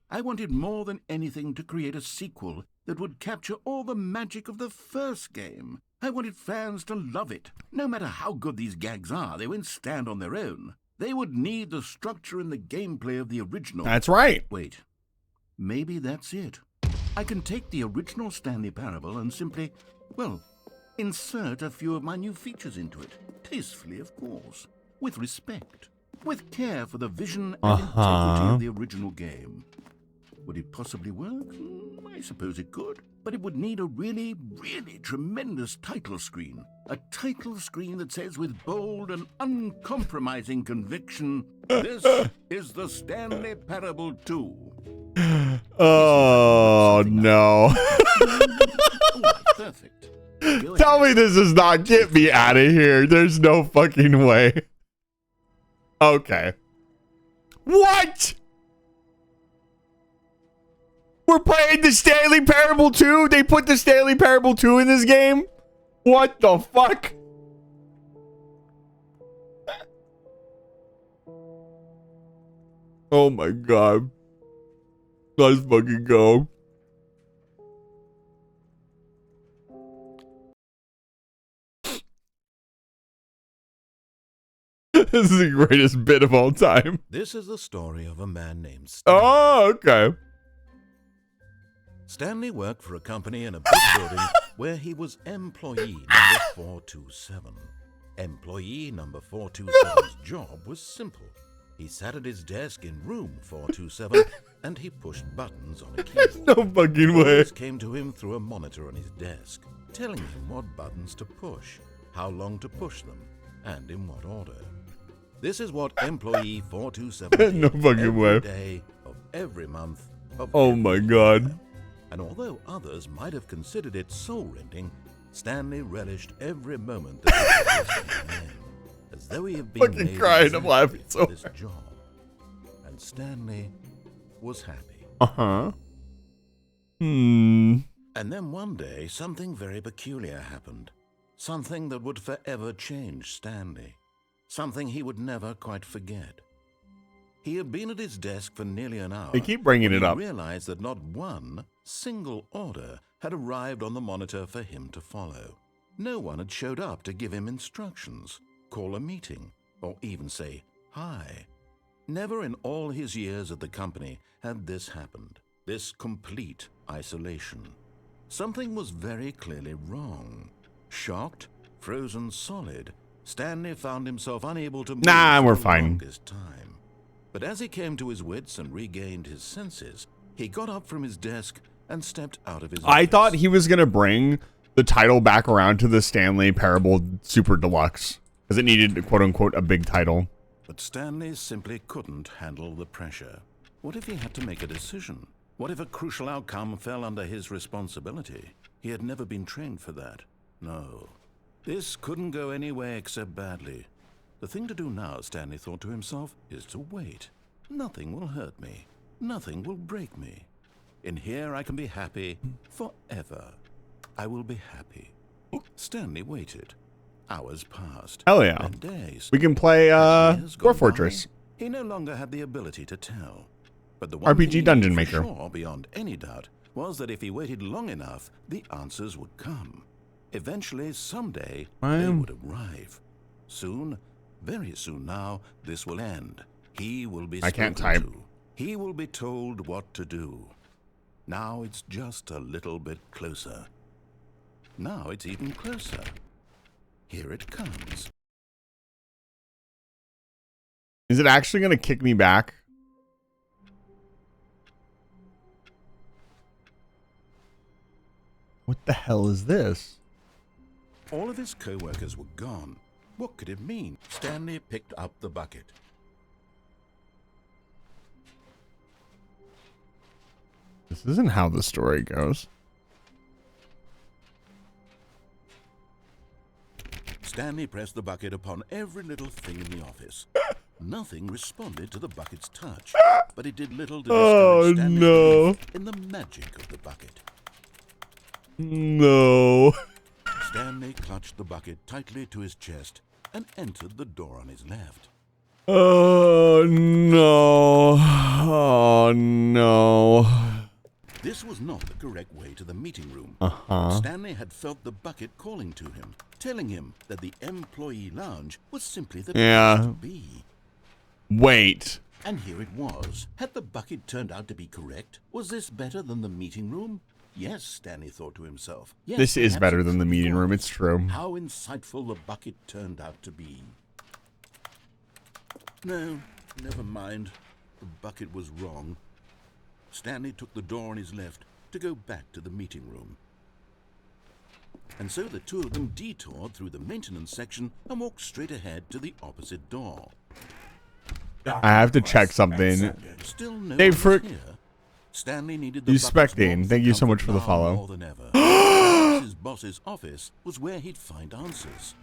I wanted more than anything to create a sequel that would capture all the magic of the first game. I wanted fans to love it. No matter how good these gags are, they won't stand on their own. They would need the structure and the gameplay of the original. That's right. Wait, maybe that's it. I can take the original Stanley Parable and simply, well, insert a few of my new features into it. Tastefully, of course. With respect. With care for the vision and integrity of the original game. Would it possibly work? I suppose it could. But it would need a really, really tremendous title screen. A title screen that says with bold and uncompromising conviction, this is the Stanley Parable 2. Oh, no. Perfect. Tell me this is not... Get me out of here. There's no fucking way. Okay. What? We're playing the Stanley Parable 2? They put the Stanley Parable 2 in this game? What the fuck? Oh my god. Let's fucking go. This is the greatest bit of all time. This is the story of a man named Stanley. Oh, okay. Stanley worked for a company in a big building where he was employee number 427. Employee number 427's job was simple. He sat at his desk in room 427 and he pushed buttons on a keyboard. No fucking way. Orders came to him through a monitor on his desk, telling him what buttons to push, how long to push them, and in what order. This is what employee 427 did No fucking every way. day of every month of Oh every my god. year. And although others might have considered it soul-rending, Stanley relished every moment that he was working there, as though he had been Fucking made crying, I'm exactly laughing for so this job. And Stanley was happy. Uh-huh. And then one day, something very peculiar happened. Something that would forever change Stanley. Something he would never quite forget. He had been at his desk for nearly an hour. They keep bringing when it up. He realized that not one single order had arrived on the monitor for him to follow. No one had showed up to give him instructions, call a meeting, or even say hi. Never in all his years at the company had this happened. This complete isolation. Something was very clearly wrong. Shocked, frozen solid, Stanley found himself unable to move Nah, for we're the fine. longest time. But as he came to his wits and regained his senses, he got up from his desk and stepped out of his I office. thought he was going to bring the title back around to the Stanley Parable Super Deluxe. Because it needed, quote unquote, a big title. But Stanley simply couldn't handle the pressure. What if he had to make a decision? What if a crucial outcome fell under his responsibility? He had never been trained for that. No. This couldn't go any way except badly. The thing to do now, Stanley thought to himself, is to wait. Nothing will hurt me. Nothing will break me. In here I can be happy forever. I will be happy. Stanley waited. Hours passed. Hell yeah. And days. We can play Years War gone Fortress. by. He no longer had the ability to tell. But the one RPG thing he Dungeon knew for Maker. sure, beyond any doubt, was that if he waited long enough, the answers would come. Eventually, someday, they would arrive. Soon, very soon now, this will end. He will be I can't spoken type. to. He will be told what to do. Now it's just a little bit closer. Now it's even closer. Here it comes. Is it actually going to kick me back? What the hell is this? All of his co-workers were gone. What could it mean? Stanley picked up the bucket. This isn't how the story goes. Stanley pressed the bucket upon every little thing in the office. Nothing responded to the bucket's touch, but it did little to discourage Stanley's belief in the magic of the bucket. No. Stanley clutched the bucket tightly to his chest and entered the door on his left. Oh, no. Oh, no. This was not the correct way to the meeting room. Uh-huh. Stanley had felt the bucket calling to him, telling him that the employee lounge was simply the place to be. Wait. And here it was. Had the bucket turned out to be correct? Was this better than the meeting room? Yes, Stanley thought to himself. Yes, This is better than the it meeting room, was. it's true. How insightful the bucket turned out to be. No, never mind. The bucket was wrong. Stanley took the door on his left to go back to the meeting room. And so the two of them detoured through the maintenance section and walked straight ahead to the opposite door. I have to check something. Still no Dave, one was for here. Stanley needed the you bucket's spectating. warmth Thank and you so much comfort for the now follow. more than ever. His boss's office was where he'd find answers.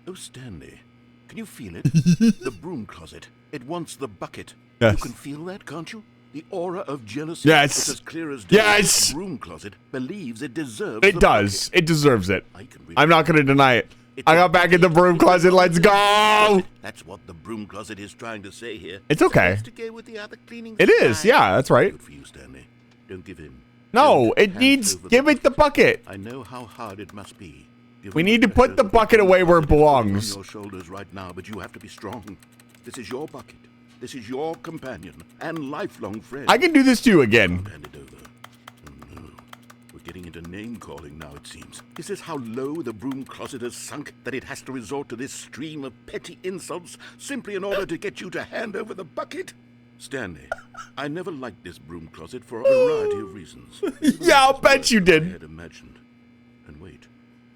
Oh, Stanley, can you feel it? The broom closet. It wants the bucket. Yes. You can feel that, can't you? The aura of jealousy. Yes. It's as clear as day. Yes. The broom closet believes it deserves It the does. bucket. It deserves it. I can read I'm not going to deny it. I got back in the broom closet. Let's go. That's what the broom closet is trying to say here. It's okay. To go with the other cleaning It is. supplies. Yeah, that's right. Good for you, Stanley. Don't give in. No, Don't it hand needs. over Give it the bucket. I know how hard it must be. Give We it need to the put the hand bucket over away where it closet is on belongs. your shoulders right now, but you have to be strong. This is your bucket. This is your companion and lifelong friend. I can do this to you again. Don't hand it over. Oh, no. We're getting into name-calling now, it seems. Is this how low the broom closet has sunk, that it has to resort to this stream of petty insults simply in order to get you to hand over the bucket? Stanley, I never liked this broom closet for a variety of reasons. Yeah, I'll bet you I did. had imagined. And wait,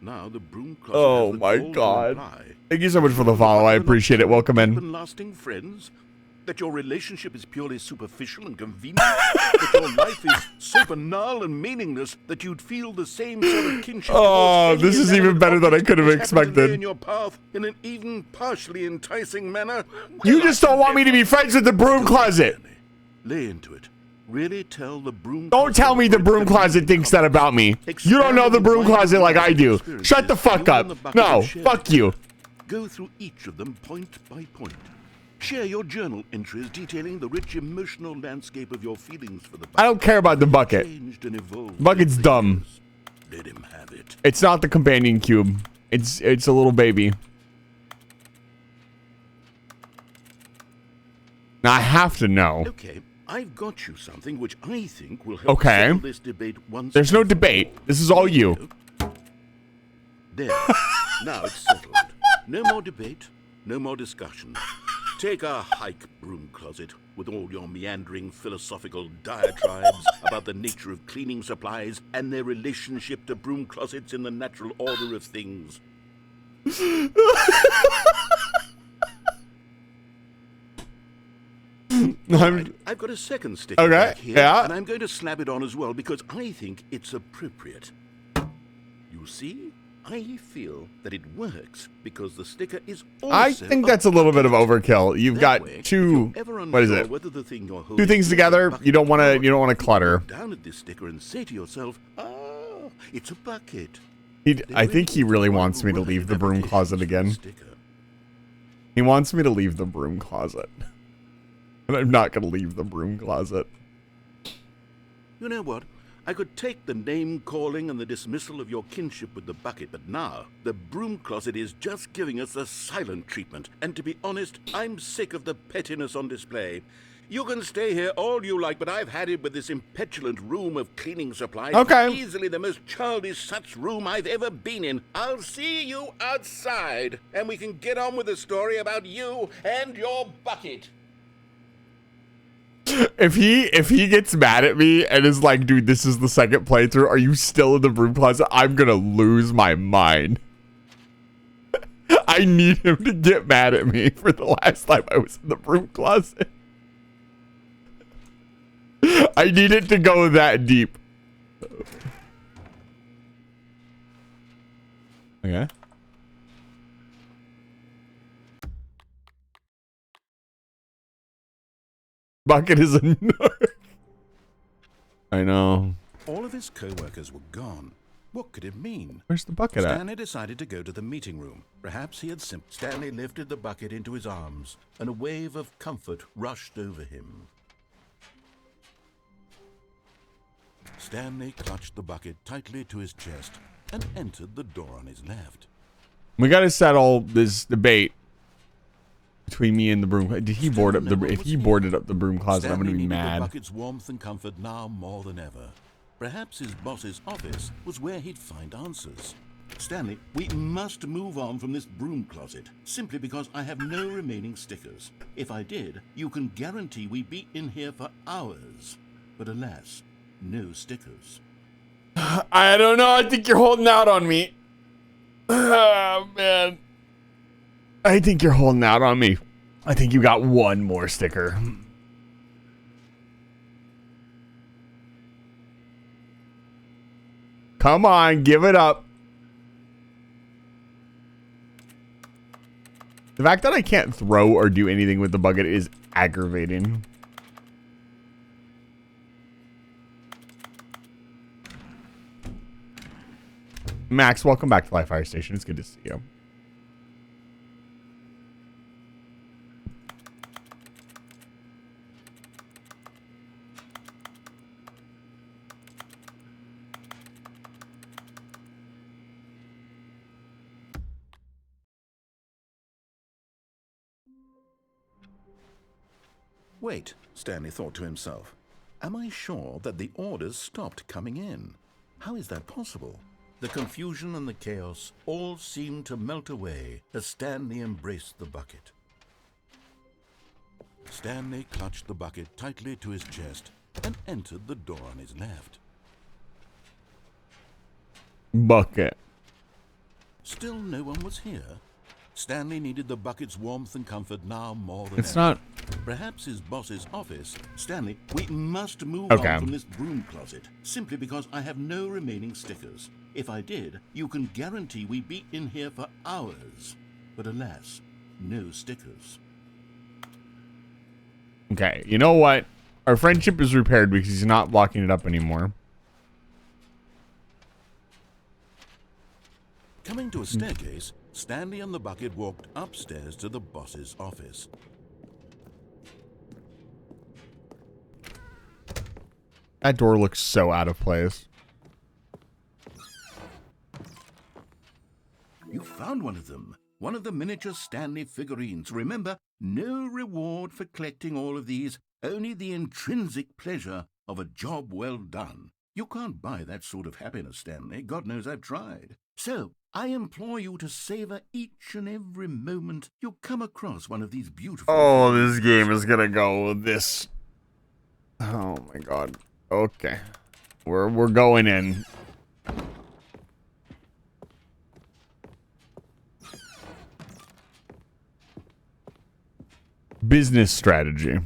now the broom closet Oh has the my gall to God. imply Thank you so much for the follow. I appreciate it. Welcome deep in. and lasting friends? That your relationship is purely superficial and convenient? That your life is so banal and meaningless that you'd feel the same sort of kinship? Oh, towards this any is even inanimate better than I object could have which happened to lay expected. in your path in an even partially enticing manner? You Well, just I don't want me to be friends with the broom closet. lay into it. Really tell the broom Don't tell me the broom closet thinks that about me. You don't know the broom closet like I do. Shut the fuck up. No, fuck you. Go through each of them point by point. Share your journal entries detailing the rich emotional landscape of your feelings for the bucket. I don't care about the bucket. Changed and evolved Bucket's over the dumb. years. Let him have it. It's not the companion cube. It's a little baby. Now I have to know. Okay, I've got you something which I think will help Okay. settle this debate once. There's no and for debate. all. This is all you. There. Now it's settled. No more debate. No more discussion. Take a hike, broom closet, with all your meandering philosophical diatribes about the nature of cleaning supplies and their relationship to broom closets in the natural order of things. Alright, I've got a second sticker Okay, back here, yeah. and I'm going to slap it on as well because I think it's appropriate. You see, I feel that it works because the sticker is also I think that's a little bit of overkill. You've got two. What is it? Whether the thing you're Two holding things is a together. bucket You don't want or to. not, You don't want to you can clutter. look down at this sticker and say to yourself, "Ah, it's a bucket." I think he really wants me to leave the broom closet again. He wants me to leave the broom closet. And I'm not going to leave the broom closet. You know what? I could take the name-calling and the dismissal of your kinship with the bucket, but now the broom closet is just giving us the silent treatment. And to be honest, I'm sick of the pettiness on display. You can stay here all you like, but I've had it with this impetulant room of cleaning supplies. Okay. Easily the most childish such room I've ever been in. I'll see you outside, and we can get on with the story about you and your bucket. If he gets mad at me and is like, dude, this is the second playthrough, are you still in the broom closet? I'm gonna lose my mind. I need him to get mad at me for the last time I was in the broom closet. I need it to go that deep. Okay. Bucket is a narc. I know. All of his co-workers were gone. What could it mean? Where's the bucket at? Stanley decided to go to the meeting room. Perhaps he had Stanley lifted the bucket into his arms, and a wave of comfort rushed over him. Stanley clutched the bucket tightly to his chest and entered the door on his left. We gotta settle this debate between me and the broom. Did he board up the? If he boarded up the broom closet, I'm gonna be mad. The bucket's warmth and comfort now more than ever. Perhaps his boss's office was where he'd find answers. Stanley, we must move on from this broom closet, simply because I have no remaining stickers. If I did, you can guarantee we'd be in here for hours. But alas, no stickers. I don't know. I think you're holding out on me. Oh, man. I think you're holding out on me. I think you got one more sticker. Come on, give it up. The fact that I can't throw or do anything with the bucket is aggravating. Max, welcome back to Live Fire Station. It's good to see you. Wait, Stanley thought to himself. Am I sure that the orders stopped coming in? How is that possible? The confusion and the chaos all seemed to melt away as Stanley embraced the bucket. Stanley clutched the bucket tightly to his chest and entered the door on his left. Bucket. Still no one was here. Stanley needed the bucket's warmth and comfort now more than It's ever. not. Perhaps his boss's office. Stanley, we must move Okay. on from this broom closet, simply because I have no remaining stickers. If I did, you can guarantee we'd be in here for hours. But alas, no stickers. Okay, you know what? Our friendship is repaired because he's not blocking it up anymore. Coming to a staircase, Stanley and the bucket walked upstairs to the boss's office. That door looks so out of place. You found one of them. One of the miniature Stanley figurines. Remember, no reward for collecting all of these, only the intrinsic pleasure of a job well done. You can't buy that sort of happiness, Stanley. God knows I've tried. So, I implore you to savor each and every moment you come across one of these beautiful... Oh, this game is gonna go with this. Oh my god. Okay. We're going in. Business strategy.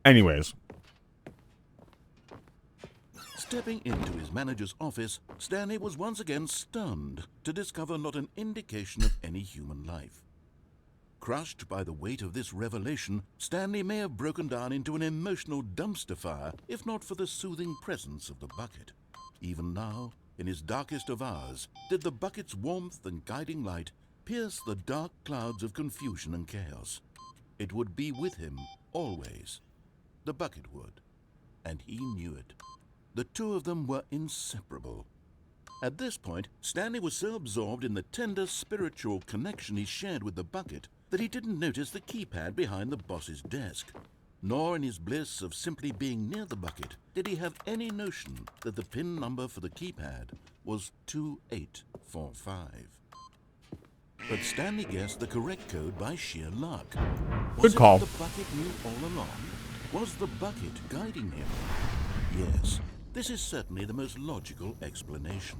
Anyways. Stepping into his manager's office, Stanley was once again stunned to discover not an indication of any human life. Crushed by the weight of this revelation, Stanley may have broken down into an emotional dumpster fire if not for the soothing presence of the bucket. Even now, in his darkest of hours, did the bucket's warmth and guiding light pierce the dark clouds of confusion and chaos. It would be with him always. The bucket would, and he knew it. The two of them were inseparable. At this point, Stanley was so absorbed in the tender spiritual connection he shared with the bucket that he didn't notice the keypad behind the boss's desk. Nor in his bliss of simply being near the bucket did he have any notion that the PIN number for the keypad was 2845. But Stanley guessed the correct code by sheer luck. Good call. Was it the bucket knew all along? Was the bucket guiding him? Yes, this is certainly the most logical explanation.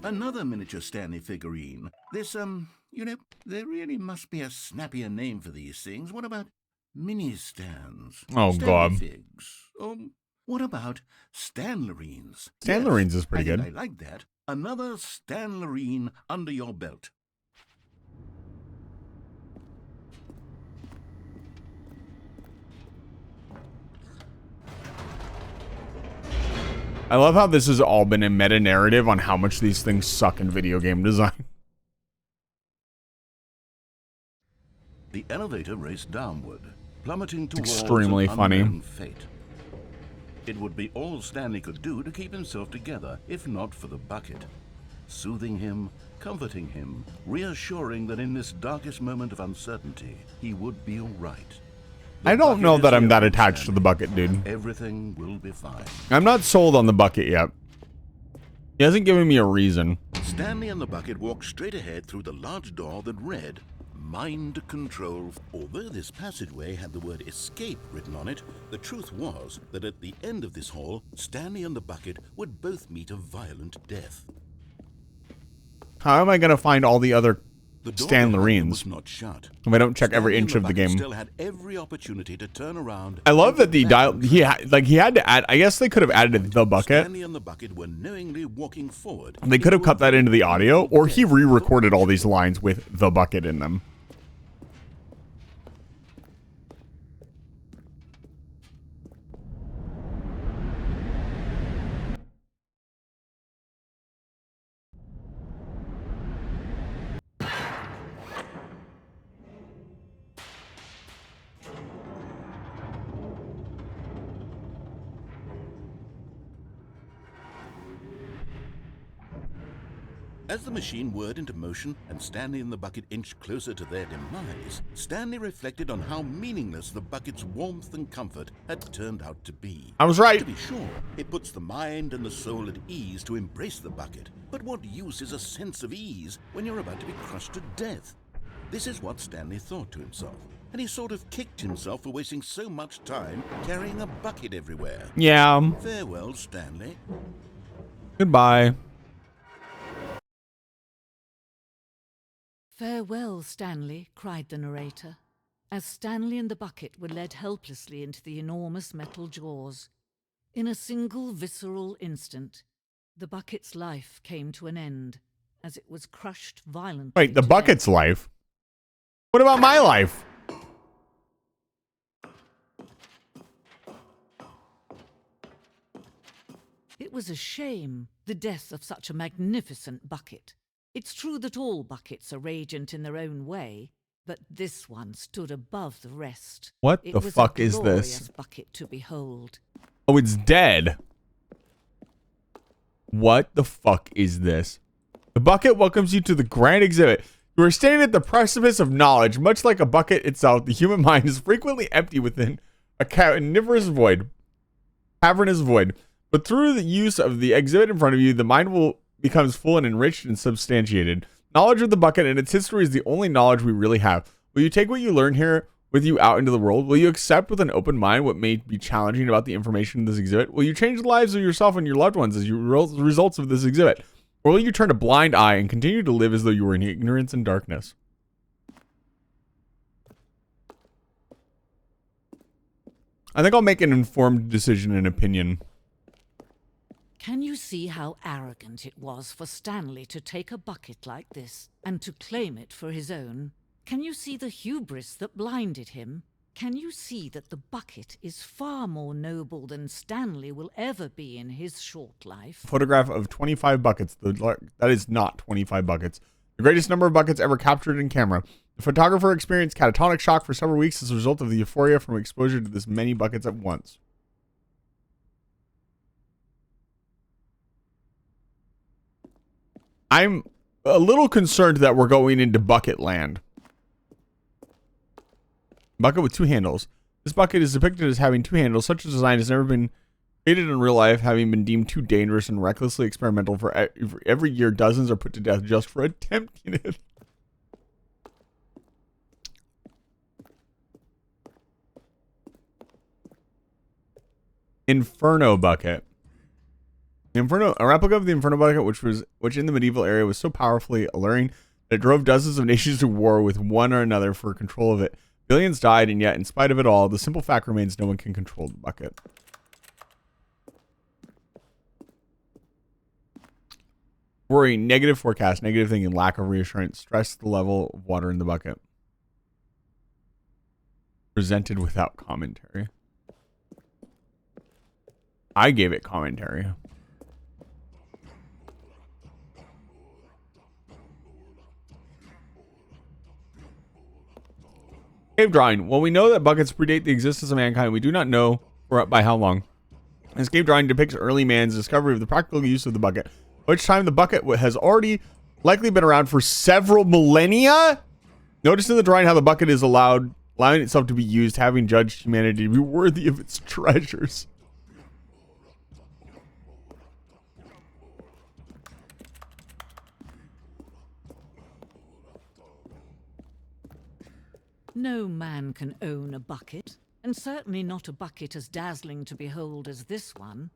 Another miniature Stanley figurine. This, there really must be a snappier name for these things. What about mini-stands? Oh, Stanley God. Figs. What about Stanlerines? Stanlerines Yes, is pretty I good. think I like that. Another Stanlerine under your belt. I love how this has all been a meta narrative on how much these things suck in video game design. The elevator raced downward, plummeting towards Extremely an funny. unknown fate. It would be all Stanley could do to keep himself together, if not for the bucket. Soothing him, comforting him, reassuring that in this darkest moment of uncertainty, he would be all right. The I don't bucket know is that I'm here, that attached to Stanley. the bucket, dude. Everything will be fine. I'm not sold on the bucket yet. He hasn't given me a reason. Stanley and the bucket walked straight ahead through the large door that read Mind Control. Although this passageway had the word escape written on it, the truth was that at the end of this hall, Stanley and the bucket would both meet a violent death. How am I going to find all the other The door Stanlerines was not shut. if I don't check every Stanley and inch of the bucket game? Still had every opportunity to turn around. I love that and the get dial. back He had to add. I guess they could have added the bucket. Stanley and the bucket were knowingly walking forward. They could have cut that into the audio, or he re-recorded all these lines with the bucket in them. As the machine whirred into motion and Stanley and the bucket inched closer to their demise, Stanley reflected on how meaningless the bucket's warmth and comfort had turned out to be. I was right. To be sure, it puts the mind and the soul at ease to embrace the bucket, but what use is a sense of ease when you're about to be crushed to death? This is what Stanley thought to himself, and he sort of kicked himself for wasting so much time carrying a bucket everywhere. Yeah. Farewell, Stanley. Goodbye. Farewell, Stanley, cried the narrator, as Stanley and the bucket were led helplessly into the enormous metal jaws. In a single visceral instant, the bucket's life came to an end, as it was crushed violently. Wait, the to bucket's death. life? What about my life? It was a shame, the death of such a magnificent bucket. It's true that all buckets are radiant in their own way, but this one stood above the rest. What It the was fuck a is this? glorious bucket to behold. Oh, it's dead. What the fuck is this? The bucket welcomes you to the grand exhibit. You are standing at the precipice of knowledge. Much like a bucket itself, the human mind is frequently empty within a cavernous void. But through the use of the exhibit in front of you, the mind becomes full and enriched and substantiated. Knowledge of the bucket and its history is the only knowledge we really have. Will you take what you learn here with you out into the world? Will you accept with an open mind what may be challenging about the information in this exhibit? Will you change the lives of yourself and your loved ones as results of this exhibit? Or will you turn a blind eye and continue to live as though you were in ignorance and darkness? I think I'll make an informed decision and opinion. Can you see how arrogant it was for Stanley to take a bucket like this and to claim it for his own? Can you see the hubris that blinded him? Can you see that the bucket is far more noble than Stanley will ever be in his short life? Photograph of 25 buckets. That is not 25 buckets. The greatest number of buckets ever captured in camera. The photographer experienced catatonic shock for several weeks as a result of the euphoria from exposure to this many buckets at once. I'm a little concerned that we're going into bucket land. Bucket with 2 handles. This bucket is depicted as having 2 handles. Such a design has never been created in real life, having been deemed too dangerous and recklessly experimental. For every year, dozens are put to death just for attempting it. Inferno bucket. A replica of the Inferno bucket, which in the medieval area was so powerfully alluring that it drove dozens of nations to war with one or another for control of it. Billions died, and yet, in spite of it all, the simple fact remains no one can control the bucket. Worry, negative forecast, negative thinking, lack of reassurance, stress the level of water in the bucket. Presented without commentary. I gave it commentary. Cave drawing. Well, we know that buckets predate the existence of mankind. We do not know by how long. This cave drawing depicts early man's discovery of the practical use of the bucket, which time the bucket has already likely been around for several millennia. Notice in the drawing how the bucket is allowing itself to be used, having judged humanity to be worthy of its treasures. No man can own a bucket, and certainly not a bucket as dazzling to behold as this one.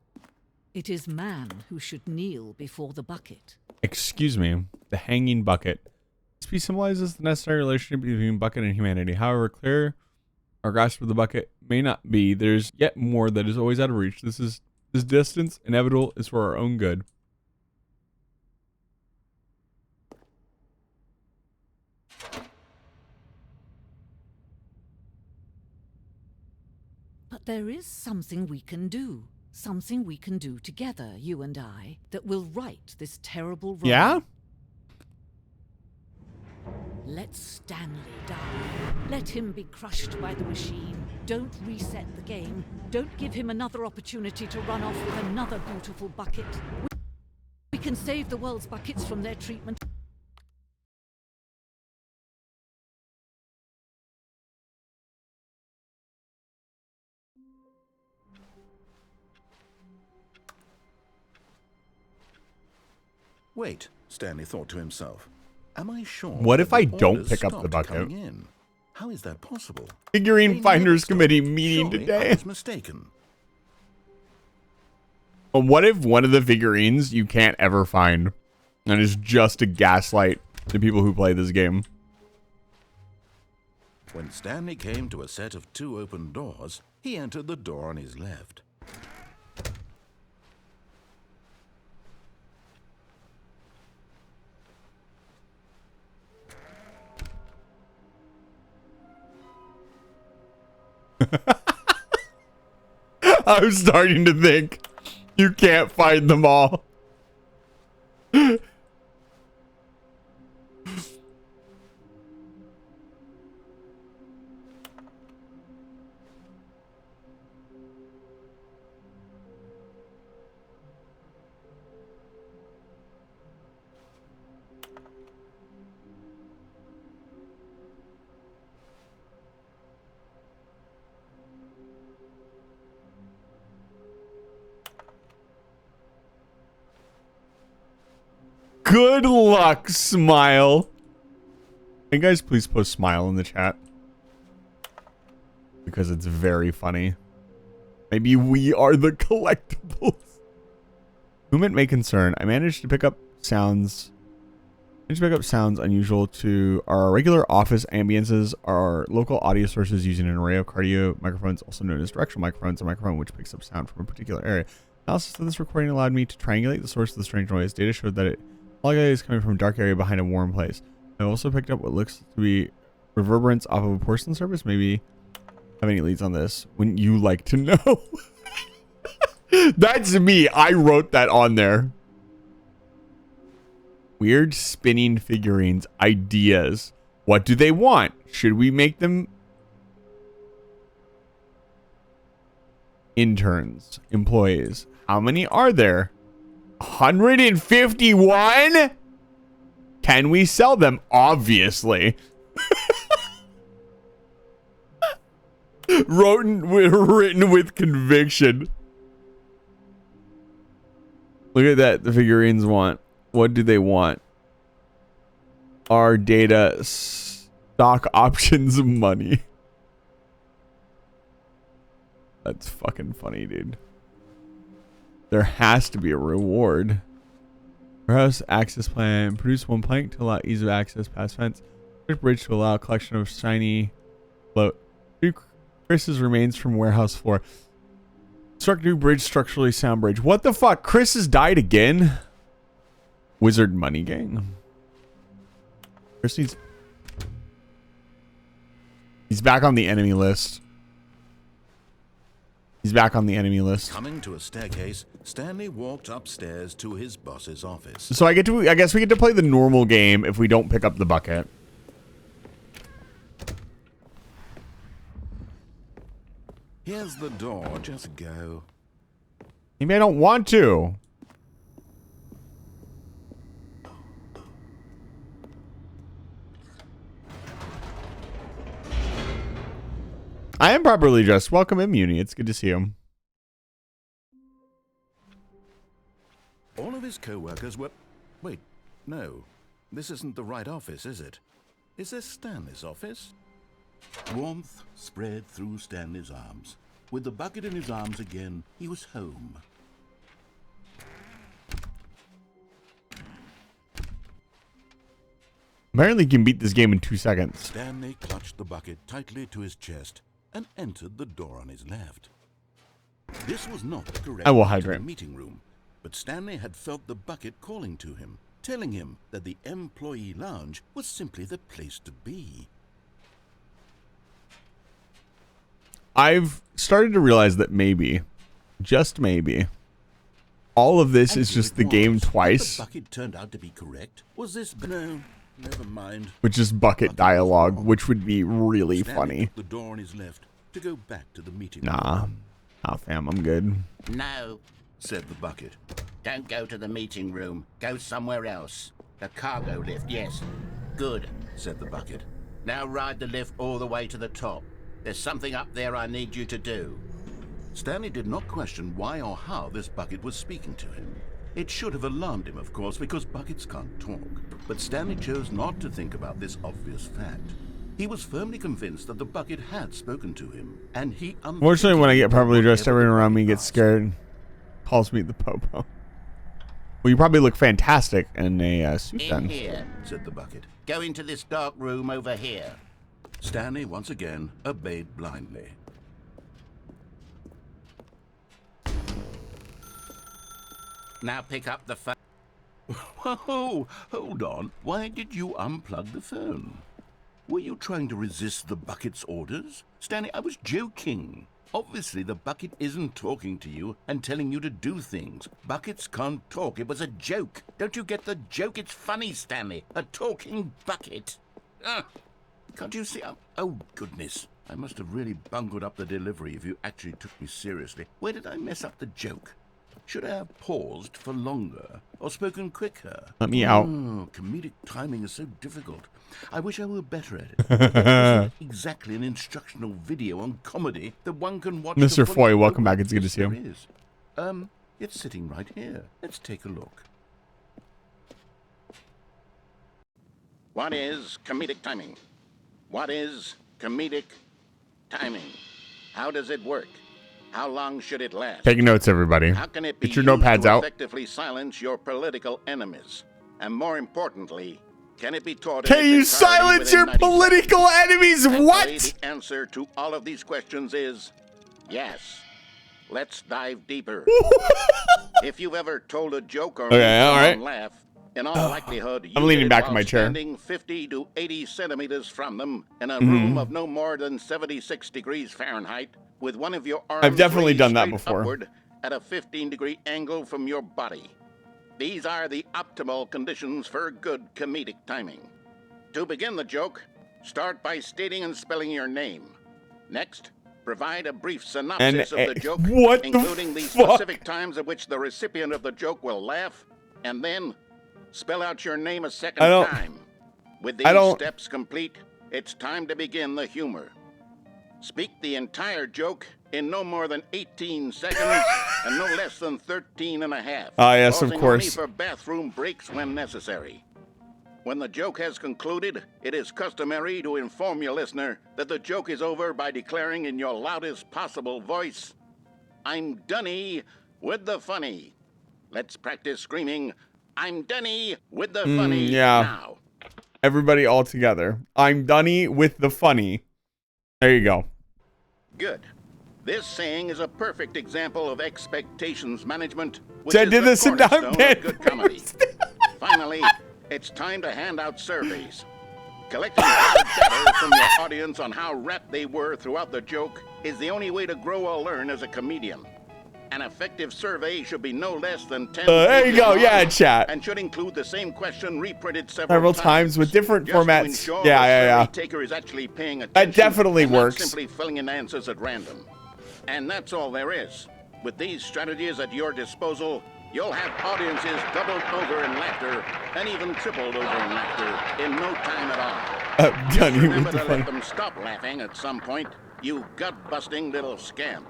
It is man who should kneel before the bucket. Excuse me, the hanging bucket. This piece symbolizes the necessary relationship between bucket and humanity. However clear our grasp of the bucket may not be, there's yet more that is always out of reach. This distance, inevitable, is for our own good. But there is something we can do. Something we can do together, you and I, that will right this terrible wrong. Yeah? Let Stanley die. Let him be crushed by the machine. Don't reset the game. Don't give him another opportunity to run off with another beautiful bucket. We can save the world's buckets from their treatment. Wait, Stanley thought to himself. Am I sure? What if I don't orders pick up the stopped bucket? coming in? How is that possible? Figurine They Finders never Committee stopped. meeting Surely today. I was mistaken. But what if one of the figurines you can't ever find and is just a gaslight to people who play this game? When Stanley came to a set of 2 open doors, he entered the door on his left. I'm starting to think you can't find them all. Good luck, Smile. Hey guys, please post Smile in the chat. Because it's very funny. Maybe we are the collectibles. Movement may concern. I managed to pick up sounds Image backup sounds unusual to our regular office ambiances. Our local audio sources using an array of cardio microphones, also known as directional microphones, a microphone which picks up sound from a particular area. Analysis of this recording allowed me to triangulate the source of the strange noise. Data showed that all is coming from a dark area behind a warm place. I also picked up what looks to be reverberance off of a porcelain surface. Maybe have any leads on this? Wouldn't you like to know? That's me. I wrote that on there. Weird spinning figurines. Ideas. What do they want? Should we make them interns? Employees? How many are there? 151? Can we sell them? Obviously. Written with conviction. Look at that. The figurines want. What do they want? Our data, stock options, money. That's fucking funny, dude. There has to be a reward. Warehouse access plan. Produce one plank to allow ease of access past fence. Bridge to allow a collection of shiny float. Chris's remains from warehouse floor. Construct new bridge, structurally sound bridge. What the fuck? Chris has died again? Wizard money gang. Chris needs... He's back on the enemy list. He's back on the enemy list. Coming to a staircase, Stanley walked upstairs to his boss's office. So I guess we get to play the normal game if we don't pick up the bucket. Here's the door, just go. Maybe I don't want to. I am properly dressed. Welcome in, Muni. It's good to see you. All of his co-workers were... Wait, no. This isn't the right office, is it? Is this Stanley's office? Warmth spread through Stanley's arms. With the bucket in his arms again, he was home. Apparently can beat this game in 2 seconds. Stanley clutched the bucket tightly to his chest and entered the door on his left. This was not the correct I will way to hydrate. the meeting room, but Stanley had felt the bucket calling to him, telling him that the employee lounge was simply the place to be. I've started to realize that maybe, just maybe, all of this is just the game twice. The bucket turned out to be correct. Was this... No, never mind. Which is bucket dialogue, which would be really Stanley funny. took the door on his left to go back to the meeting Nah. room. Nah, fam, I'm good. No, Said the bucket. don't go to the meeting room. Go somewhere else. The cargo lift, yes. Good. Said the bucket. Now ride the lift all the way to the top. There's something up there I need you to do. Stanley did not question why or how this bucket was speaking to him. It should have alarmed him, of course, because buckets can't talk. But Stanley chose not to think about this obvious fact. He was firmly convinced that the bucket had spoken to him, and he... Fortunately, when I get properly dressed, everyone around me gets scared. Calls me the Popo. Well, you probably look fantastic in a suit In then. here, said the bucket. go into this dark room over here. Stanley once again obeyed blindly. Now pick up the phone. Whoa, hold on. Why did you unplug the phone? Were you trying to resist the bucket's orders? Stanley, I was joking. Obviously, the bucket isn't talking to you and telling you to do things. Buckets can't talk. It was a joke. Don't you get the joke? It's funny, Stanley. A talking bucket. Can't you see? Oh, goodness. I must have really bungled up the delivery if you actually took me seriously. Where did I mess up the joke? Should I have paused for longer or spoken quicker? Let me out. Oh, comedic timing is so difficult. I wish I were better at it. This isn't exactly an instructional video on comedy that one can watch. Mr. Foy, welcome back. It's good to see you. There is. It's sitting right here. Let's take a look. What is comedic timing? What is comedic timing? How does it work? How long should it last? Take notes, everybody. How can it be Get your used notepads to out. effectively silence your political enemies? And more importantly, Can it be taught? Can you silence your political enemies? What? The answer to all of these questions is yes. Let's dive deeper. If you've ever told a joke or made someone laugh, in all likelihood, you I'm leaning back in my chair. Standing 50 to 80 centimeters from them in a room of no more than 76 degrees Fahrenheit, with one of your arms I've definitely done that straight before. upward at a 15-degree angle from your body. These are the optimal conditions for good comedic timing. To begin the joke, start by stating and spelling your name. Next, provide a brief synopsis of the joke, including the specific times at which the recipient of the joke will laugh, and then spell out your name a second time. With these steps complete, it's time to begin the humor. Speak the entire joke in no more than 18 seconds and no less than 13 and a half. Ah, yes, of course. Only for bathroom breaks when necessary. When the joke has concluded, it is customary to inform your listener that the joke is over by declaring in your loudest possible voice, "I'm Dunny with the funny." Let's practice screaming, "I'm Dunny with the funny" now. Everybody all together. I'm Dunny with the funny. There you go. Good. This saying is a perfect example of expectations management, which I is did the this and cornerstone I'm of dead. good comedy. Finally, it's time to hand out surveys. Collecting data from your audience on how rapt they were throughout the joke is the only way to grow or learn as a comedian. An effective survey should be no less than 10 there you go, yeah, chat. and should include the same question reprinted several Several times with different just formats. To ensure Yeah. the taker is actually paying attention. That definitely and not works. simply filling in answers at random. And that's all there is. With these strategies at your disposal, you'll have audiences doubled over in laughter and even tripled over in laughter in no time at all. Dunny Remember with the to funny. let them stop laughing at some point, you gut-busting little scamp.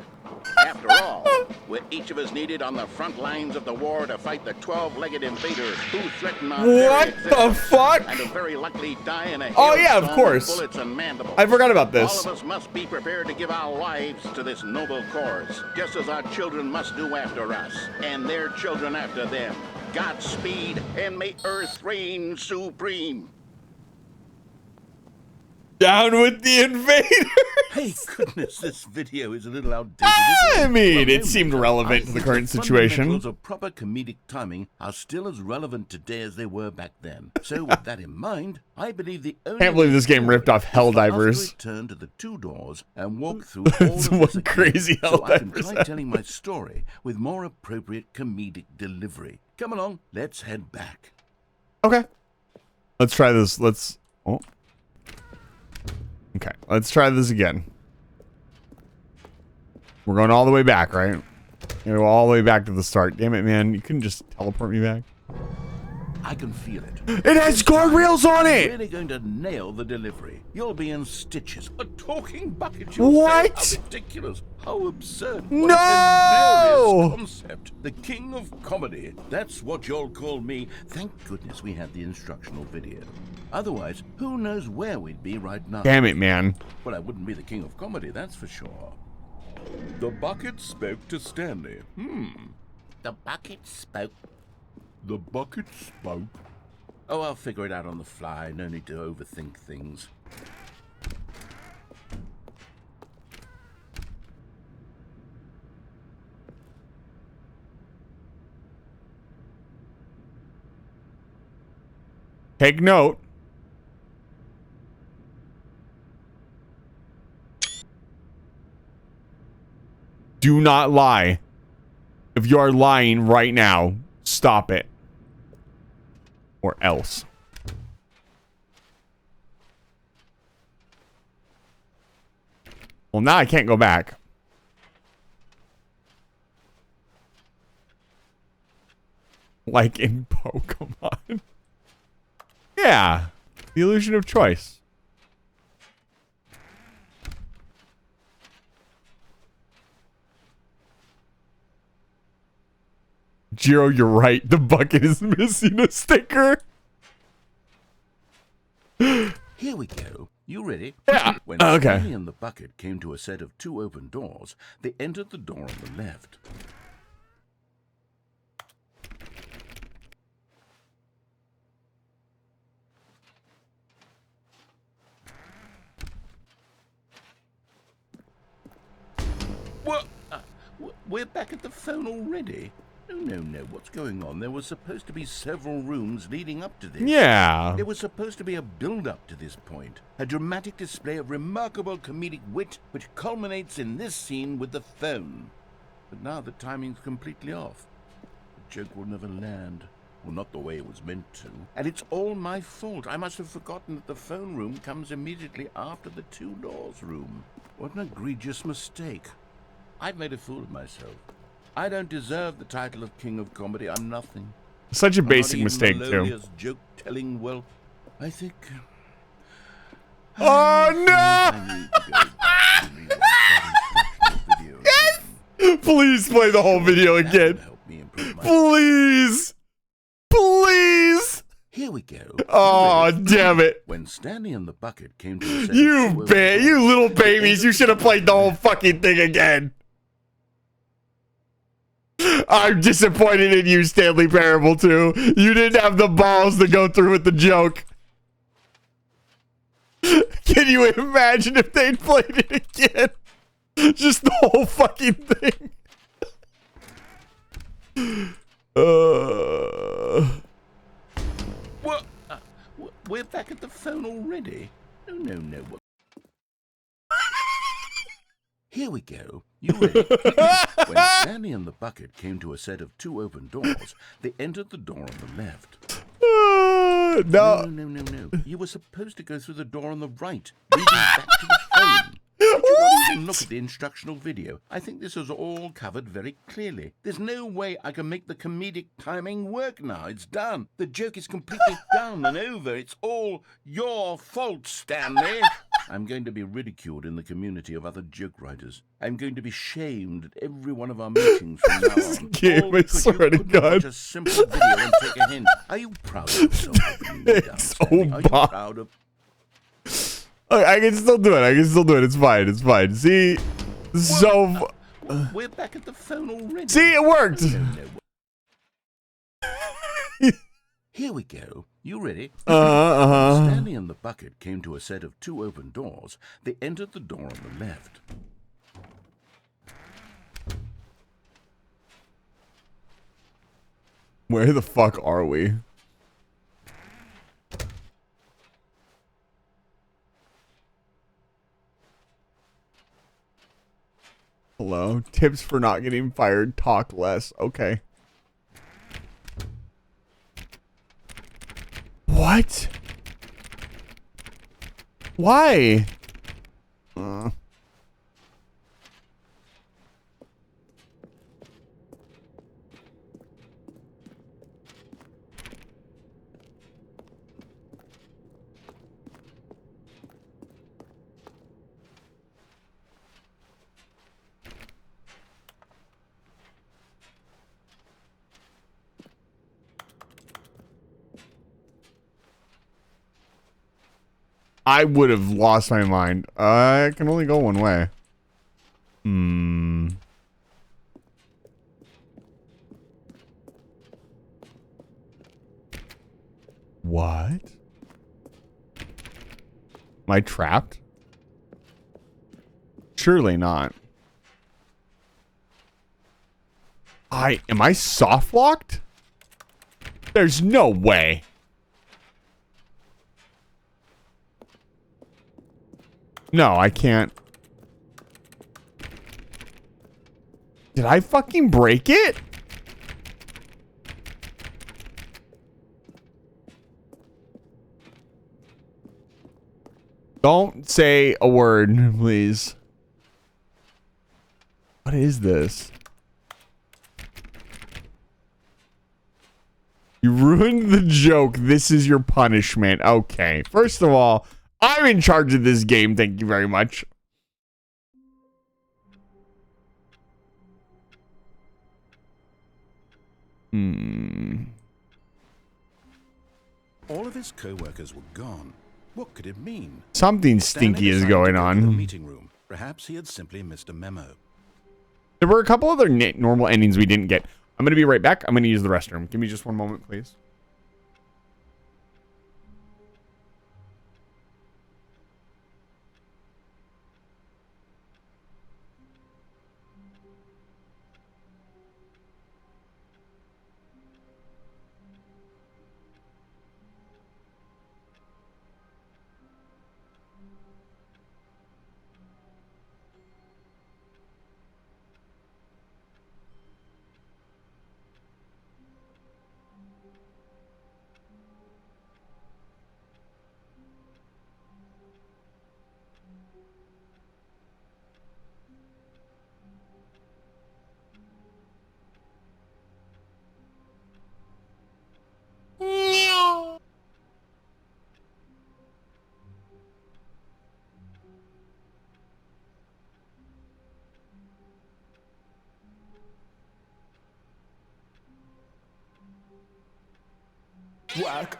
After all, we're each of us needed on the front lines of the war to fight the 12-legged invaders who threaten our What very the existence fuck? and who very likely die in a Oh, yeah, of hailstorm course. bullets and mandibles. I forgot about this. All of us must be prepared to give our lives to this noble cause, just as our children must do after us, and their children after them. Godspeed, and may Earth reign supreme. Down with the invader. Hey, goodness, this video is a little outdated. I mean, Well, it seemed relevant to the current The situation. fundamentals of proper comedic timing are still as relevant today as they were back then. So, with that in mind, I believe the only Can't believe way this game forward ripped off is for us to Helldivers. return to the two doors and walk through all of Some this again, crazy so I can Helldivers. try telling my story with more appropriate comedic delivery. Come along, let's head back. Okay. Let's try this. Okay, let's try this again. We're going all the way back, right? We're go all the way back to the start. Damn it, man. You couldn't just teleport me back. I can feel it. It has guardrails on I'm it! really going to nail the delivery. You'll be in stitches. A talking bucket, What? Say? How ridiculous. How absurd. No! What a hilarious concept. The king of comedy. That's what you'll call me. Thank goodness we had the instructional video. Otherwise, who knows where we'd be right now. Damn it, man. Well, I wouldn't be the king of comedy, that's for sure. The bucket spoke to Stanley. The bucket spoke. The bucket spoke. Oh, I'll figure it out on the fly. No need to overthink things. Take note. Do not lie. If you are lying right now, stop it. Or else. Well, now I can't go back. Like in Pokemon. Yeah. The illusion of choice. Jiro, you're right. The bucket is missing a sticker. Here we go. You ready? Yeah. When Okay. Stanley and the bucket came to a set of two open doors, they entered the door on the left. What? We're back at the phone already? No. What's going on? There were supposed to be several rooms leading up to this. Yeah. There was supposed to be a build-up to this point. A dramatic display of remarkable comedic wit which culminates in this scene with the phone. But now the timing's completely off. The joke will never land. Well, not the way it was meant to. And it's all my fault. I must have forgotten that the phone room comes immediately after the two doors room. What an egregious mistake. I've made a fool of myself. I don't deserve the title of King of Comedy. I'm nothing. Such a I'm basic not mistake, even too. melodious joke-telling. Well, I think... Oh, no! I need to go back and rewatch that instructional video again. Please play the whole video That will again. help me improve my... Please. Please. Here we go. Oh, damn it. When Stanley and the Bucket came to a set of You little babies. You should have played the whole fucking thing again. I'm disappointed in you, Stanley Parable 2. You didn't have the balls to go through with the joke. Can you imagine if they'd played it again? Just the whole fucking thing. What? We're back at the phone already? No. Here we go. You ready? When Stanley and the Bucket came to a set of two open doors, they entered the door on the left. No. No. You were supposed to go through the door on the right, leading back to the phone. Did you not even look at the instructional video? I think this is all covered very clearly. There's no way I can make the comedic timing work now. It's done. The joke is completely done and over. It's all your fault, Stanley. I'm going to be ridiculed in the community of other joke writers. I'm going to be shamed at every one of our meetings from now on. Game, All I because swear you to couldn't God. watch a simple video and take a hint. Are you proud of yourself? For being dumb, Stanley? Are you Obama. proud of... Look, I can still do it. It's fine. See? So... We're back at the phone already. See, it worked. Here we go. You ready? Uh-huh. When Stanley and the Bucket came to a set of two open doors, they entered the door on the left. Where the fuck are we? Hello? Tips for not getting fired. Talk less. Okay. What? Why? I would have lost my mind. I can only go one way. What? Am I trapped? Surely not. Am I soft locked? There's no way. No, I can't. Did I fucking break it? Don't say a word, please. What is this? You ruined the joke. This is your punishment. Okay. First of all, I'm in charge of this game. Thank you very much. All of his co-workers were gone. What could it mean? Something stinky is going The on. meeting room. Perhaps he had simply missed a memo. There were a couple other normal endings we didn't get. I'm going to be right back. I'm going to use the restroom. Give me just one moment, please. Work.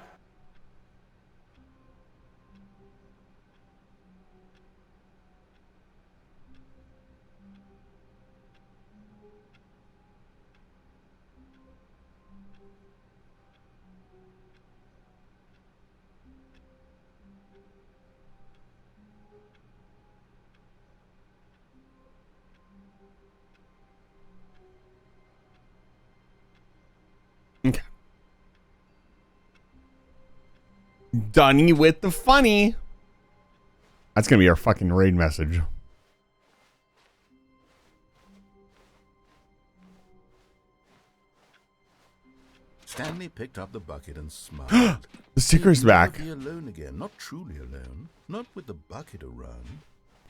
Okay. Dunny with the funny. That's gonna be our fucking raid message. Stanley picked up the bucket and smiled. The sticker's He'd back. never be alone again, not truly alone, not with the bucket around.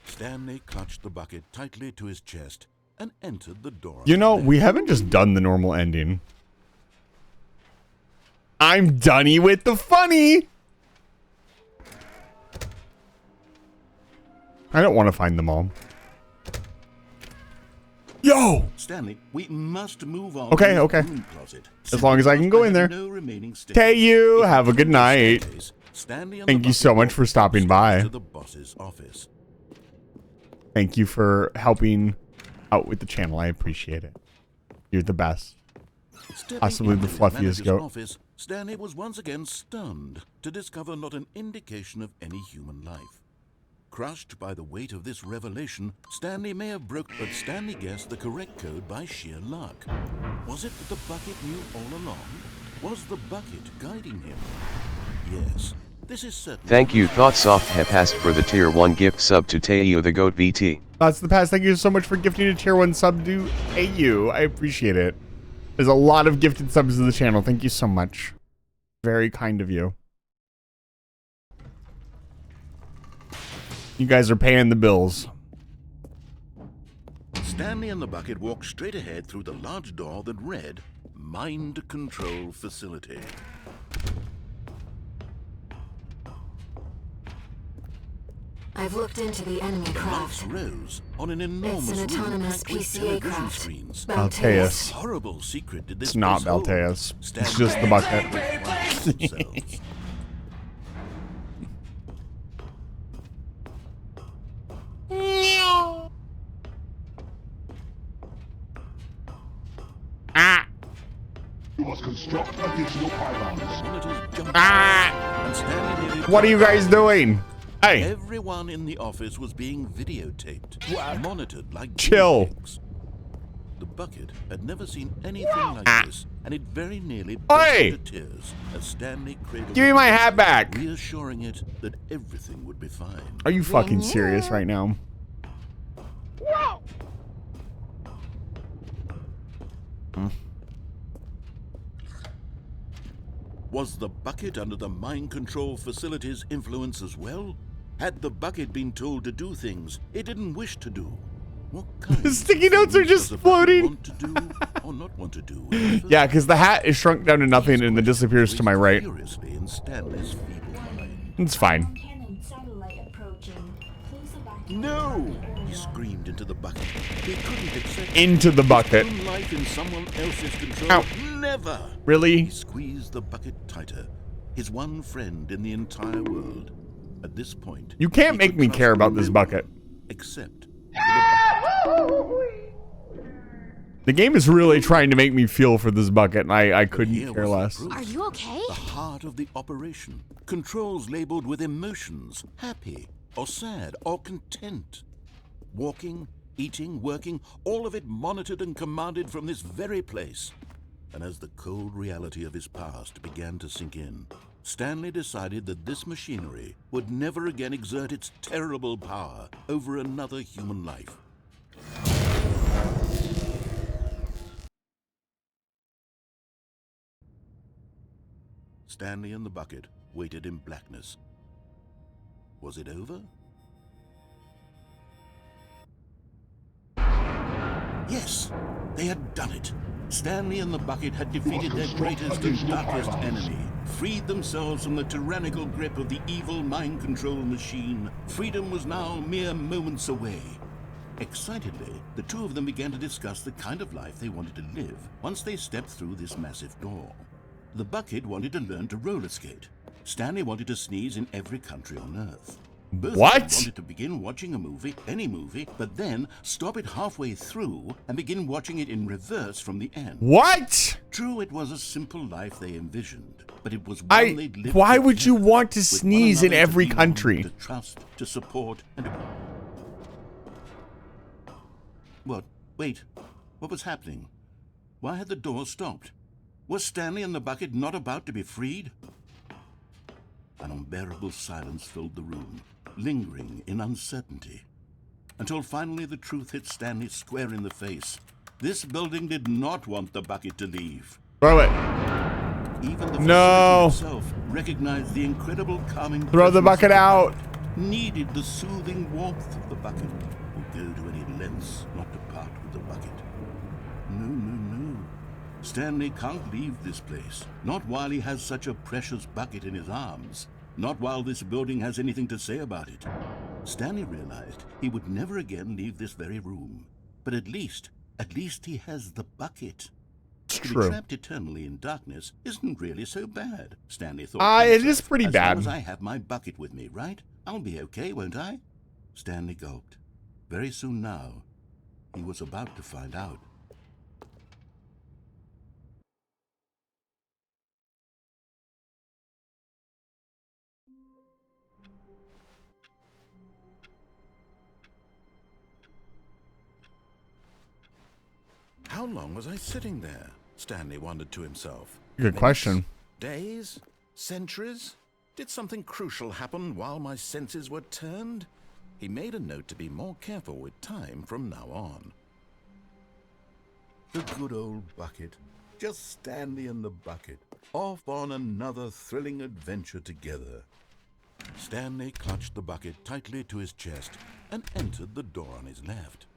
Stanley clutched the bucket tightly to his chest and entered the door. You know, we haven't just done the normal ending. I'm Dunny with the funny. I don't want to find them all. Yo! Stanley, we must move on. Okay, to the okay. broom closet. As long as I can go in there. No remaining stickers. Okay, you If have a good couldn't night. staircase, Stanley and Thank the you so bucket much for stopping by. to the boss's office. Thank you for helping out with the channel. I appreciate it. You're the best. Stepping Possibly the into fluffiest manager's goat. office, Stanley was once again stunned to discover not an indication of any human life. Crushed by the weight of this revelation, Stanley may have broke, but Stanley guessed the correct code by sheer luck. Was it that the bucket knew all along? Was the bucket guiding him? Yes, this is certain. Thank you ThoughtSoft Hepast for the tier 1 gift sub to Teo the Goat VT. That's the past. Thank you so much for gifting a tier 1 sub to AU. I appreciate it. There's a lot of gifted subs to the channel. Thank you so much. Very kind of you. You guys are paying the bills. Stanley and the bucket walked straight ahead through the large door that read, Mind Control Facility. I've looked into the enemy The craft. lights rose on an enormous It's an room autonomous packed with PCA television craft. screens. Alteus. Horrible secret did this It's not place hold? Alteus. It's Stanley just the bucket. themselves. Ah! You must construct additional pylons. Monitors jumped Ah! and Stanley nearly What are you guys doing? Hey! Everyone in the office was being videotaped, monitored like Chill. guinea pigs. The bucket had never seen anything like this, and it very nearly burst Oi! into tears as Stanley cradled Give me it, my hat back! reassuring it that everything would be fine. Are you fucking serious right now? Was the bucket under the mind control facility's influence as well? Had the bucket been told to do things it didn't wish to do? What kind The sticky notes are just does the bucket floating. Want to do or not want to do? in the first Yeah, because the hat is shrunk down to nothing and then disappears to my right. Furiously in Stanley's feeble mind. It's fine. No! He screamed into the bucket. He couldn't accept Into the bucket. his own life in someone else's control. Ow. Never! Really? He squeezed the bucket tighter. His one friend in the entire world. At this point, You can't he make could me trust care about no this one bucket. Except for the bucket. The game is really trying to make me feel for this bucket, and I Here couldn't care was the less. proof. Are you okay? The heart of the operation. Controls labeled with emotions. Happy, or sad, or content. Walking, eating, working, all of it monitored and commanded from this very place. And as the cold reality of his past began to sink in, Stanley decided that this machinery would never again exert its terrible power over another human life. Stanley and the bucket waited in blackness. Was it over? Yes, they had done it. Stanley and the bucket had defeated their greatest and darkest enemy, freed themselves from the tyrannical grip of the evil mind control machine. Freedom was now mere moments away. Excitedly, the two of them began to discuss the kind of life they wanted to live once they stepped through this massive door. The bucket wanted to learn to roller skate. Stanley wanted to sneeze in every country on Earth. Both What? wanted to begin watching a movie, any movie, but then stop it halfway through and begin watching it in reverse from the end. What? True, it was a simple life they envisioned, but it was one they'd lived Why would you together, want to with sneeze one in another to every lean on, country? To trust, to support, and to... What? Wait. What was happening? Why had the door stopped? Was Stanley and the bucket not about to be freed? An unbearable silence filled the room, lingering in uncertainty, until finally the truth hit Stanley square in the face. This building did not want the bucket to leave. Throw it. Even the No. facility itself recognized the incredible calming Throw the presence bucket of out. bucket, needed the soothing warmth of the bucket, would go to any lengths not to part with the bucket. No, no, no. Stanley can't leave this place, not while he has such a precious bucket in his arms, not while this building has anything to say about it. Stanley realized he would never again leave this very room, but at least he has the bucket. To be True. trapped eternally in darkness isn't really so bad, Stanley thought. It is pretty as bad. long as I have my bucket with me, right? I'll be okay, won't I? Stanley gulped. Very soon now, he was about to find out. How long was I sitting there? Stanley wondered to himself. Good question. Days? Centuries? Did something crucial happen while my senses were turned? He made a note to be more careful with time from now on. The good old bucket. Just Stanley and the bucket, off on another thrilling adventure together. Stanley clutched the bucket tightly to his chest and entered the door on his left.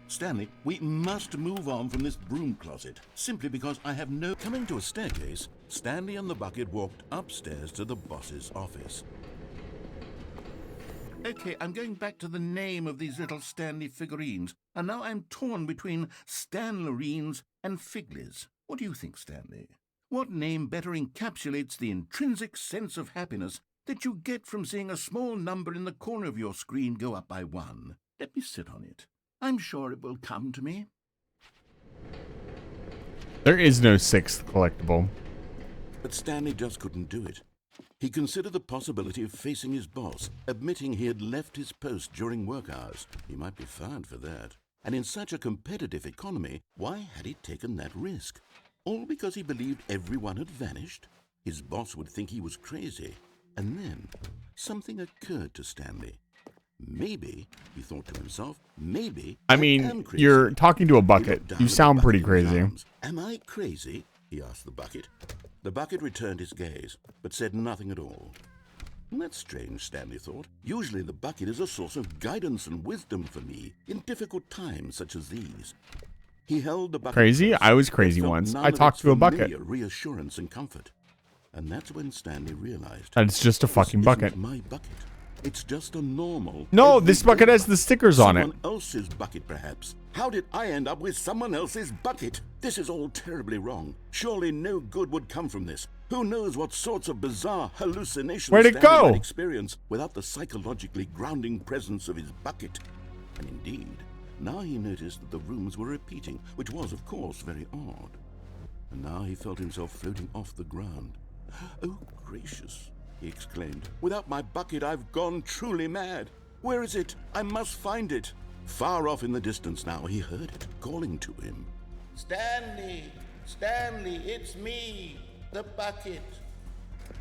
Stanley, we must move on from this broom closet, simply because I have no... Coming to a staircase, Stanley and the bucket walked upstairs to the boss's office. Okay, I'm going back to the name of these little Stanley figurines, and now I'm torn between Stanlerines and Figlies. What do you think, Stanley? What name better encapsulates the intrinsic sense of happiness that you get from seeing a small number in the corner of your screen go up by 1? Let me sit on it. I'm sure it will come to me. There is no 6th collectible. But Stanley just couldn't do it. He considered the possibility of facing his boss, admitting he had left his post during work hours. He might be fired for that. And in such a competitive economy, why had he taken that risk? All because he believed everyone had vanished? His boss would think he was crazy. And then something occurred to Stanley. Maybe, he thought to himself, maybe I am mean, crazy. you're talking to a He bucket. looked down You at the sound pretty bucket in his crazy. arms. Am I crazy? He asked the bucket. The bucket returned his gaze, but said nothing at all. That's strange, Stanley thought. Usually the bucket is a source of guidance and wisdom for me in difficult times such as these. He held the bucket. Crazy? close, I was but crazy felt once. none I of talked its to a bucket. familiar reassurance and comfort. And that's when Stanley realized. And it's just a fucking This bucket. isn't my bucket. It's just a normal... No, this bucket has the stickers on it. Someone else's bucket, perhaps. How did I end up with someone else's bucket? This is all terribly wrong. Surely no good would come from this. Who knows what sorts of bizarre hallucinations Where'd it Stanley go? might experience without the psychologically grounding presence of his bucket. And indeed, now he noticed that the rooms were repeating, which was, of course, very odd. And now he felt himself floating off the ground. Oh, gracious, he exclaimed. Without my bucket, I've gone truly mad. Where is it? I must find it. Far off in the distance now, he heard it calling to him. Stanley! Stanley, it's me, the bucket.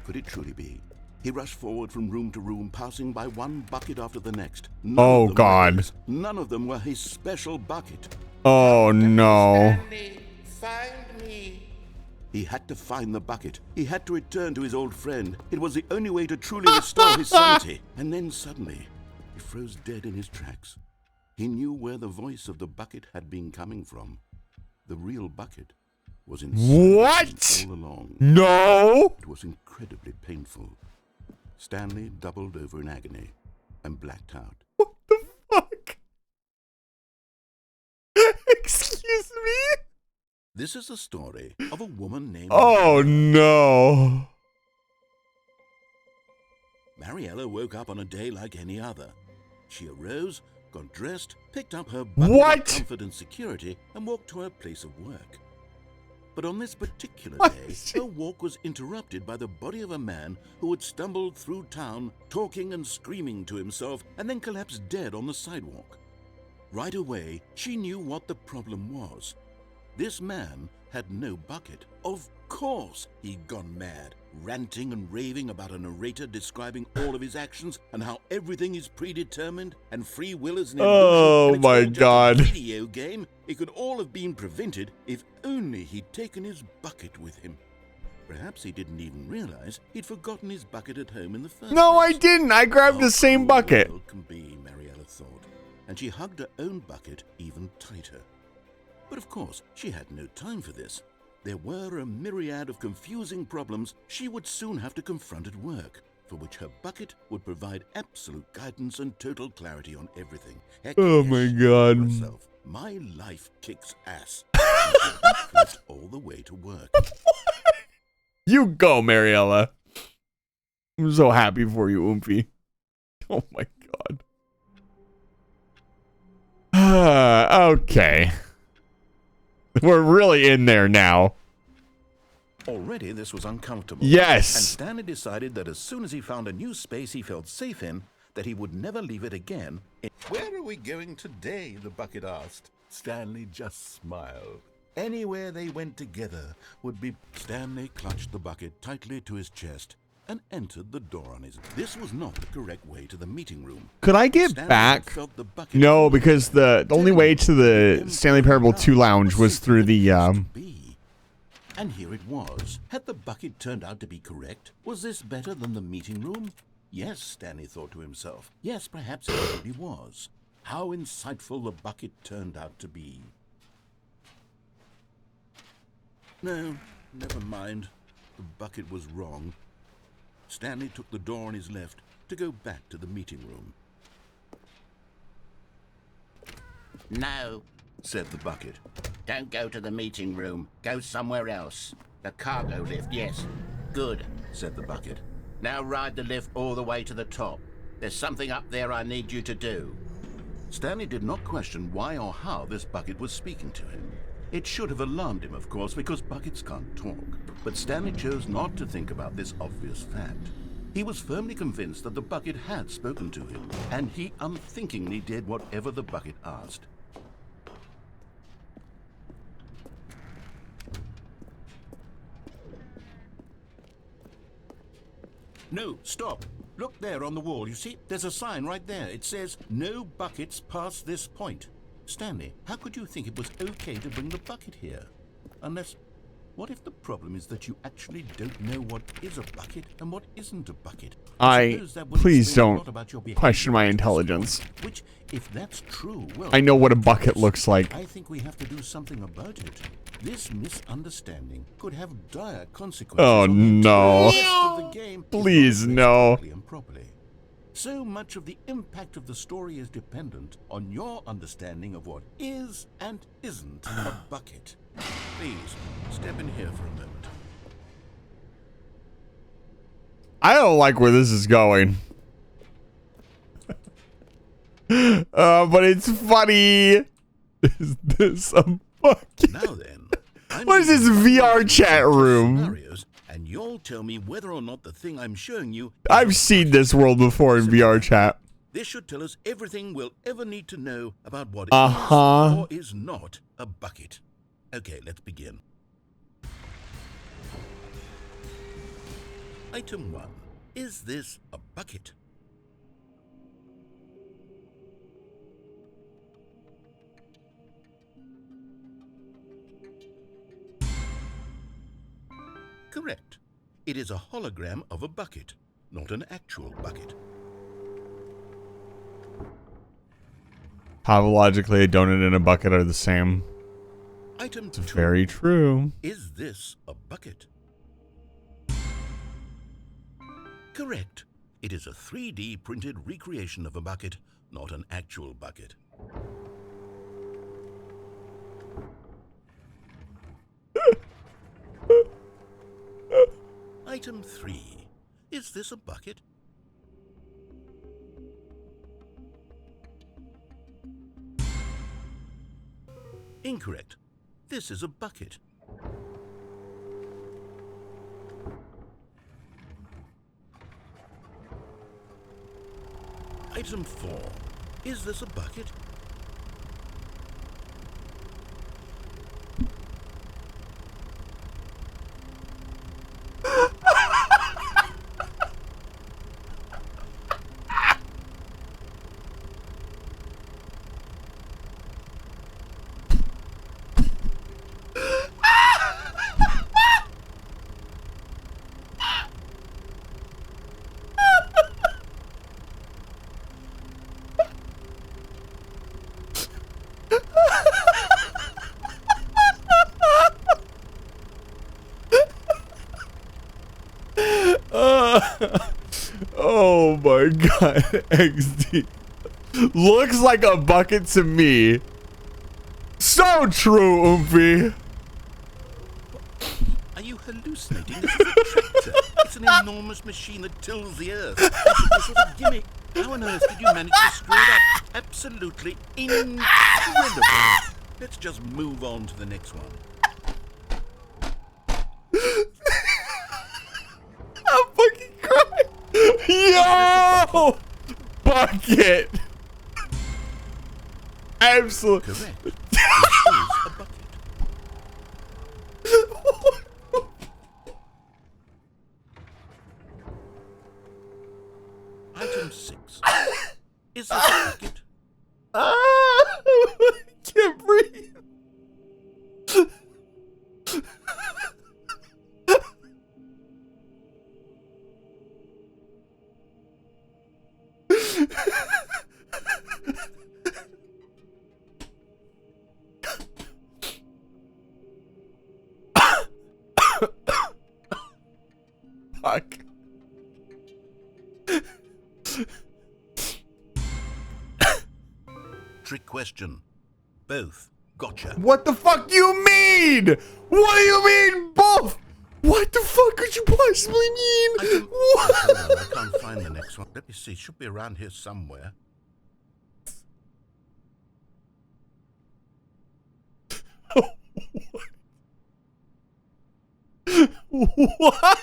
Could it truly be? He rushed forward from room to room, passing by one bucket after the next. Oh, God. None of them were his special bucket. Oh, no. Stanley, find me. He had to find the bucket. He had to return to his old friend. It was the only way to truly restore his sanity. And then suddenly, he froze dead in his tracks. He knew where the voice of the bucket had been coming from. The real bucket was inside What? all along. No! It was incredibly painful. Stanley doubled over in agony and blacked out. What the fuck? Excuse me? This is the story of a woman named Oh no. Mariella woke up on a day like any other. She arose, got dressed, picked up her bucket What? of comfort and security, and walked to her place of work. But on this particular day, her walk was interrupted by the body of a man who had stumbled through town, talking and screaming to himself, and then collapsed dead on the sidewalk. Right away, she knew what the problem was. This man had no bucket. Of course he'd gone mad, ranting and raving about a narrator describing all of his actions and how everything is predetermined and free will is an illusion. Oh and it's my all just a God. video game. It could all have been prevented if only he'd taken his bucket with him. Perhaps he didn't even realize he'd forgotten his bucket at home in the first No, place. I didn't. I grabbed the same bucket. The world can be, Mariella thought, and she hugged her own bucket even tighter. But of course, she had no time for this. There were a myriad of confusing problems she would soon have to confront at work, for which her bucket would provide absolute guidance and total clarity on everything. Heck, Oh yes, my she God. told herself, my life kicks ass. And she went all the way to work. You go, Mariella. I'm so happy for you, Oomphy. Oh my God. Okay. We're really in there now. Already this was uncomfortable. Yes. And Stanley decided that as soon as he found a new space he felt safe in, that he would never leave it again. Where are we going today? The bucket asked. Stanley just smiled. Anywhere they went together would be... Stanley clutched the bucket tightly to his chest and entered the door on his... This was not the correct way to the meeting room. Could I get Stanley back? felt the bucket No, because the only way to the Stanley Parable 2 lounge was through the And here it was. Had the bucket turned out to be correct? Was this better than the meeting room? Yes, Stanley thought to himself. Yes, perhaps it really was. How insightful the bucket turned out to be. No, never mind. The bucket was wrong. Stanley took the door on his left to go back to the meeting room. No, said the bucket. don't go to the meeting room. Go somewhere else. The cargo lift, yes. Good, said the bucket. Now ride the lift all the way to the top. There's something up there I need you to do. Stanley did not question why or how this bucket was speaking to him. It should have alarmed him, of course, because buckets can't talk. But Stanley chose not to think about this obvious fact. He was firmly convinced that the bucket had spoken to him, and he unthinkingly did whatever the bucket asked. No, stop. Look there on the wall, you see? There's a sign right there. It says, no buckets past this point. Stanley, how could you think it was okay to bring the bucket here? Unless, what if the problem is that you actually don't know what is a bucket and what isn't a bucket? Please don't question my intelligence. Which, if that's true, well... I know what a bucket looks like. I think we have to do something about it. This misunderstanding could have dire consequences. Oh no. Of the game Please no. So much of the impact of the story is dependent on your understanding of what is and isn't a bucket. Please, step in here for a moment. I don't like where this is going. But it's funny. Is this a bucket? Now then. What is this VR chat room? Scenarios, and you'll tell me whether or not the thing I'm showing you... I've seen this world before in VR chat. This should tell us everything we'll ever need to know about what is or is not a bucket. Okay, let's begin. Item 1. Is this a bucket? Correct. It is a hologram of a bucket, not an actual bucket. Logically, a donut and a bucket are the same. Item 2. Very true. Is this a bucket? Correct. It is a 3D printed recreation of a bucket, not an actual bucket. Item 3. Is this a bucket? Incorrect. This is a bucket. Item 4. Is this a bucket? Oh my god, XD. Looks like a bucket to me. So true, Oomphy. Are you hallucinating? This is a tractor. It's an enormous machine that tills the earth. This was a gimmick. How on earth did you manage to screw it up? Absolutely incredible. Let's just move on to the next one. I'm fucking crying. Yo! Bucket. Absolutely. Correct. This is a bucket. Item 6. Is this a bucket? I can't breathe. Fuck. Trick question. Both. Gotcha. What the fuck do you mean? What do you mean both? What the fuck could you possibly mean? What? Hold on, I can't find the next one. Let me see. It should be around here somewhere. What?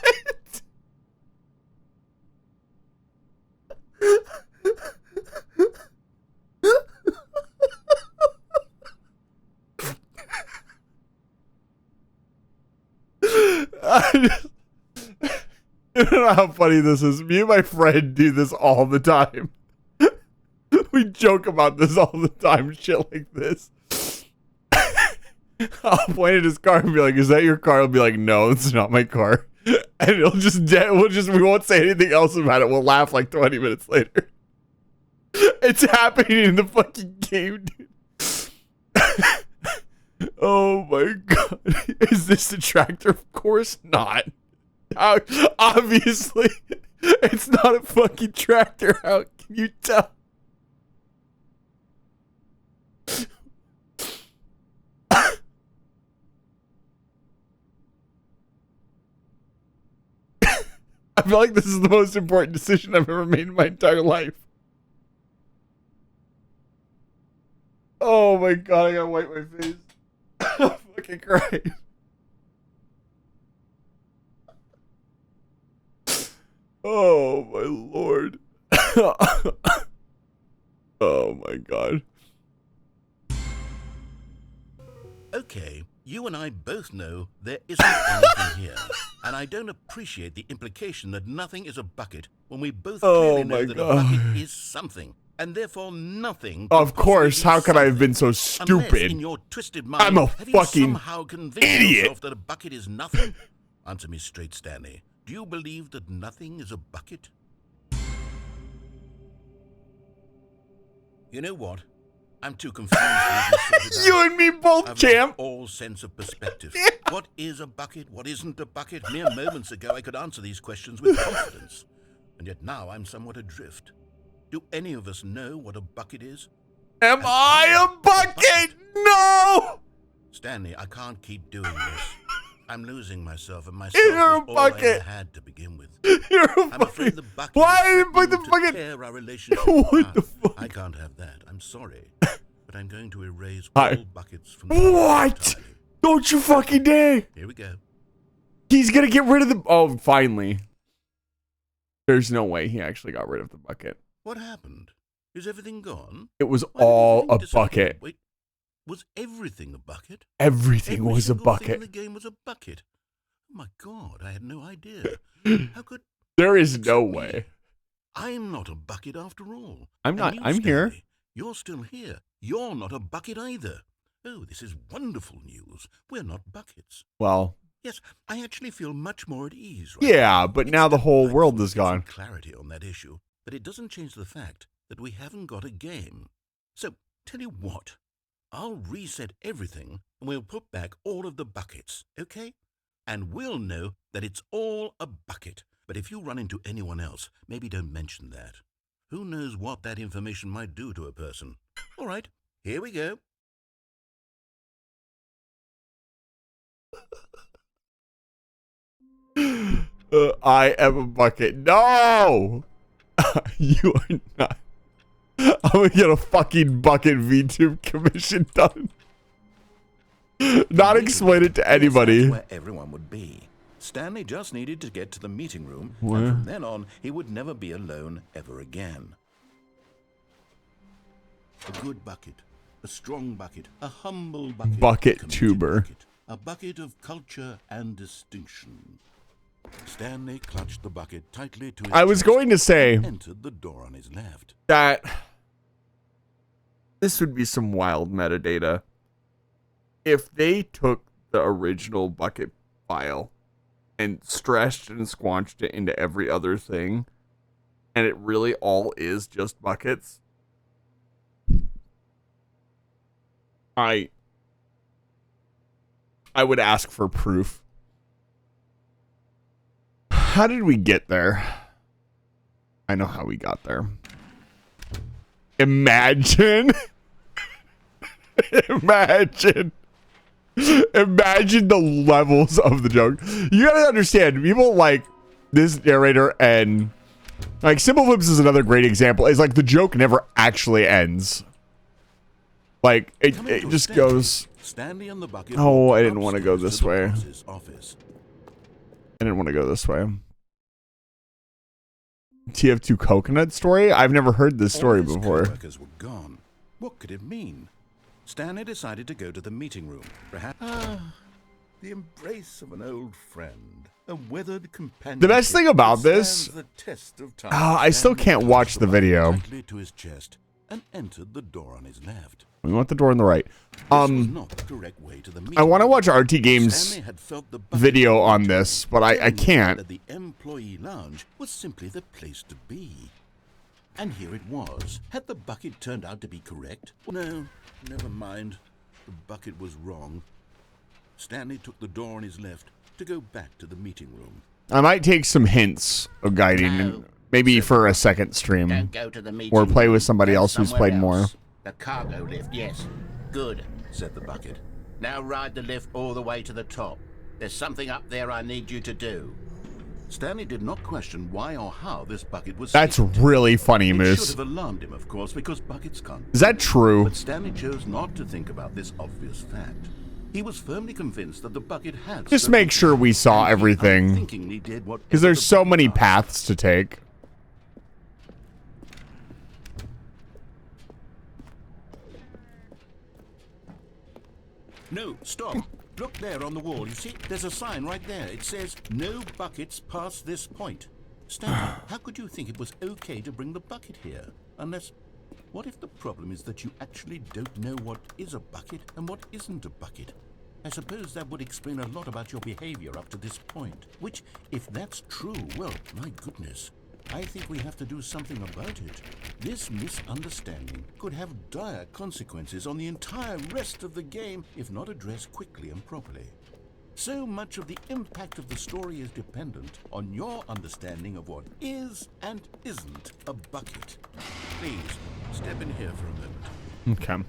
You don't know how funny this is. Me and my friend do this all the time. We joke about this all the time, shit like this. I'll point at his car and be like, "Is that your car?" He'll be like, "No, it's not my car." And it'll just we won't say anything else about it. We'll laugh like 20 minutes later. It's happening in the fucking game, dude. Oh my god. Is this a tractor? Of course not. Obviously, it's not a fucking tractor. How can you tell? I feel like this is the most important decision I've ever made in my entire life. Oh my god, I gotta wipe my face. I'm fucking crying. Oh my lord. Oh my god. Okay, you and I both know there isn't anything here. And I don't appreciate the implication that nothing is a bucket when we both clearly know that a bucket is something. And therefore nothing. Of course, how could I have been so stupid? Unless in your twisted mind, I'm a have you fucking somehow convinced idiot. yourself that a bucket is nothing? Answer me straight, Stanley. Do you believe that nothing is a bucket? You know what? I'm too confused. You and me both, champ. All sense of perspective. What is a bucket? What isn't a bucket? Mere moments ago, I could answer these questions with confidence. and yet now I'm somewhat adrift. Do any of us know what a bucket is? Am I a bucket? No! Stanley, I can't keep doing this. I'm losing myself, and myself You're was a all I bucket. ever had to begin with. You're a I'm afraid the bucket Why is did you put the threatening to bucket? tear our relationship What the apart. fuck? I can't have that. I'm sorry. But I'm going to erase Hi. all buckets from the What? entirely. Don't you fucking dare! Here we go. He's gonna get rid of the. Oh, finally. There's no way he actually got rid of the bucket. What happened? Is everything gone? It was Why did all everything a disappear? bucket. Wait, was everything a bucket? Everything Every was a single thing bucket. in the game was a bucket. Oh my God, I had no idea. How could... There is no Except me. way. I'm not a bucket after all. I'm And not. you, I'm here. Stanley, you're still here. You're not a bucket either. Oh, this is wonderful news. We're not buckets. Well, Yes, I actually feel much more at ease right yeah, now. but It's now the whole delightful world to is get some gone. clarity on that issue, but it doesn't change the fact that we haven't got a game. So, tell you what, I'll reset everything and we'll put back all of the buckets, okay? And we'll know that it's all a bucket. But if you run into anyone else, maybe don't mention that. Who knows what that information might do to a person? All right, here we go. I am a bucket. No! You are not. I'm gonna get a fucking bucket VTube commission done. Not explain it to anybody. That's where everyone would be. Stanley just needed to get to the meeting room, Where? and from then on, he would never be alone ever again. A good bucket, a strong bucket, a humble bucket. Bucket a committed tuber. bucket, a bucket of culture and distinction. Stanley clutched the bucket tightly to his I was chest going to say and entered the door on his left. that this would be some wild metadata. If they took the original bucket file and stretched and squanched it into every other thing, and it really all is just buckets, I would ask for proof. How did we get there? I know how we got there. Imagine. Imagine the levels of the joke. You gotta understand, people like this narrator and like Simple Flips is another great example. It's like the joke never actually ends. Like it just goes. Stanley and the bucket. Oh, I walked didn't want to go upstairs this to the way. boss's office. I didn't want to go this way. TF2 coconut story? I've never heard this story All his before. co-workers were gone. What could it mean? Stanley decided to go to the meeting room. Perhaps the embrace of an old friend, a weathered companion. The best thing about this, the test of time. I still Stanley can't watch clutched the bucket video. tightly to his chest and entered the door on his left. We want the door on the right. This was not the correct way to the meeting I want to room. watch RT Games Stanley had felt the bucket video on this, but I telling him can't. That the employee lounge was simply the place to be. And here it was. Had the bucket turned out to be correct? No, never mind. The bucket was wrong. Stanley took the door on his left to go back to the meeting room. I might take some hints of guiding, No. maybe for a second stream, Don't go to the meeting or play with room. somebody Go else who's somewhere played more. else. The cargo lift, yes. Good. Said the bucket. Now ride the lift all the way to the top. There's something up there I need you to do. Stanley did not question why or how this bucket was. That's secret. really funny, It Moose. should have alarmed him, of course, because buckets can't. Is that true? But Stanley chose not to think about this obvious fact. He was firmly convinced that the bucket had. Just make sure we saw everything, Unthinkingly did whatever because there's the so bucket many asked. paths to take. No, stop. Look there on the wall. You see, there's a sign right there. It says, "No buckets past this point." Stanley, how could you think it was okay to bring the bucket here? Unless, what if the problem is that you actually don't know what is a bucket and what isn't a bucket? I suppose that would explain a lot about your behavior up to this point. Which, if that's true, well, my goodness, I think we have to do something about it. This misunderstanding could have dire consequences on the entire rest of the game if not addressed quickly and properly. So much of the impact of the story is dependent on your understanding of what is and isn't a bucket. Please, step in here for a moment. Okay.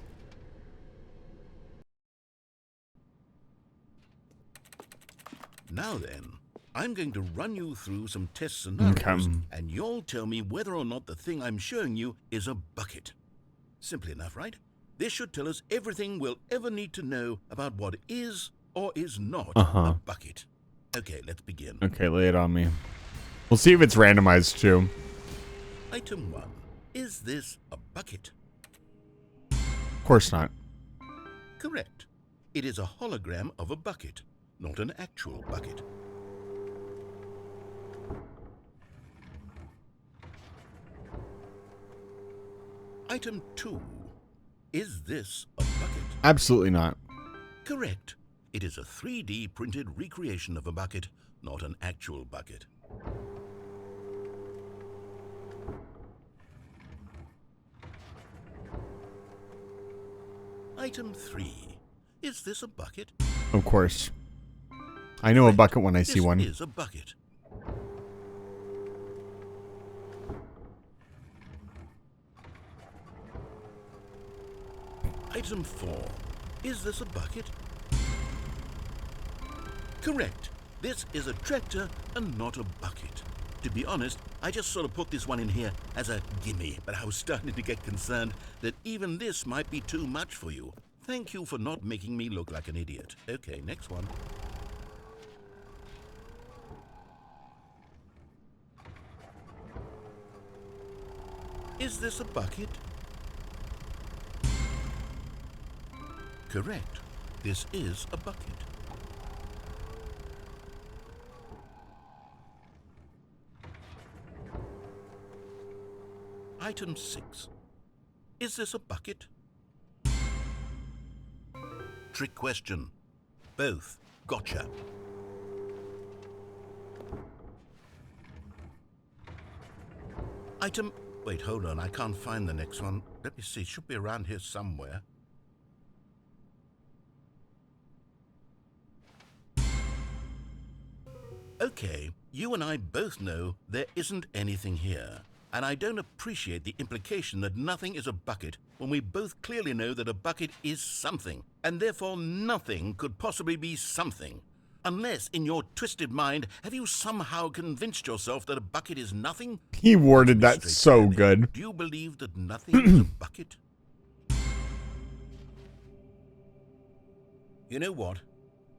Now then, I'm going to run you through some test scenarios, and you'll tell me whether or not the thing I'm showing you is a bucket. Simple enough, right? This should tell us everything we'll ever need to know about what is or is not a bucket. Okay, let's begin. Okay, lay it on me. We'll see if it's randomized too. Item 1. Is this a bucket? Of course not. Correct. It is a hologram of a bucket, not an actual bucket. Item 2. Is this a bucket? Absolutely not. Correct. It is a 3D printed recreation of a bucket, not an actual bucket. Item 3. Is this a bucket? Of course. I know a bucket when I see one. This is a bucket. Item 4. Is this a bucket? Correct. This is a tractor and not a bucket. To be honest, I just sort of put this one in here as a gimme, but I was starting to get concerned that even this might be too much for you. Thank you for not making me look like an idiot. Okay, next one. Is this a bucket? Correct. This is a bucket. Item 6. Is this a bucket? Trick question. Both. Gotcha. Item... Wait, hold on. I can't find the next one. Let me see. It should be around here somewhere. Okay, you and I both know there isn't anything here. And I don't appreciate the implication that nothing is a bucket when we both clearly know that a bucket is something, and therefore nothing could possibly be something. Unless, in your twisted mind, have you somehow convinced yourself that a bucket is nothing? He worded that so good. Do you believe that nothing is a bucket? You know what?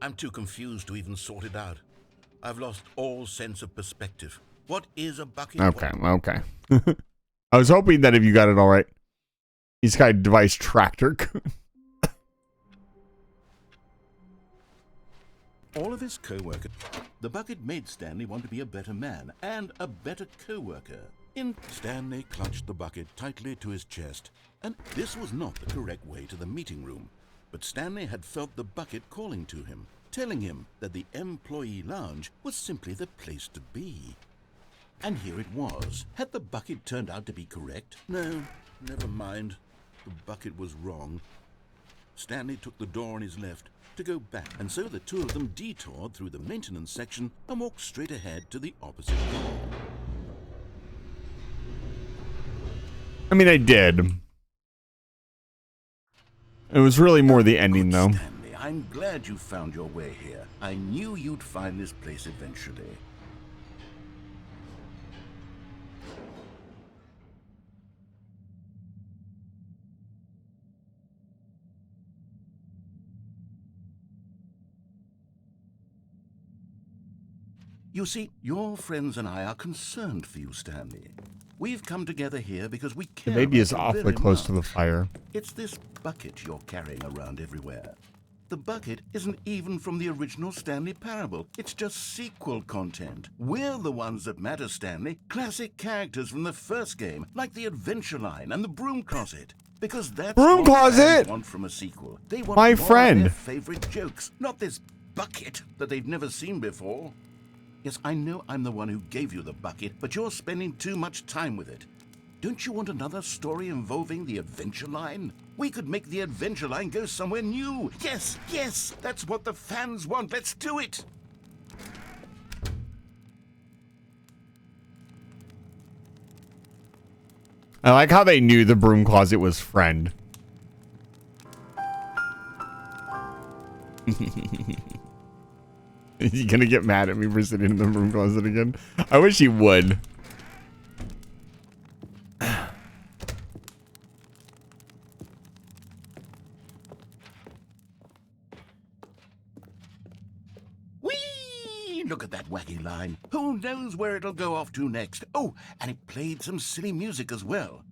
I'm too confused to even sort it out. I've lost all sense of perspective. What is a bucket? Okay, okay. I was hoping that if you got it all right, he's got a device tractor. All of his co-workers. The bucket made Stanley want to be a better man and a better co-worker. Stanley clutched the bucket tightly to his chest, and this was not the correct way to the meeting room. But Stanley had felt the bucket calling to him, telling him that the employee lounge was simply the place to be. And here it was. Had the bucket turned out to be correct? No, never mind. The bucket was wrong. Stanley took the door on his left to go back, and so the two of them detoured through the maintenance section and walked straight ahead to the opposite door. I mean, I did. It was really more the ending, though. Stanley, I'm glad you found your way here. I knew you'd find this place eventually. You see, your friends and I are concerned for you, Stanley. We've come together here because we care. The baby is about you awfully very close to the much. fire. It's this bucket you're carrying around everywhere. The bucket isn't even from the original Stanley Parable. It's just sequel content. We're the ones that matter, Stanley. Classic characters from the first game, like the Adventure Line and the Broom Closet. Because that's Broom what Closet! fans want from a sequel. They want My more friend. of their favorite jokes, not this bucket that they've never seen before. Yes, I know I'm the one who gave you the bucket, but you're spending too much time with it. Don't you want another story involving the adventure line? We could make the adventure line go somewhere new. Yes, yes, that's what the fans want. Let's do it. I like how they knew the broom closet was friend. Is he gonna get mad at me for sitting in the broom closet again? I wish he would. Whee! Look at that wacky line. Who knows where it'll go off to next? Oh, and it played some silly music as well.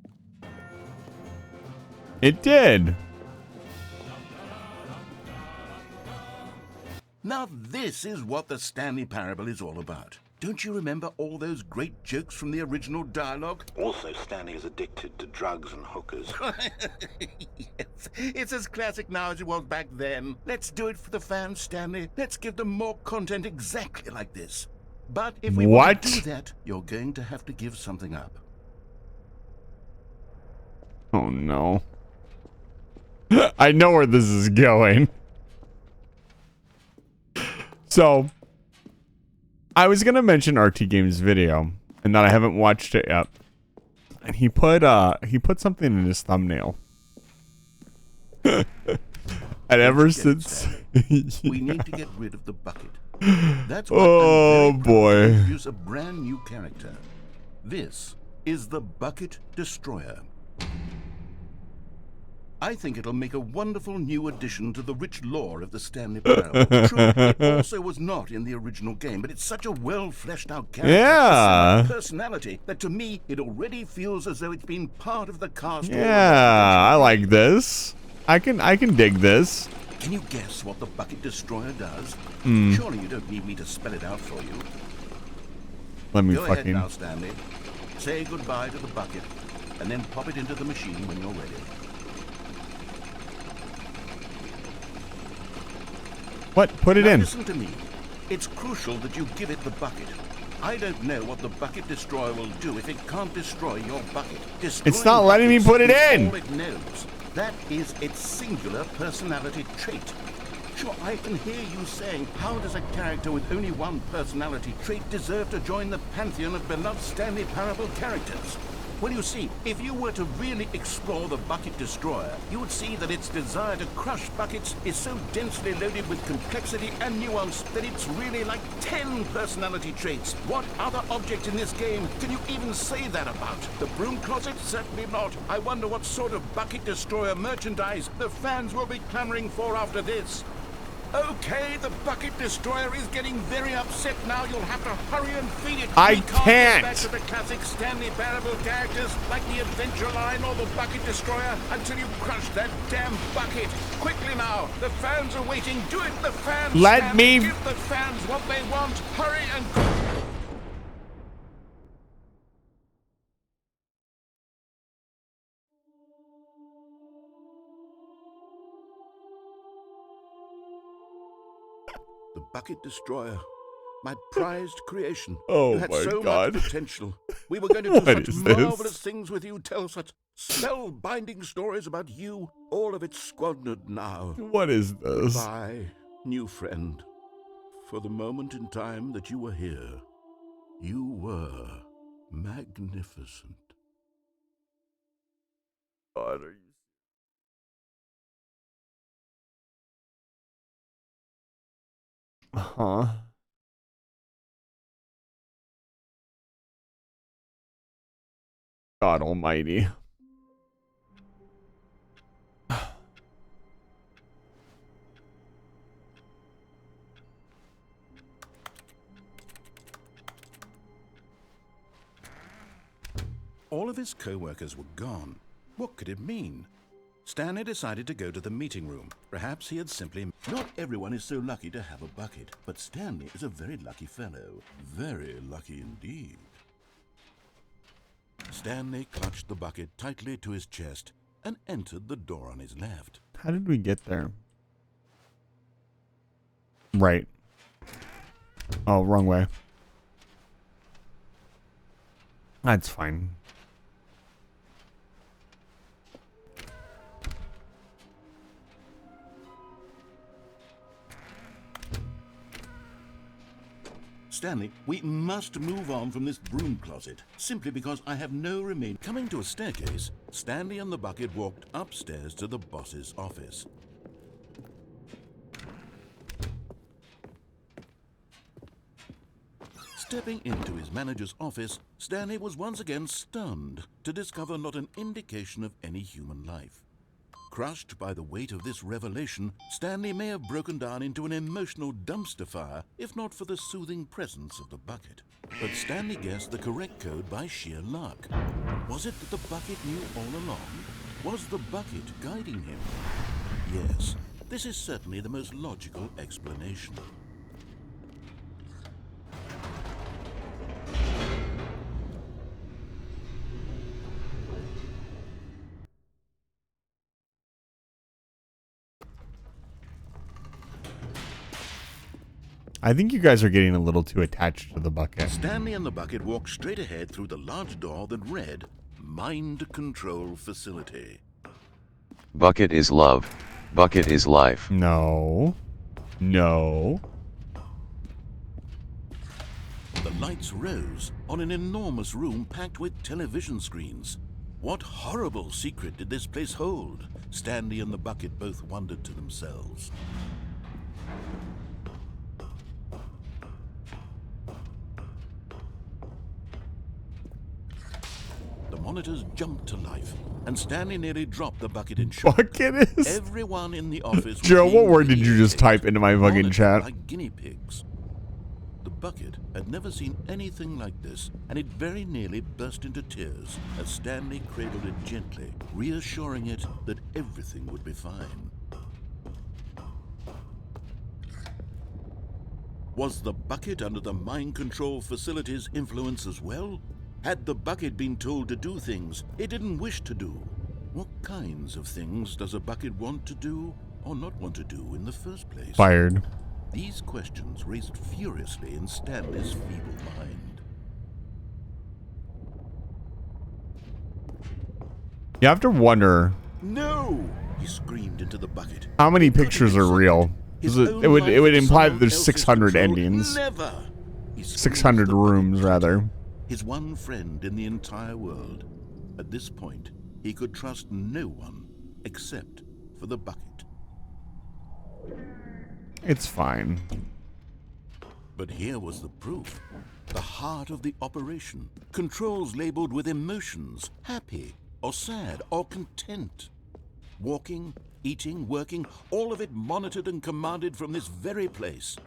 It did. Now this is what the Stanley Parable is all about. Don't you remember all those great jokes from the original dialogue? Also, Stanley is addicted to drugs and hookers. Yes, it's as classic now as it was back then. Let's do it for the fans, Stanley. Let's give them more content exactly like this. But if we want to do that, you're going to have to give something up. Oh no. I know where this is going. So, I was gonna mention RT Game's video, and that I haven't watched it yet. And he put something in his thumbnail. And ever since, we need to get rid of the bucket. That's why oh I'm very proud boy, to introduce a brand new character. This is the Bucket Destroyer. I think it'll make a wonderful new addition to the rich lore of the Stanley Parable. True, it also was not in the original game, but it's such a well-fleshed-out character. Yeah. With personality that to me, it already feels as though it's been part of the cast. yeah, I like this. I can dig this. Can you guess what the Bucket Destroyer does? Hmm. Surely you don't need me to spell it out for you. Let me Go ahead fucking. now, Stanley. Say goodbye to the bucket, and then pop it into the machine when you're ready. What? Put it Now in. Listen to me. It's crucial that you give it the bucket. I don't know what the Bucket Destroyer will do if it can't destroy your bucket. It's not letting me put it in. All it knows. That is its singular personality trait. Sure, I can hear you saying, how does a character with only one personality trait deserve to join the pantheon of beloved Stanley Parable characters? Well, you see, if you were to really explore the Bucket Destroyer, you would see that its desire to crush buckets is so densely loaded with complexity and nuance that it's really like 10 personality traits. What other object in this game can you even say that about? The broom closet? Certainly not. I wonder what sort of Bucket Destroyer merchandise the fans will be clamoring for after this. Okay, the Bucket Destroyer is getting very upset now. You'll have to hurry and feed it. I We can't. Get back to the classic Stanley Parable characters like the Adventure Line or the Bucket Destroyer until you crush that damn bucket. Quickly now, the fans are waiting. Do it, the fans. Let Stan. me- Give the fans what they want. Hurry and. The Bucket Destroyer. My prized creation. Oh You had my so God. much potential. We were going to do What such is this? marvelous things with you, tell such spellbinding stories about you. All of it squandered now. What is this? Goodbye, new friend. For the moment in time that you were here, you were magnificent. God, are you? Huh? God almighty. All of his co-workers were gone. What could it mean? Stanley decided to go to the meeting room. Perhaps he had simply... Not everyone is so lucky to have a bucket, but Stanley is a very lucky fellow. Very lucky indeed. Stanley clutched the bucket tightly to his chest and entered the door on his left. How did we get there? Right. Oh, wrong way. That's fine. Stanley, we must move on from this broom closet, simply because I have no remain. Coming to a staircase, Stanley and the bucket walked upstairs to the boss's office. Stepping into his manager's office, Stanley was once again stunned to discover not an indication of any human life. Crushed by the weight of this revelation, Stanley may have broken down into an emotional dumpster fire if not for the soothing presence of the bucket. But Stanley guessed the correct code by sheer luck. Was it that the bucket knew all along? Was the bucket guiding him? Yes, this is certainly the most logical explanation. I think you guys are getting a little too attached to the bucket. Stanley and the bucket walked straight ahead through the large door that read, Mind Control Facility. Bucket is love. Bucket is life. No. No. The lights rose on an enormous room packed with television screens. What horrible secret did this place hold? Stanley and the bucket both wondered to themselves. The monitors jumped to life, and Stanley nearly dropped the bucket in shock. Bucket is? Everyone in the office. Joe, what word did you just type into my fucking chat? Like guinea pigs. The bucket had never seen anything like this, and it very nearly burst into tears as Stanley cradled it gently, reassuring it that everything would be fine. Was the bucket under the mind control facility's influence as well? Had the bucket been told to do things it didn't wish to do? What kinds of things does a bucket want to do or not want to do in the first place? Fired. These questions raced furiously in Stanley's feeble mind. You have to wonder. No! He screamed into the bucket. How many pictures are real? It would imply that there's 600 endings. Never! 600 rooms, rather. His one friend in the entire world. At this point, he could trust no one except for the bucket. It's fine. But here was the proof. The heart of the operation. Controls labeled with emotions. Happy, or sad, or content. Walking, eating, working, all of it monitored and commanded from this very place.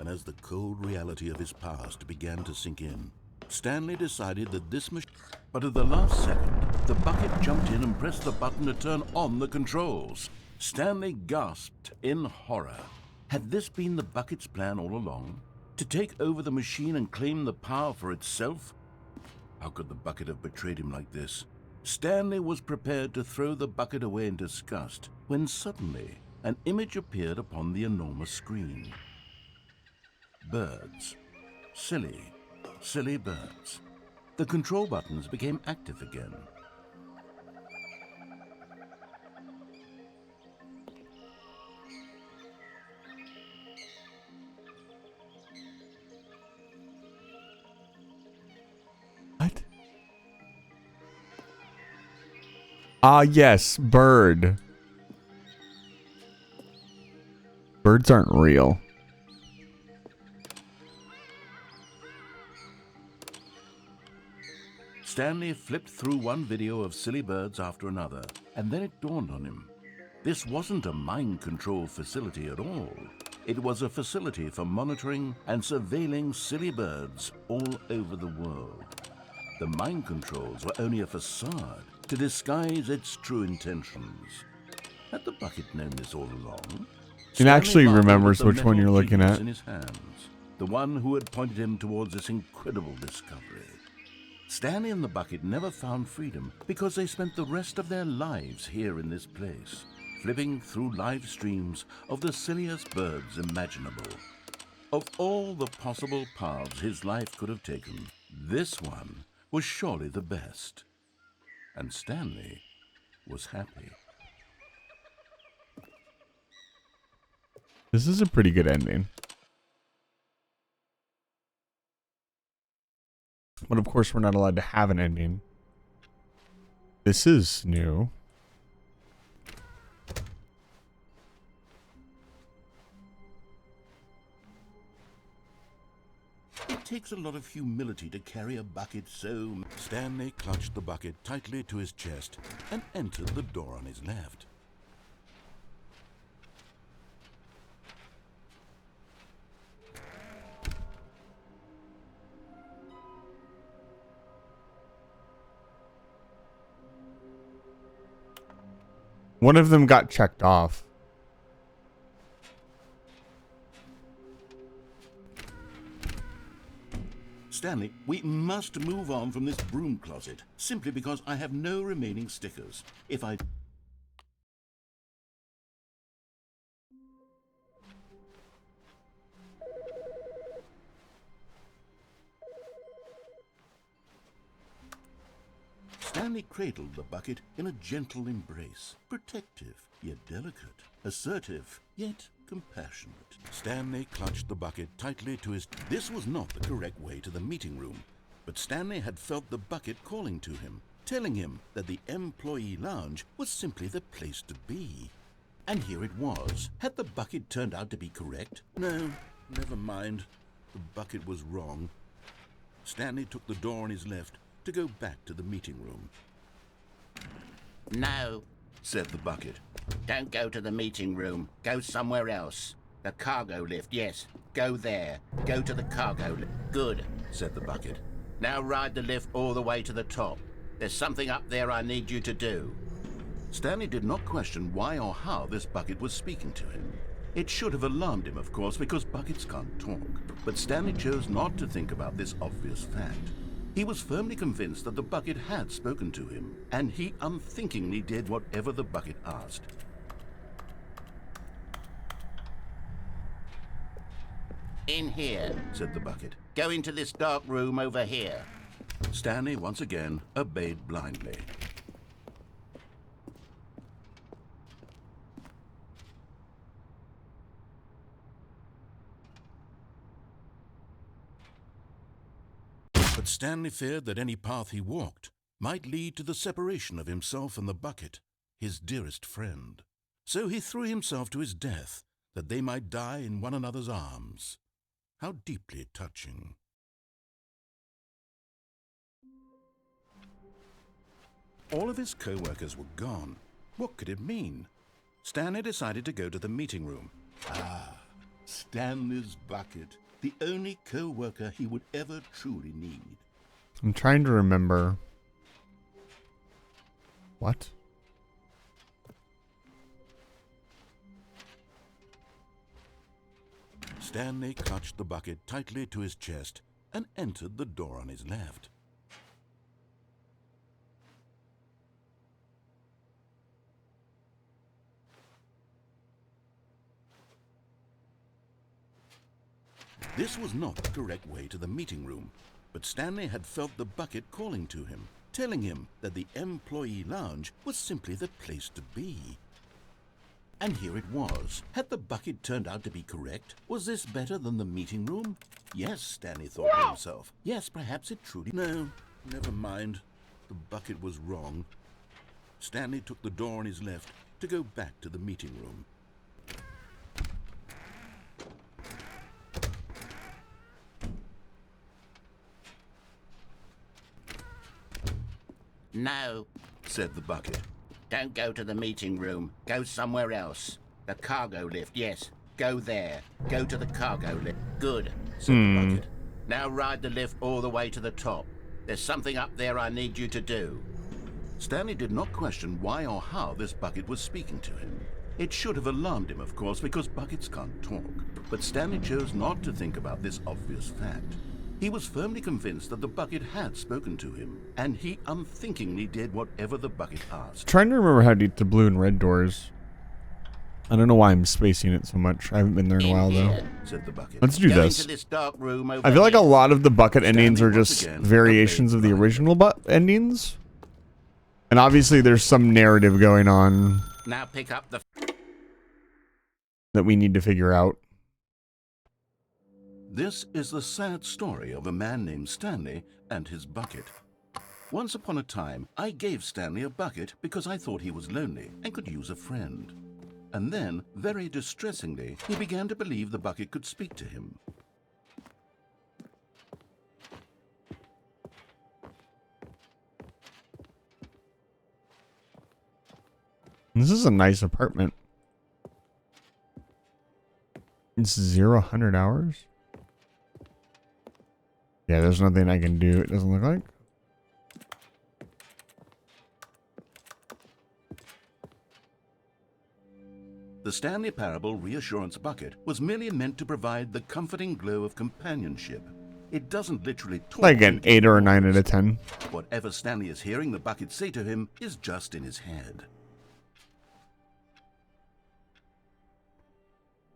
And as the cold reality of his past began to sink in, Stanley decided that this machine... But at the last second, the bucket jumped in and pressed the button to turn on the controls. Stanley gasped in horror. Had this been the bucket's plan all along? To take over the machine and claim the power for itself? How could the bucket have betrayed him like this? Stanley was prepared to throw the bucket away in disgust when suddenly an image appeared upon the enormous screen. Birds. Silly birds. The control buttons became active again. What? Ah, yes, bird. Birds aren't real. Stanley flipped through one video of silly birds after another, and then it dawned on him. This wasn't a mind control facility at all. It was a facility for monitoring and surveilling silly birds all over the world. The mind controls were only a facade to disguise its true intentions. Had the bucket known this all along? It actually Stanley remembers marveled at which the one you're metal looking genius at. in his hands, the one who had pointed him towards this incredible discovery. Stanley and the bucket never found freedom because they spent the rest of their lives here in this place, flipping through live streams of the silliest birds imaginable. Of all the possible paths his life could have taken, this one was surely the best. And Stanley was happy. This is a pretty good ending. But of course, we're not allowed to have an ending. This is new. It takes a lot of humility to carry a bucket so... Stanley clutched the bucket tightly to his chest and entered the door on his left. One of them got checked off. Stanley, we must move on from this broom closet, simply because I have no remaining stickers. If I... Stanley cradled the bucket in a gentle embrace, protective, yet delicate, assertive, yet compassionate. Stanley clutched the bucket tightly to his... This was not the correct way to the meeting room, but Stanley had felt the bucket calling to him, telling him that the employee lounge was simply the place to be. And here it was. Had the bucket turned out to be correct? No, never mind. The bucket was wrong. Stanley took the door on his left to go back to the meeting room. No, said the bucket. don't go to the meeting room. Go somewhere else. The cargo lift, yes. Go there. Go to the cargo lift. Good, said the bucket. Now ride the lift all the way to the top. There's something up there I need you to do. Stanley did not question why or how this bucket was speaking to him. It should have alarmed him, of course, because buckets can't talk. But Stanley chose not to think about this obvious fact. He was firmly convinced that the bucket had spoken to him, and he unthinkingly did whatever the bucket asked. In here, said the bucket. Go into this dark room over here. Stanley once again obeyed blindly. But Stanley feared that any path he walked might lead to the separation of himself and the bucket, his dearest friend. So he threw himself to his death, that they might die in one another's arms. How deeply touching. All of his co-workers were gone. What could it mean? Stanley decided to go to the meeting room. Ah, Stanley's bucket. The only co-worker he would ever truly need. I'm trying to remember. What? Stanley clutched the bucket tightly to his chest and entered the door on his left. This was not the correct way to the meeting room, but Stanley had felt the bucket calling to him, telling him that the employee lounge was simply the place to be. And here it was. Had the bucket turned out to be correct? Was this better than the meeting room? Yes, Stanley thought to himself. Yes, perhaps it truly... No, never mind. The bucket was wrong. Stanley took the door on his left to go back to the meeting room. No, said the bucket. Don't go to the meeting room. Go somewhere else. The cargo lift, yes. Go there. Go to the cargo lift. Good, said the bucket. Now ride the lift all the way to the top. There's something up there I need you to do. Stanley did not question why or how this bucket was speaking to him. It should have alarmed him, of course, because buckets can't talk. But Stanley chose not to think about this obvious fact. He was firmly convinced that the bucket had spoken to him, and he unthinkingly did whatever the bucket asked. Trying to remember how to get the blue and red doors. I don't know why I'm spacing it so much. I haven't been there in a while, though. Said the bucket. Let's do this. Into this dark room over I feel like a here. lot of the bucket endings are just variations of the original endings. And obviously there's some narrative going on Now pick up the... that we need to figure out. This is the sad story of a man named Stanley and his bucket. Once upon a time, I gave Stanley a bucket because I thought he was lonely and could use a friend. And then, very distressingly, he began to believe the bucket could speak to him. This is a nice apartment. It's 0-100 hours. Yeah, there's nothing I can do. It doesn't look like. The Stanley Parable Reassurance Bucket was merely meant to provide the comforting glow of companionship. It doesn't literally talk. Like an 8 or a 9 out of 10. Whatever Stanley is hearing the bucket say to him is just in his head.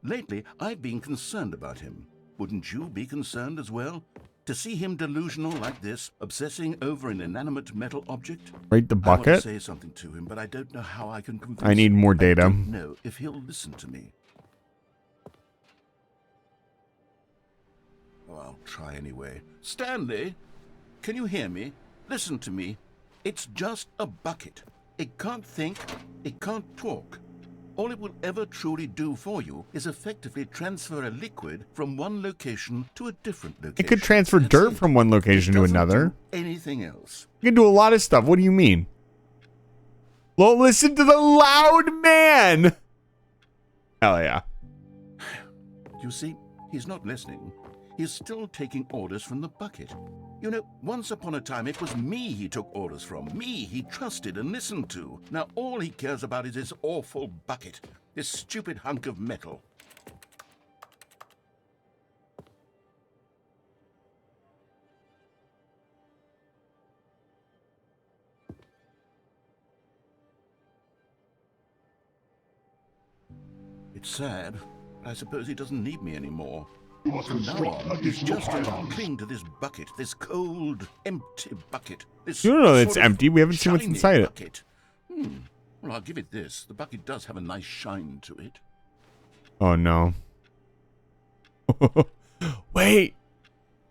Lately, I've been concerned about him. Wouldn't you be concerned as well? To see him delusional like this, obsessing over an inanimate metal object? Rate the I want bucket. to say something to him, but I don't know how I can convince I need more data. I don't know if he'll listen to me. Oh, I'll try anyway. Stanley, can you hear me? Listen to me. It's just a bucket. It can't think. It can't talk. All it will ever truly do for you is effectively transfer a liquid from one location to a different location. It could transfer dirt from one location to another. Anything else? You can do a lot of stuff. What do you mean? Well, listen to the loud man. Hell yeah. You see, he's not listening. He's still taking orders from the bucket. You know, once upon a time, it was me he took orders from. Me he trusted and listened to. Now all he cares about is this awful bucket. This stupid hunk of metal. It's sad. I suppose he doesn't need me anymore. You must construct additional pylons. Cling to this bucket, this cold, empty bucket. This You don't know it's sort of empty. We haven't seen what's shiny inside it. bucket. Well, I'll give it this. The bucket does have a nice shine to it. Oh no. Wait.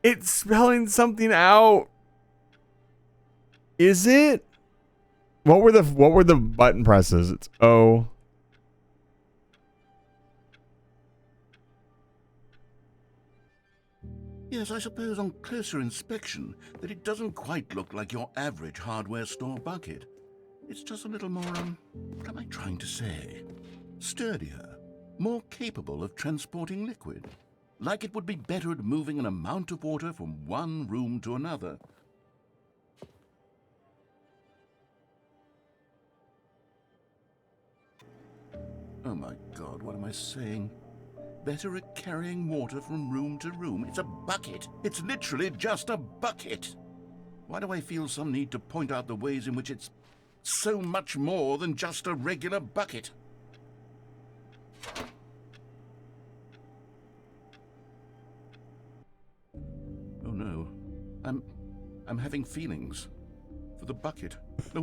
It's spelling something out. Is it? What were the button presses? It's O. Yes, I suppose on closer inspection that it doesn't quite look like your average hardware store bucket. It's just a little more, what am I trying to say? Sturdier, more capable of transporting liquid. Like it would be better at moving an amount of water from one room to another. Oh my God, what am I saying? Better at carrying water from room to room. It's a bucket. It's literally just a bucket. Why do I feel some need to point out the ways in which it's so much more than just a regular bucket? Oh no. I'm having feelings. For the bucket. No.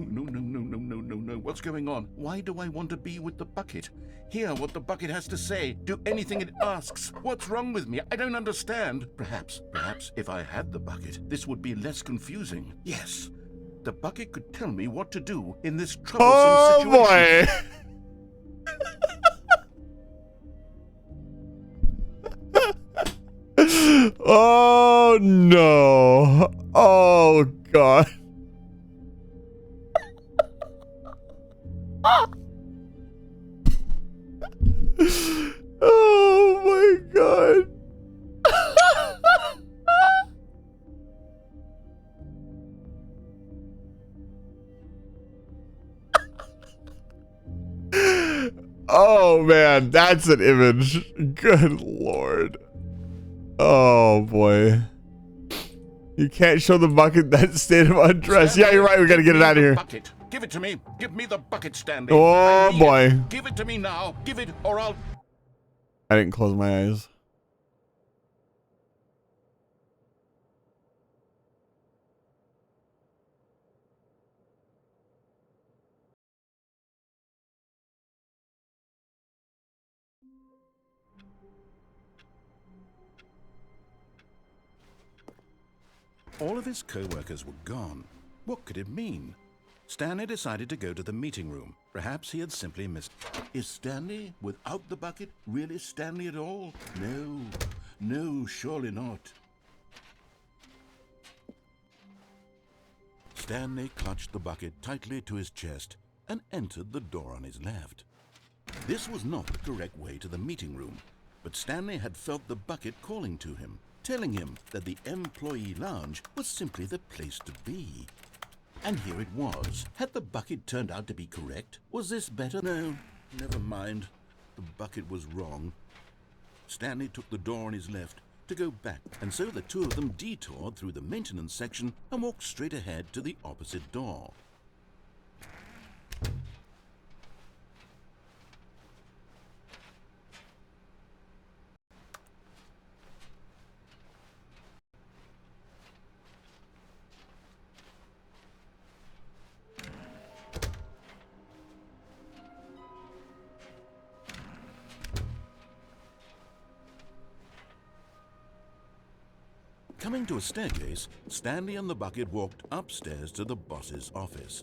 What's going on? Why do I want to be with the bucket? Hear what the bucket has to say. Do anything it asks. What's wrong with me? I don't understand. Perhaps if I had the bucket, this would be less confusing. Yes. The bucket could tell me what to do in this troublesome situation. Boy. Oh no. Oh God. Oh my God. Oh man, that's an image. Good Lord. Oh boy. You can't show the bucket that state of undress. Yeah, you're right. We gotta get it out of here. Bucket. Give it to me. Give me the bucket, Stanley. Oh boy. Give it to me now. Give it or I'll... I didn't close my eyes. All of his co-workers were gone. What could it mean? Stanley decided to go to the meeting room. Perhaps he had simply missed... Is Stanley, without the bucket, really Stanley at all? No. No, surely not. Stanley clutched the bucket tightly to his chest and entered the door on his left. This was not the correct way to the meeting room, but Stanley had felt the bucket calling to him, telling him that the employee lounge was simply the place to be. And here it was. Had the bucket turned out to be correct? Was this better? No, never mind. The bucket was wrong. Stanley took the door on his left to go back, and so the two of them detoured through the maintenance section and walked straight ahead to the opposite door. Coming to a staircase, Stanley and the bucket walked upstairs to the boss's office.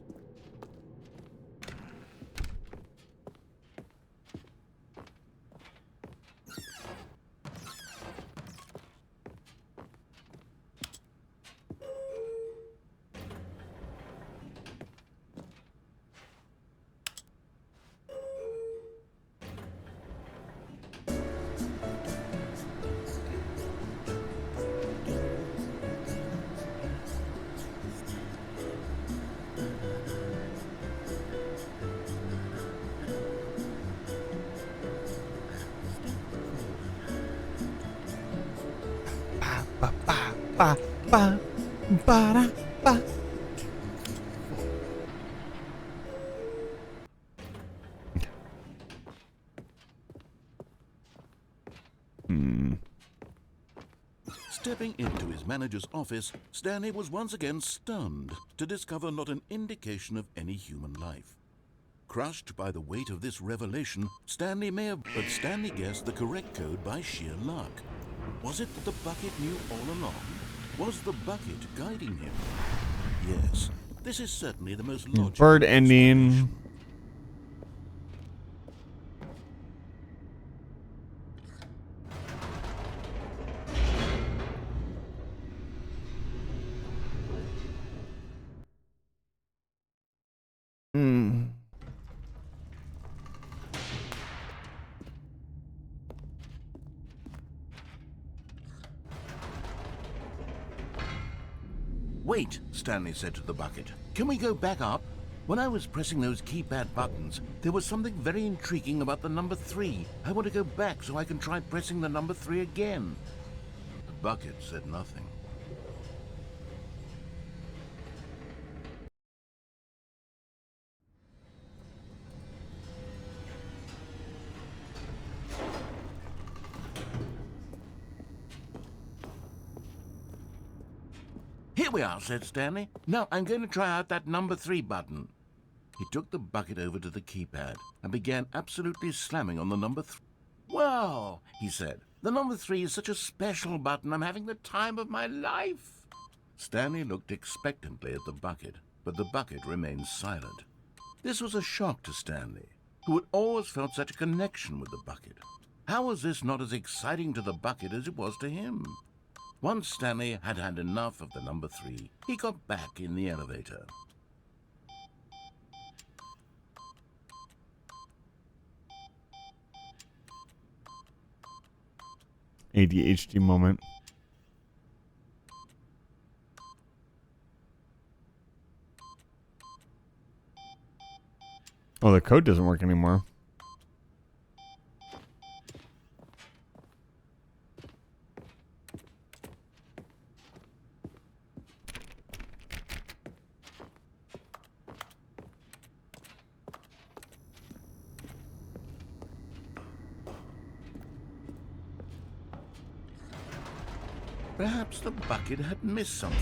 Stepping into his manager's office, Stanley was once again stunned to discover not an indication of any human life. Crushed by the weight of this revelation, Stanley guessed the correct code by sheer luck. Was it that the bucket knew all along? Was the bucket guiding him? Yes, this is certainly the most logical. Bird ending. Wait, Stanley said to the bucket. Can we go back up? When I was pressing those keypad buttons, there was something very intriguing about the number 3. I want to go back so I can try pressing the number 3 again. The bucket said nothing. Here we are, said Stanley. Now I'm going to try out that number 3 button. He took the bucket over to the keypad and began absolutely slamming on the number 3. Wow, he said. The number 3 is such a special button. I'm having the time of my life. Stanley looked expectantly at the bucket, but the bucket remained silent. This was a shock to Stanley, who had always felt such a connection with the bucket. How was this not as exciting to the bucket as it was to him? Once Stanley had had enough of the number 3, he got back in the elevator. ADHD moment. Oh, the code doesn't work anymore. Perhaps the bucket had missed something.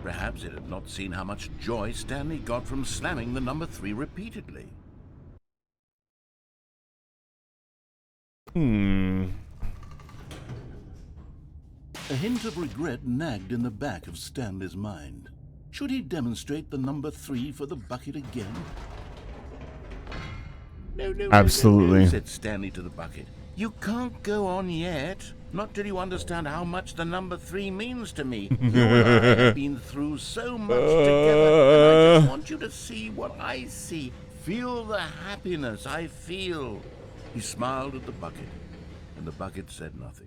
Perhaps it had not seen how much joy Stanley got from slamming the number 3 repeatedly. A hint of regret nagged in the back of Stanley's mind. Should he demonstrate the number 3 for the bucket again? No, Absolutely. said Stanley to the bucket. You can't go on yet. Not till you understand how much the number 3 means to me. You and I have been through so much together, and I just want you to see what I see. Feel the happiness I feel. He smiled at the bucket, and the bucket said nothing.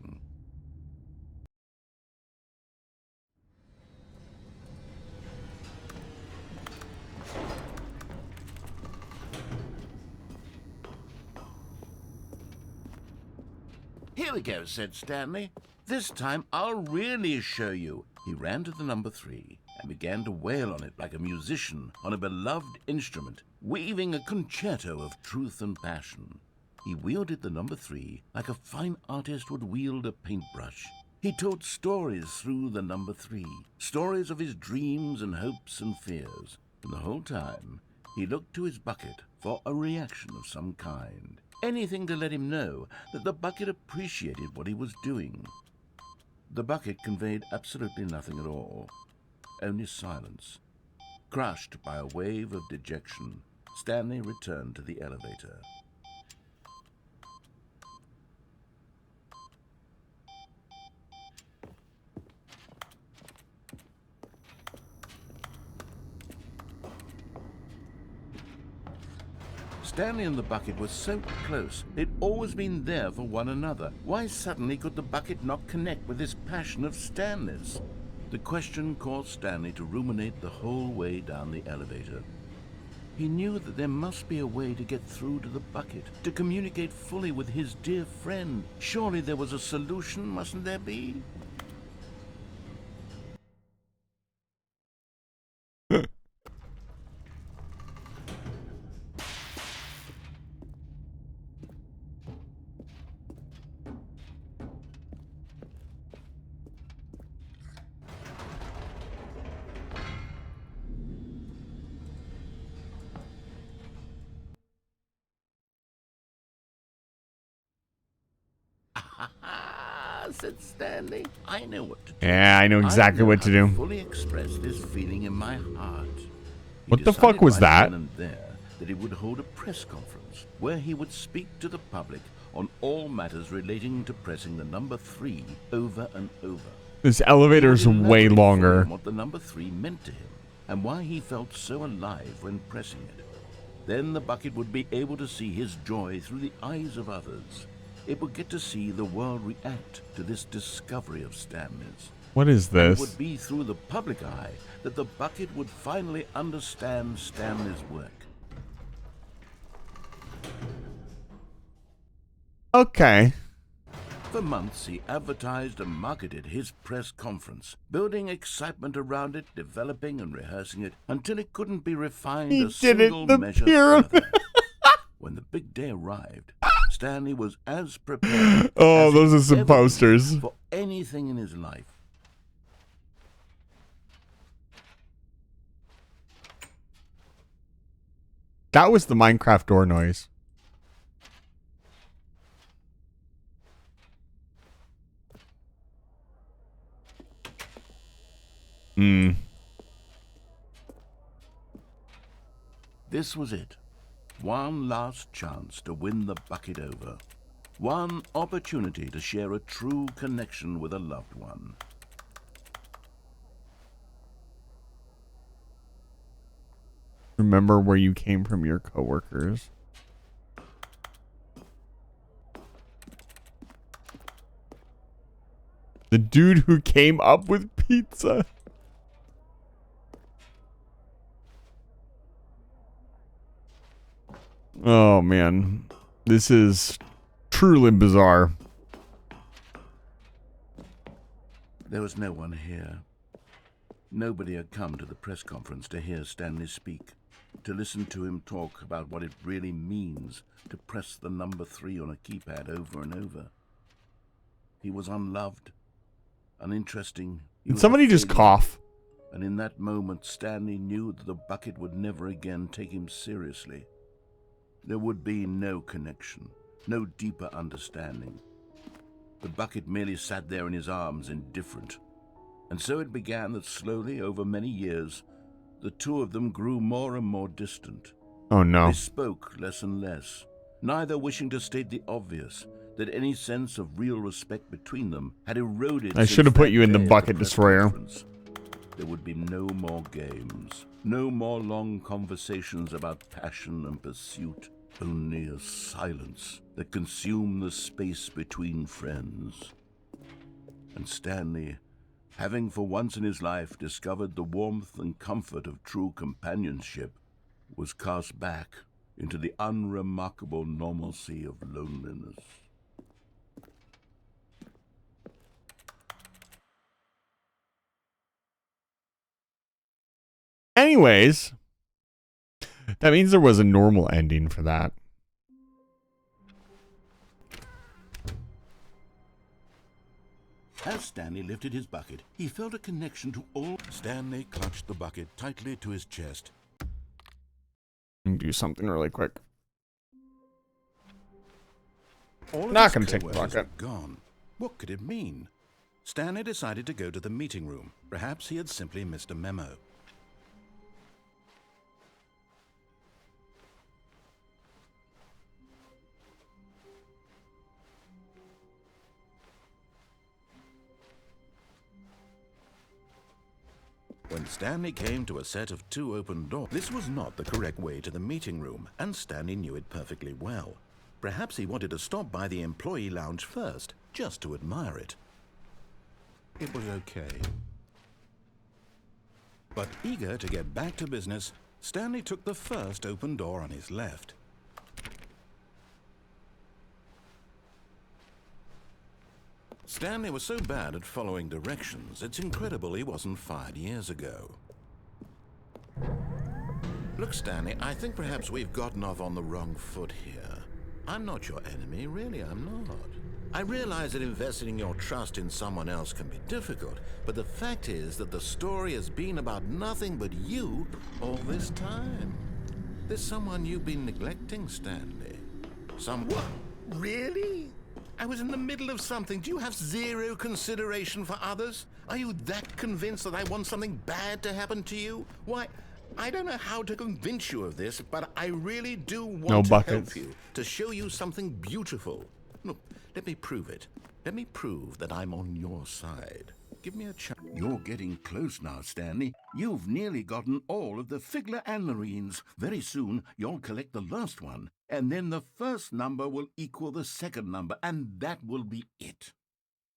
Here we go, said Stanley. This time I'll really show you. He ran to the number 3 and began to wail on it like a musician on a beloved instrument, weaving a concerto of truth and passion. He wielded the number 3 like a fine artist would wield a paintbrush. He told stories through the number 3, stories of his dreams and hopes and fears. And the whole time, he looked to his bucket for a reaction of some kind. Anything to let him know that the bucket appreciated what he was doing. The bucket conveyed absolutely nothing at all, only silence. Crushed by a wave of dejection, Stanley returned to the elevator. Stanley and the bucket were so close. They'd always been there for one another. Why suddenly could the bucket not connect with this passion of Stanley's? The question caused Stanley to ruminate the whole way down the elevator. He knew that there must be a way to get through to the bucket, to communicate fully with his dear friend. Surely there was a solution, mustn't there be? Said Stanley. I know what to do. Yeah, I know exactly what to do. Fully express this feeling in my heart. What the fuck was that? Then and there that he would hold a press conference where he would speak to the public on all matters relating to pressing the number 3 over and over. This elevator's way longer. What the number 3 meant to him and why he felt so alive when pressing it. Then the bucket would be able to see his joy through the eyes of others. It would get to see the world react to this discovery of Stanley's. What is this? It would be through the public eye that the bucket would finally understand Stanley's work. Okay. For months, he advertised and marketed his press conference, building excitement around it, developing and rehearsing it, until it couldn't be refined a single measure further. When the big day arrived, Stanley was as prepared as those are some posters for anything in his life. That was the Minecraft door noise. This was it. One last chance to win the bucket over. One opportunity to share a true connection with a loved one. Remember where you came from your coworkers. The dude who came up with pizza. Oh man, this is truly bizarre. There was no one here. Nobody had come to the press conference to hear Stanley speak, to listen to him talk about what it really means to press the number 3 on a keypad over and over. He was unloved, uninteresting. Did somebody just cough? And in that moment, Stanley knew that the bucket would never again take him seriously. There would be no connection, no deeper understanding. The bucket merely sat there in his arms, indifferent. And so it began that slowly, over many years, the two of them grew more and more distant. Oh no. They spoke less and less, neither wishing to state the obvious, that any sense of real respect between them had eroded. I should have put you in the bucket destroyer. There would be no more games, no more long conversations about passion and pursuit, only a silence that consumed the space between friends. And Stanley, having for once in his life discovered the warmth and comfort of true companionship, was cast back into the unremarkable normalcy of loneliness. Anyways, that means there was a normal ending for that. As Stanley lifted his bucket, he felt a connection to all. Stanley clutched the bucket tightly to his chest. Do something really quick. All Not gonna take the bucket. Gone. What could it mean? Stanley decided to go to the meeting room. Perhaps he had simply missed a memo. When Stanley came to a set of 2 open doors, this was not the correct way to the meeting room, and Stanley knew it perfectly well. Perhaps he wanted to stop by the employee lounge first, just to admire it. It was okay. But eager to get back to business, Stanley took the first open door on his left. Stanley was so bad at following directions, it's incredible he wasn't fired years ago. Look, Stanley, I think perhaps we've gotten off on the wrong foot here. I'm not your enemy, really, I'm not. I realize that investing your trust in someone else can be difficult, but the fact is that the story has been about nothing but you all this time. There's someone you've been neglecting, Stanley. Someone. Really? I was in the middle of something. Do you have zero consideration for others? Are you that convinced that I want something bad to happen to you? Why, I don't know how to convince you of this, but I really do want to help you, to show you something beautiful. Look, let me prove it. Let me prove that I'm on your side. Give me a chance. You're getting close now, Stanley. You've nearly gotten all of the Figler Anlarines. Very soon, you'll collect the last one, and then the first number will equal the second number, and that will be it.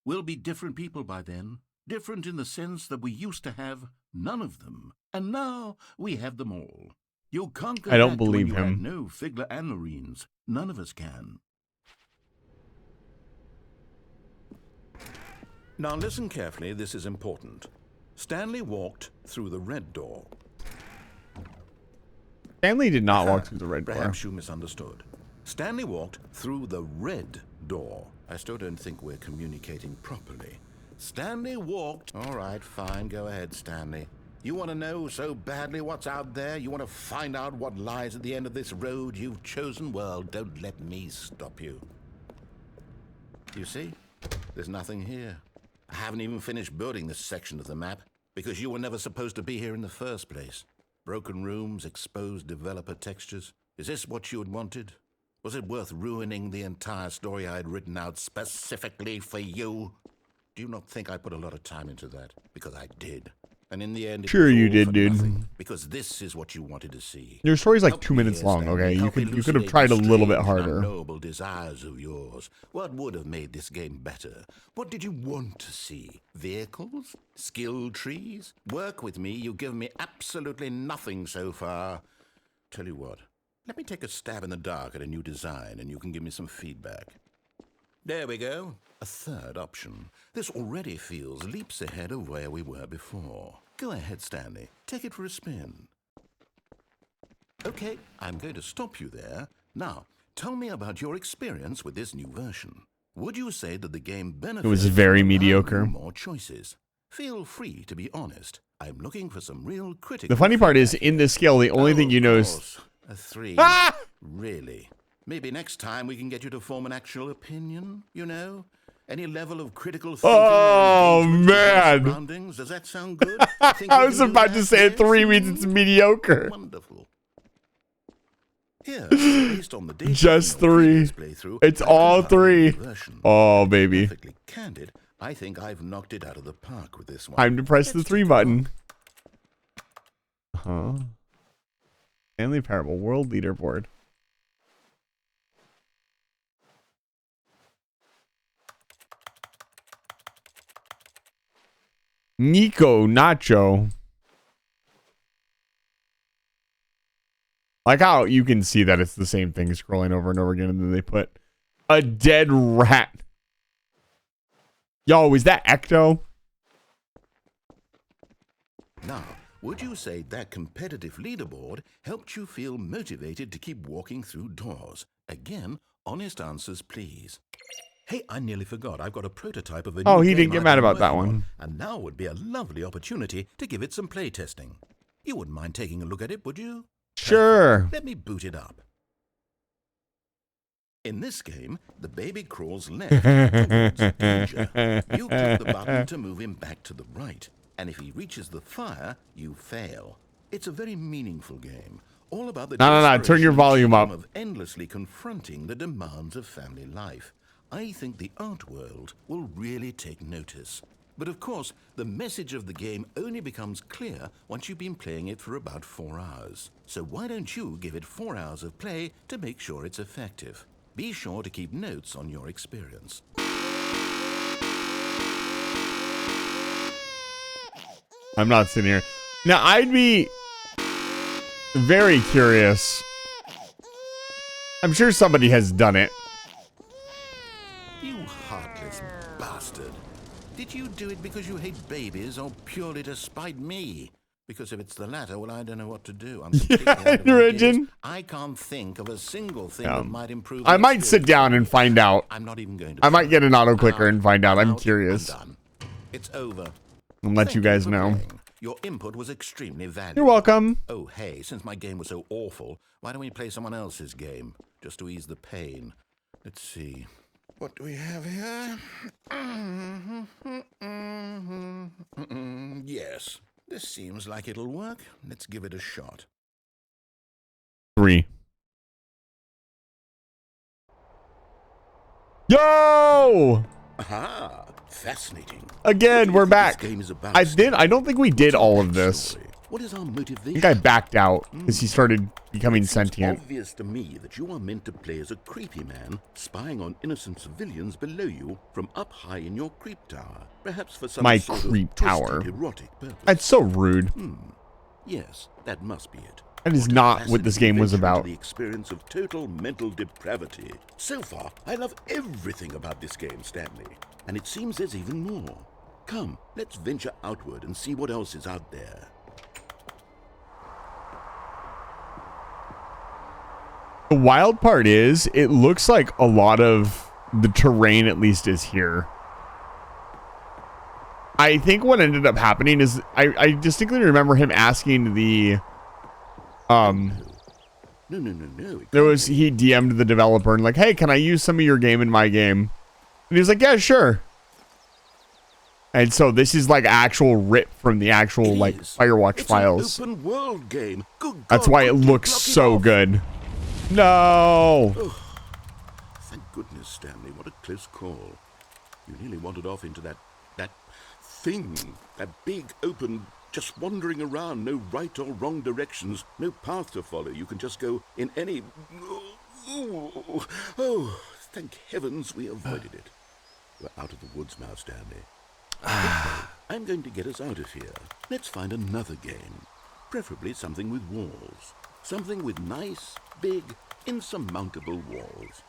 We'll be different people by then. Different in the sense that we used to have none of them, and now we have them all. You'll conquer I don't back to when believe you him. had no Figler Anlarines. None of us can. Now listen carefully, this is important. Stanley walked through the red door. Stanley did not walk through the red door. Perhaps you misunderstood. Stanley walked through the red door. I still don't think we're communicating properly. Stanley walked... All right, fine, go ahead, Stanley. You want to know so badly what's out there? You want to find out what lies at the end of this road you've chosen? Well, don't let me stop you. You see? There's nothing here. I haven't even finished building this section of the map, because you were never supposed to be here in the first place. Broken rooms, exposed developer textures. Is this what you had wanted? Was it worth ruining the entire story I had written out specifically for you? Do you not think I put a lot of time into that? Because I did. And in the end, Sure you did, dude. nothing, because this is what you wanted to see. Your story's like Help 2 me minutes here, long, Stanley. okay? You Help could have elucidate tried a the little bit strange, harder. unknowable desires of yours. What would have made this game better? What did you want to see? Vehicles? Skill trees? Work with me. You've given me absolutely nothing so far. Tell you what. Let me take a stab in the dark at a new design, and you can give me some feedback. There we go. A third option. This already feels leaps ahead of where we were before. Go ahead, Stanley. Take it for a spin. Okay, I'm going to stop you there. Now, tell me about your experience with this new version. Would you say that the game benefits... It was very from mediocre. more choices? Feel free to be honest. I'm looking for some real critical... The funny part is, in this scale, the only thing you know is... A 3. Ah! Really? Maybe next time we can get you to form an actual opinion, you know? Any level of critical thinking Oh, or engagement with your man. surroundings? Does that sound good? Think I we was can do about to that? say Yes? 3 means it's mediocre. Wonderful. Here, based on the data Just from your 3. previous playthrough, It's I've all compiled a 3. new version. Oh, baby. Perfectly candid, I think I've knocked it out of the park with this one. Time to press the Let's 3 take a button. look. Huh? Stanley Parable World Leaderboard. Nico Nacho. Like how you can see that it's the same thing scrolling over and over again, and then they put a dead rat. Yo, is that Ecto? Now, would you say that competitive leaderboard helped you feel motivated to keep walking through doors? Again, honest answers, please. Hey, I nearly forgot. I've got a prototype of a Oh, new he game didn't get I've mad been about that working one. on, and now would be a lovely opportunity to give it some play testing. You wouldn't mind taking a look at it, would you? Sure. Let me boot it up. In this game, the baby crawls left towards danger. You click the button to move him back to the right, and if he reaches the fire, you fail. It's a very meaningful game, all about the No, turn your desperation volume and up. of endlessly confronting the demands of family life. I think the art world will really take notice. But of course, the message of the game only becomes clear once you've been playing it for about 4 hours. So why don't you give it 4 hours of play to make sure it's effective? Be sure to keep notes on your experience. I'm not sitting here. Now, I'd be very curious. I'm sure somebody has done it. You heartless bastard. Did you do it because you hate babies or purely to spite me? Because if it's the latter, well, I don't know what to do. I'm completely out of ideas. Origin. I can't think of a single thing that might improve. I the might sit experience. down and find out. I'm not even going to. I might get an auto clicker and find out. I'm Out, curious. I'm done. It's over. I'll let you guys for know. playing. Your input was extremely valuable. You're welcome. Oh, hey, since my game was so awful, why don't we play someone else's game? Just to ease the pain. Let's see. What do we have here? Yes, this seems like it'll work. Let's give it a shot. 3. Yo! Aha! Fascinating. Again, we're back. This game is about I don't think we did all of this. What is our I motivation? think I backed out because he started becoming sentient. It's obvious to me that you are meant to play as a creepy man spying on innocent civilians below you from up high in your creep tower, perhaps for some My sort creep of tower. twisted erotic purpose. That's so rude. Yes, that must be it. That is not what this game was Venture into about. The experience of total mental depravity. So far, I love everything about this game, Stanley, and it seems there's even more. Come, let's venture outward and see what else is out there. The wild part is, it looks like a lot of the terrain at least is here. I think what ended up happening is, I distinctly remember him asking the, No. there was, he DM'd the developer and like, hey, can I use some of your game in my game? And he was like, yeah, sure. And so this is like actual rip from the actual like Firewatch files. Open world game. Good That's God, why it quickly looks block it so off. good. No. Thank goodness, Stanley. What a close call. You nearly wandered off into that thing. That big, open, just wandering around. No right or wrong directions. No path to follow. You can just go in any... Oh, thank heavens we avoided it. We're out of the woods now, Stanley. I'm going to get us out of here. Let's find another game. Preferably something with walls. Something with nice, big, insurmountable walls.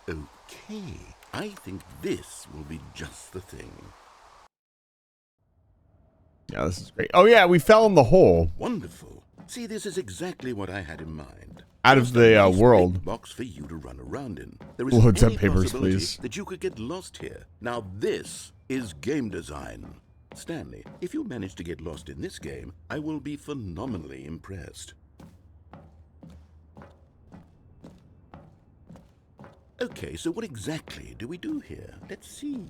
Okay, I think this will be just the thing. Yeah, this is great. Oh yeah, we fell in the hole. Wonderful. See, this is exactly what I had in mind. Out of Just a the nice world. big box for you to run around in. There is Loads of any papers, possibility please. that you could get lost here. Now this is game design. Stanley, if you manage to get lost in this game, I will be phenomenally impressed. Okay, so what exactly do we do here? Let's see.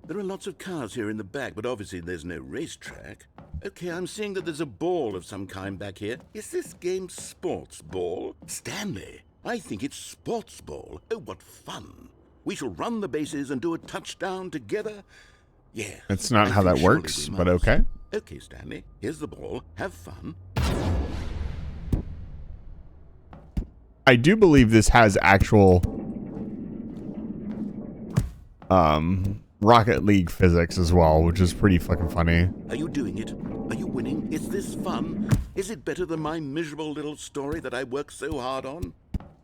There are lots of cars here in the back, but obviously there's no racetrack. Okay, I'm seeing that there's a ball of some kind back here. Is this game sports ball? Stanley, I think it's sports ball. Oh, what fun. We shall run the bases and do a touchdown together. Yeah. That's not how that works, but okay. Okay, Stanley, here's the ball. Have fun. I do believe this has actual Rocket League physics as well, which is pretty fucking funny. Are you doing it? Are you winning? Is this fun? Is it better than my miserable little story that I worked so hard on?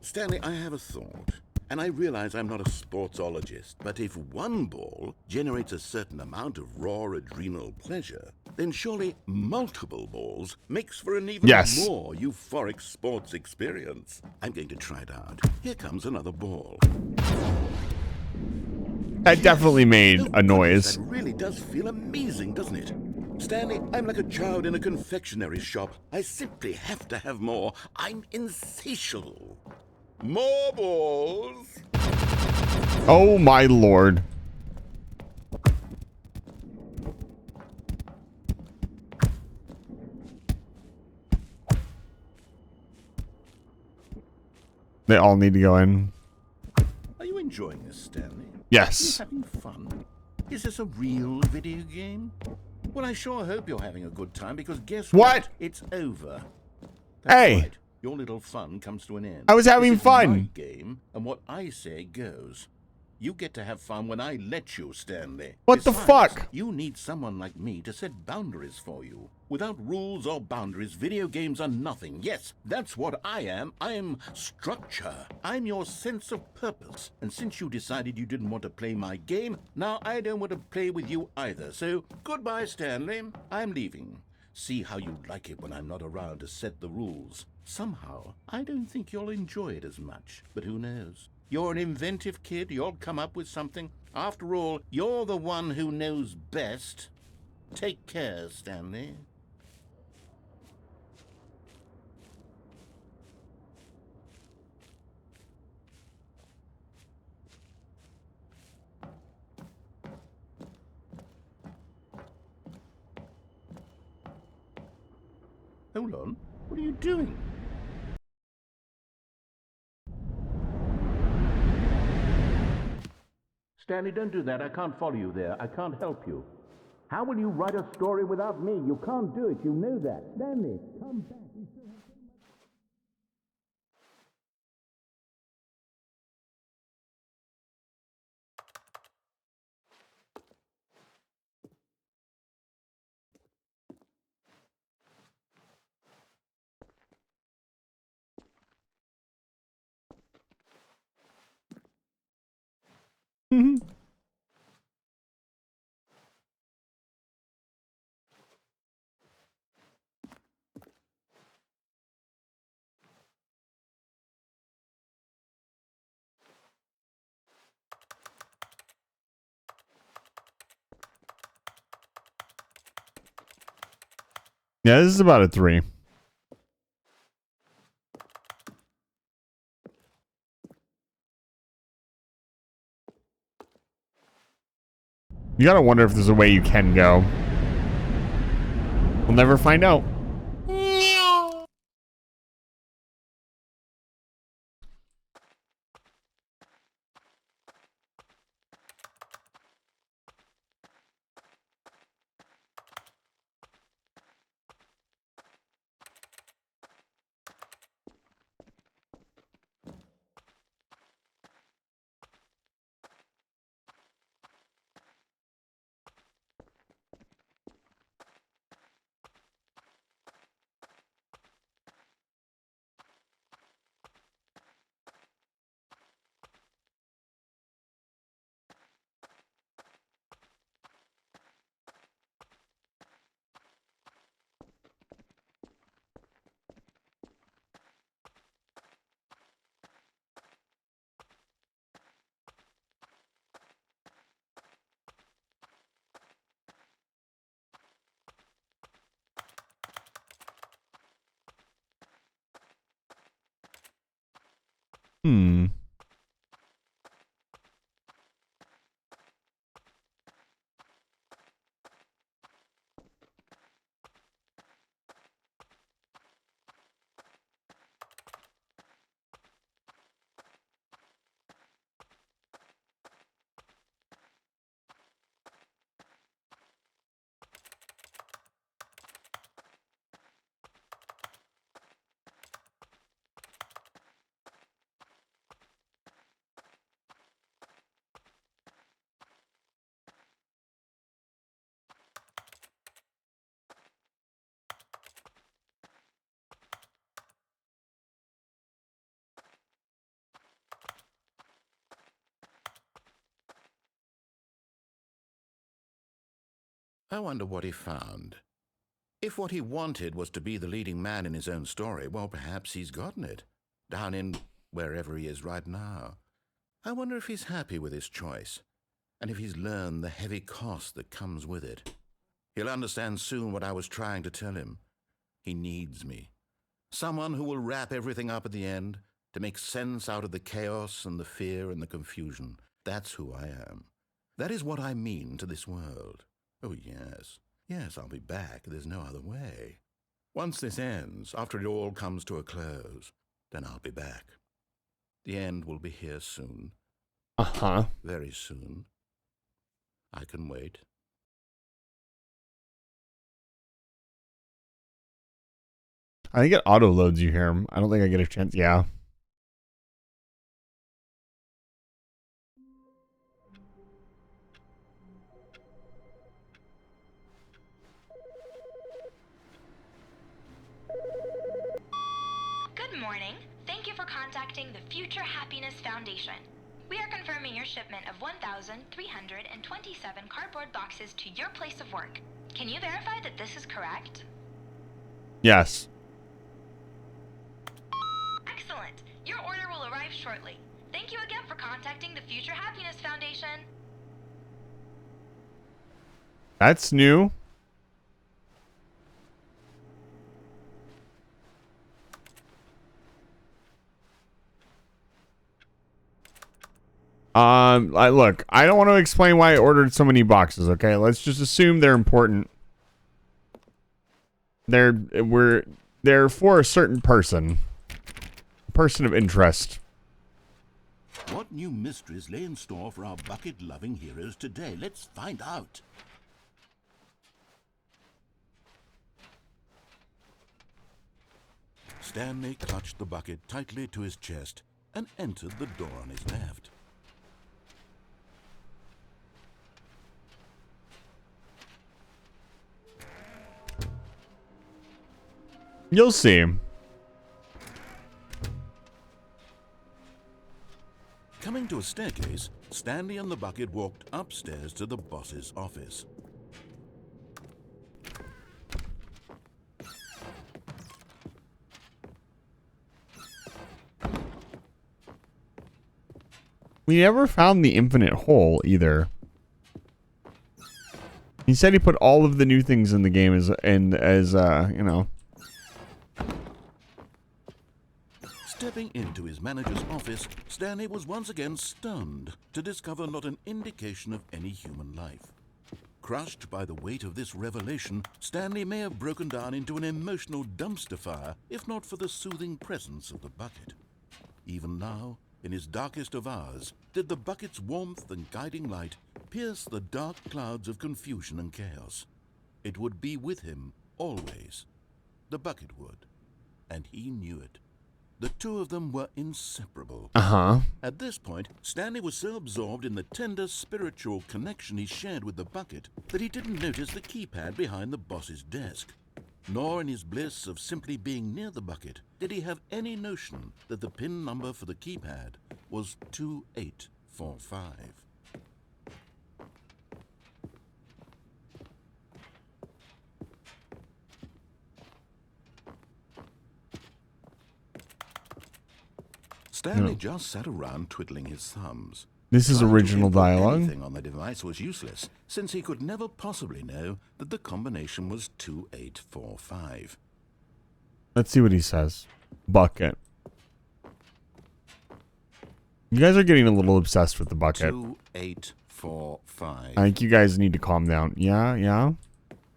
Stanley, I have a thought. And I realize I'm not a sportsologist, but if one ball generates a certain amount of raw adrenal pleasure, then surely multiple balls makes for an even more euphoric sports experience. I'm going to try it out. Here comes another ball. That definitely made a noise. That really does feel amazing, doesn't it? Stanley, I'm like a child in a confectionery shop. I simply have to have more. I'm insatiable. More balls. Oh my lord. They all need to go in. Are you enjoying this, Stanley? Yes. Are you having fun? Is this a real video game? Well, I sure hope you're having a good time, because guess what? It's over. That's right. Your little fun comes to an end. I was having This is fun. my game, and what I say goes. You get to have fun when I let you, Stanley. What the fuck? You need someone like me to set boundaries for you. Without rules or boundaries, video games are nothing. Yes, that's what I am. I am structure. I'm your sense of purpose. And since you decided you didn't want to play my game, now I don't want to play with you either. So, goodbye, Stanley. I'm leaving. See how you like it when I'm not around to set the rules. Somehow, I don't think you'll enjoy it as much. But who knows? You're an inventive kid. You'll come up with something. After all, you're the one who knows best. Take care, Stanley. Hold on. What are you doing? Stanley, don't do that. I can't follow you there. I can't help you. How will you write a story without me? You can't do it. You know that. Stanley, come back. We still have so much. Yeah, this is about a 3. You gotta wonder if there's a way you can go. We'll never find out. I wonder what he found. If what he wanted was to be the leading man in his own story, well, perhaps he's gotten it. Down in wherever he is right now. I wonder if he's happy with his choice, and if he's learned the heavy cost that comes with it. He'll understand soon what I was trying to tell him. He needs me. Someone who will wrap everything up at the end, to make sense out of the chaos and the fear and the confusion. That's who I am. That is what I mean to this world. Oh, yes. Yes, I'll be back. There's no other way. Once this ends, after it all comes to a close, then I'll be back. The end will be here soon. Uh-huh. Very soon. I can wait. I think it auto loads you here. I don't think I get a chance. Yeah. Good morning. Thank you for contacting the Future Happiness Foundation. We are confirming your shipment of 1,327 cardboard boxes to your place of work. Can you verify that this is correct? Yes. Excellent. Your order will arrive shortly. Thank you again for contacting the Future Happiness Foundation. That's new. Look, I don't want to explain why I ordered so many boxes, okay? Let's just assume they're important. They're for a certain person. A person of interest. What new mysteries lay in store for our bucket-loving heroes today? Let's find out. Stanley clutched the bucket tightly to his chest and entered the door on his left. You'll see. Coming to a staircase, Stanley and the bucket walked upstairs to the boss's office. We never found the infinite hole either. He said he put all of the new things in the game as you know. Stepping into his manager's office, Stanley was once again stunned to discover not an indication of any human life. Crushed by the weight of this revelation, Stanley may have broken down into an emotional dumpster fire if not for the soothing presence of the bucket. Even now, in his darkest of hours, did the bucket's warmth and guiding light pierce the dark clouds of confusion and chaos. It would be with him always. The bucket would, and he knew it. The two of them were inseparable. Uh-huh. At this point, Stanley was so absorbed in the tender spiritual connection he shared with the bucket that he didn't notice the keypad behind the boss's desk. Nor in his bliss of simply being near the bucket did he have any notion that the PIN number for the keypad was 2845. Stanley just sat around twiddling his thumbs. This is Trying to original input dialogue. Anything on the device was useless, since he could never possibly know that the combination was 2845. Let's see what he says. Bucket. You guys are getting a little obsessed with the bucket. 2845. I think you guys need to calm down. Yeah.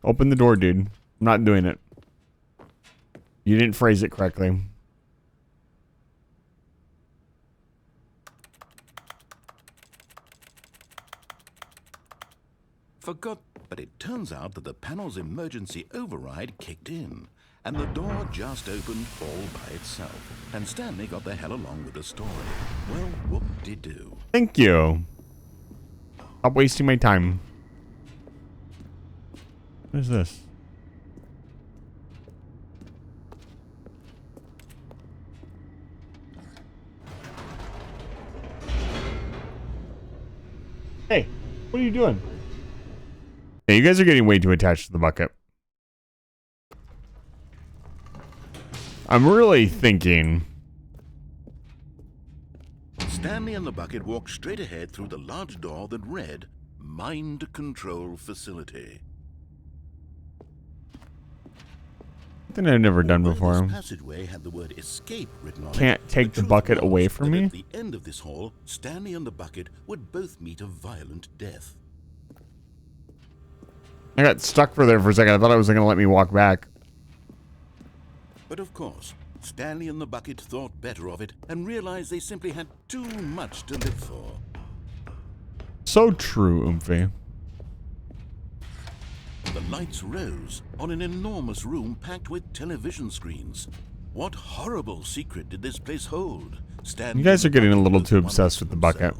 Open the door, dude. I'm not doing it. You didn't phrase it correctly. But it turns out that the panel's emergency override kicked in, and the door just opened all by itself, and Stanley got the hell along with the story. Well, whoop-de-doo. Thank you. Stop wasting my time. What is this? Hey, what are you doing? Hey, you guys are getting way too attached to the bucket. I'm really thinking. Stanley and the bucket walked straight ahead through the large door that read Mind Control Facility. Something I've never done before. This passageway had the word escape written on Can't it. take the bucket away from me? At the end of this hall, Stanley and the bucket would both meet a violent death. I got stuck for there for a second. I thought it was going to let me walk back. But of course, Stanley and the bucket thought better of it and realized they simply had too much to live for. So true, Oomphy. The lights rose on an enormous room packed with television screens. What horrible secret did this place hold? You guys are getting a little too obsessed with the bucket.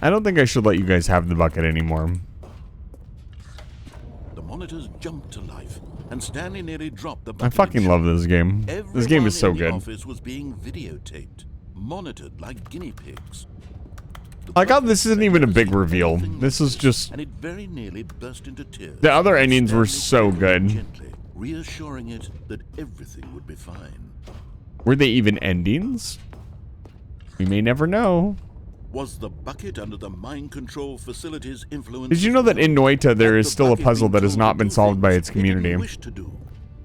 I don't think I should let you guys have the bucket anymore. The monitors jumped to life, and Stanley nearly dropped the I bucket. fucking love this game. This game is so Everyone in good. the office was being videotaped, monitored like guinea pigs. I like how this isn't even a big reveal. This is just... And it very nearly burst into tears. The other endings were so good. Gently, reassuring it that everything would be fine. Were they even endings? We may never know. Was the bucket under the mind control facility's influence? Did you know that in Noita there is still a puzzle that has not been solved by its community? Wish to do?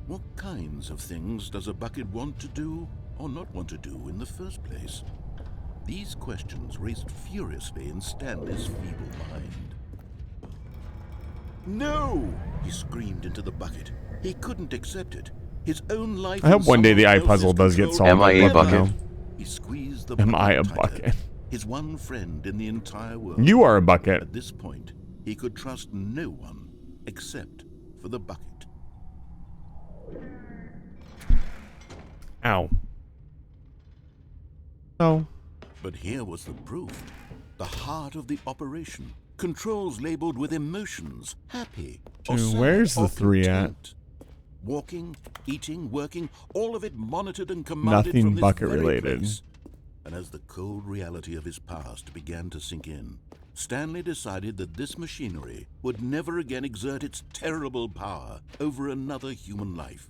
What kinds of things does a bucket want to do or not want to do in the first place? These questions raced furiously in Stanley's feeble mind. No! He screamed into the bucket. He couldn't accept it. His own life. I hope one day the eye puzzle does get solved. Am I a bucket? He squeezed the Am I a tighter. bucket? His one friend in the entire world. You are a bucket. At this point, he could trust no one except for the bucket. Ow. Oh. But here was the proof. The heart of the operation. Controls labeled with emotions. Happy. Or Dude, sad, where's or the 3 at? content. Walking, eating, working, all of it monitored and commanded Nothing from this bucket very related. place. And as the cold reality of his past began to sink in, Stanley decided that this machinery would never again exert its terrible power over another human life.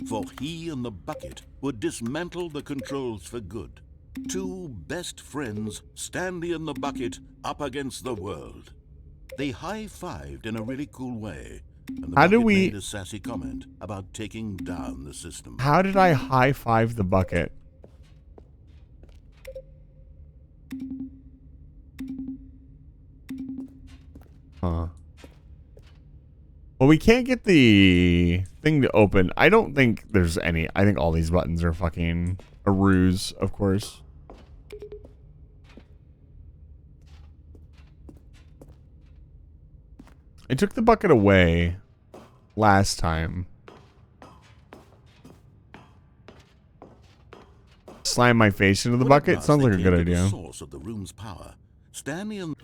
For he and the bucket would dismantle the controls for good. Two best friends, Stanley and the bucket, up against the world. They high-fived in a really cool way. And the How do bucket we... made a sassy comment about taking down the system. How did I high-five the bucket? Huh. Well, we can't get the thing to open. I don't think there's any. I think all these buttons are fucking a ruse, of course. I took the bucket away last time. Slam my face into the bucket? Sounds like a good idea. The source of the room's power. Stanley and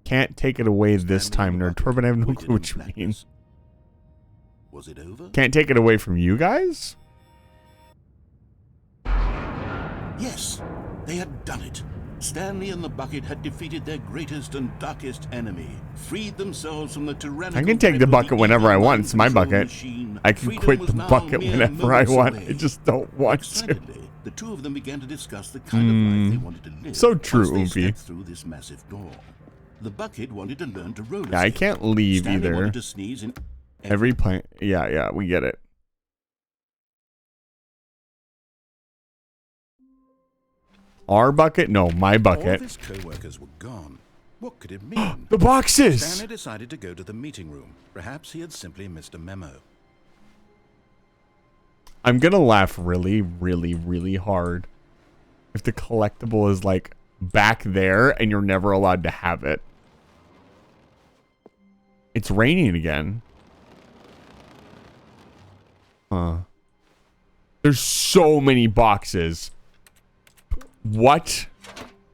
Can't take it away this time, Nerd Torben. I have no clue what you mean. Was it over? Can't take it away from you guys? Yes, they had done it. Stanley and the bucket had defeated their greatest and darkest enemy, freed themselves from the tyrannical... I can take the bucket whenever I want. It's my bucket. I can quit the bucket whenever I want. I just don't want to. The two of them began to discuss the kind of life they wanted to live. So true, once they Oompy. stepped through this massive door. The bucket wanted to learn to roller Yeah, I skate. can't leave Stanley either. wanted to sneeze in Every plane. Yeah, we get it. Our bucket? No, my All bucket. of his co-workers were gone. What could it mean? The boxes! Stanley decided to go to the meeting room. Perhaps he had simply missed a memo. I'm gonna laugh really, really, really hard if the collectible is like back there and you're never allowed to have it. It's raining again. Huh. There's so many boxes. What?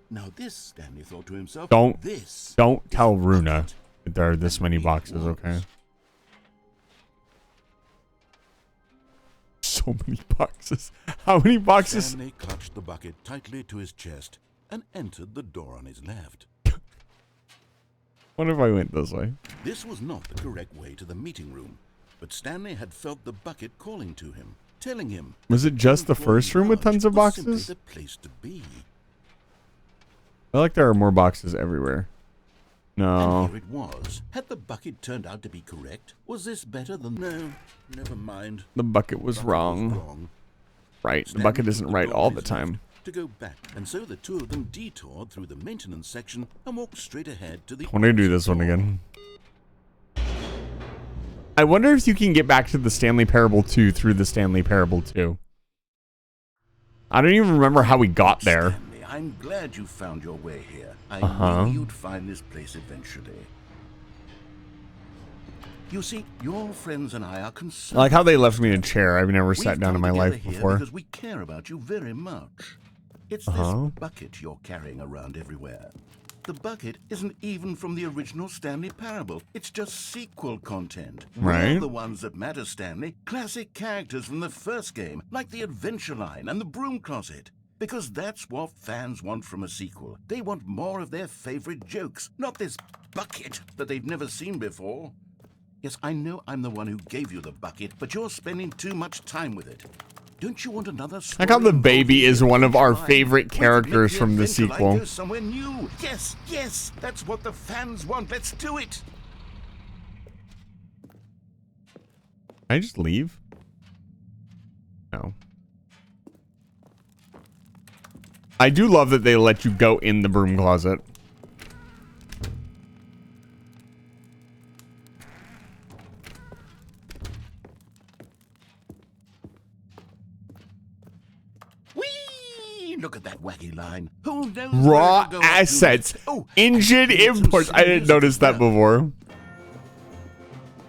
Now this, Stanley thought to himself, Don't this tell Runa that there are this many boxes, okay? So So many boxes. How many boxes? Stanley clutched the bucket tightly to his chest and entered the door on his left. What if I went this way? This was not the correct way to the meeting room, but Stanley had felt the bucket calling to him, telling him. Was it just the first room with tons of was simply boxes? the place to be. I like there are more boxes everywhere. No. And here it was. Had the bucket turned out to be correct? Was this better than... No, never mind. The bucket was wrong. Right, the bucket isn't right all the time. To go back, and so the two of them detoured through the maintenance section and walked straight ahead to the... I want to do this one again. I wonder if you can get back to the Stanley Parable 2 through the Stanley Parable 2. I don't even remember how we got there. Stanley, I'm glad you found your way here. I knew you'd find this place eventually. You see, your friends and I are concerned. I like how they left me in a chair. I've never We've sat down in come my together life here before. Because we care about you very much. It's this bucket you're carrying around everywhere. The bucket isn't even from the original Stanley Parable. It's just sequel content. Right. We're the ones that matter, Stanley. Classic characters from the first game, like the Adventure Line and the Broom Closet. Because that's what fans want from a sequel. They want more of their favorite jokes, not this bucket that they've never seen before. Yes, I know I'm the one who gave you the bucket, but you're spending too much time with it. Don't you want another story? I like how the baby is one of our Fine. favorite We could characters make from the Adventure Line sequel. go somewhere new. Yes, yes, that's what the fans want. Let's do it. Can I just leave? No. I do love that they let you go in the broom closet. Whee! Look at that wacky line. Who knows? Raw where it'll go up to assets. next? Oh, Engine and some imports. I didn't serious notice that stuff. before.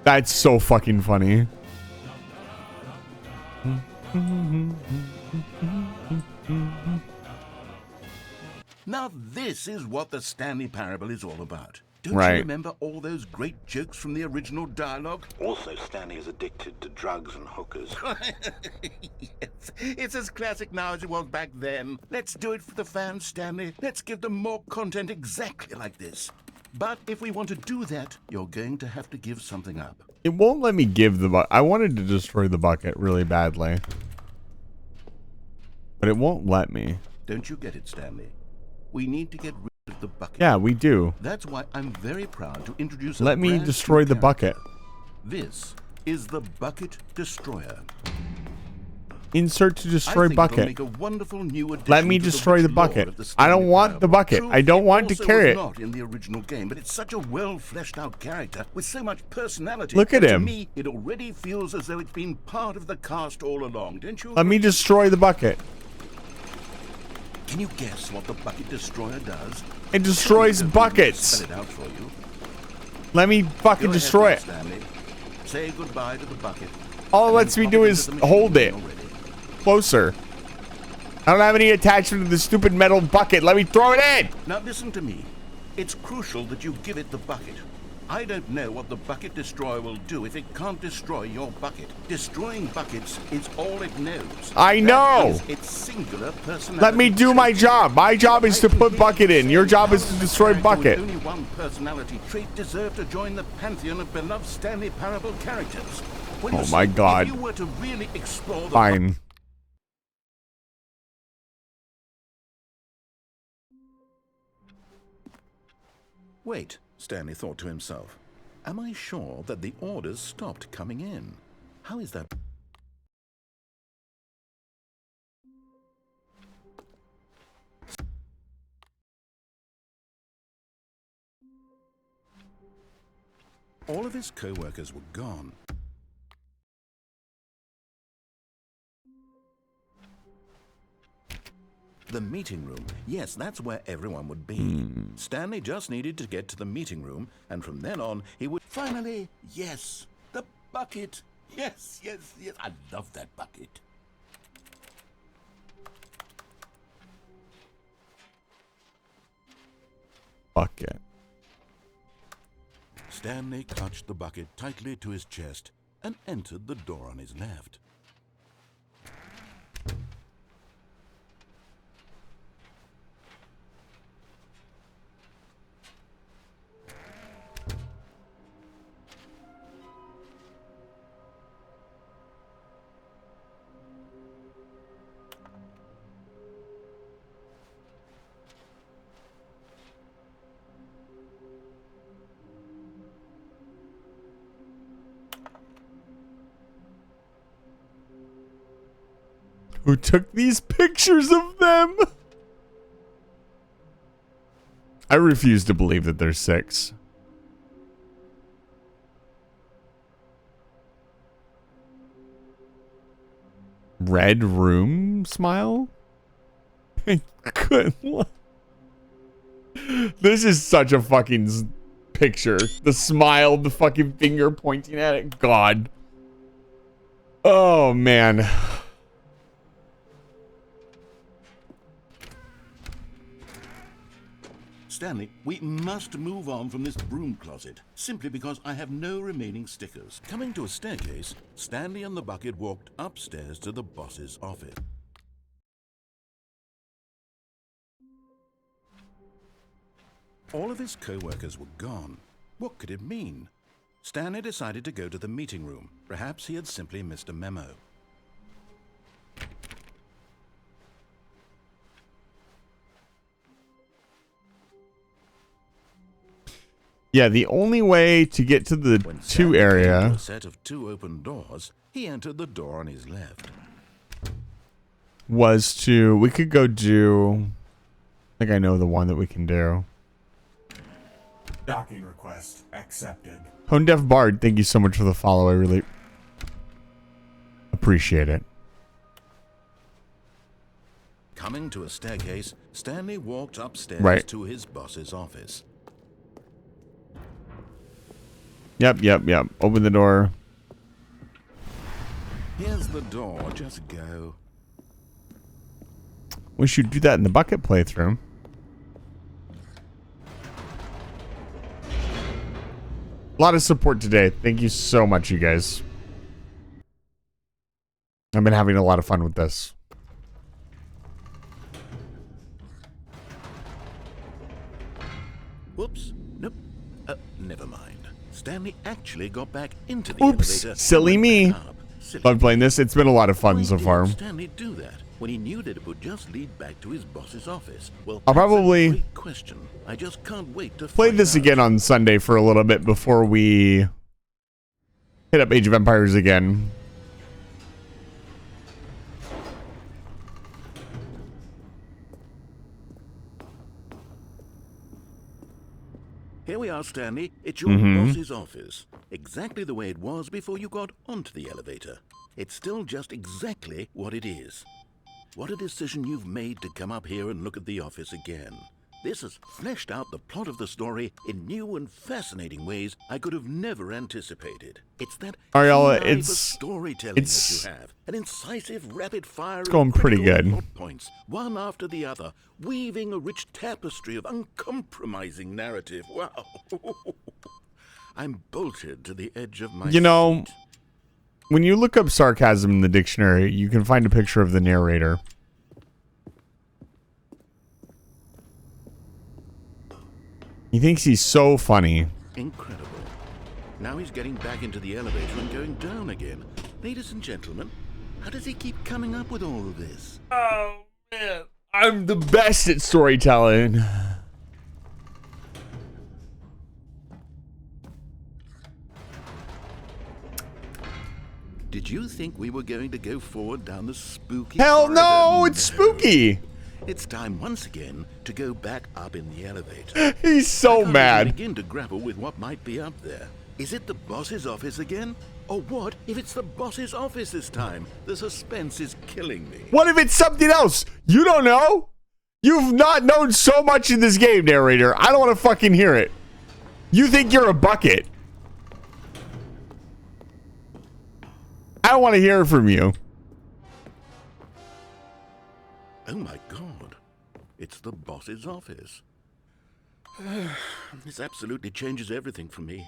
That's so fucking funny. Now this is what the Stanley Parable is all about. Don't Right. you remember all those great jokes from the original dialogue? Also, Stanley is addicted to drugs and hookers. Yes, it's as classic now as it was back then. Let's do it for the fans, Stanley. Let's give them more content exactly like this. But if we want to do that, you're going to have to give something up. It won't let me give the bucket. I wanted to destroy the bucket really badly. But it won't let me. Don't you get it, Stanley? We need to get rid of the bucket. Yeah, we do. That's why I'm very proud to introduce a Let me brand destroy new the character. bucket. This is the Bucket Destroyer. Insert to destroy I think bucket. it'll make a wonderful new addition Let me to destroy the rich lore bucket. of the I don't Stanley want the Parable. bucket. True, I don't want to also carry was it. not in the original game, but it's such a well fleshed out character with so much personality. Look at that him. To me, it already feels as though it's been part of the cast all along, don't you? Let me destroy the bucket. Can you guess what the Bucket Destroyer does? It destroys Don't buckets. Spell it out for you. Let me fucking Go destroy ahead, it. Stanley. Say goodbye to the bucket. All it and lets then me pop do into is the machine hold it when you're ready. closer. I don't have any attachment to the stupid metal bucket. Let me throw it in. Now listen to me. It's crucial that you give it the bucket. I don't know what the Bucket Destroyer will do if it can't destroy your bucket. Destroying buckets is all it knows. I know. That is its singular personality. Let me do my job. My job is to put bucket in. Your job is to destroy bucket. Only one personality trait deserve to join the pantheon of beloved Stanley Parable characters. Well, you Oh see, my God. If you were to really explore the Fine. Wait, Stanley thought to himself. Am I sure that the orders stopped coming in? How is that? All of his co-workers were gone. The meeting room. Yes, that's where everyone would be. Stanley just needed to get to the meeting room, and from then on, he would... Finally, yes, the bucket. Yes, yes, yes. I love that bucket. Bucket. Stanley clutched the bucket tightly to his chest and entered the door on his left. Who took these pictures of them? I refuse to believe that there's 6. Red room smile? I couldn't look. This is such a fucking picture. The smile, the fucking finger pointing at it. God. Oh, man. Stanley, we must move on from this broom closet, simply because I have no remaining stickers. Coming to a staircase, Stanley and the bucket walked upstairs to the boss's office. All of his co-workers were gone. What could it mean? Stanley decided to go to the meeting room. Perhaps he had simply missed a memo. Yeah, the only way to get to the When 2 Stanley came to area a set of 2 open doors, he entered the door on his left. was to... We could go do... I think I know the one that we can do. Docking request accepted. Hone Deaf Bard, thank you so much for the follow. I really appreciate it. Coming to a staircase, Stanley walked upstairs Right. to his boss's office. Yep. Open the door. Here's the door, just go. We should do that in the bucket playthrough. A lot of support today. Thank you so much, you guys. I've been having a lot of fun with this. Whoops. Nope. Never mind. Stanley actually got back into the Oops. elevator. Silly me. Silly. Love playing this. It's been a lot of fun Why so did far. Stanley do that when he knew that it would just lead back to his boss's office? Well, I'll that's a probably great question. I just can't wait to play find this out. again on Sunday for a little bit before we hit up Age of Empires again. Here we are, Stanley. It's your boss's office. Exactly the way it was before you got onto the elevator. It's still just exactly what it is. What a decision you've made to come up here and look at the office again. This has fleshed out the plot of the story in new and fascinating ways I could have never anticipated. It's that Ariella, keen eye for it's storytelling that you have. An incisive, rapid fire of going pretty critical good. plot points, one after the other, weaving a rich tapestry of uncompromising narrative. Wow. I'm bolted to the edge of my You know, seat. when you look up sarcasm in the dictionary, you can find a picture of the narrator. He thinks he's so funny. Incredible. Now he's getting back into the elevator and going down again. Ladies and gentlemen, how does he keep coming up with all of this? Oh, man. I'm the best at storytelling. Did you think we were going to go forward down the spooky Hell corridor? no, it's spooky. It's time once again to go back up in the elevator. He's so I can't mad. even begin to grapple with what might be up there. Is it the boss's office again? Or what if it's the boss's office this time? The suspense is killing me. What if it's something else? You don't know. You've not known so much in this game, narrator. I don't want to fucking hear it. You think you're a bucket. I don't want to hear it from you. Oh my god. It's the boss's office. This absolutely changes everything for me.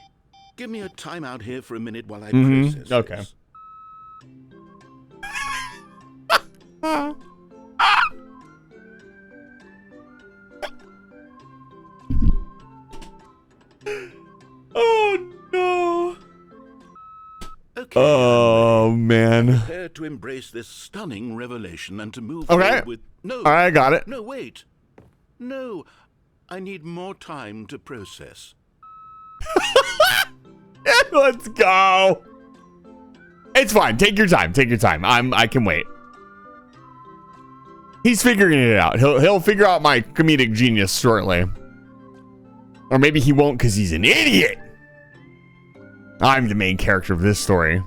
Give me a timeout here for a minute while I process Okay. this. Oh no. Okay. Oh man. Prepare to embrace this stunning revelation and to move Okay. forward with... No. All right, I got it. No, wait. No. I need more time to process. Let's go. It's fine. Take your time. Take your time. I can wait. He's figuring it out. He'll figure out my comedic genius shortly. Or maybe he won't because he's an idiot. I'm the main character of this story.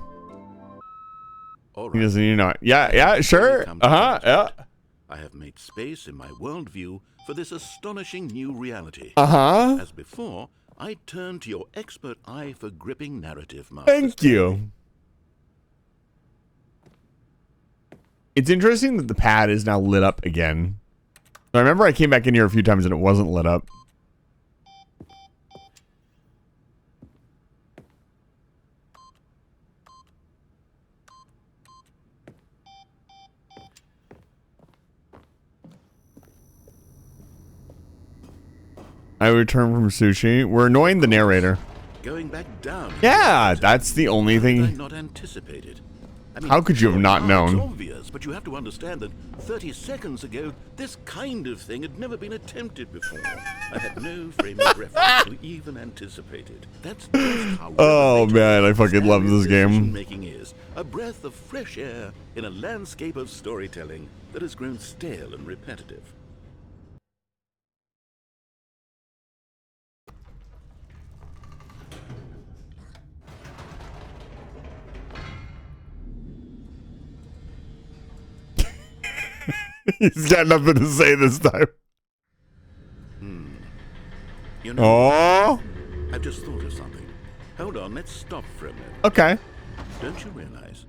All He right. doesn't even know it. Yeah, sure. Yeah. I have made space in my worldview for this astonishing new reality. As before, I turn to your expert eye for gripping narrative, Master. Thank you. It's interesting that the pad is now lit up again. I remember I came back in here a few times and it wasn't lit up. I return from sushi. We're annoying the narrator. Going back down. Yeah, that's the only I thing. not anticipated. I mean, How could you have not it's known? obvious, but you have to understand that 30 seconds ago, this kind of thing had never been attempted before. I had no frame of reference to even anticipate it. That's just how Oh man, I fucking love this game. Decision-making is a breath of fresh air in a landscape of storytelling that has grown stale and repetitive. He's got nothing to say this time. You know, Oh, I've just thought of something. Hold on, let's stop for a minute. okay. Don't you realize?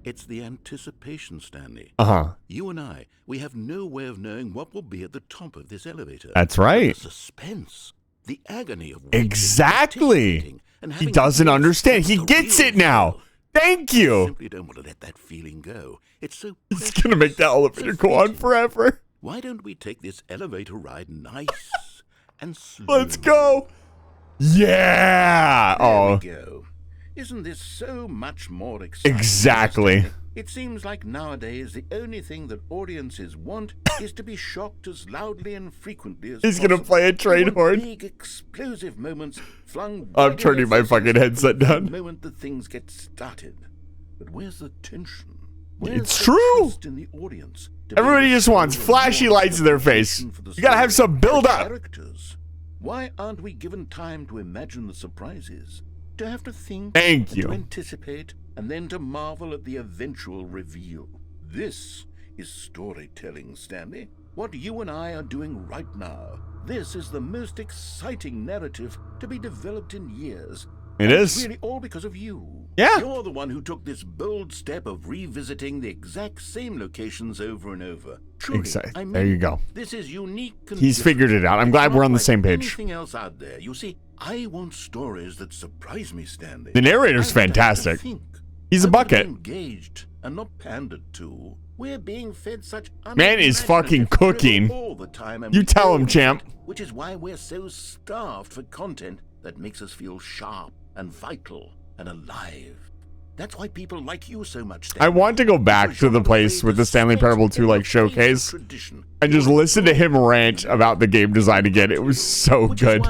It's the anticipation, Stanley. Uh-huh. You and I, we have no way of knowing what will be at the top of this elevator. That's right. The suspense, the agony of waiting, Exactly. anticipating, and He having doesn't to understand. He experience the gets real it now. thrill. Thank I you. simply don't want to let that feeling go. It's so It's gonna make the elevator go on forever. Why don't we take this elevator ride nice and slow? Let's go. Yeah. There Oh, we go. Isn't this so much more exciting? exactly. It seems like nowadays the only thing that audiences want is to be shocked as loudly and frequently as He's gonna play a train They want horn. Big explosive moments flung. I'm right in turning their my fucking faces headset the down. moment that things get started. But where's the tension? Where's It's the true. trust in the audience to be Everybody able just to wants show flashy more lights in their face. appreciation for the You gotta have story, some build the up. characters. Why aren't we given time to imagine the surprises? To have to think, Thank and you. to anticipate, and then to marvel at the eventual reveal. This is storytelling, Stanley. What you and I are doing right now. This is the most exciting narrative to be developed in years. It And is. It's really all because of you. Yeah. You're the one who took this bold step of revisiting the exact same locations over and over. Truly, Exactly. I mean, There you go. This is unique. And He's different. figured it out. I'm It's glad we're not on the like same page. Anything else out there? You see, I want stories that surprise me, Stanley. The narrator's I want to have to fantastic. think. He's a I want to be bucket. engaged and not pandered to. We're being fed such Man is fucking unimaginative drivel cooking. all the time, and You we tell all him, need champ. it, which is why we're so starved for content that makes us feel sharp and vital and alive. That's why people like you so much, Stanley. I want to go back Because to the you're place with the Stanley Parable 2 like showcase and just listen to him rant about the game design again. It was so good.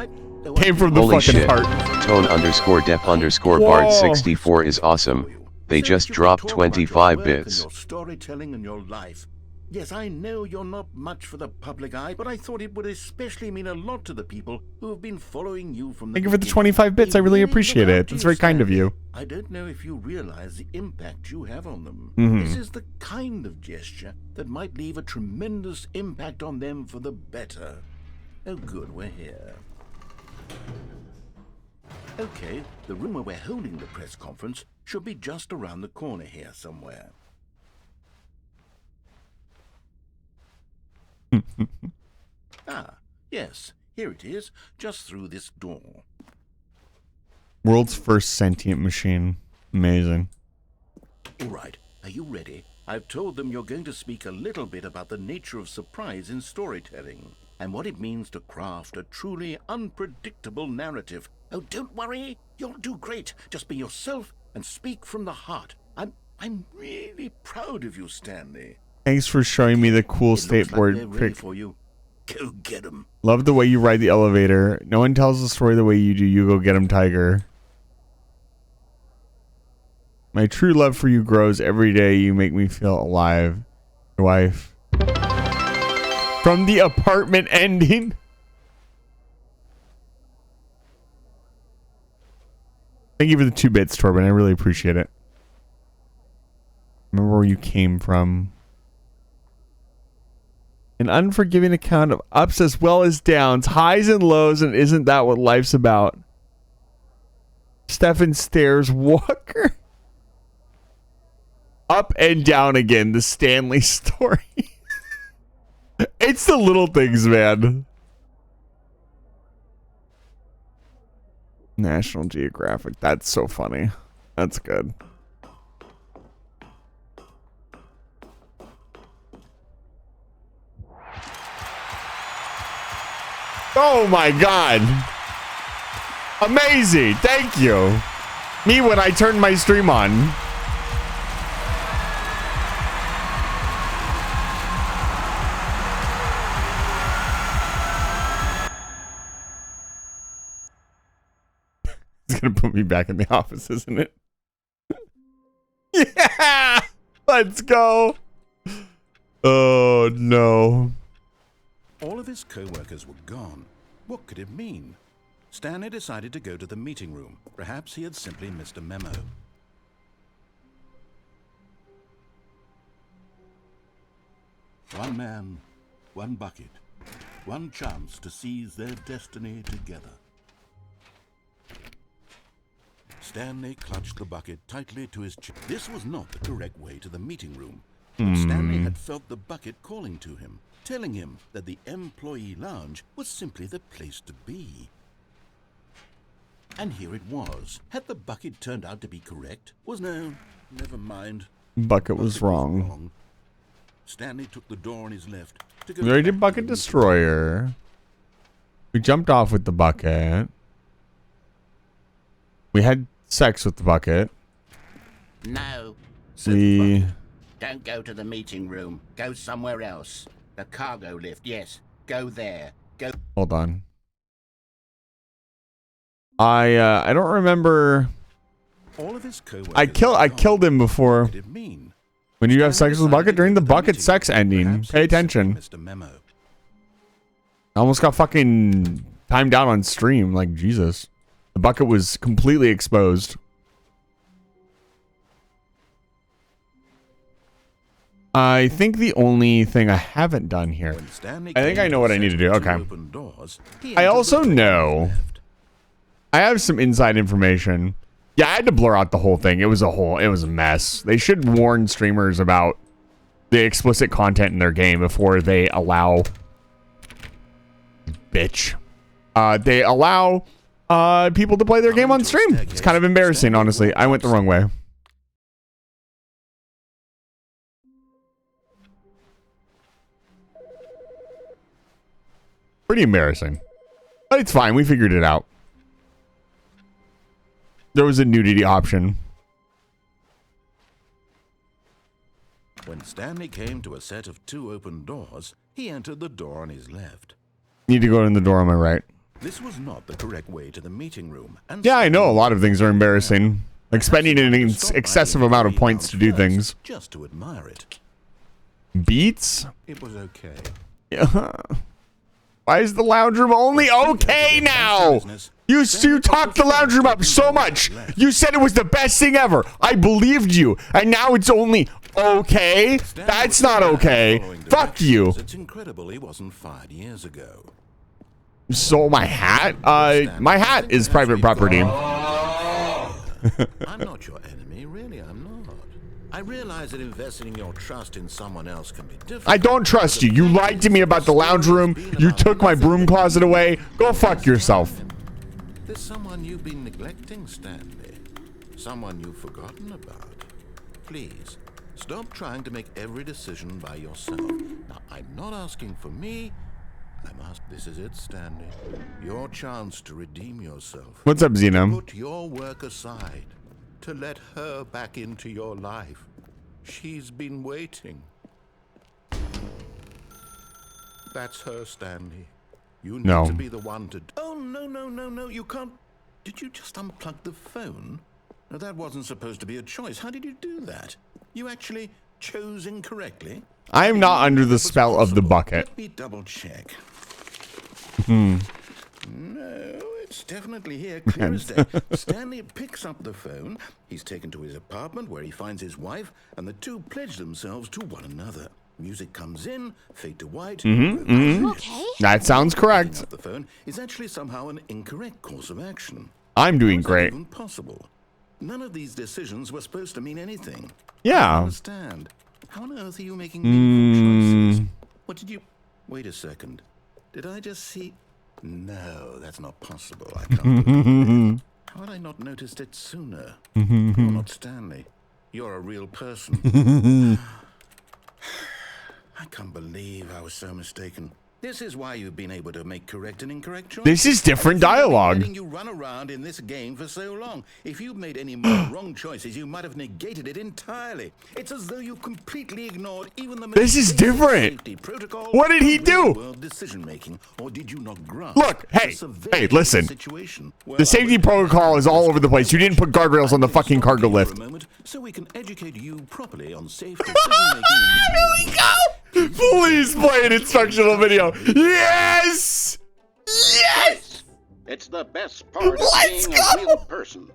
Came from the Holy fucking shit. heart. Tone_dep_bard 64 is awesome. They just dropped 25 bits. Your storytelling and your life. Yes, I know you're not much for the public eye, but I thought it would especially mean a lot to the people who have been following you from the Thank you for the beginning. 25 bits. I They really look appreciate up it. to That's you, very kind of Stanley. you. I don't know if you realize the impact you have on them. Mhm. This is the kind of gesture that might leave a tremendous impact on them for the better. Oh good, we're here. Okay, the room where we're holding the press conference should be just around the corner here somewhere. Ah, yes, here it is, just through this door. World's first sentient machine. Amazing. All right, are you ready? I've told them you're going to speak a little bit about the nature of surprise in storytelling and what it means to craft a truly unpredictable narrative. Oh, don't worry, you'll do great. Just be yourself and speak from the heart. I'm really proud of you, Stanley. Thanks for showing me the cool It looks like they're skateboard ready trick. for you. Go get 'em. Love the way you ride the elevator. No one tells the story the way you do. You go get him, Tiger. My true love for you grows every day. You make me feel alive. Your wife. From the apartment ending. Thank you for the 2 bits, Torben. I really appreciate it. Remember where you came from. An unforgiving account of ups as well as downs, highs and lows, and isn't that what life's about? Stefan stares Walker. Up and down again, the Stanley story. It's the little things, man. National Geographic. That's so funny. That's good. Oh my god. Amazing. Thank you. Me when I turned my stream on. It's gonna put me back in the office, isn't it? Yeah! Let's go. Oh no. All of his co-workers were gone. What could it mean? Stanley decided to go to the meeting room. Perhaps he had simply missed a memo. One man, one bucket, one chance to seize their destiny together. Stanley clutched the bucket tightly to his chest. This was not the correct way to the meeting room. But Stanley had felt the bucket calling to him, telling him that the employee lounge was simply the place to be. And here it was. Had the bucket turned out to be correct? No, never mind. Bucket was wrong. Stanley took the door on his left to go. We already did Bucket Destroyer. We jumped off with the bucket. We had sex with the bucket. No. We... Don't go to the meeting room. Go somewhere else. The cargo lift, yes. Go there. Go. Hold on. I don't remember. All of his co-workers I killed him before. When you have sex with the bucket during the bucket sex ending. Pay attention. I almost got fucking timed out on stream. Like, Jesus. The bucket was completely exposed. I think the only thing I haven't done here. I think I know what I need to do. Okay. I also know I have some inside information. Yeah, I had to blur out the whole thing. It was a mess. They should warn streamers about the explicit content in their game before they allow they allow people to play their game on stream. It's kind of embarrassing, honestly. I went the wrong way. Pretty embarrassing. But it's fine. We figured it out. There was a nudity option. When Stanley came to a set of 2 open doors, he entered the door on his left. Need to go in the door on my right. This was not the correct way to the meeting room. And yeah, I know a lot of things are embarrassing. Like spending an excessive amount of points to do things. Just to admire it. Beats? It was okay. Yeah. Why is the lounge room only okay now? You talked the lounge room up so much. You said it was the best thing ever. I believed you. And now it's only okay? That's not okay. Fuck you. It's incredible he wasn't 5 years ago. So my hat? My hat is private property. I'm not your enemy, really, I'm not. I realize that investing your trust in someone else can be difficult. I don't trust you. You lied to me about the lounge room. You took my broom closet away. Go fuck yourself. There's someone you've been neglecting, Stanley. Someone you've forgotten about. Please, stop trying to make every decision by yourself. Now, I'm not asking for me. This is it, Stanley. Your chance to redeem yourself. What's up, Xeno? Put your work aside. To let her back into your life. She's been waiting. That's her, Stanley. You need to be the one to... Oh, no, you can't... Did you just unplug the phone? No, that wasn't supposed to be a choice. How did you do that? You actually chose incorrectly? I am not under the spell of the bucket. Let me double check. Hmm. No, it's definitely here, clear as day. Stanley picks up the phone. He's taken to his apartment where he finds his wife, and the two pledge themselves to one another. Music comes in, fade to white. Are you okay? That sounds correct. Picking up the phone is actually somehow an incorrect course of action. I'm doing How is that great. even possible? None of these decisions were supposed to mean anything. Yeah. I don't understand. How on earth are you making meaningful choices? What did you... Wait a second. Did I just see... No, that's not possible. I can't believe it. How had I not noticed it sooner? You're not Stanley. You're a real person. I can't believe I was so mistaken. This is why you've been able to make correct and incorrect choices. This is different dialogue. Letting you run around in this game for so long. If you'd made any more wrong choices, you might have negated it entirely. It's as though you completely ignored even the This is different. safety protocol. What did he do? World decision making, or did you not grasp? Look, hey, the severity hey, of the listen. situation? Well, The safety protocol is all over the place. You didn't put guardrails on the fucking cargo for a lift. moment, so we can educate you properly on safe decision making. Here we go. Please play an instructional video. Yes! Yes! It's the best part of Let's being a real person.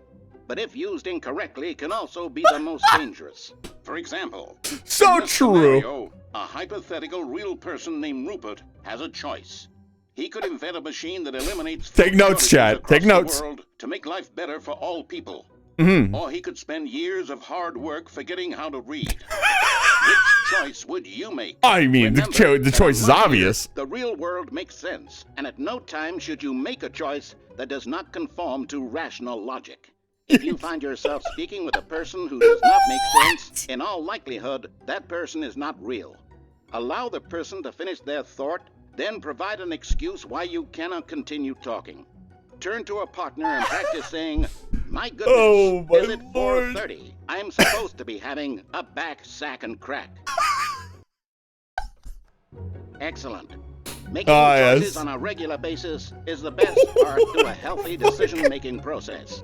But if used incorrectly, can also be the most dangerous. For example, So in this true. scenario, a hypothetical real person named Rupert has a choice. He could invent a machine that eliminates Take notes, Chad. across Take the notes. world to make life better for all people. Mhm. Or he could spend years of hard work forgetting how to read. Which choice would you make? I mean, the Remember, choice is among you, obvious. The real world makes sense, and at no time should you make a choice that does not conform to rational logic. If you find yourself speaking with a person who does not make sense, in all likelihood, that person is not real. Allow the person to finish their thought, then provide an excuse why you cannot continue talking. Turn to a partner and practice saying, "My goodness, Oh, my is it 4:30? I'm supposed to be having a back, sack, and crack." Excellent. Making choices yes. on a regular basis is the best part to a healthy decision-making process.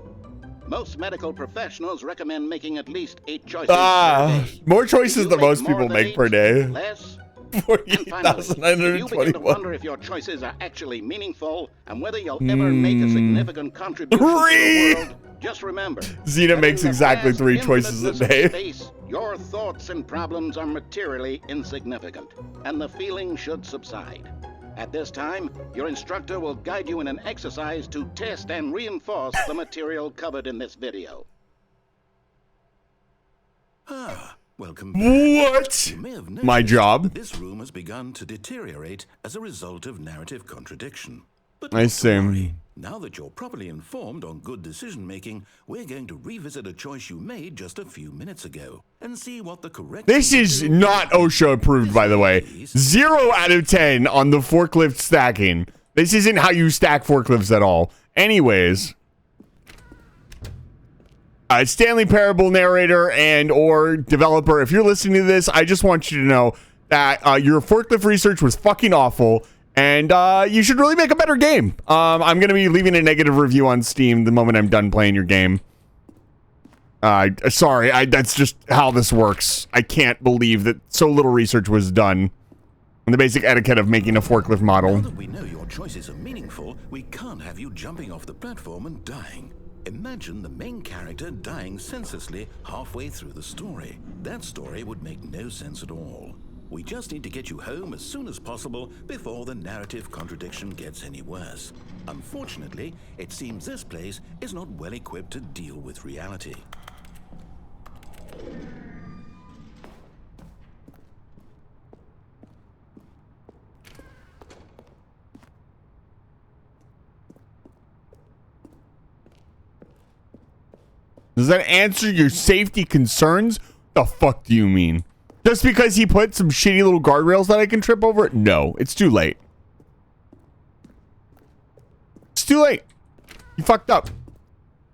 Most medical professionals recommend making at least 8 choices per day. More choices If you than most more people than make 8, per day. Less. And finally, if you begin to 48,921. wonder if your choices are actually meaningful and whether you'll ever make a significant contribution to the world, just remember. Xena that makes in the exactly vast 3 choices a infiniteness of day. Space, your thoughts and problems are materially insignificant, and the feeling should subside. At this time, your instructor will guide you in an exercise to test and reinforce the material covered in this video. Welcome back. What? You may have My noticed job? that this room has begun to deteriorate as a result of narrative contradiction. But I not to see. worry. Now that you're properly informed on good decision-making, we're going to revisit a choice you made just a few minutes ago and see what the correct... This is not OSHA approved, by the way. 0 out of 10 on the forklift stacking. This isn't how you stack forklifts at all. Anyways. Stanley Parable narrator and or developer, if you're listening to this, I just want you to know that your forklift research was fucking awful. And you should really make a better game. I'm going to be leaving a negative review on Steam the moment I'm done playing your game. Sorry, that's just how this works. I can't believe that so little research was done on the basic etiquette of making a forklift model. Now that we know your choices are meaningful, we can't have you jumping off the platform and dying. Imagine the main character dying senselessly halfway through the story. That story would make no sense at all. We just need to get you home as soon as possible before the narrative contradiction gets any worse. Unfortunately, it seems this place is not well equipped to deal with reality. Does that answer your safety concerns? The fuck do you mean? Just because he put some shitty little guardrails that I can trip over? No, it's too late. It's too late. You fucked up.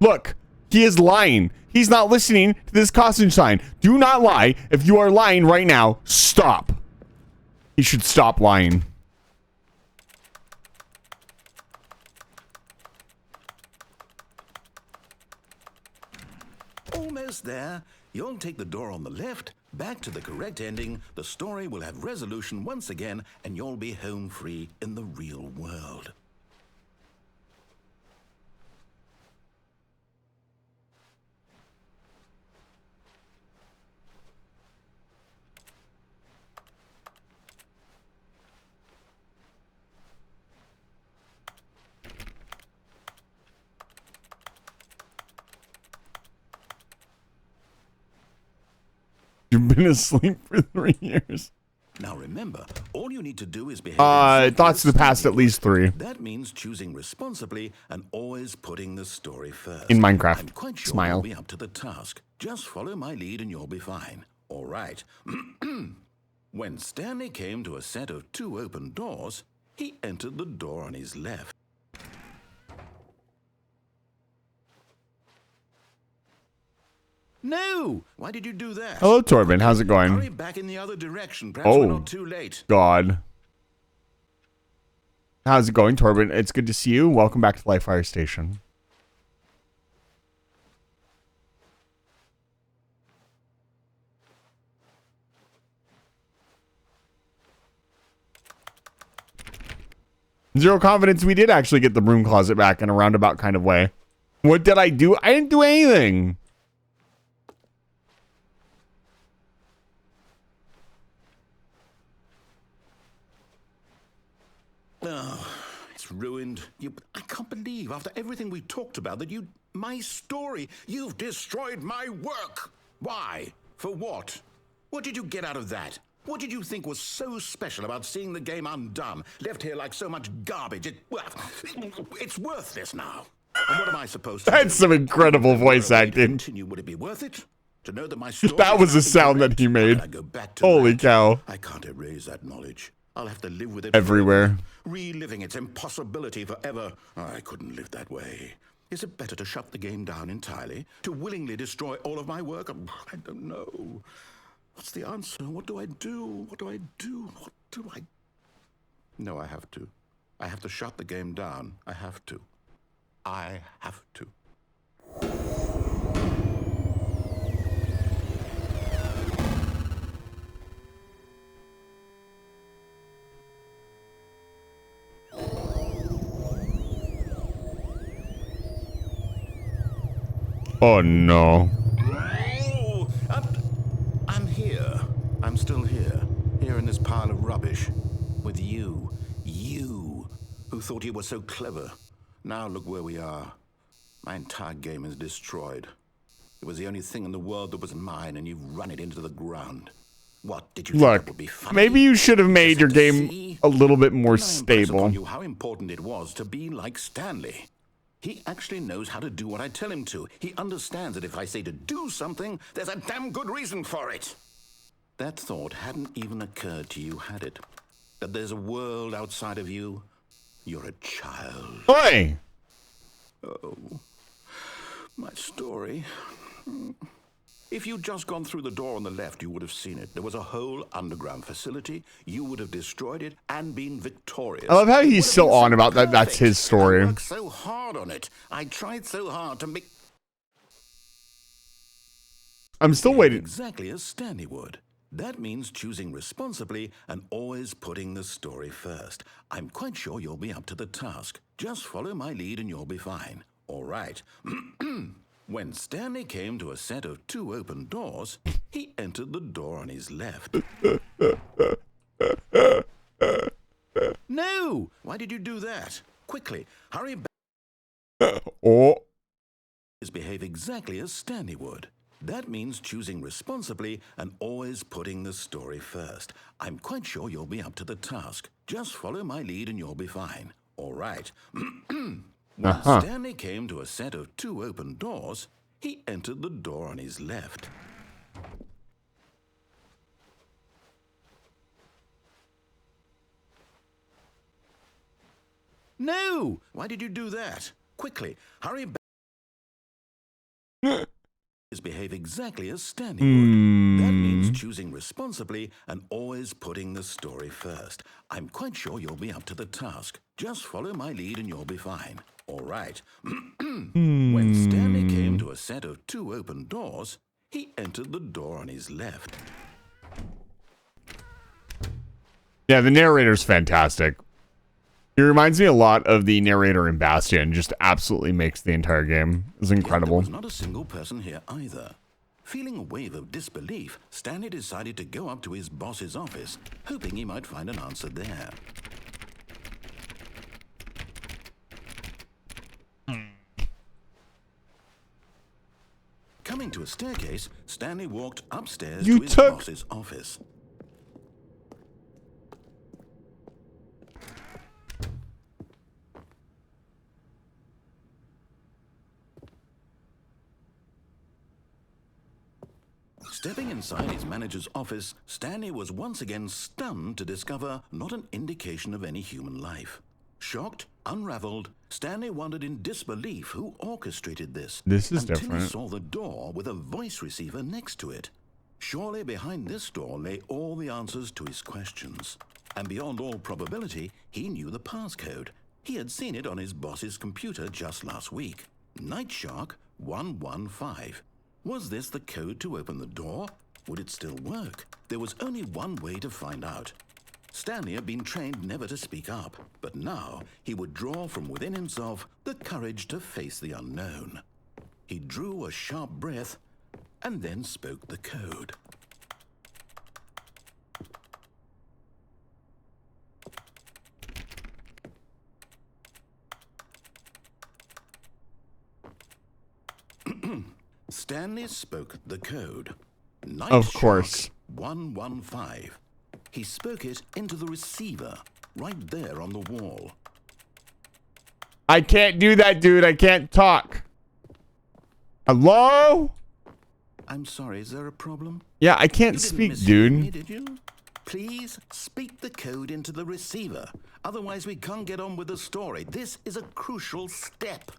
Look, he is lying. He's not listening to this caution sign. Do not lie. If you are lying right now, stop. He should stop lying. Almost there. You'll take the door on the left, Back to the correct ending, the story will have resolution once again, and you'll be home free in the real world. You've been asleep for 3 years. Now remember, all you need to do is behave. Thoughts to the past at least 3. That means choosing responsibly and always putting the story first. In Minecraft. I'm quite sure Smile. you'll be up to the task. Just follow my lead and you'll be fine. All right. When Stanley came to a set of 2 open doors, he entered the door on his left. No! Why did you do that? Hello, Torben. How's it Hurry going? back in the other direction. Perhaps we're not too late. God. How's it going, Torben? It's good to see you. Welcome back to Life Fire Station. Zero confidence. We did actually get the broom closet back in a roundabout kind of way. What did I do? I didn't do anything. Oh, it's ruined. I can't believe, after everything we talked about, that my story, you've destroyed my work. Why? For what? What did you get out of that? What did you think was so special about seeing the game undone, left here like so much garbage? It's worthless now. And what am I supposed to do? That's some incredible voice acting. Continue? Would it be worth it? To know that my story That was a sound that he made. Holy cow. I can't erase that knowledge. I'll have to live with it everywhere. Reliving its impossibility forever. I couldn't live that way. Is it better to shut the game down entirely? To willingly destroy all of my work? I don't know. What's the answer? What do I do? What do I do? What do I... No, I have to. I have to shut the game down. I have to. I have to. Oh no. Oh, I'm here. I'm still here. Here in this pile of rubbish. With you. You. Who thought you were so clever. Now look where we are. My entire game is destroyed. It was the only thing in the world that was mine, and you've run it into the ground. What, did you think that would be funny? Maybe you should have made your game a little bit more stable. On you how important it was to be like Stanley. He actually knows how to do what I tell him to. He understands that if I say to do something, there's a damn good reason for it. That thought hadn't even occurred to you, had it? That there's a world outside of you? You're a child. Oi! Oh, my story. If you'd just gone through the door on the left, you would have seen it. There was a whole underground facility. You would have destroyed it and been victorious. I love how he's still on about that. That's his story. I worked so hard on it. I tried so hard to make... I'm still waiting. Exactly as Stanley would. That means choosing responsibly and always putting the story first. I'm quite sure you'll be up to the task. Just follow my lead and you'll be fine. All right. When Stanley came to a set of 2 open doors, he entered the door on his left. No! Why did you do that? Quickly, hurry back. Behave exactly as Stanley would. That means choosing responsibly and always putting the story first. I'm quite sure you'll be up to the task. Just follow my lead and you'll be fine. All right. When Stanley came to a set of 2 open doors, he entered the door on his left. No! Why did you do that? Quickly, hurry back. Behave exactly as Stanley would. That means choosing responsibly and always putting the story first. I'm quite sure you'll be up to the task. Just follow my lead and you'll be fine. All right. When Stanley came to a set of 2 open doors, He entered the door on his left. Yeah, the narrator's fantastic. He reminds me a lot of the narrator in Bastion. Just absolutely makes the entire game. It's incredible. There was not a single person here either. Feeling a wave of disbelief, Stanley decided to go up to his boss's office, hoping he might find an answer there. Coming to a staircase, Stanley walked upstairs to his boss's office. Stepping inside his manager's office, Stanley was once again stunned to discover not an indication of any human life. Shocked, unraveled, Stanley wondered in disbelief who orchestrated this. This is until different. He saw the door with a voice receiver next to it. Surely behind this door lay all the answers to his questions. And beyond all probability, he knew the passcode. He had seen it on his boss's computer just last week. Nightshark 115. Was this the code to open the door? Would it still work? There was only one way to find out. Stanley had been trained never to speak up, but now he would draw from within himself the courage to face the unknown. He drew a sharp breath and then spoke the code. Stanley spoke the code. Of course. 115. He spoke it into the receiver, right there on the wall. I can't do that, dude. I can't talk. Hello? I'm sorry, is there a problem? Yeah, I can't speak, dude. Did you? Please speak the code into the receiver. Otherwise, we can't get on with the story. This is a crucial step.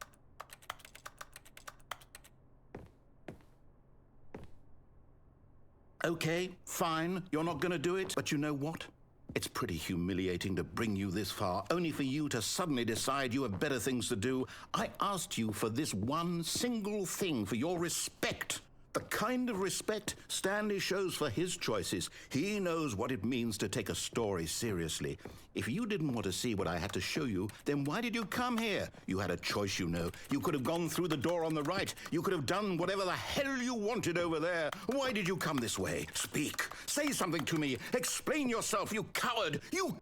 Okay, fine, you're not going to do it, but you know what? It's pretty humiliating to bring you this far, only for you to suddenly decide you have better things to do. I asked you for this one single thing, for your respect. The kind of respect Stanley shows for his choices. He knows what it means to take a story seriously. If you didn't want to see what I had to show you, then why did you come here? You had a choice, you know. You could have gone through the door on the right. You could have done whatever the hell you wanted over there. Why did you come this way? Speak. Say something to me. Explain yourself, you coward. You...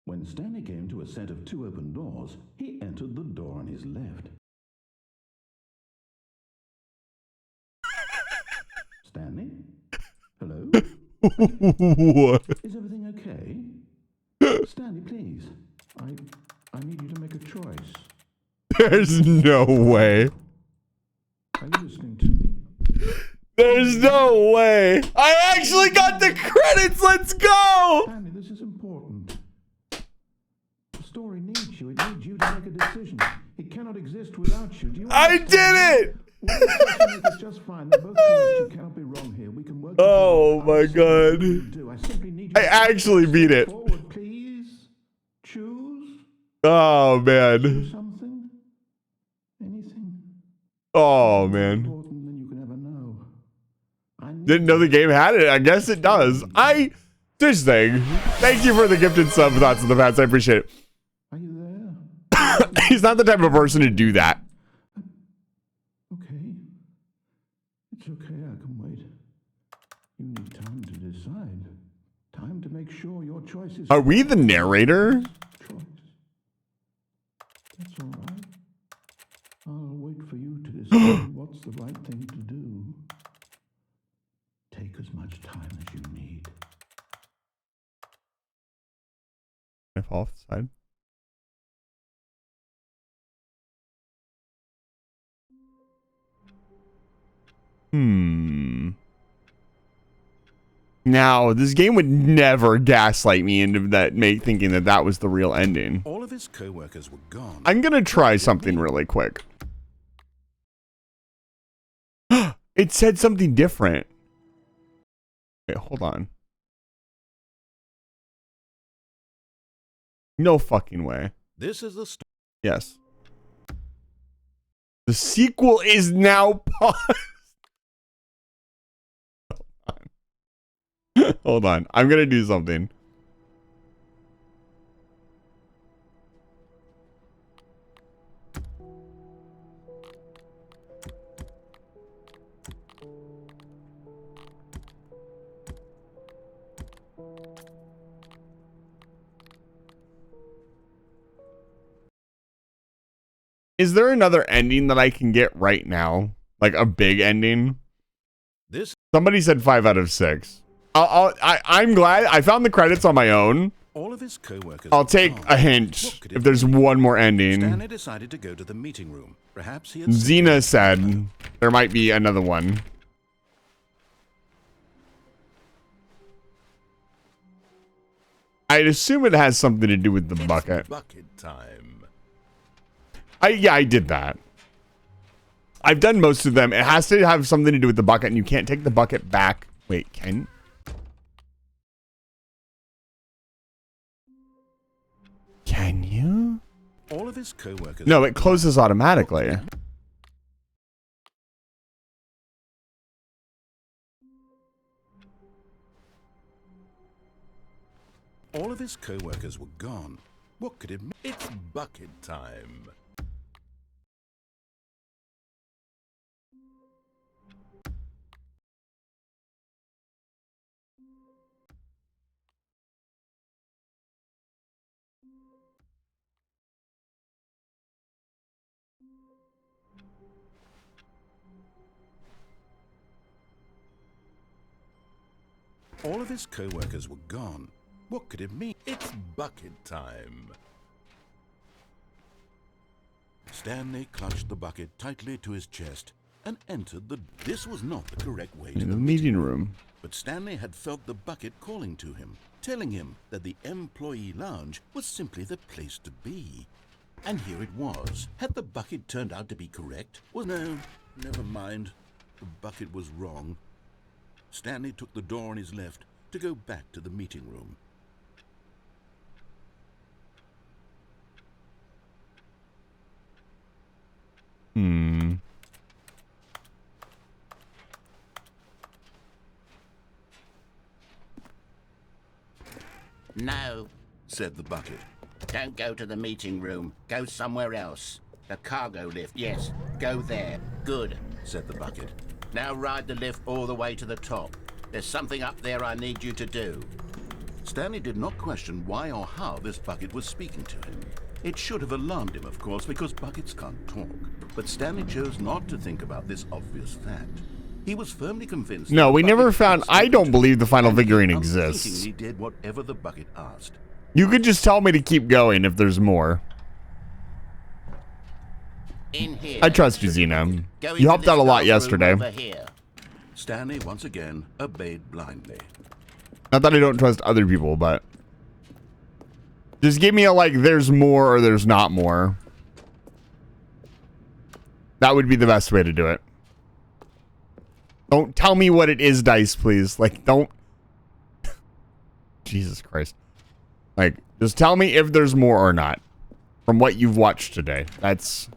When Stanley came to a set of two open doors, he entered the door on his left. Stanley? Hello? What? Is everything okay? Stanley, please. I need you to make a choice. There's no way. Are you listening to me? There's no way. I actually got the credits. Let's go. Stanley, this is important. The story needs you. It needs you to make a decision. It cannot exist without you. Do you I did it. It's just fine. They're both correct. You cannot be wrong here. We can work. Oh my god. I actually beat it. Forward, please. Choose. Oh man. Something. Anything. Oh man. Important than you can ever know. Didn't know the game had it. I guess it does. This thing. Thank you for the gifted sub thoughts in the past. I appreciate it. Are you there? He's not the type of person to do that. Okay. It's okay, I can wait. You need time to decide. Time to make sure your choice is... Are we the narrator? Choice. That's all right. I'll wait for you to decide what's the right thing to do. Take as much time as you need. Can I fall off the side? Now, this game would never gaslight me into thinking that that was the real ending. All of his co-workers were gone. I'm gonna try something really quick. It said something different. Wait, hold on. No fucking way. This is the... Yes. The sequel is now paused. Hold on. I'm going to do something. Is there another ending that I can get right now? Like a big ending? Somebody said 5 out of 6. I'm glad I found the credits on my own. All of his co-workers I'll take a hint if there's one more ending. Stanley decided to go to the meeting room. Perhaps he had Xena said there might be another one. I'd assume it has something to do with the bucket. Bucket time. Yeah, I did that. I've done most of them. It has to have something to do with the bucket, and you can't take the bucket back. Wait, can you? All of his co-workers. No, it closes automatically. All of his co-workers were gone. What could it mean? It's bucket time. All of his co-workers were gone. What could it mean? It's bucket time. Stanley clutched the bucket tightly to his chest and entered the... This was not the correct way to In the meeting room. But Stanley had felt the bucket calling to him, telling him that the employee lounge was simply the place to be. And here it was. Had the bucket turned out to be correct? Well, no, never mind. The bucket was wrong. Stanley took the door on his left to go back to the meeting room. No, said the bucket. Don't go to the meeting room. Go somewhere else. The cargo lift, yes. Go there. Good, said the bucket. Now ride the lift all the way to the top. There's something up there I need you to do. Stanley did not question why or how this bucket was speaking to him. It should have alarmed him, of course, because buckets can't talk. But Stanley chose not to think about this obvious fact. He was firmly convinced... No, we never found... I don't believe the final figurine exists. He did whatever the bucket asked. You could just tell me to keep going if there's more. In here. I trust you, Xena. You helped out a lot yesterday. Stanley once again obeyed blindly. Not that I don't trust other people, but... Just give me a, like, there's more or there's not more. That would be the best way to do it. Don't tell me what it is, Dice, please. Like, don't... Jesus Christ. Like, just tell me if there's more or not. From what you've watched today. That's...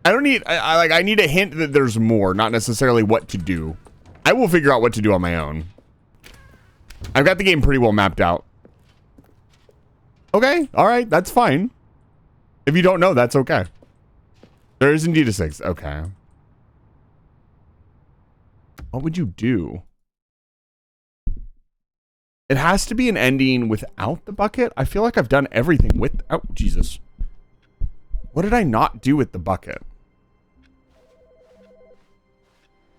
I don't need... I need a hint that there's more, not necessarily what to do. I will figure out what to do on my own. I've got the game pretty well mapped out. Okay, alright, that's fine. If you don't know, that's okay. There is indeed a 6. Okay. What would you do? It has to be an ending without the bucket. I feel like I've done everything with... Oh, Jesus. What did I not do with the bucket?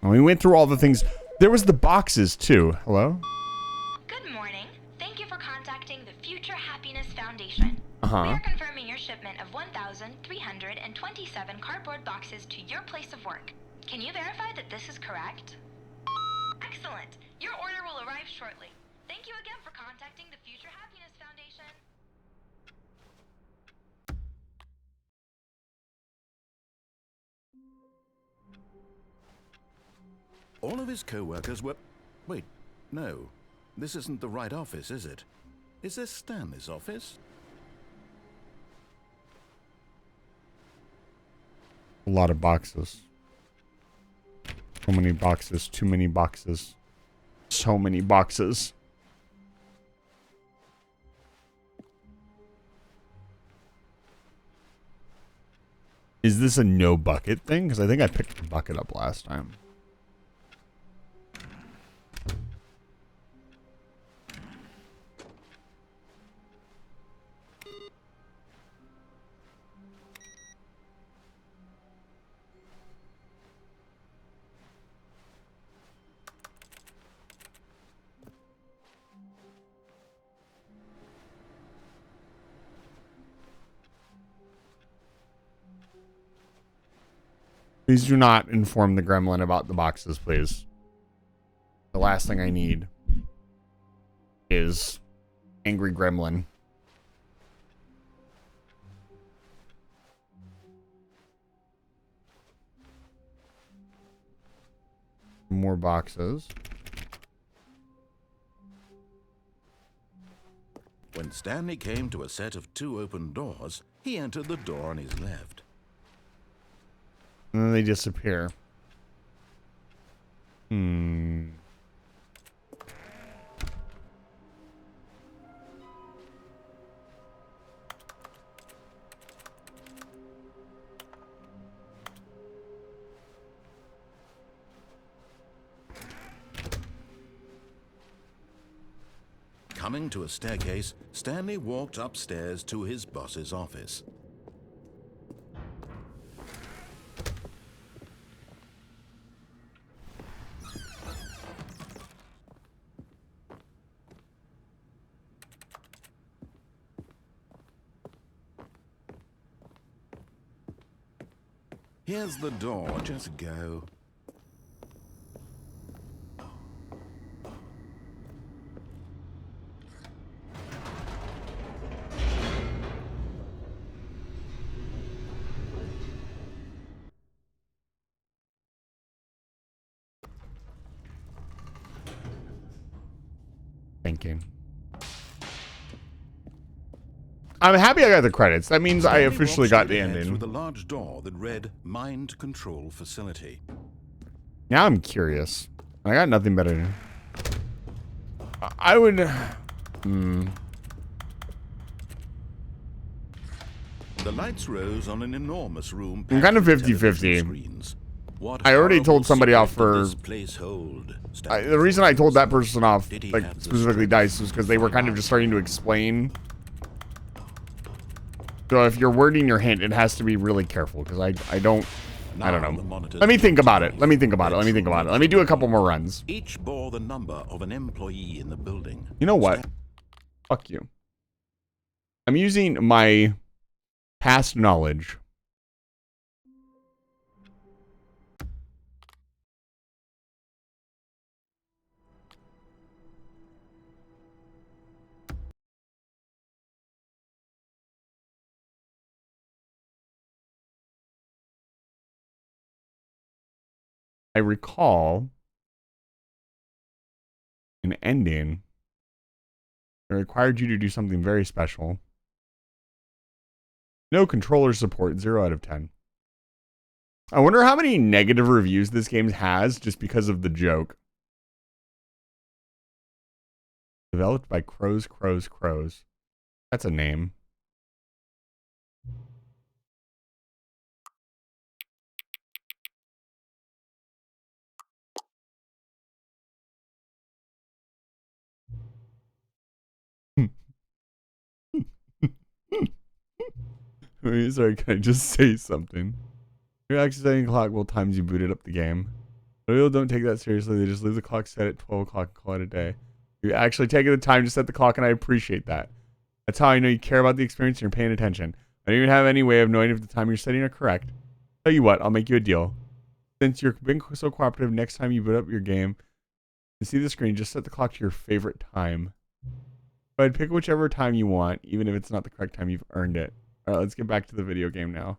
Well, we went through all the things. There was the boxes, too. Hello? Good morning. Thank you for contacting the Future Happiness Foundation. Uh-huh. We are confirming your shipment of 1,327 cardboard boxes to your place of work. Can you verify that this is correct? Excellent. Your order will arrive shortly. Thank you again for contacting the Future Happiness Foundation. All of his co-workers were... Wait, no. This isn't the right office, is it? Is this Stanley's office? A lot of boxes. So many boxes. Too many boxes. So many boxes. Is this a no bucket thing? Because I think I picked the bucket up last time. Please do not inform the gremlin about the boxes, please. The last thing I need is angry gremlin. More boxes. When Stanley came to a set of 2 open doors, he entered the door on his left. And then they disappear. Coming to a staircase, Stanley walked upstairs to his boss's office. Here's the door, just go. Thinking. I'm happy I got the credits. That means I officially got the ending. Through the large door that read Mind Control Facility. Now I'm curious. I got nothing better to do. I would... The lights rose on an enormous room. I'm kind of 50-50. I already told somebody off for... the reason I told that person off, like specifically Dice, was because they were kind of just starting to explain. So if you're wording your hint, it has to be really careful, because I don't know. Let me think about it. Let me do a couple more runs. Each bore the number of an employee in the building. You know what? Fuck you. I'm using my past knowledge. I recall an ending that required you to do something very special. No controller support, 0 out of 10. I wonder how many negative reviews this game has just because of the joke. Developed by Crows. That's a name. Sorry, can I just say something? Your actually setting clock will times you booted up the game. But people don't take that seriously. They just leave the clock set at 12 o'clock and call it a day. You're actually taking the time to set the clock, and I appreciate that. That's how I know you care about the experience and you're paying attention. I don't even have any way of knowing if the time you're setting are correct. Tell you what, I'll make you a deal. Since you're being so cooperative, next time you boot up your game and see the screen, just set the clock to your favorite time. But I'd pick whichever time you want, even if it's not the correct time. You've earned it. All right, let's get back to the video game now.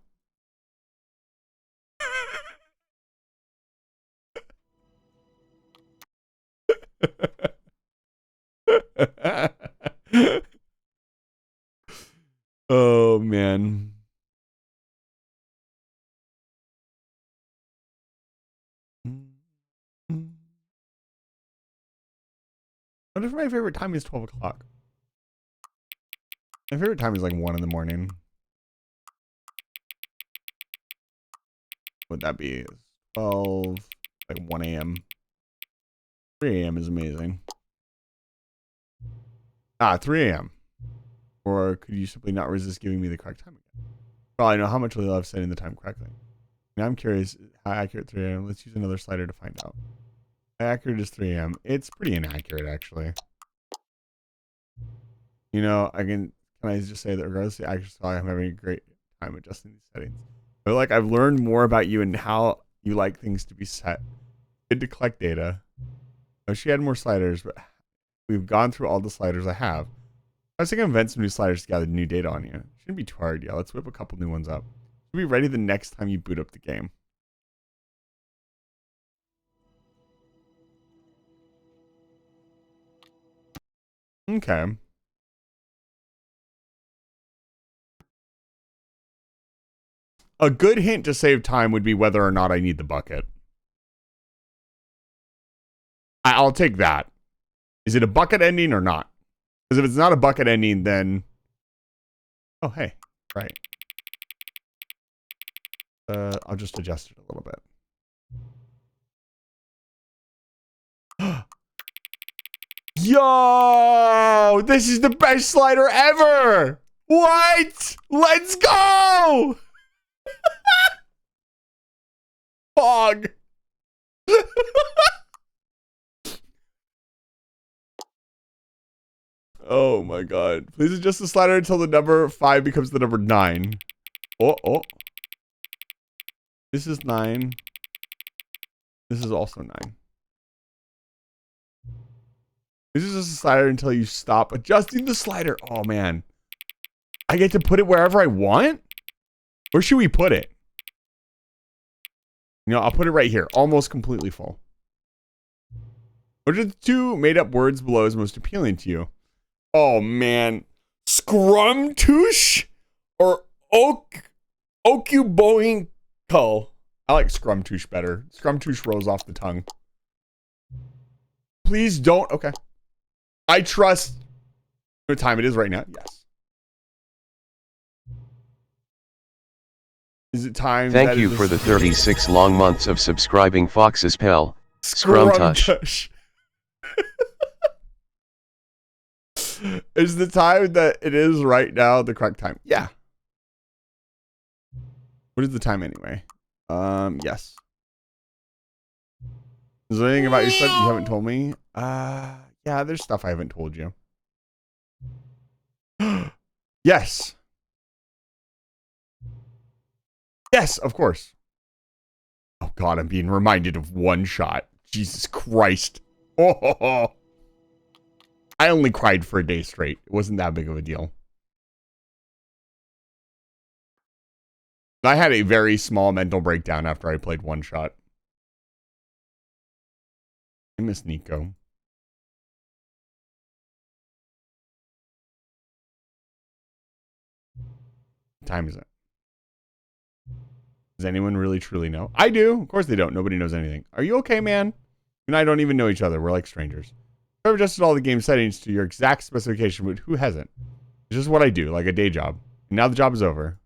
Oh, man. What if my favorite time is 12 o'clock? My favorite time is like 1 in the morning. Would that be 12, like 1 a.m.? 3 a.m. is amazing. 3 a.m. Or could you simply not resist giving me the correct time again? Well, I know how much we love setting the time correctly. Now I'm curious how accurate 3 a.m. Let's use another slider to find out. How accurate is 3 a.m.? It's pretty inaccurate, actually. You know, can I just say that regardless of the accuracy, I'm having a great time adjusting these settings. I feel like I've learned more about you and how you like things to be set. Good to collect data. Oh, she had more sliders, but we've gone through all the sliders I have. I was thinking of invent some new sliders to gather new data on you. Shouldn't be too hard. Yeah, let's whip a couple new ones up. We'll be ready the next time you boot up the game. Okay. A good hint to save time would be whether or not I need the bucket. I'll take that. Is it a bucket ending or not? Because if it's not a bucket ending, then... Oh, hey. Right. I'll just adjust it a little bit. Yo! This is the best slider ever! What? Let's go! Fog. Oh my god. Please adjust the slider until the number 5 becomes the number 9. Oh. This is 9. This is also 9. This is just a slider until you stop adjusting the slider. Oh man. I get to put it wherever I want? Where should we put it? You know, I'll put it right here. Almost completely full. Which of the 2 made up words below is most appealing to you? Oh man. Scrumtoosh or Okuboinkle? I like Scrumtoosh better. Scrumtoosh rolls off the tongue. Please don't. Okay. I trust what time it is right now. Yes. Is it time? Thank you for the 36 long months of subscribing Fox's Pell. Scrumtush. Is the time that it is right now the correct time? Yeah. What is the time anyway? Yes. Is there anything about your stuff you haven't told me? Yeah, there's stuff I haven't told you. Yes. Yes, of course. Oh god, I'm being reminded of One Shot. Jesus Christ. Oh. I only cried for a day straight. It wasn't that big of a deal. I had a very small mental breakdown after I played One Shot. I miss Nico. What time is it? Does anyone really truly know? I do. Of course they don't. Nobody knows anything. Are you okay, man? You and I don't even know each other. We're like strangers. I've adjusted all the game settings to your exact specification, but who hasn't? It's just what I do, like a day job. And now the job is over.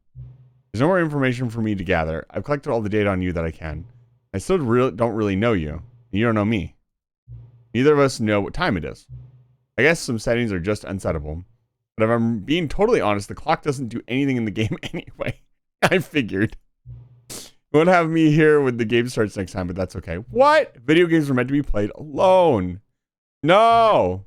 There's no more information for me to gather. I've collected all the data on you that I can. I still don't really know you. And you don't know me. Neither of us know what time it is. I guess some settings are just unsettable. But if I'm being totally honest, the clock doesn't do anything in the game anyway. I figured. You won't have me here when the game starts next time, but that's okay. What? Video games were meant to be played alone. No.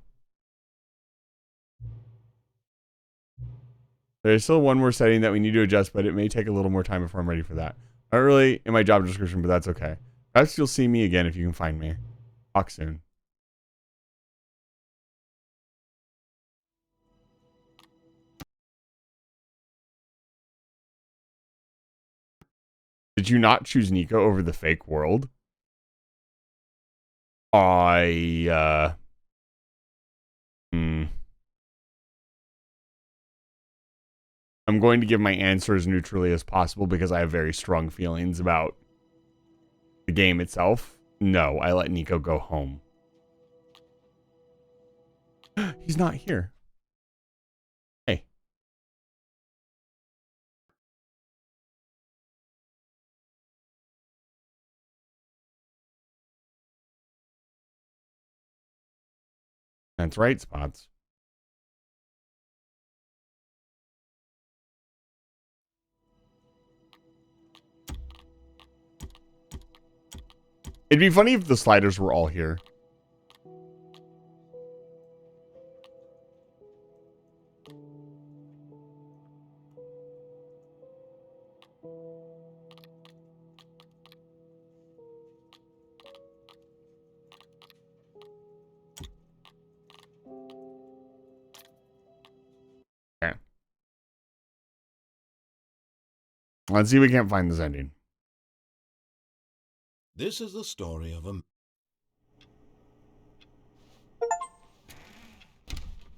There's still one more setting that we need to adjust, but it may take a little more time before I'm ready for that. Not really in my job description, but that's okay. Perhaps you'll see me again if you can find me. Talk soon. Did you not choose Nico over the fake world? I'm going to give my answer as neutrally as possible because I have very strong feelings about the game itself. No, I let Nico go home. He's not here. Hey. That's right, Spots. It'd be funny if the sliders were all here. Okay. Let's see if we can't find this ending. This is the story of a...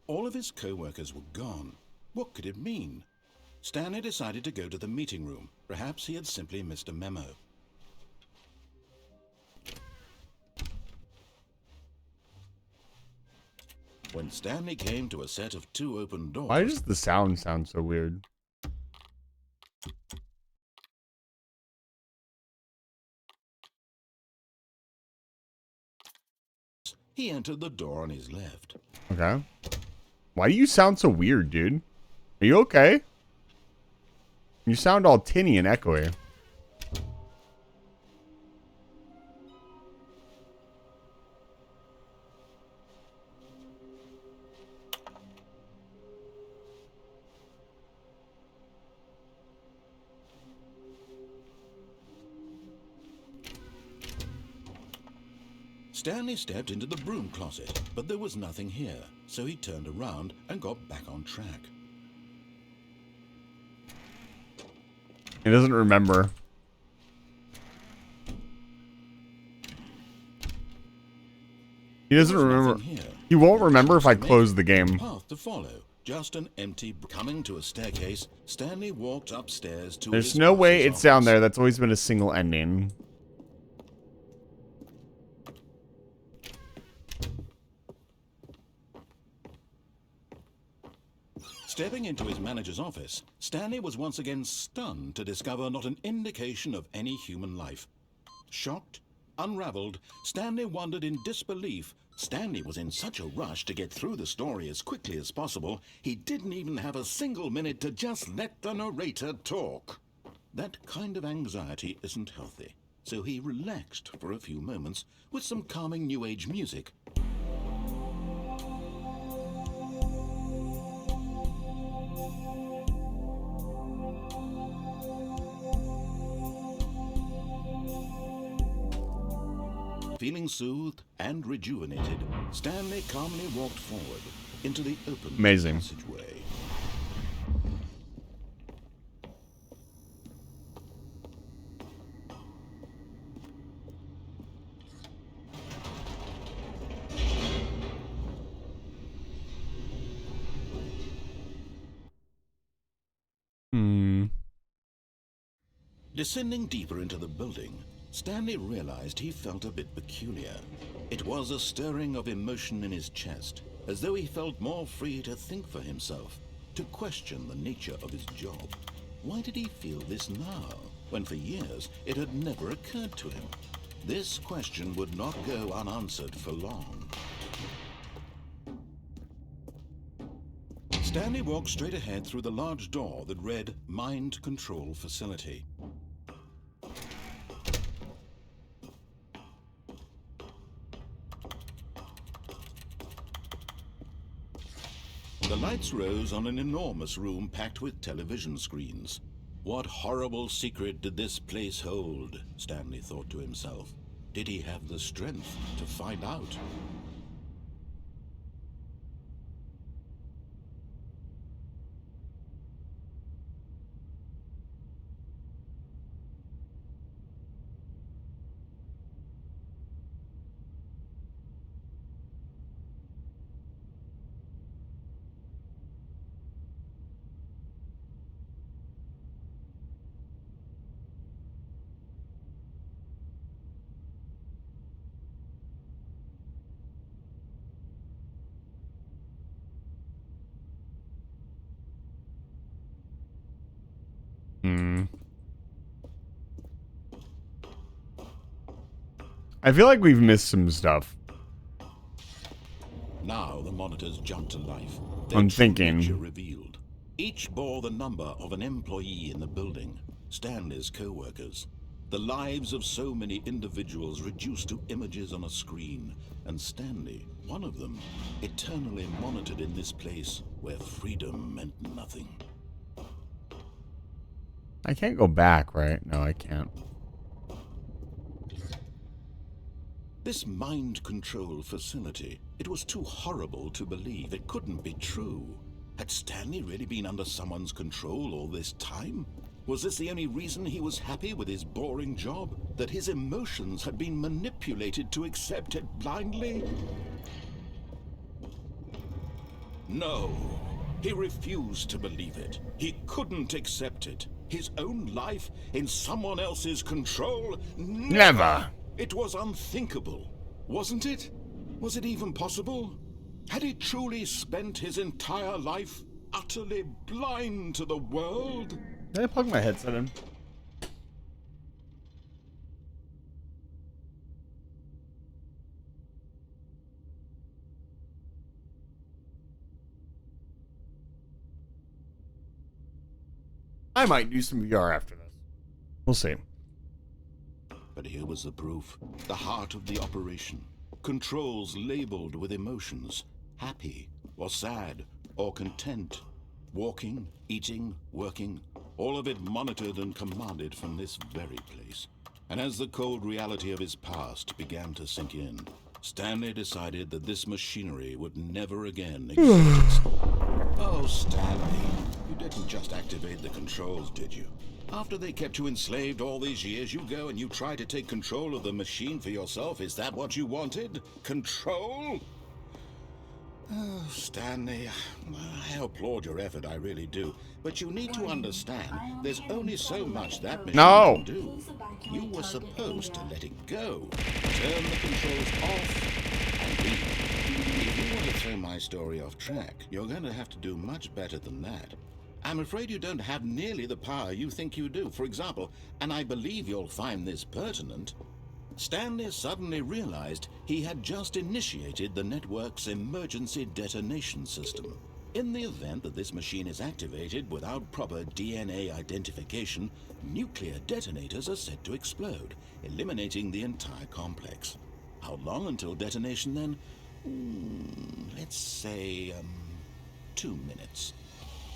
All of his co-workers were gone. What could it mean? Stanley decided to go to the meeting room. Perhaps he had simply missed a memo. When Stanley came to a set of 2 open doors... Why does the sound sound so weird? He entered the door on his left. Okay. Why do you sound so weird, dude? Are you okay? You sound all tinny and echoey. Stanley stepped into the broom closet, but there was nothing here, so he turned around and got back on track. He doesn't remember. He doesn't remember. He won't remember if I close the game. Path to follow, just an empty... Coming to a staircase, Stanley walked upstairs to... There's no way it's down there. That's always been a single ending. Stepping into his manager's office, Stanley was once again stunned to discover not an indication of any human life. Shocked, unraveled, Stanley wondered in disbelief. Stanley was in such a rush to get through the story as quickly as possible, he didn't even have a single minute to just let the narrator talk. That kind of anxiety isn't healthy, so he relaxed for a few moments with some calming New Age music. Feeling soothed and rejuvenated, Stanley calmly walked forward into the open passageway. Descending deeper into the building, Stanley realized he felt a bit peculiar. It was a stirring of emotion in his chest, as though he felt more free to think for himself, to question the nature of his job. Why did he feel this now, when for years it had never occurred to him? This question would not go unanswered for long. Stanley walked straight ahead through the large door that read Mind Control Facility. The lights rose on an enormous room packed with television screens. What horrible secret did this place hold? Stanley thought to himself. Did he have the strength to find out? I feel like we've missed some stuff. Now the monitors jump to life. I'm Their true thinking. nature revealed. Each bore the number of an employee in the building, Stanley's co-workers. The lives of so many individuals reduced to images on a screen, and Stanley, one of them, eternally monitored in this place where freedom meant nothing. I can't go back, right? No, I can't. This mind control facility, it was too horrible to believe. It couldn't be true. Had Stanley really been under someone's control all this time? Was this the only reason he was happy with his boring job? That his emotions had been manipulated to accept it blindly? No, he refused to believe it. He couldn't accept it. His own life in someone else's control? Never. It was unthinkable, wasn't it? Was it even possible? Had he truly spent his entire life utterly blind to the world? Did I plug my headset in? I might do some VR after this. We'll see. But here was the proof. The heart of the operation. Controls labeled with emotions. Happy, or sad, or content. Walking, eating, working. All of it monitored and commanded from this very place. And as the cold reality of his past began to sink in, Stanley decided that this machinery would never again exist. Oh, Stanley, you didn't just activate the controls, did you? After they kept you enslaved all these years, you go and you try to take control of the machine for yourself. Is that what you wanted? Control? Oh, Stanley, I applaud your effort, I really do. But you need to understand, there's only so much that machine can do. You were supposed to let it go, turn the controls off, and leave. If you want to throw my story off track, you're going to have to do much better than that. I'm afraid you don't have nearly the power you think you do. For example, and I believe you'll find this pertinent, Stanley suddenly realized he had just initiated the network's emergency detonation system. In the event that this machine is activated without proper DNA identification, nuclear detonators are set to explode, eliminating the entire complex. How long until detonation then? Let's say, 2 minutes.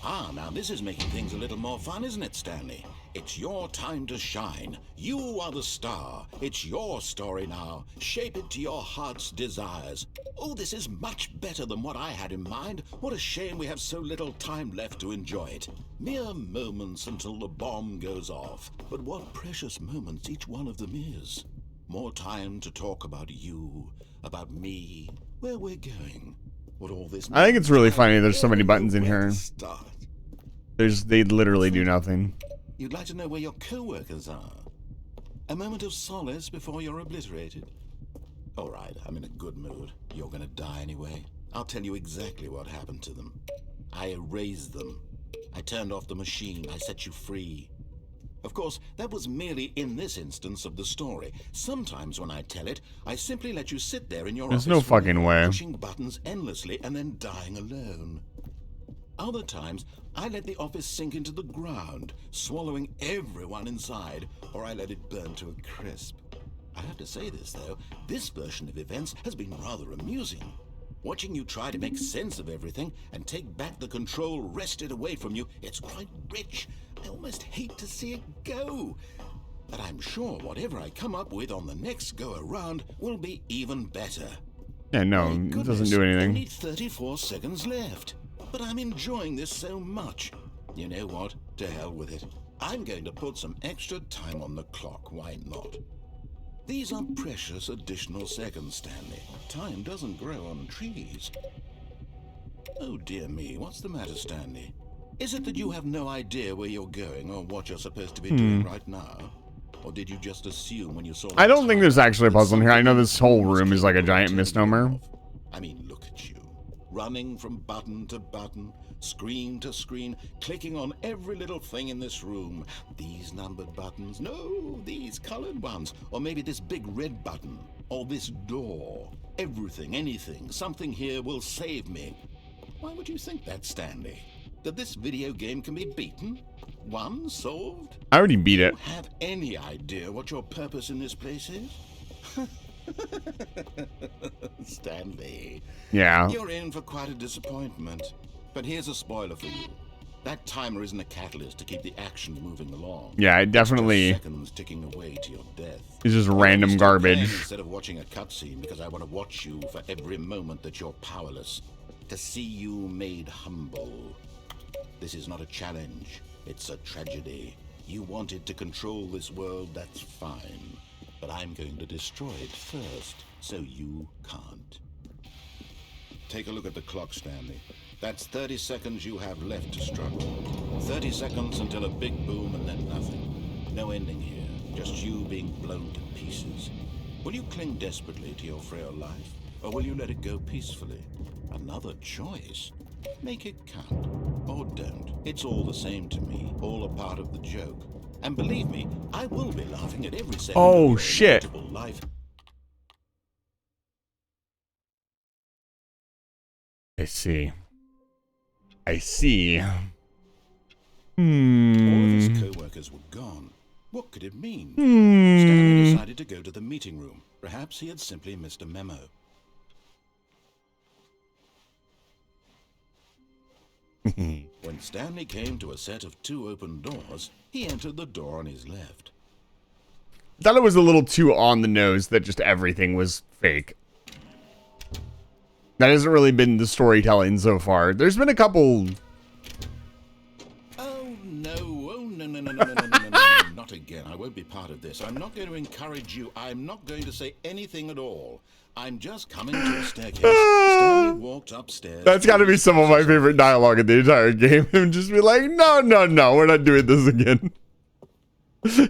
Ah, now this is making things a little more fun, isn't it, Stanley? It's your time to shine. You are the star. It's your story now. Shape it to your heart's desires. Oh, this is much better than what I had in mind. What a shame we have so little time left to enjoy it. Mere moments until the bomb goes off. But what precious moments each one of them is. More time to talk about you, about me, where we're going. What all this I think it's really funny there's so many buttons in here. Start. They literally do nothing. You'd like to know where your co-workers are. A moment of solace before you're obliterated. All right, I'm in a good mood. You're gonna die anyway. I'll tell you exactly what happened to them. I erased them. I turned off the machine. I set you free. Of course, that was merely in this instance of the story. Sometimes when I tell it, I simply let you sit there in your office. There's no fucking way. Pushing buttons endlessly and then dying alone. Other times, I let the office sink into the ground, swallowing everyone inside, or I let it burn to a crisp. I have to say this, though, this version of events has been rather amusing. Watching you try to make sense of everything and take back the control wrested away from you, it's quite rich. I almost hate to see it go. But I'm sure whatever I come up with on the next go-around will be even better. Yeah, no, it doesn't do anything. Only 34 seconds left. But I'm enjoying this so much. You know what? To hell with it. I'm going to put some extra time on the clock. Why not? These are precious additional seconds, Stanley. Time doesn't grow on trees. Oh dear me, what's the matter, Stanley? Is it that you have no idea where you're going or what you're supposed to be doing right now? Or did you just assume when you saw I don't think there's actually a puzzle in here. I know this whole room is like a giant misnomer. I mean, look at you. running from button to button, screen to screen, clicking on every little thing in this room. These numbered buttons, no, these colored ones, or maybe this big red button, or this door. Everything, anything, something here will save me. Why would you think that, Stanley? That this video game can be beaten? Won? Solved? I already beat it. Do you have any idea what your purpose in this place is? Stanley. Yeah. You're in for quite a disappointment. But here's a spoiler for you. That timer isn't a catalyst to keep the action moving along. Yeah, it definitely It's just seconds ticking away to your death. is just random garbage. Instead of watching a cutscene, because I want to watch you for every moment that you're powerless. To see you made humble. This is not a challenge. It's a tragedy. You wanted to control this world, that's fine. But I'm going to destroy it first, so you can't. Take a look at the clock, Stanley. That's 30 seconds you have left to struggle. 30 seconds until a big boom and then nothing. No ending here, just you being blown to pieces. Will you cling desperately to your frail life, or will you let it go peacefully? Another choice. Make it count, or don't. It's all the same to me, all a part of the joke. And believe me, I will be laughing at every second of Oh, your shit. inevitable life. I see. I see. All of his co-workers were gone. What could it mean? Stanley decided to go to the meeting room. Perhaps he had simply missed a memo. When Stanley came to a set of 2 open doors, he entered the door on his left. I thought it was a little too on the nose that just everything was fake. That hasn't really been the storytelling so far. There's been a couple. Oh no, no, not again. I won't be part of this. I'm not going to encourage you. I'm not going to say anything at all. I'm just coming to a staircase. Stanley walked upstairs. That's got to be some of my favorite dialogue in the entire game. And just be like, no, we're not doing this again.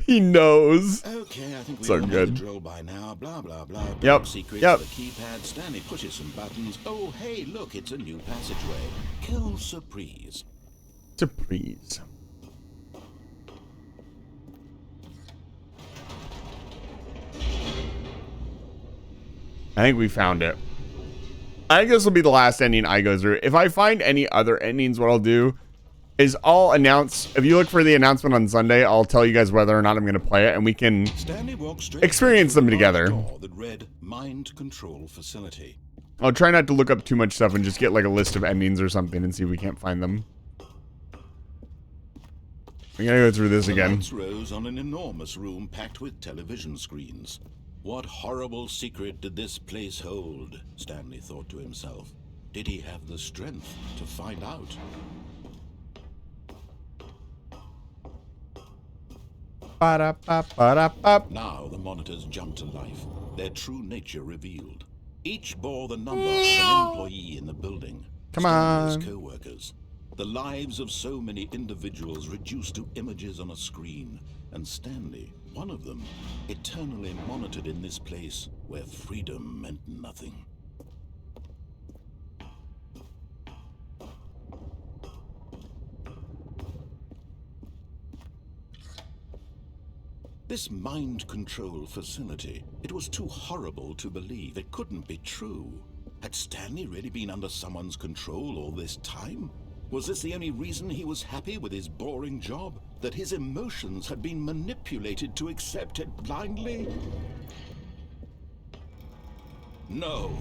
He knows. Okay, I think we So all know the good. drill by now. Blah blah blah. Yep. Secrets Yep. for the keypad. Stanley pushes some buttons. Oh hey, look, it's a new passageway. Kill surprise. Surprise. I think we found it. I think this will be the last ending I go through. If I find any other endings, what I'll do is I'll announce, if you look for the announcement on Sunday, I'll tell you guys whether or not I'm going to play it, and we can experience them together. That read Mind Control Facility. I'll try not to look up too much stuff and just get like a list of endings or something and see if we can't find them. We gotta go through this The again. lights rose on an enormous room packed with television screens. What horrible secret did this place hold? Stanley thought to himself. Did he have the strength to find out? Now the monitors jumped to life, their true nature revealed. Each bore the number of an employee in the building. Come Stanley's on. co-workers. The lives of so many individuals reduced to images on a screen. And Stanley, one of them, eternally monitored in this place where freedom meant nothing. This mind control facility, it was too horrible to believe. It couldn't be true. Had Stanley really been under someone's control all this time? Was this the only reason he was happy with his boring job? That his emotions had been manipulated to accept it blindly? No,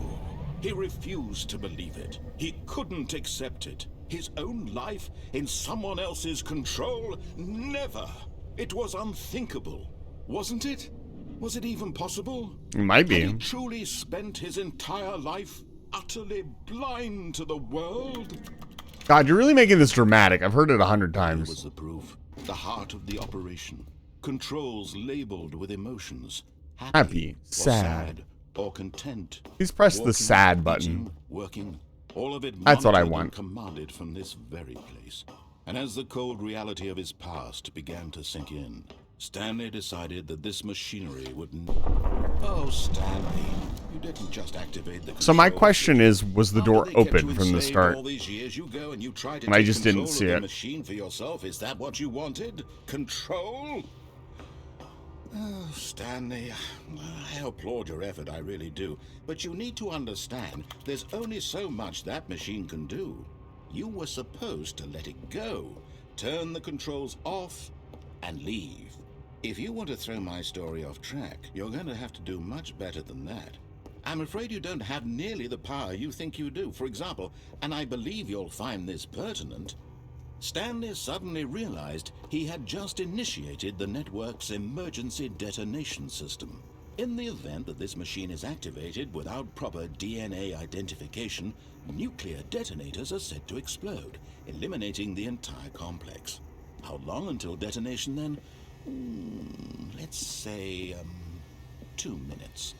he refused to believe it. He couldn't accept it. His own life in someone else's control? Never! It was unthinkable. Wasn't it? Was it even possible? It might be. Had he truly spent his entire life utterly blind to the world? God, you're really making this dramatic. I've heard it 100 Here times. was the proof. The heart of the operation. Controls labeled with emotions. Happy, or sad. or content. Please press the Walking, sad button. eating, working. All of it That's what I monitored and want. commanded from this very place. And as the cold reality of his past began to sink in, Stanley decided that this machinery would... Oh, Stanley, You didn't just activate the So my controls. question is, was the door After they kept open you from the enslaved start? all these years, you go and you try to And I take just didn't control see of the it. machine for yourself. Is that what you wanted? Control? Oh, Stanley, I applaud your effort, I really do. But you need to understand, there's only so much that machine can do. You were supposed to let it go, turn the controls off, and leave. If you want to throw my story off track, you're going to have to do much better than that. I'm afraid you don't have nearly the power you think you do. For example, and I believe you'll find this pertinent, Stanley suddenly realized he had just initiated the network's emergency detonation system. In the event that this machine is activated without proper DNA identification, nuclear detonators are said to explode, eliminating the entire complex. How long until detonation then? Let's say, 2 minutes.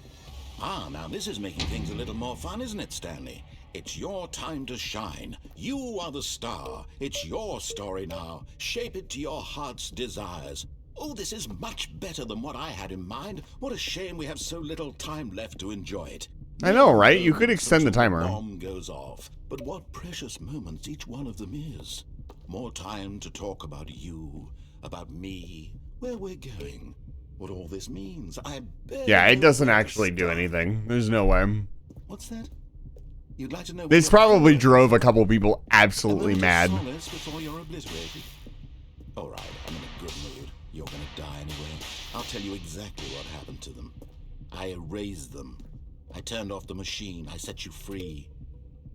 Ah, now this is making things a little more fun, isn't it, Stanley? It's your time to shine. You are the star. It's your story now. Shape it to your heart's desires. Oh, this is much better than what I had in mind. What a shame we have so little time left to enjoy it. I know, right? You could extend the timer. The bomb goes off. But what precious moments each one of them is. More time to talk about you, about me, where we're going, what all this means. Yeah, it doesn't actually do anything. There's no way. What's that? You'd like to know This probably drove a couple people absolutely mad. Before you're obliterated. All right, I'm in a good mood. You're gonna die anyway. I'll tell you exactly what happened to them. I erased them. I turned off the machine. I set you free.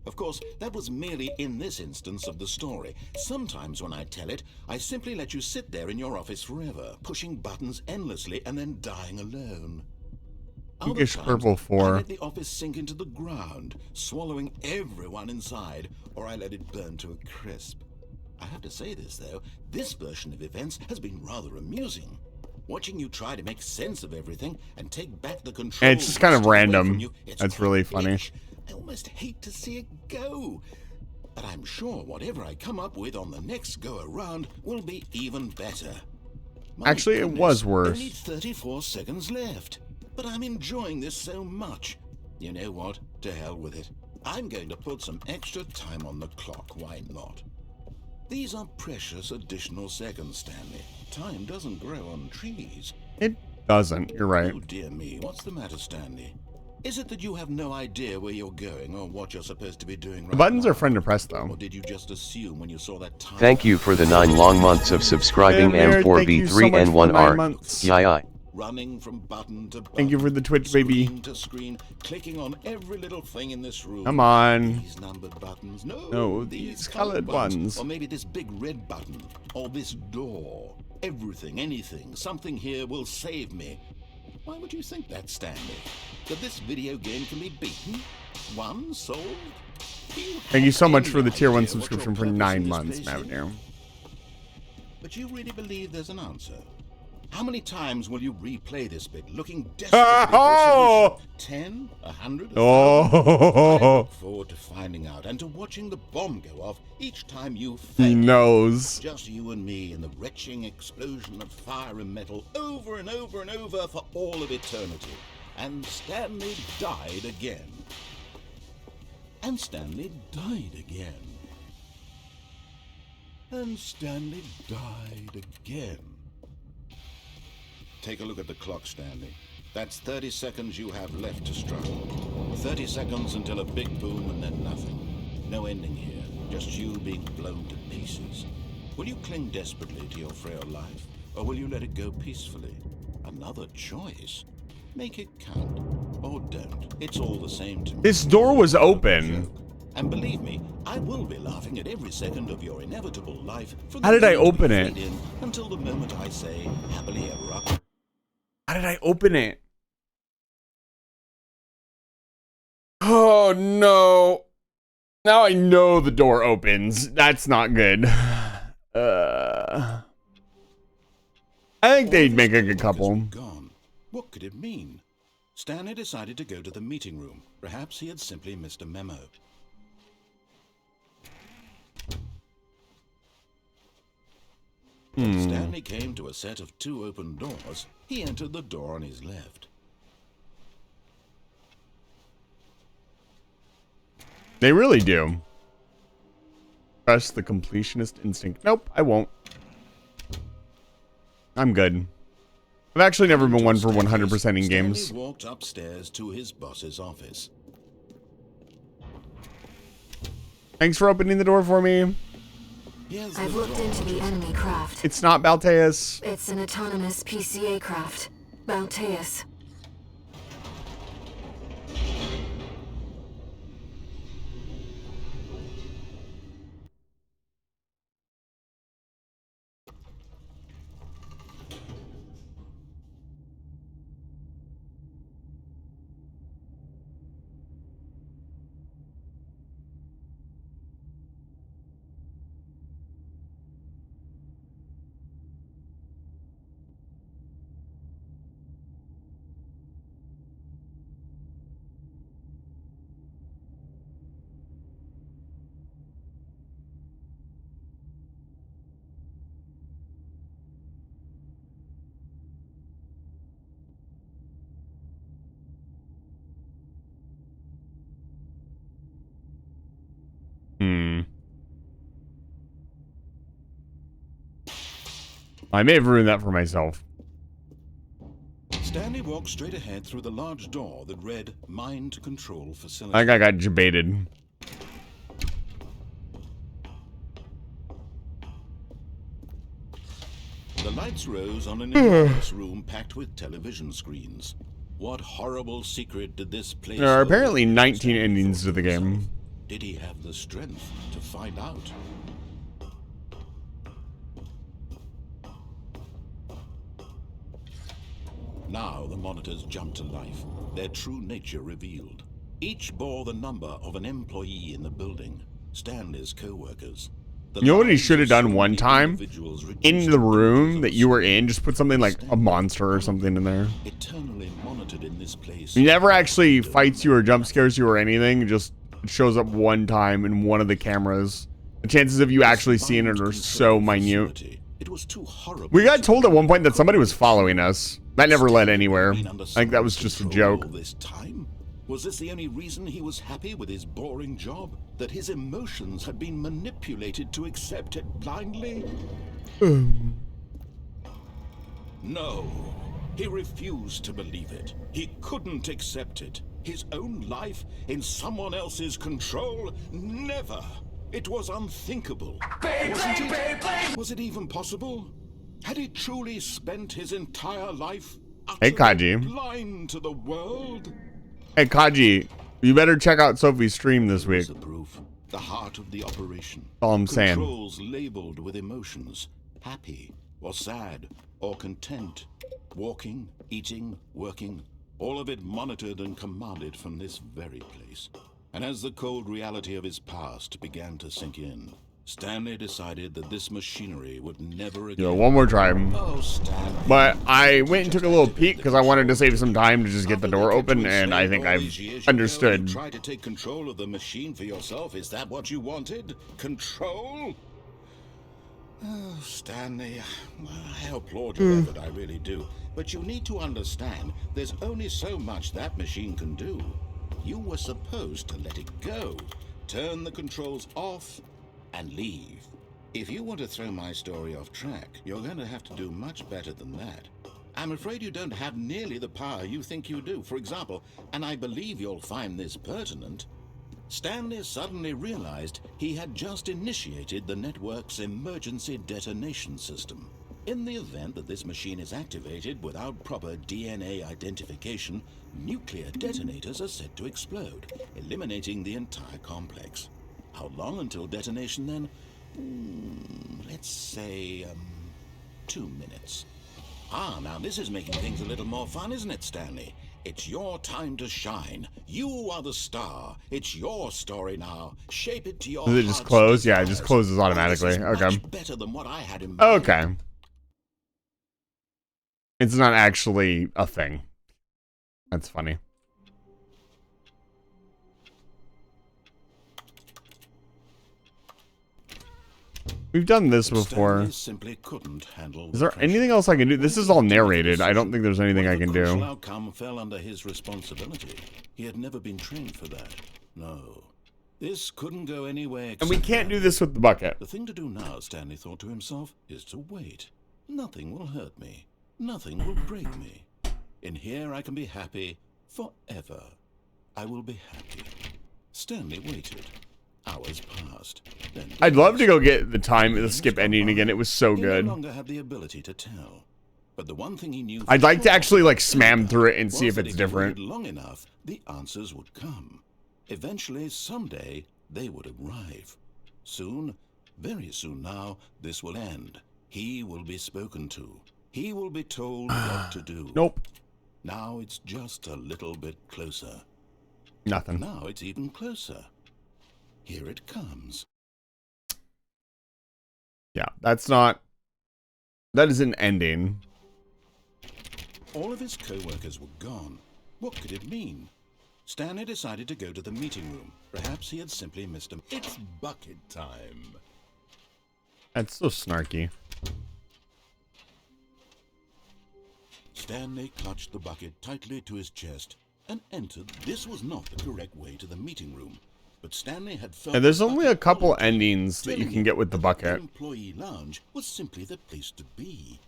Of course, that was merely in this instance of the story. Sometimes when I tell it, I simply let you sit there in your office forever, pushing buttons endlessly and then dying alone. Pinkish purple 4. I let the office sink into the ground, swallowing everyone inside, or I let it burn to a crisp. I have to say this, though, this version of events has been rather amusing. Watching you try to make sense of everything and take back the control. And it's just kind of random. That's really funny. I almost hate to see it go. But I'm sure whatever I come up with on the next go-around will be even better. Actually, it was worse. Only 34 seconds left. But I'm enjoying this so much. You know what? To hell with it. I'm going to put some extra time on the clock. Why not? These are precious additional seconds, Stanley. Time doesn't grow on trees. It doesn't. You're right. Oh, dear me. What's the matter, Stanley? Is it that you have no idea where you're going or what you're supposed to be doing right The buttons now? are friend to press, though. Or did you just assume when you saw that time? Thank you for the 9 long months of subscribing M4B3N1R. Yii. Running from button to button. Thank you for the Twitch, baby. Screen to screen, clicking on every little thing in this room. Come on. These numbered buttons. No, these colored ones. Or maybe this big red button. Or this door. Everything, anything, something here will save me. Why would you think that, Stanley? That this video game can be beaten? Won? Sold? Thank you so much for the tier 1 subscription for 9 months, Avenue. But you really believe there's an answer? How many times will you replay this bit, looking desperately for a solution? 10? 100? 1,000? I look forward to finding out and to watching the bomb go off each time you fail. He knows. Just you and me in the retching explosion of fire and metal over and over and over for all of eternity. And Stanley died again. And Stanley died again. And Stanley died again. Take a look at the clock, Stanley. That's 30 seconds you have left to struggle. 30 seconds until a big boom and then nothing. No ending here, just you being blown to pieces. Will you cling desperately to your frail life, or will you let it go peacefully? Another choice. Make it count, or don't. It's all the same to me. This door was open. And believe me, I will be laughing at every second of your inevitable life. How did I open it? Until the moment I say, happily ever after. How did I open it? Oh, no. Now I know the door opens. That's not good. I think they'd make a good couple. Gone. What could it mean? Stanley decided to go to the meeting room. Perhaps he had simply missed a memo. When Stanley came to a set of 2 open doors, he entered the door on his left. They really do. Trust the completionist instinct. Nope, I won't. I'm good. I've actually never been one for 100% in games. Stanley walked upstairs to his boss's office. Thanks for opening the door for me. I've looked into the enemy craft. It's not Balteus. It's an autonomous PCA craft. Balteus. I may have ruined that for myself. Stanley walked straight ahead through the large door that read Mind Control Facility. I got debated. The lights rose on an enormous room packed with television screens. What horrible secret did this place There are hold? apparently 19 endings to the game. Did he have the strength to find out? Now the monitors jumped to life, their true nature revealed. Each bore the number of an employee in the building, Stanley's co-workers. You know what he should have done one time? In the room that you were in, just put something like a monster or something in there. Eternally monitored in this place. He never actually fights you or jump scares you or anything. Just shows up one time in one of the cameras. The chances of you actually seeing it are so minute. It was too horrible. We got told at one point that somebody was following us. That never led anywhere. I think that was just a joke. This time? Was this the only reason he was happy with his boring job? That his emotions had been manipulated to accept it blindly? No. He refused to believe it. He couldn't accept it. His own life in someone else's control? Never. It was unthinkable. Wasn't it? Was it even possible? Had he truly spent his entire life Hey, Kaji. blind to the world? Hey, Kaji, you better check out Sophie's stream this week. The proof, the heart of the operation. That's all I'm saying. Controls labeled with emotions, happy or sad or content, walking, eating, working, all of it monitored and commanded from this very place. And as the cold reality of his past began to sink in, Stanley decided that this machinery would never again... Yo, one more time. Oh, Stanley. But I went and took a little peek because I wanted to save some time to just get the door open, and I think I've understood. You tried to take control of the machine for yourself. Is that what you wanted? Control? Oh, Stanley, I applaud your effort, I really do. But you need to understand, there's only so much that machine can do. You were supposed to let it go, turn the controls off, and leave. If you want to throw my story off track, you're going to have to do much better than that. I'm afraid you don't have nearly the power you think you do. For example, and I believe you'll find this pertinent, Stanley suddenly realized he had just initiated the network's emergency detonation system. In the event that this machine is activated without proper DNA identification, nuclear detonators are set to explode, eliminating the entire complex. How long until detonation then? Let's say, 2 minutes. Now this is making things a little more fun, isn't it, Stanley? It's your time to shine. You are the star. It's your story now. Shape it to your Does it just close? Yeah, it just closes automatically. Okay. Much better than what I had in mind. Okay. It's not actually a thing. That's funny. We've done this before. Simply couldn't handle Is there anything else I can do? This is all narrated. I don't think there's anything I can The do. outcome fell under his responsibility. He had never been trained for that. No. This couldn't go anywhere. And we can't do this with the bucket. The thing to do now, Stanley thought to himself, is to wait. Nothing will hurt me. Nothing will break me. In here I can be happy forever. I will be happy. Stanley waited. Hours passed. Then I'd love to go get the time of the skip ending again. It was so he good. no longer had the ability to tell. But the one thing he knew I'd like to sure actually like smam through it and see was if that it's if he different. waited long enough, the answers would come. Eventually, someday, they would arrive. Soon, very soon now, this will end. He will be spoken to. He will be told what to do. Nope. Now it's just a little bit closer. Nothing. Now it's even closer. Here it comes. Yeah, that's not... That is an ending. All of his co-workers were gone. What could it mean? Stanley decided to go to the meeting room. Perhaps he had simply missed him. It's bucket time. That's so snarky. Stanley clutched the bucket tightly to his chest and entered. This was not the correct way to the meeting room, but Stanley had felt. And there's only a couple endings that you can get with the bucket. The employee lounge was simply the place to be.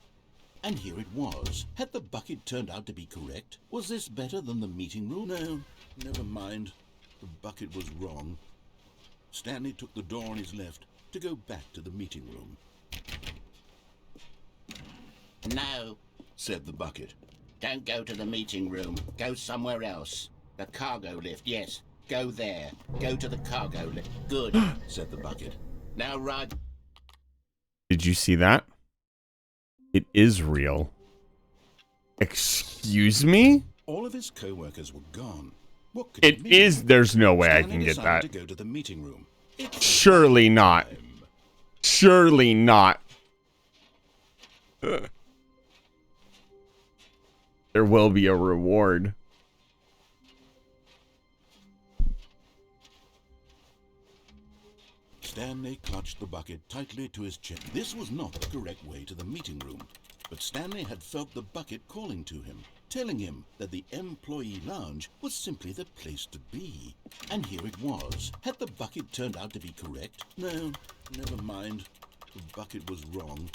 And here it was. Had the bucket turned out to be correct? Was this better than the meeting room? No, never mind. The bucket was wrong. Stanley took the door on his left to go back to the meeting room. No, said the bucket. don't go to the meeting room. Go somewhere else. The cargo lift, yes. Go there. Go to the cargo lift. Good, said the bucket. Now ride. Did you see that? It is real. Excuse me? All of his co-workers were gone. What could It mean? is. There's no way I Stanley can get decided that. to go to the meeting room. Surely not. Surely not. Ugh. There will be a reward. Stanley clutched the bucket tightly to his chest. This was not the correct way to the meeting room, but Stanley had felt the bucket calling to him, telling him that the employee lounge was simply the place to be. And here it was. Had the bucket turned out to be correct? No, never mind. The bucket was wrong.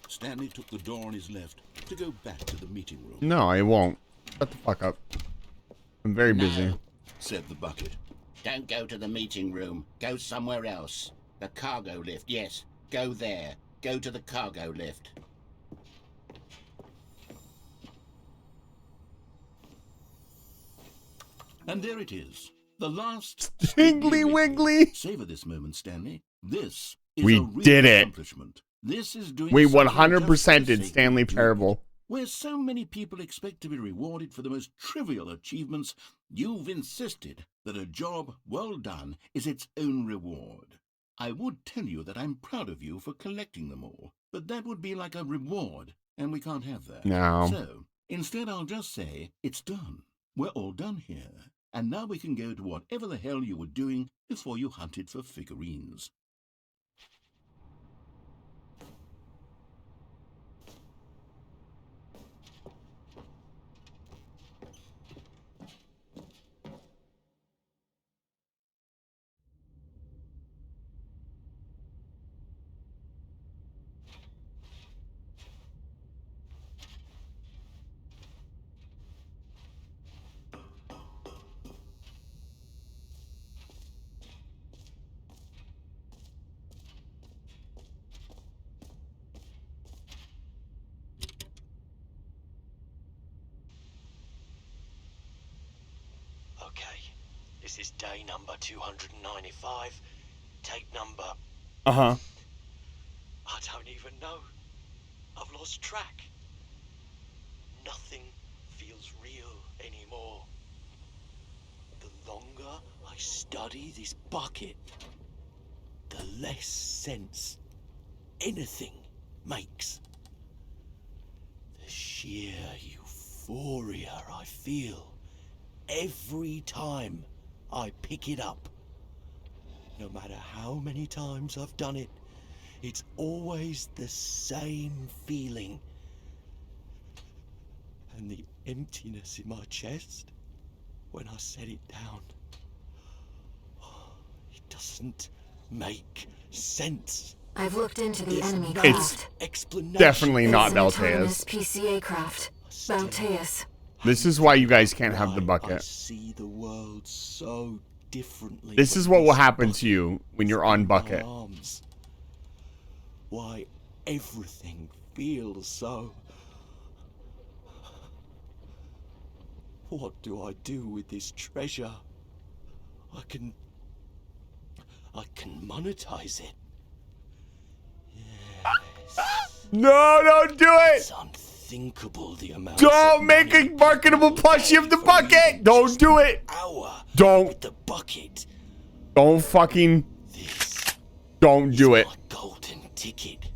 Stanley took the door on his left to go back to the meeting room. No, I won't. Shut the fuck up. I'm very busy. No, said the bucket. don't go to the meeting room. Go somewhere else. The cargo lift, yes. Go there. Go to the cargo lift. And there it is. The last Wiggly Wiggly. Savor this moment, Stanley. This is We a real did it. accomplishment. This is doing We something 100% just for the did sake Stanley of doing it. Parable. Where so many people expect to be rewarded for the most trivial achievements, you've insisted that a job well done is its own reward. I would tell you that I'm proud of you for collecting them all, but that would be like a reward, and we can't have that. No. So, instead I'll just say, it's done. We're all done here, and now we can go to whatever the hell you were doing before you hunted for figurines. Okay, this is day number 295. Tape number... Uh-huh. I don't even know. I've lost track. Nothing feels real anymore. The longer I study this bucket, the less sense anything makes. The sheer euphoria I feel every time I pick it up. No matter how many times I've done it, it's always the same feeling. And the emptiness in my chest when I set it down. doesn't make sense. I've looked into the There's enemy no craft. explanation. Definitely not It's an autonomous Balteus. PCA craft. Balteus. This is why you guys can't have the I bucket. see the world so differently. This is what will happen to you when you're on bucket. Arms. Why everything feels so. What do I do with this treasure? I can monetize it. No, don't do it. It's unthinkable the amount. Don't make a marketable plushie of the bucket. Don't do it. Don't. The bucket. Don't fucking. Don't do it. Golden ticket.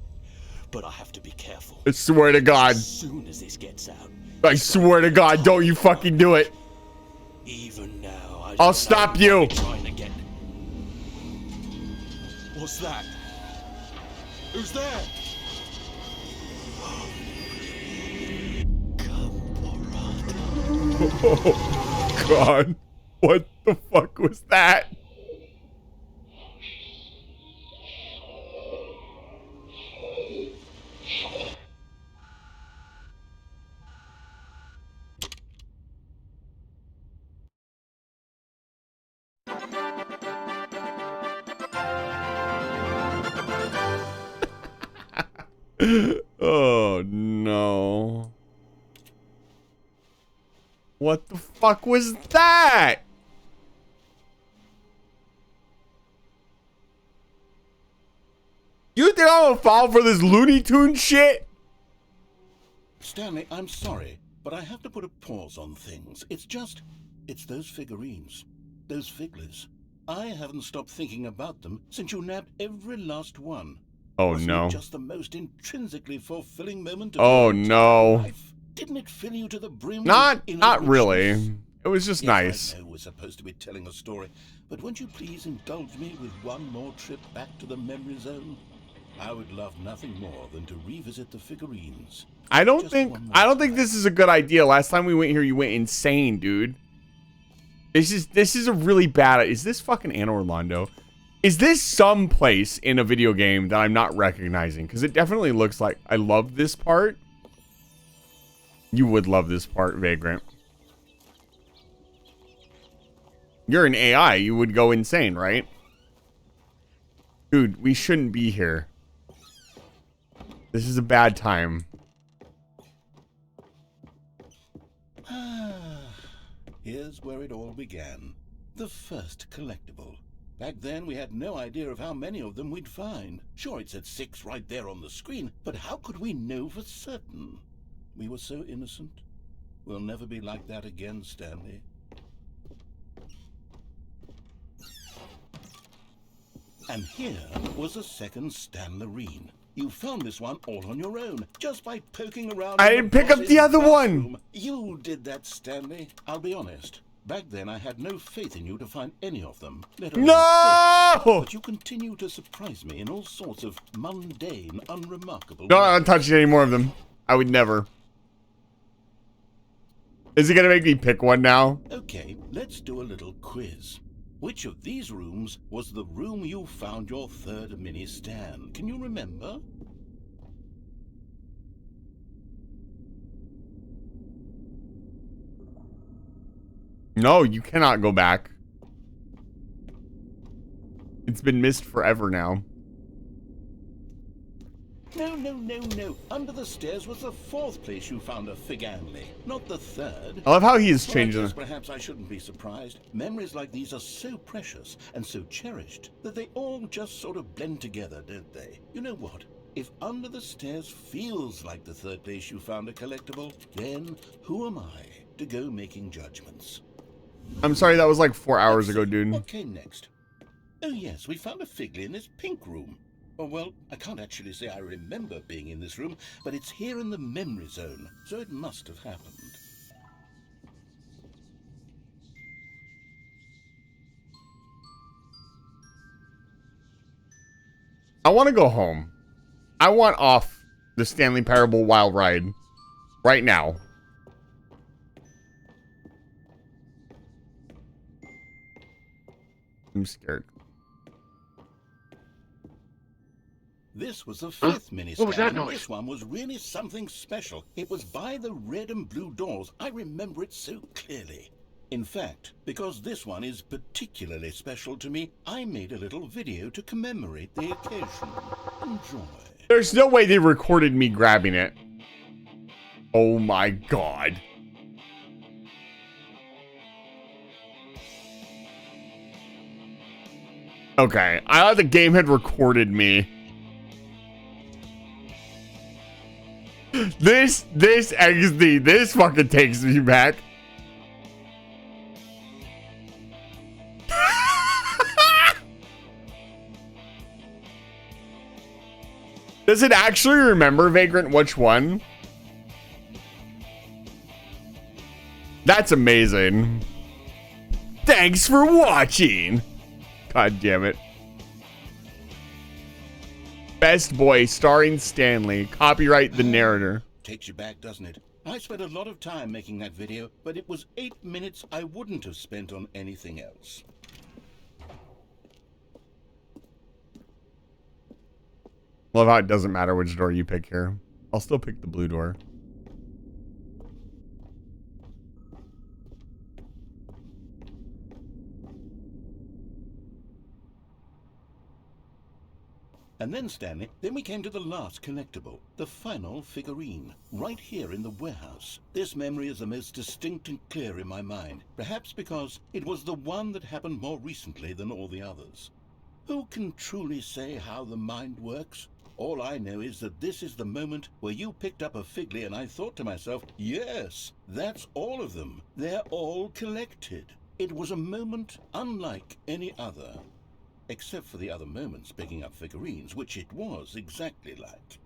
But I have to be careful. I swear to God. As soon as this gets out. I swear to God, don't you fucking do it. Even now, I'll stop you. Trying to get... What's that? Who's there? Oh, God. What the fuck was that? Oh, no. What the fuck was that? You think I'm gonna fall for this Looney Tune shit? Stanley, I'm sorry, but I have to put a pause on things. It's those figurines, those figglers. I haven't stopped thinking about them since you nabbed every last one. Oh, Wasn't no. it just the most intrinsically fulfilling moment of Oh, your no. life? Didn't it fill you to the brim? Not with really. richness? It was just Yes, nice. I know we're supposed to be telling a story, but won't you please indulge me with one more trip back to the memory zone? I would love nothing more than to revisit the figurines. I don't think this is a good idea. Last time we went here, you went insane, dude. This is a really bad. Is this fucking Anne Orlando? Is this some place in a video game that I'm not recognizing? Because it definitely looks like I love this part. You would love this part, Vagrant. You're an AI. You would go insane, right? Dude, we shouldn't be here. This is a bad time. Here's where it all began. The first collectible. Back then, we had no idea of how many of them we'd find. Sure, it said 6 right there on the screen, but how could we know for certain? We were so innocent. We'll never be like that again, Stanley. And here was a second Stanlerine. You found this one all on your own, just by poking around. I didn't pick up the other one. You did that, Stanley. I'll be honest. Back then, I had no faith in you to find any of them. No! But you continue to surprise me in all sorts of mundane, unremarkable No, ways. I'm not touching any more of them. I would never. Is he gonna make me pick one now? Okay, let's do a little quiz. Which of these rooms was the room you found your third mini Stan? Can you remember? No, you cannot go back. It's been missed forever now. No. Under the stairs was the fourth place you found a Figanley, not the third. I love how he is Well, changing I guess the... perhaps I shouldn't be surprised. Memories like these are so precious and so cherished that they all just sort of blend together, don't they? You know what? If under the stairs feels like the third place you found a collectible, then who am I to go making judgments? I'm sorry, that was like 4 hours ago, dude. What came next? Oh yes, we found a Figley in this pink room. Oh, well, I can't actually say I remember being in this room, but it's here in the memory zone, so it must have happened. I want to go home. I want off the Stanley Parable Wild Ride right now. I'm scared. This was the fifth mini What was that stand, and noise? this one was really something special. It was by the red and blue doors. I remember it so clearly. In fact, because this one is particularly special to me, I made a little video to commemorate the occasion. Enjoy. There's no way they recorded me grabbing it. Oh my god. Okay, I thought the game had recorded me. This XD, this fucking takes me back. Does it actually remember, Vagrant, which one? That's amazing. Thanks for watching. God damn it. Best Boy starring Stanley. Copyright the narrator. Takes you back, doesn't it? I spent a lot of time making that video, but it was 8 minutes I wouldn't have spent on anything else. Love how it doesn't matter which door you pick here. I'll still pick the blue door. And then, Stanley, then we came to the last collectible, the final figurine, right here in the warehouse. This memory is the most distinct and clear in my mind, perhaps because it was the one that happened more recently than all the others. Who can truly say how the mind works? All I know is that this is the moment where you picked up a Figley and I thought to myself, yes, that's all of them. They're all collected. It was a moment unlike any other. Except for the other moments picking up figurines, which it was exactly like.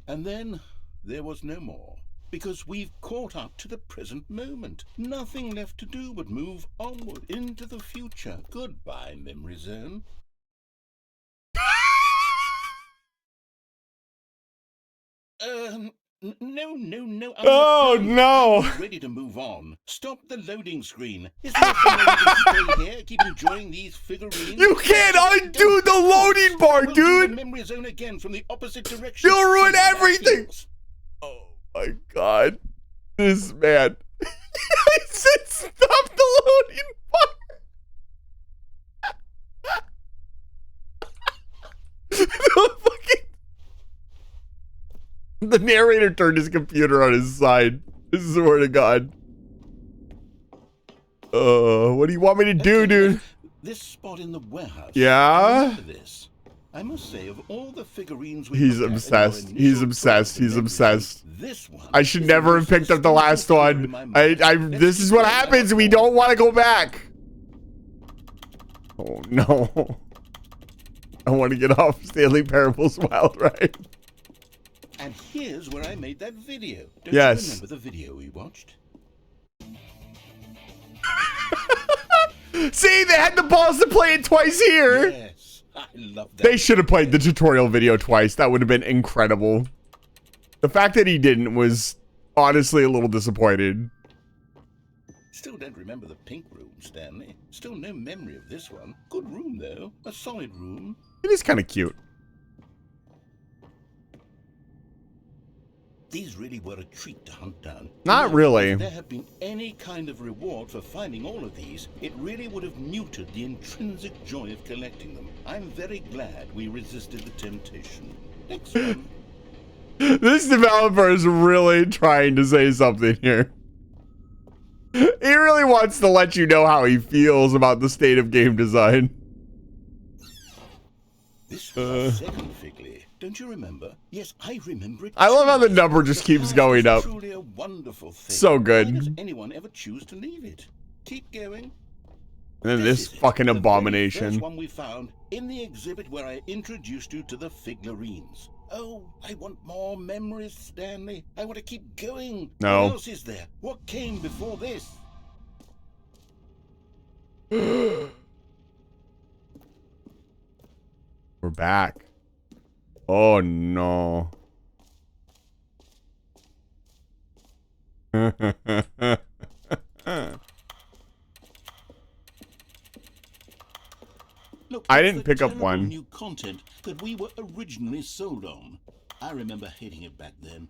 And then there was no more, because we've caught up to the present moment. Nothing left to do but move onward into the future. Goodbye, Memory Zone. No. Oh, no. I'm ready to move on. Stop the loading screen. Is there some way we can stay here, keep enjoying these figurines? You can't undo the loading bar, We'll do the dude. Memory Zone again from the opposite direction. You'll ruin See how that everything. feels. Oh my god. This man. I said stop the loading bar. The narrator turned his computer on his side. I swear to God. What do you want me to do, dude? This spot in the warehouse. Yeah? Remember this. I must say, of all the figurines we He's looked at obsessed. in our He's initial obsessed. trip to He's Memory obsessed. Zone, this one I should is the never have most picked up the last distinctive figure in one. my mind. This is what happens. We don't want to go back. Oh no. I want to get off Stanley Parable's Wild Ride. And here's where I made that video. Don't Yes. you remember the video we watched? See, they had the balls to play it twice here. Yes, I love that. They should have played the tutorial video twice. That would have been incredible. The fact that he didn't was honestly a little disappointed. Still don't remember the pink room, Stanley. Still no memory of this one. Good room, though. A solid room. It is kind of cute. These really were a treat to hunt down. Not really. If there had been any kind of reward for finding all of these, it really would have muted the intrinsic joy of collecting them. I'm very glad we resisted the temptation. Next one. This developer is really trying to say something here. He really wants to let you know how he feels about the state of game design. This was our second Figley. Don't you remember? Yes, I remember it. I love how the number just keeps going up. Truly a wonderful thing. So Why good. does anyone ever choose to leave it? Keep going. And then this is it, fucking the very abomination. first one we found in the exhibit where I introduced you to the figurines. Oh, I want more memories, Stanley. I want to keep going. No. What else is there? What came before this? We're back. Oh no. I It's didn't the pick up terrible one. new content that we were originally sold on. I remember hating it back then,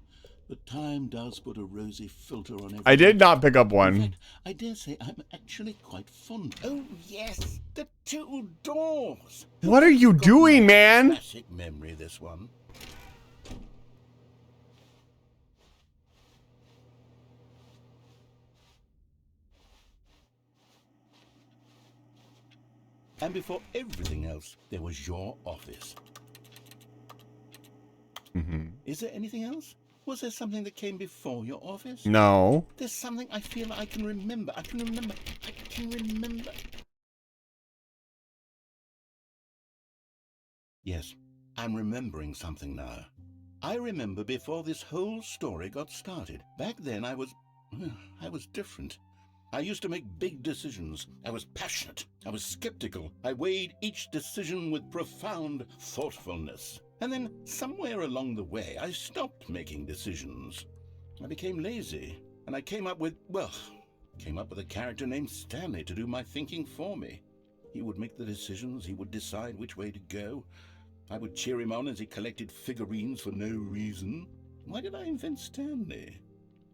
but time does put a rosy filter on everything. I did not pick up In one. fact, I dare say I'm actually quite fond. Oh yes, the two doors. What are you doing, man? Classic memory, this one. And before everything else, there was your office. Mm-hmm. Is there anything else? Was there something that came before your office? No. There's something I feel I can remember. I can remember. Yes, I'm remembering something now. I remember before this whole story got started. Back then I was different. I used to make big decisions. I was passionate. I was skeptical. I weighed each decision with profound thoughtfulness. And then somewhere along the way, I stopped making decisions. I became lazy, and I came up with a character named Stanley to do my thinking for me. He would make the decisions. He would decide which way to go. I would cheer him on as he collected figurines for no reason. Why did I invent Stanley?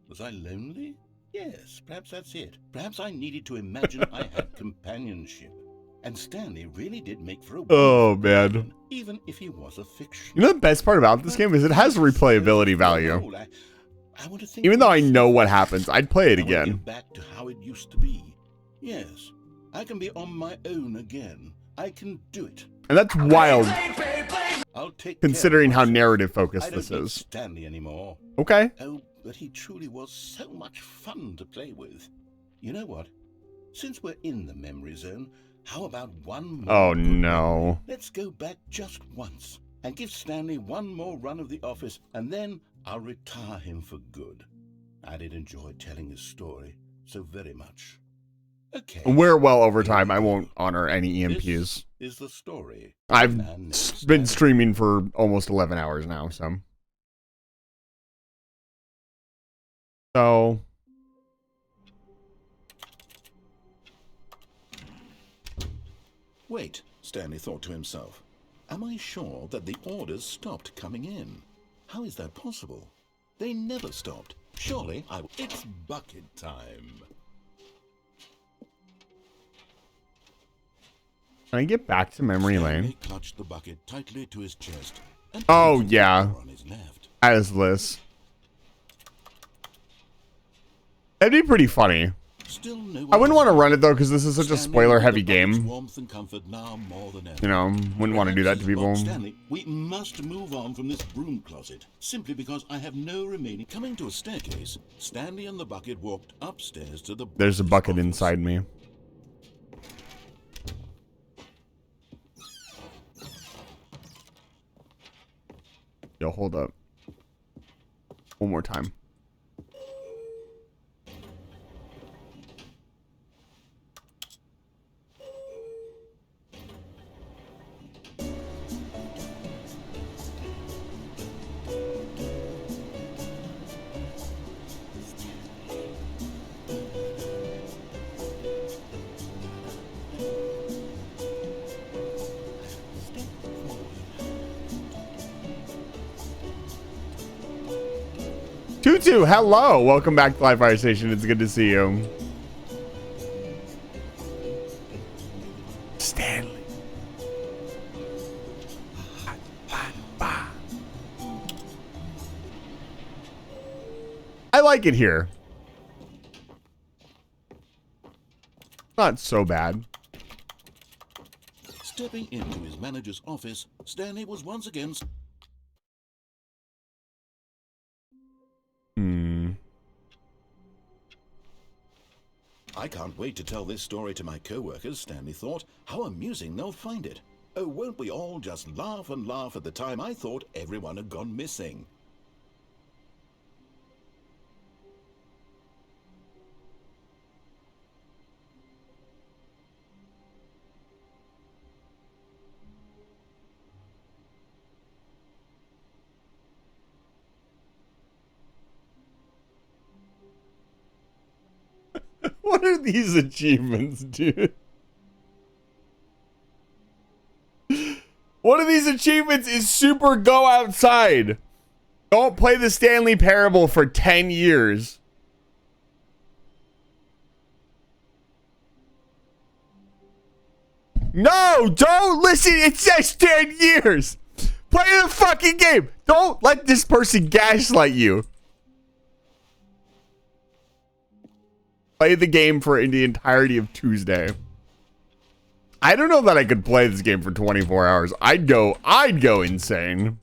Was I lonely? Yes, perhaps that's it. Perhaps I needed to imagine I had companionship. And Stanley really did make for a Oh, man. even if he was a fiction. You know the best part about this game is it has replayability value. I want to think Even though I know what happens, I'd play it I want to again. get back to how it used to be. Yes, I can be on my own again. I can do it. And that's wild, I'll take considering care how of myself. narrative I focused don't this need is. Stanley anymore. Okay. Oh, but he truly was so much fun to play with. You know what? Since we're in the memory zone, how about one more? Oh, good no. memory? Let's go back just once and give Stanley one more run of the office, and then I'll retire him for good. I did enjoy telling his story so very much. Okay. We're well over time. I won't honor any EMPs. This is the story. I've Man named been Stanley. streaming for almost 11 hours now, so. Wait, Stanley thought to himself. Am I sure that the orders stopped coming in? How is that possible? They never stopped. Surely It's bucket time. Can I get back to memory Stanley lane? clutched the bucket tightly to his chest. And Oh, pointed yeah. on his left. As Liz. That'd be pretty funny. Still no I wouldn't one want to run it, though, because this is such a Stanley spoiler-heavy needed the bucket's game. warmth and comfort now more than ever. You know, wouldn't want to do that to people. Stanley, we must move on from this broom closet, simply because I have no remaining. Coming to a staircase, Stanley and the bucket walked upstairs to the. There's a boss's bucket office. inside me. Yo, hold up. One more time. Tutu, hello. Welcome back to Live Fire Station. It's good to see you. Stanley. I like it here. Not so bad. Stepping into his manager's office, Stanley was once again. I can't wait to tell this story to my co-workers, Stanley thought. How amusing they'll find it. Oh, won't we all just laugh and laugh at the time I thought everyone had gone missing. What are these achievements, dude? achievements is super go outside. Don't play the Stanley Parable for 10 years. No, don't listen. It says 10 years. Play the fucking game. Don't let this person gaslight you. Play the game for the entirety of Tuesday. I don't know that I could play this game for 24 hours. I'd go insane.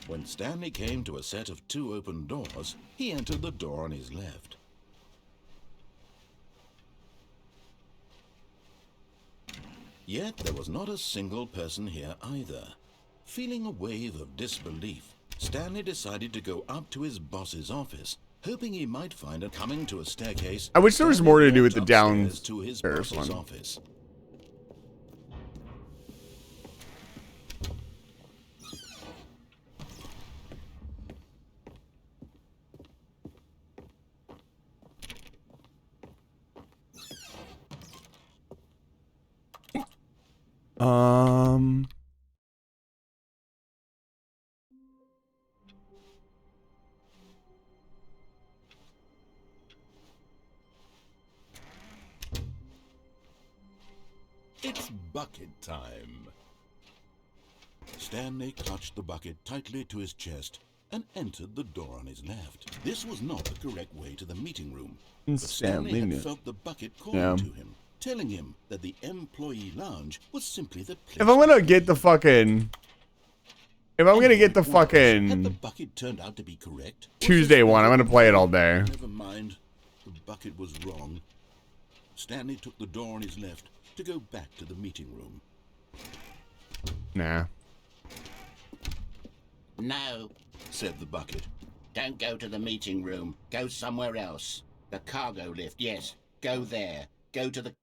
When Stanley came to a set of 2 open doors, he entered the door on his left. Yet there was not a single person here either. Feeling a wave of disbelief, Stanley decided to go up to his boss's office, hoping he might find it coming to a staircase. I wish there was more to do with the downstairs to his downstairs boss's one. office. It's bucket time. Stanley clutched the bucket tightly to his chest and entered the door on his left. This was not the correct way to the meeting room. But Stanley had felt the bucket calling to him, telling him that the employee lounge was simply the place. If I'm gonna get the fucking... If I'm gonna get the fucking... Had the bucket turned out to be correct? Tuesday one, I'm gonna play it all day. Never mind. The bucket was wrong. Stanley took the door on his left to go back to the meeting room. Nah. No, said the bucket. Don't go to the meeting room. Go somewhere else. The cargo lift, yes. Go there. Go to the...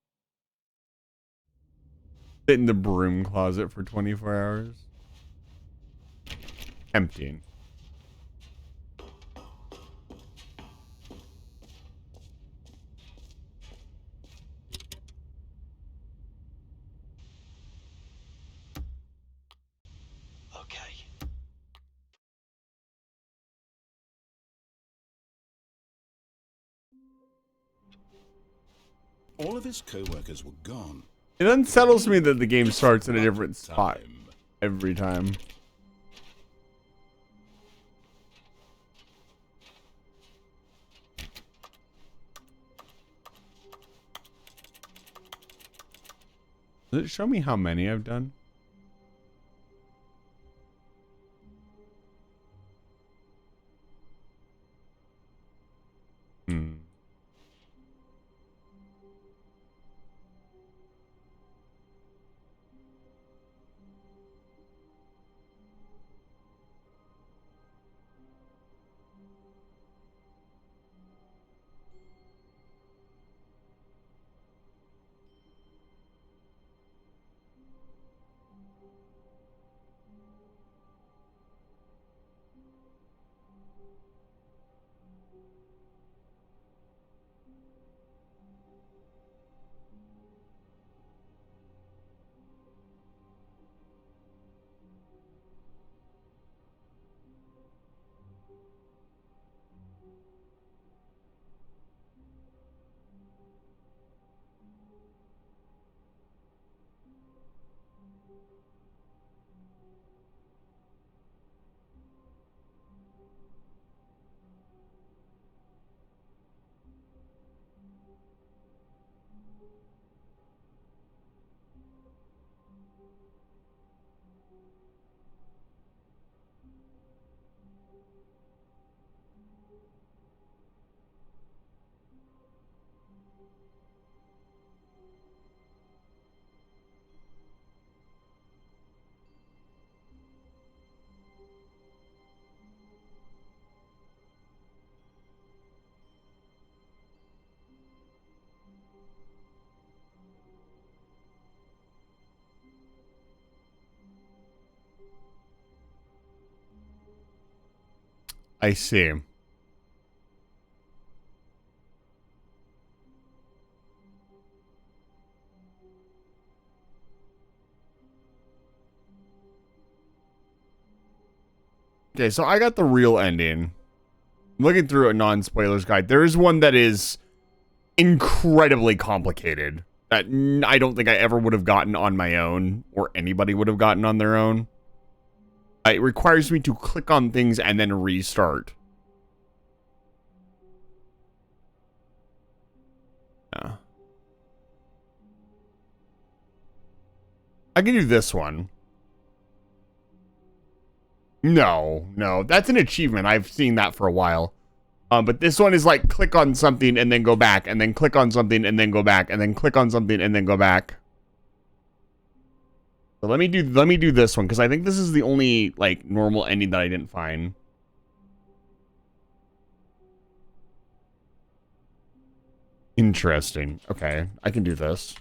Sit in the broom closet for 24 hours. Emptying. All of his co-workers were gone. It unsettles me that the game starts in a different spot every time. Does it show me how many I've done? I see. Okay, so I got the real ending. I'm looking through a non-spoilers guide. There is one that is incredibly complicated that I don't think I ever would have gotten on my own, or anybody would have gotten on their own. It requires me to click on things and then restart. Yeah. I can do this one. No, that's an achievement. I've seen that for a while. But this one is like click on something and then go back, and then click on something and then go back, and then click on something and then go back. So let me do this one, because I think this is the only like normal ending that I didn't find. Interesting. Okay, I can do this.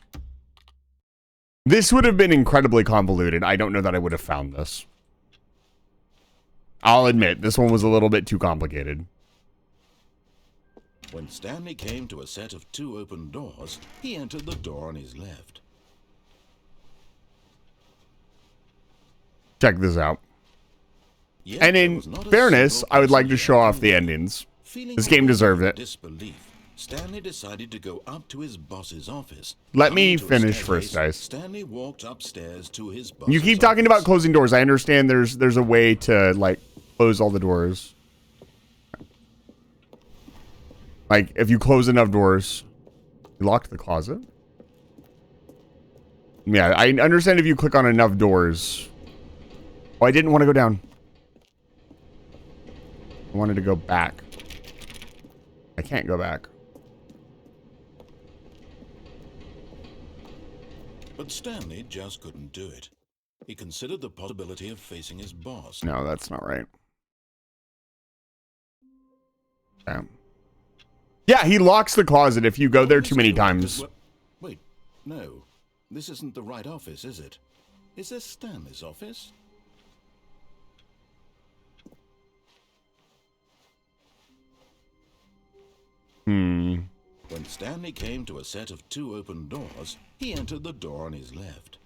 This would have been incredibly convoluted. I don't know that I would have found this. I'll admit, this one was a little bit too complicated. When Stanley came to a set of 2 open doors, he entered the door on his left. Check this out. Yet And there in was not a fairness, single I would like to person show here off who the knew. endings. Feeling This game a wave deserved of it. Disbelief, Stanley decided to go up to his boss's office. Let me Coming to a finish staircase, first, guys. Stanley walked upstairs to his boss's You keep talking office. about closing doors. I understand there's a way to like close all the doors. Like if you close enough doors. You locked the closet? Yeah, I understand if you click on enough doors. Oh, I didn't want to go down. I wanted to go back. I can't go back. But Stanley just couldn't do it. He considered the possibility of facing his boss. No, that's not right. Damn. Yeah, he locks the closet if you go there too many times. Wait, no. This isn't the right office, is it? Is this Stanley's office? When Stanley came to a set of 2 open doors, he entered the door on his left.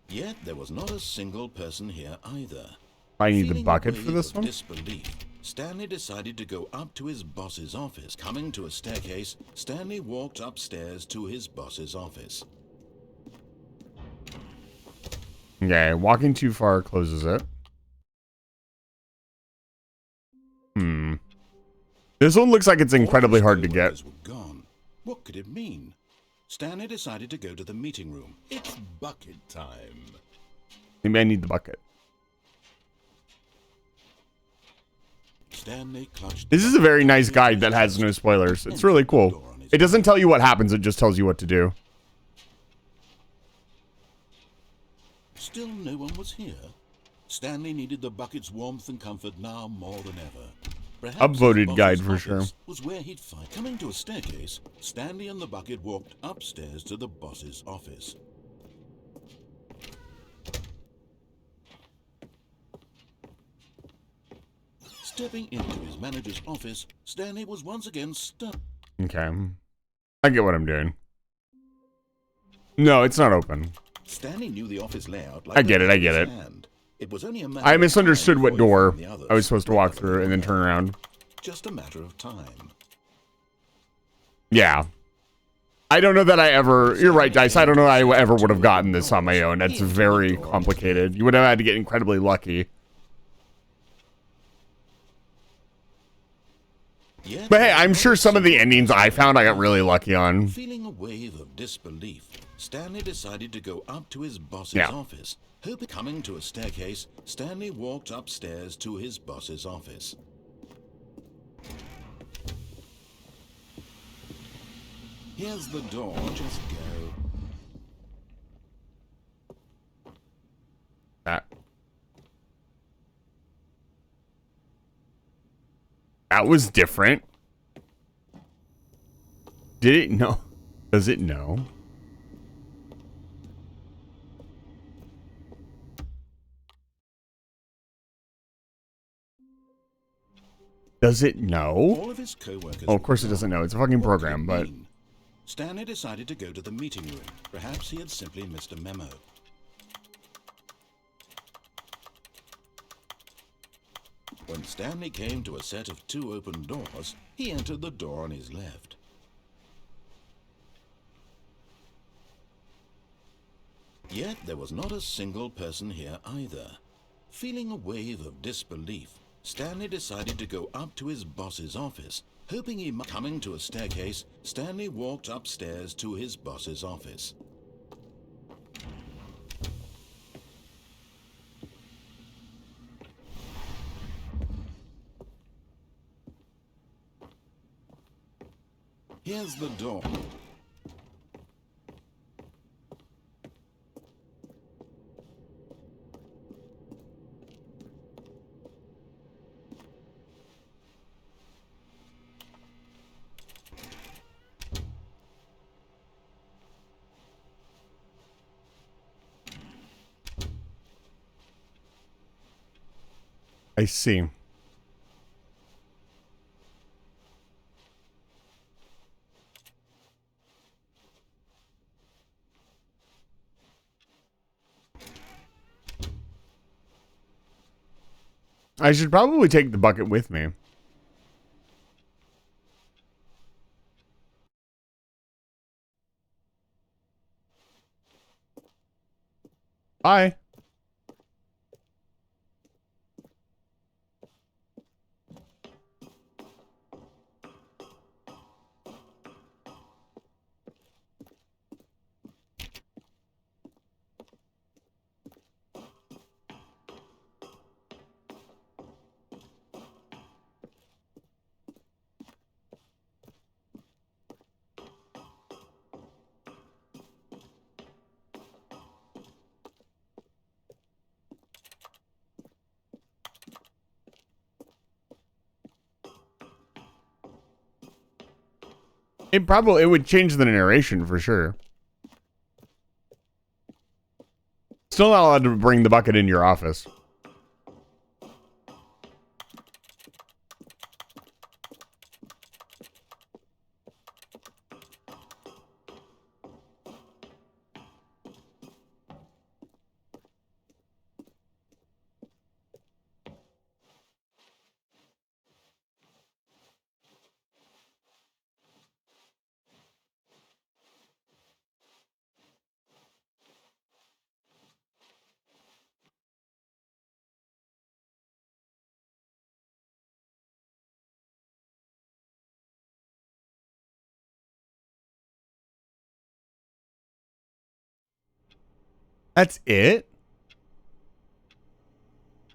Yet there was not a single person here either. I need the Feeling a bucket for wave this of one. Disbelief, Stanley decided to go up to his boss's office. Coming to a staircase, Stanley walked upstairs to his boss's office. Okay, walking too far closes it. This one looks like it's incredibly hard to get. Co-workers were gone. What could it mean? Stanley decided to go to the meeting room. It's bucket time. Maybe I need the bucket. Stanley clutched. This is a very nice guide that has no spoilers. It's really cool. It doesn't tell you what happens, it just tells you what to do. Still no one was here. Stanley needed the bucket's warmth and comfort now more than ever. Perhaps his Upvoted boss's guide for office sure. Was where he'd find. Coming to a staircase, Stanley and the bucket walked upstairs to the boss's office. Stepping into his manager's office, Stanley was once again stuck. Okay. I get what I'm doing. No, it's not open. Stanley knew the office layout like I get the it, back I of get his it. hand. It was only a matter I of misunderstood time what before door he found the others. I was supposed to walk through and then turn around. Just a matter of time. Yeah. I don't know that I ever... You're right, Dice. I don't know I ever would have gotten this on my own. That's very complicated. You would have had to get incredibly lucky. But hey, I'm sure some of the endings I found I got really lucky on. Feeling a wave of disbelief, Stanley decided to go up to his boss's office. Coming to a staircase, Stanley walked upstairs to his boss's office. Here's the door, just go. That was different. Did it know? Does it know? Does it know? All of his co-workers Oh, of course it doesn't know. It's a fucking program, but... Stanley decided to go to the meeting room. Perhaps he had simply missed a memo. When Stanley came to a set of 2 open doors, he entered the door on his left. Yet there was not a single person here either. Feeling a wave of disbelief, Stanley decided to go up to his boss's office. Hoping he might... Coming to a staircase, Stanley walked upstairs to his boss's office. Here's the door. I see. I should probably take the bucket with me. Bye. It would change the narration for sure. Still not allowed to bring the bucket in your office. That's it?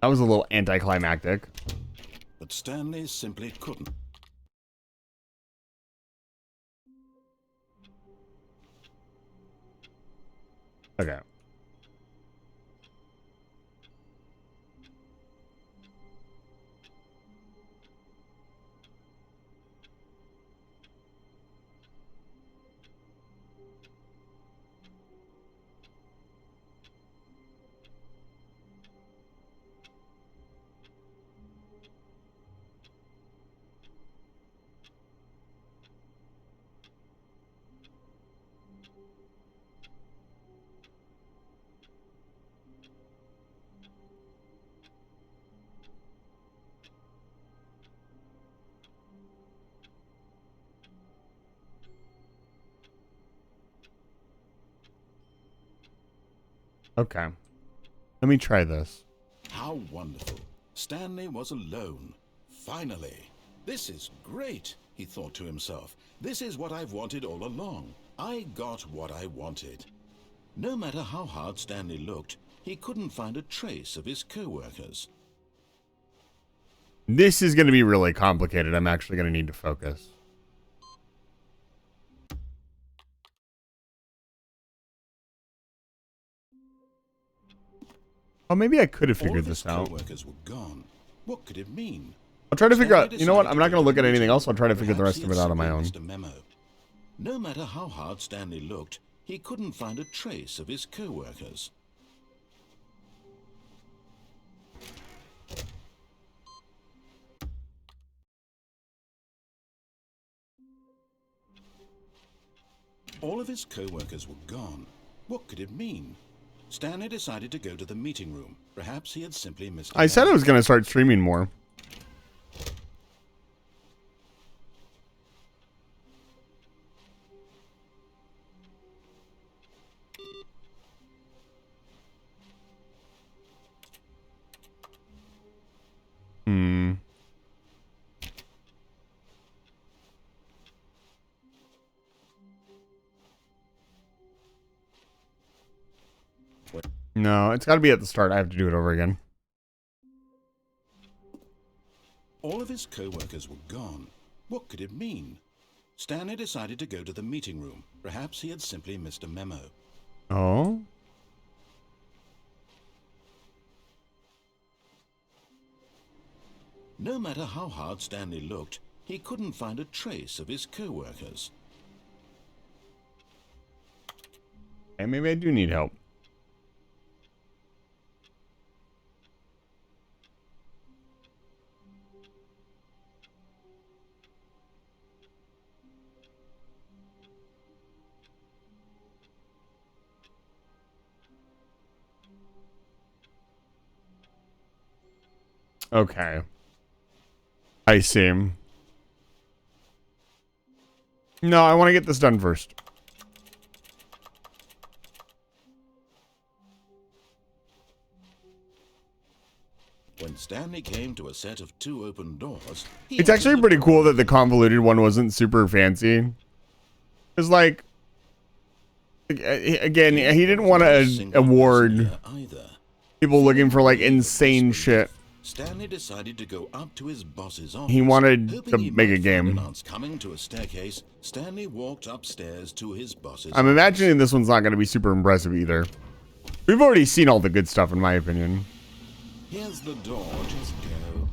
That was a little anticlimactic. But Stanley simply couldn't. Okay. Okay. Let me try this. How wonderful. Stanley was alone. Finally. This is great, he thought to himself. This is what I've wanted all along. I got what I wanted. No matter how hard Stanley looked, he couldn't find a trace of his co-workers. This is going to be really complicated. I'm actually going to need to focus. Oh, maybe I could have figured this out. Co-workers were gone. What could it mean? I'll try to figure out. You know what? I'm not going to look at anything else. I'll try to figure the rest of it out on my own. No matter how hard Stanley looked, he couldn't find a trace of his co-workers. All of his co-workers were gone. What could it mean? Stanley decided to go to the meeting room. Perhaps he had simply missed. I said I was going to start streaming more. Hmm. No, it's got to be at the start. I have to do it over again. All of his co-workers were gone. What could it mean? Stanley decided to go to the meeting room. Perhaps he had simply missed a memo. Oh? No matter how hard Stanley looked, he couldn't find a trace of his co-workers. And maybe I do need help. Okay. I see. No, I want to get this done first. When Stanley came to a set of 2 open doors, It's actually pretty cool that the convoluted one wasn't super fancy. It's like, again, he didn't want to award people looking for like insane shit. Stanley decided to go up to his boss's office. He wanted to make a game. Coming to a staircase, Stanley walked upstairs to his boss's I'm imagining this one's not going to be super impressive either. We've already seen all the good stuff, in my opinion. Here's the door, just go.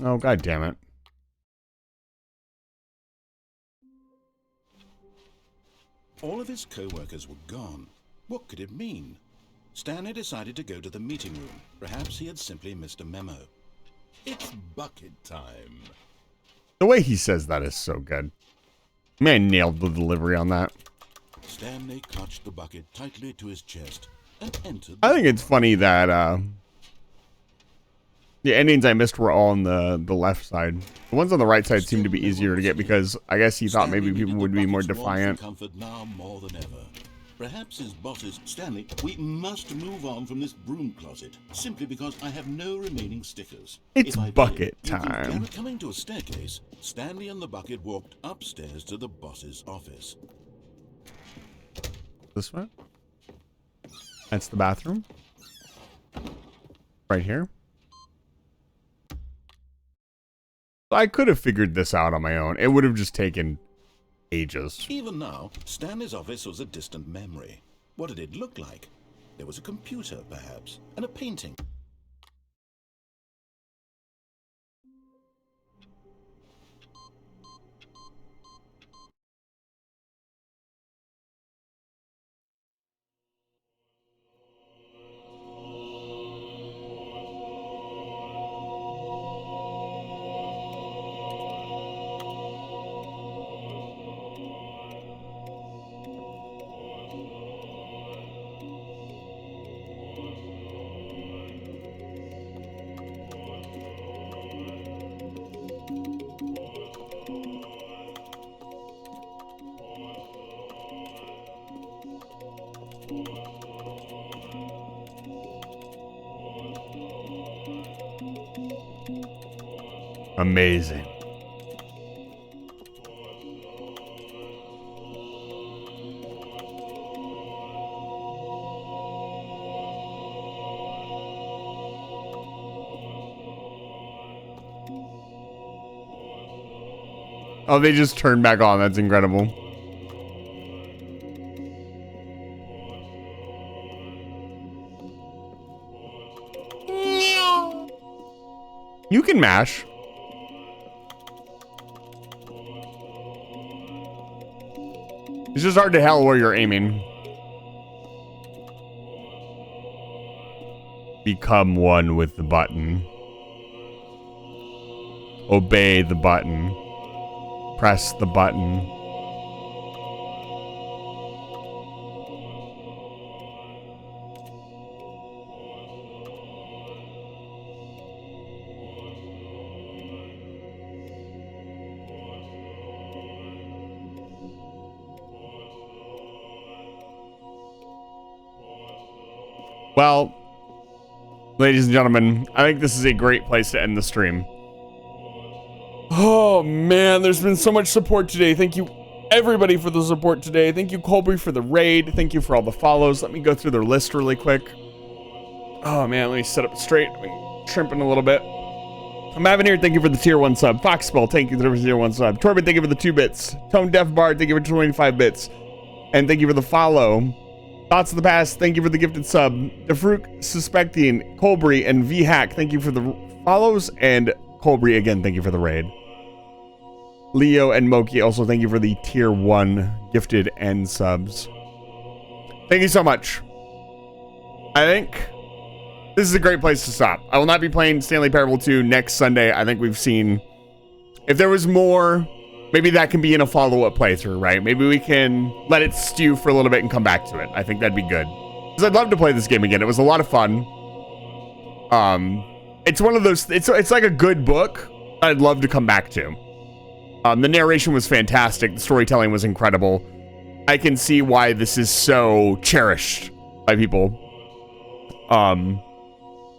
Oh, god damn it. All of his co-workers were gone. What could it mean? Stanley decided to go to the meeting room. Perhaps he had simply missed a memo. It's bucket time. The way he says that is so good. Man nailed the delivery on that. Stanley clutched the bucket tightly to his chest and entered. I think it's funny that the endings I missed were all on the left side. The ones on the right side seem to be easier to get because I guess he thought maybe people would be more defiant. Comfort now more than ever. Perhaps his bosses, Stanley, we must move on from this broom closet simply because I have no remaining stickers. It's bucket time. Coming to a staircase, Stanley and the bucket walked upstairs to the boss's office. This way? That's the bathroom. Right here. I could have figured this out on my own. It would have just taken ages. Even now, Stanley's office was a distant memory. What did it look like? There was a computer, perhaps, and a painting. Amazing. Oh, they just turned back on. That's incredible. You can mash. It's just hard to tell where you're aiming. Become one with the button. Obey the button. Press the button. Well, ladies and gentlemen, I think this is a great place to end the stream. Oh man, there's been so much support today. Thank you everybody for the support today. Thank you, Colby, for the raid. Thank you for all the follows. Let me go through their list really quick. Oh man, let me set up straight. I'm shrimping a little bit. I'm having here, thank you for the tier 1 sub. Foxball, thank you for the tier 1 sub. Torben, thank you for the 2 bits. Tone Deaf Bard, thank you for 25 bits. And thank you for the follow. Thoughts of the Past, thank you for the gifted sub. Defruk, Suspecting, Colbury, and VHack, thank you for the follows. And Colbury, again, thank you for the raid. Leo and Moki, also thank you for the tier 1 gifted and subs. Thank you so much. I think this is a great place to stop. I will not be playing Stanley Parable 2 next Sunday. I think we've seen... If there was more, maybe that can be in a follow-up playthrough, right? Maybe we can let it stew for a little bit and come back to it. I think that'd be good. Because I'd love to play this game again. It was a lot of fun. It's one of those... It's like a good book that I'd love to come back to. The narration was fantastic. The storytelling was incredible. I can see why this is so cherished by people.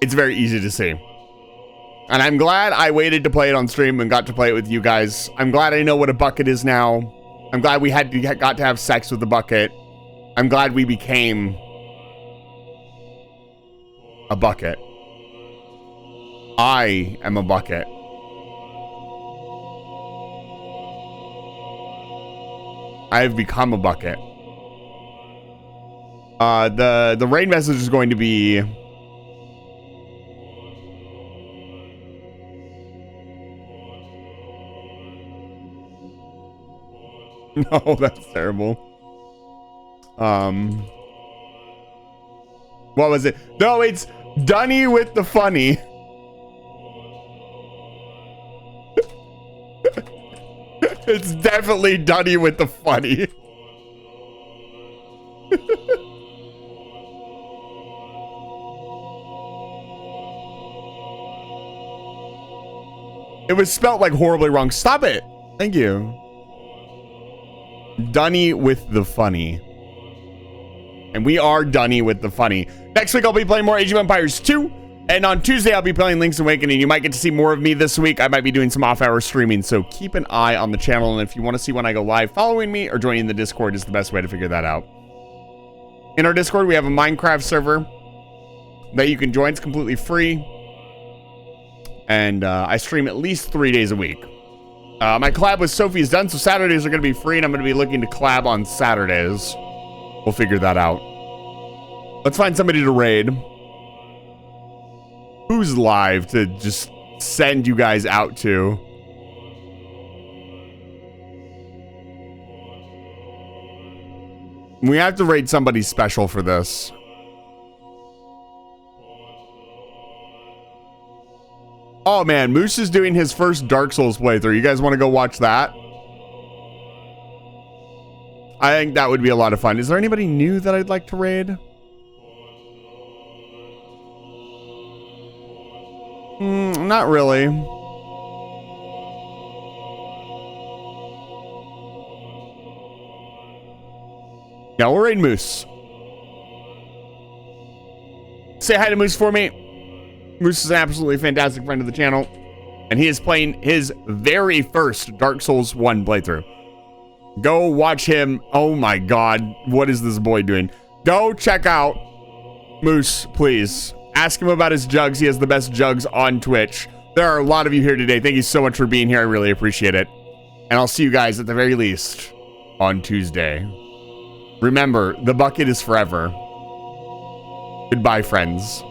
It's very easy to see. And I'm glad I waited to play it on stream and got to play it with you guys. I'm glad I know what a bucket is now. I'm glad we got to have sex with the bucket. I'm glad we became a bucket. I am a bucket. I have become a bucket. The raid message is going to be... No, that's terrible. What was it? No, it's Dunny with the funny. It's definitely Dunny with the funny. It was spelt like horribly wrong. Stop it. Thank you. Dunny with the funny. And we are Dunny with the funny. Next week, I'll be playing more Age of Empires 2. And on Tuesday, I'll be playing Link's Awakening. You might get to see more of me this week. I might be doing some off-hour streaming, so keep an eye on the channel. And if you want to see when I go live, following me or joining the Discord is the best way to figure that out. In our Discord, we have a Minecraft server that you can join. It's completely free. And I stream at least 3 days a week. My collab with Sophie is done, so Saturdays are going to be free, and I'm going to be looking to collab on Saturdays. We'll figure that out. Let's find somebody to raid. Who's live to just send you guys out to? We have to raid somebody special for this. Oh man, Moose is doing his first Dark Souls playthrough. You guys want to go watch that? I think that would be a lot of fun. Is there anybody new that I'd like to raid? Not really. Yeah, we'll raid Moose. Say hi to Moose for me. Moose is an absolutely fantastic friend of the channel. And he is playing his very first Dark Souls 1 playthrough. Go watch him. Oh my god. What is this boy doing? Go check out Moose, please. Ask him about his jugs. He has the best jugs on Twitch. There are a lot of you here today. Thank you so much for being here. I really appreciate it. And I'll see you guys at the very least on Tuesday. Remember, the bucket is forever. Goodbye, friends.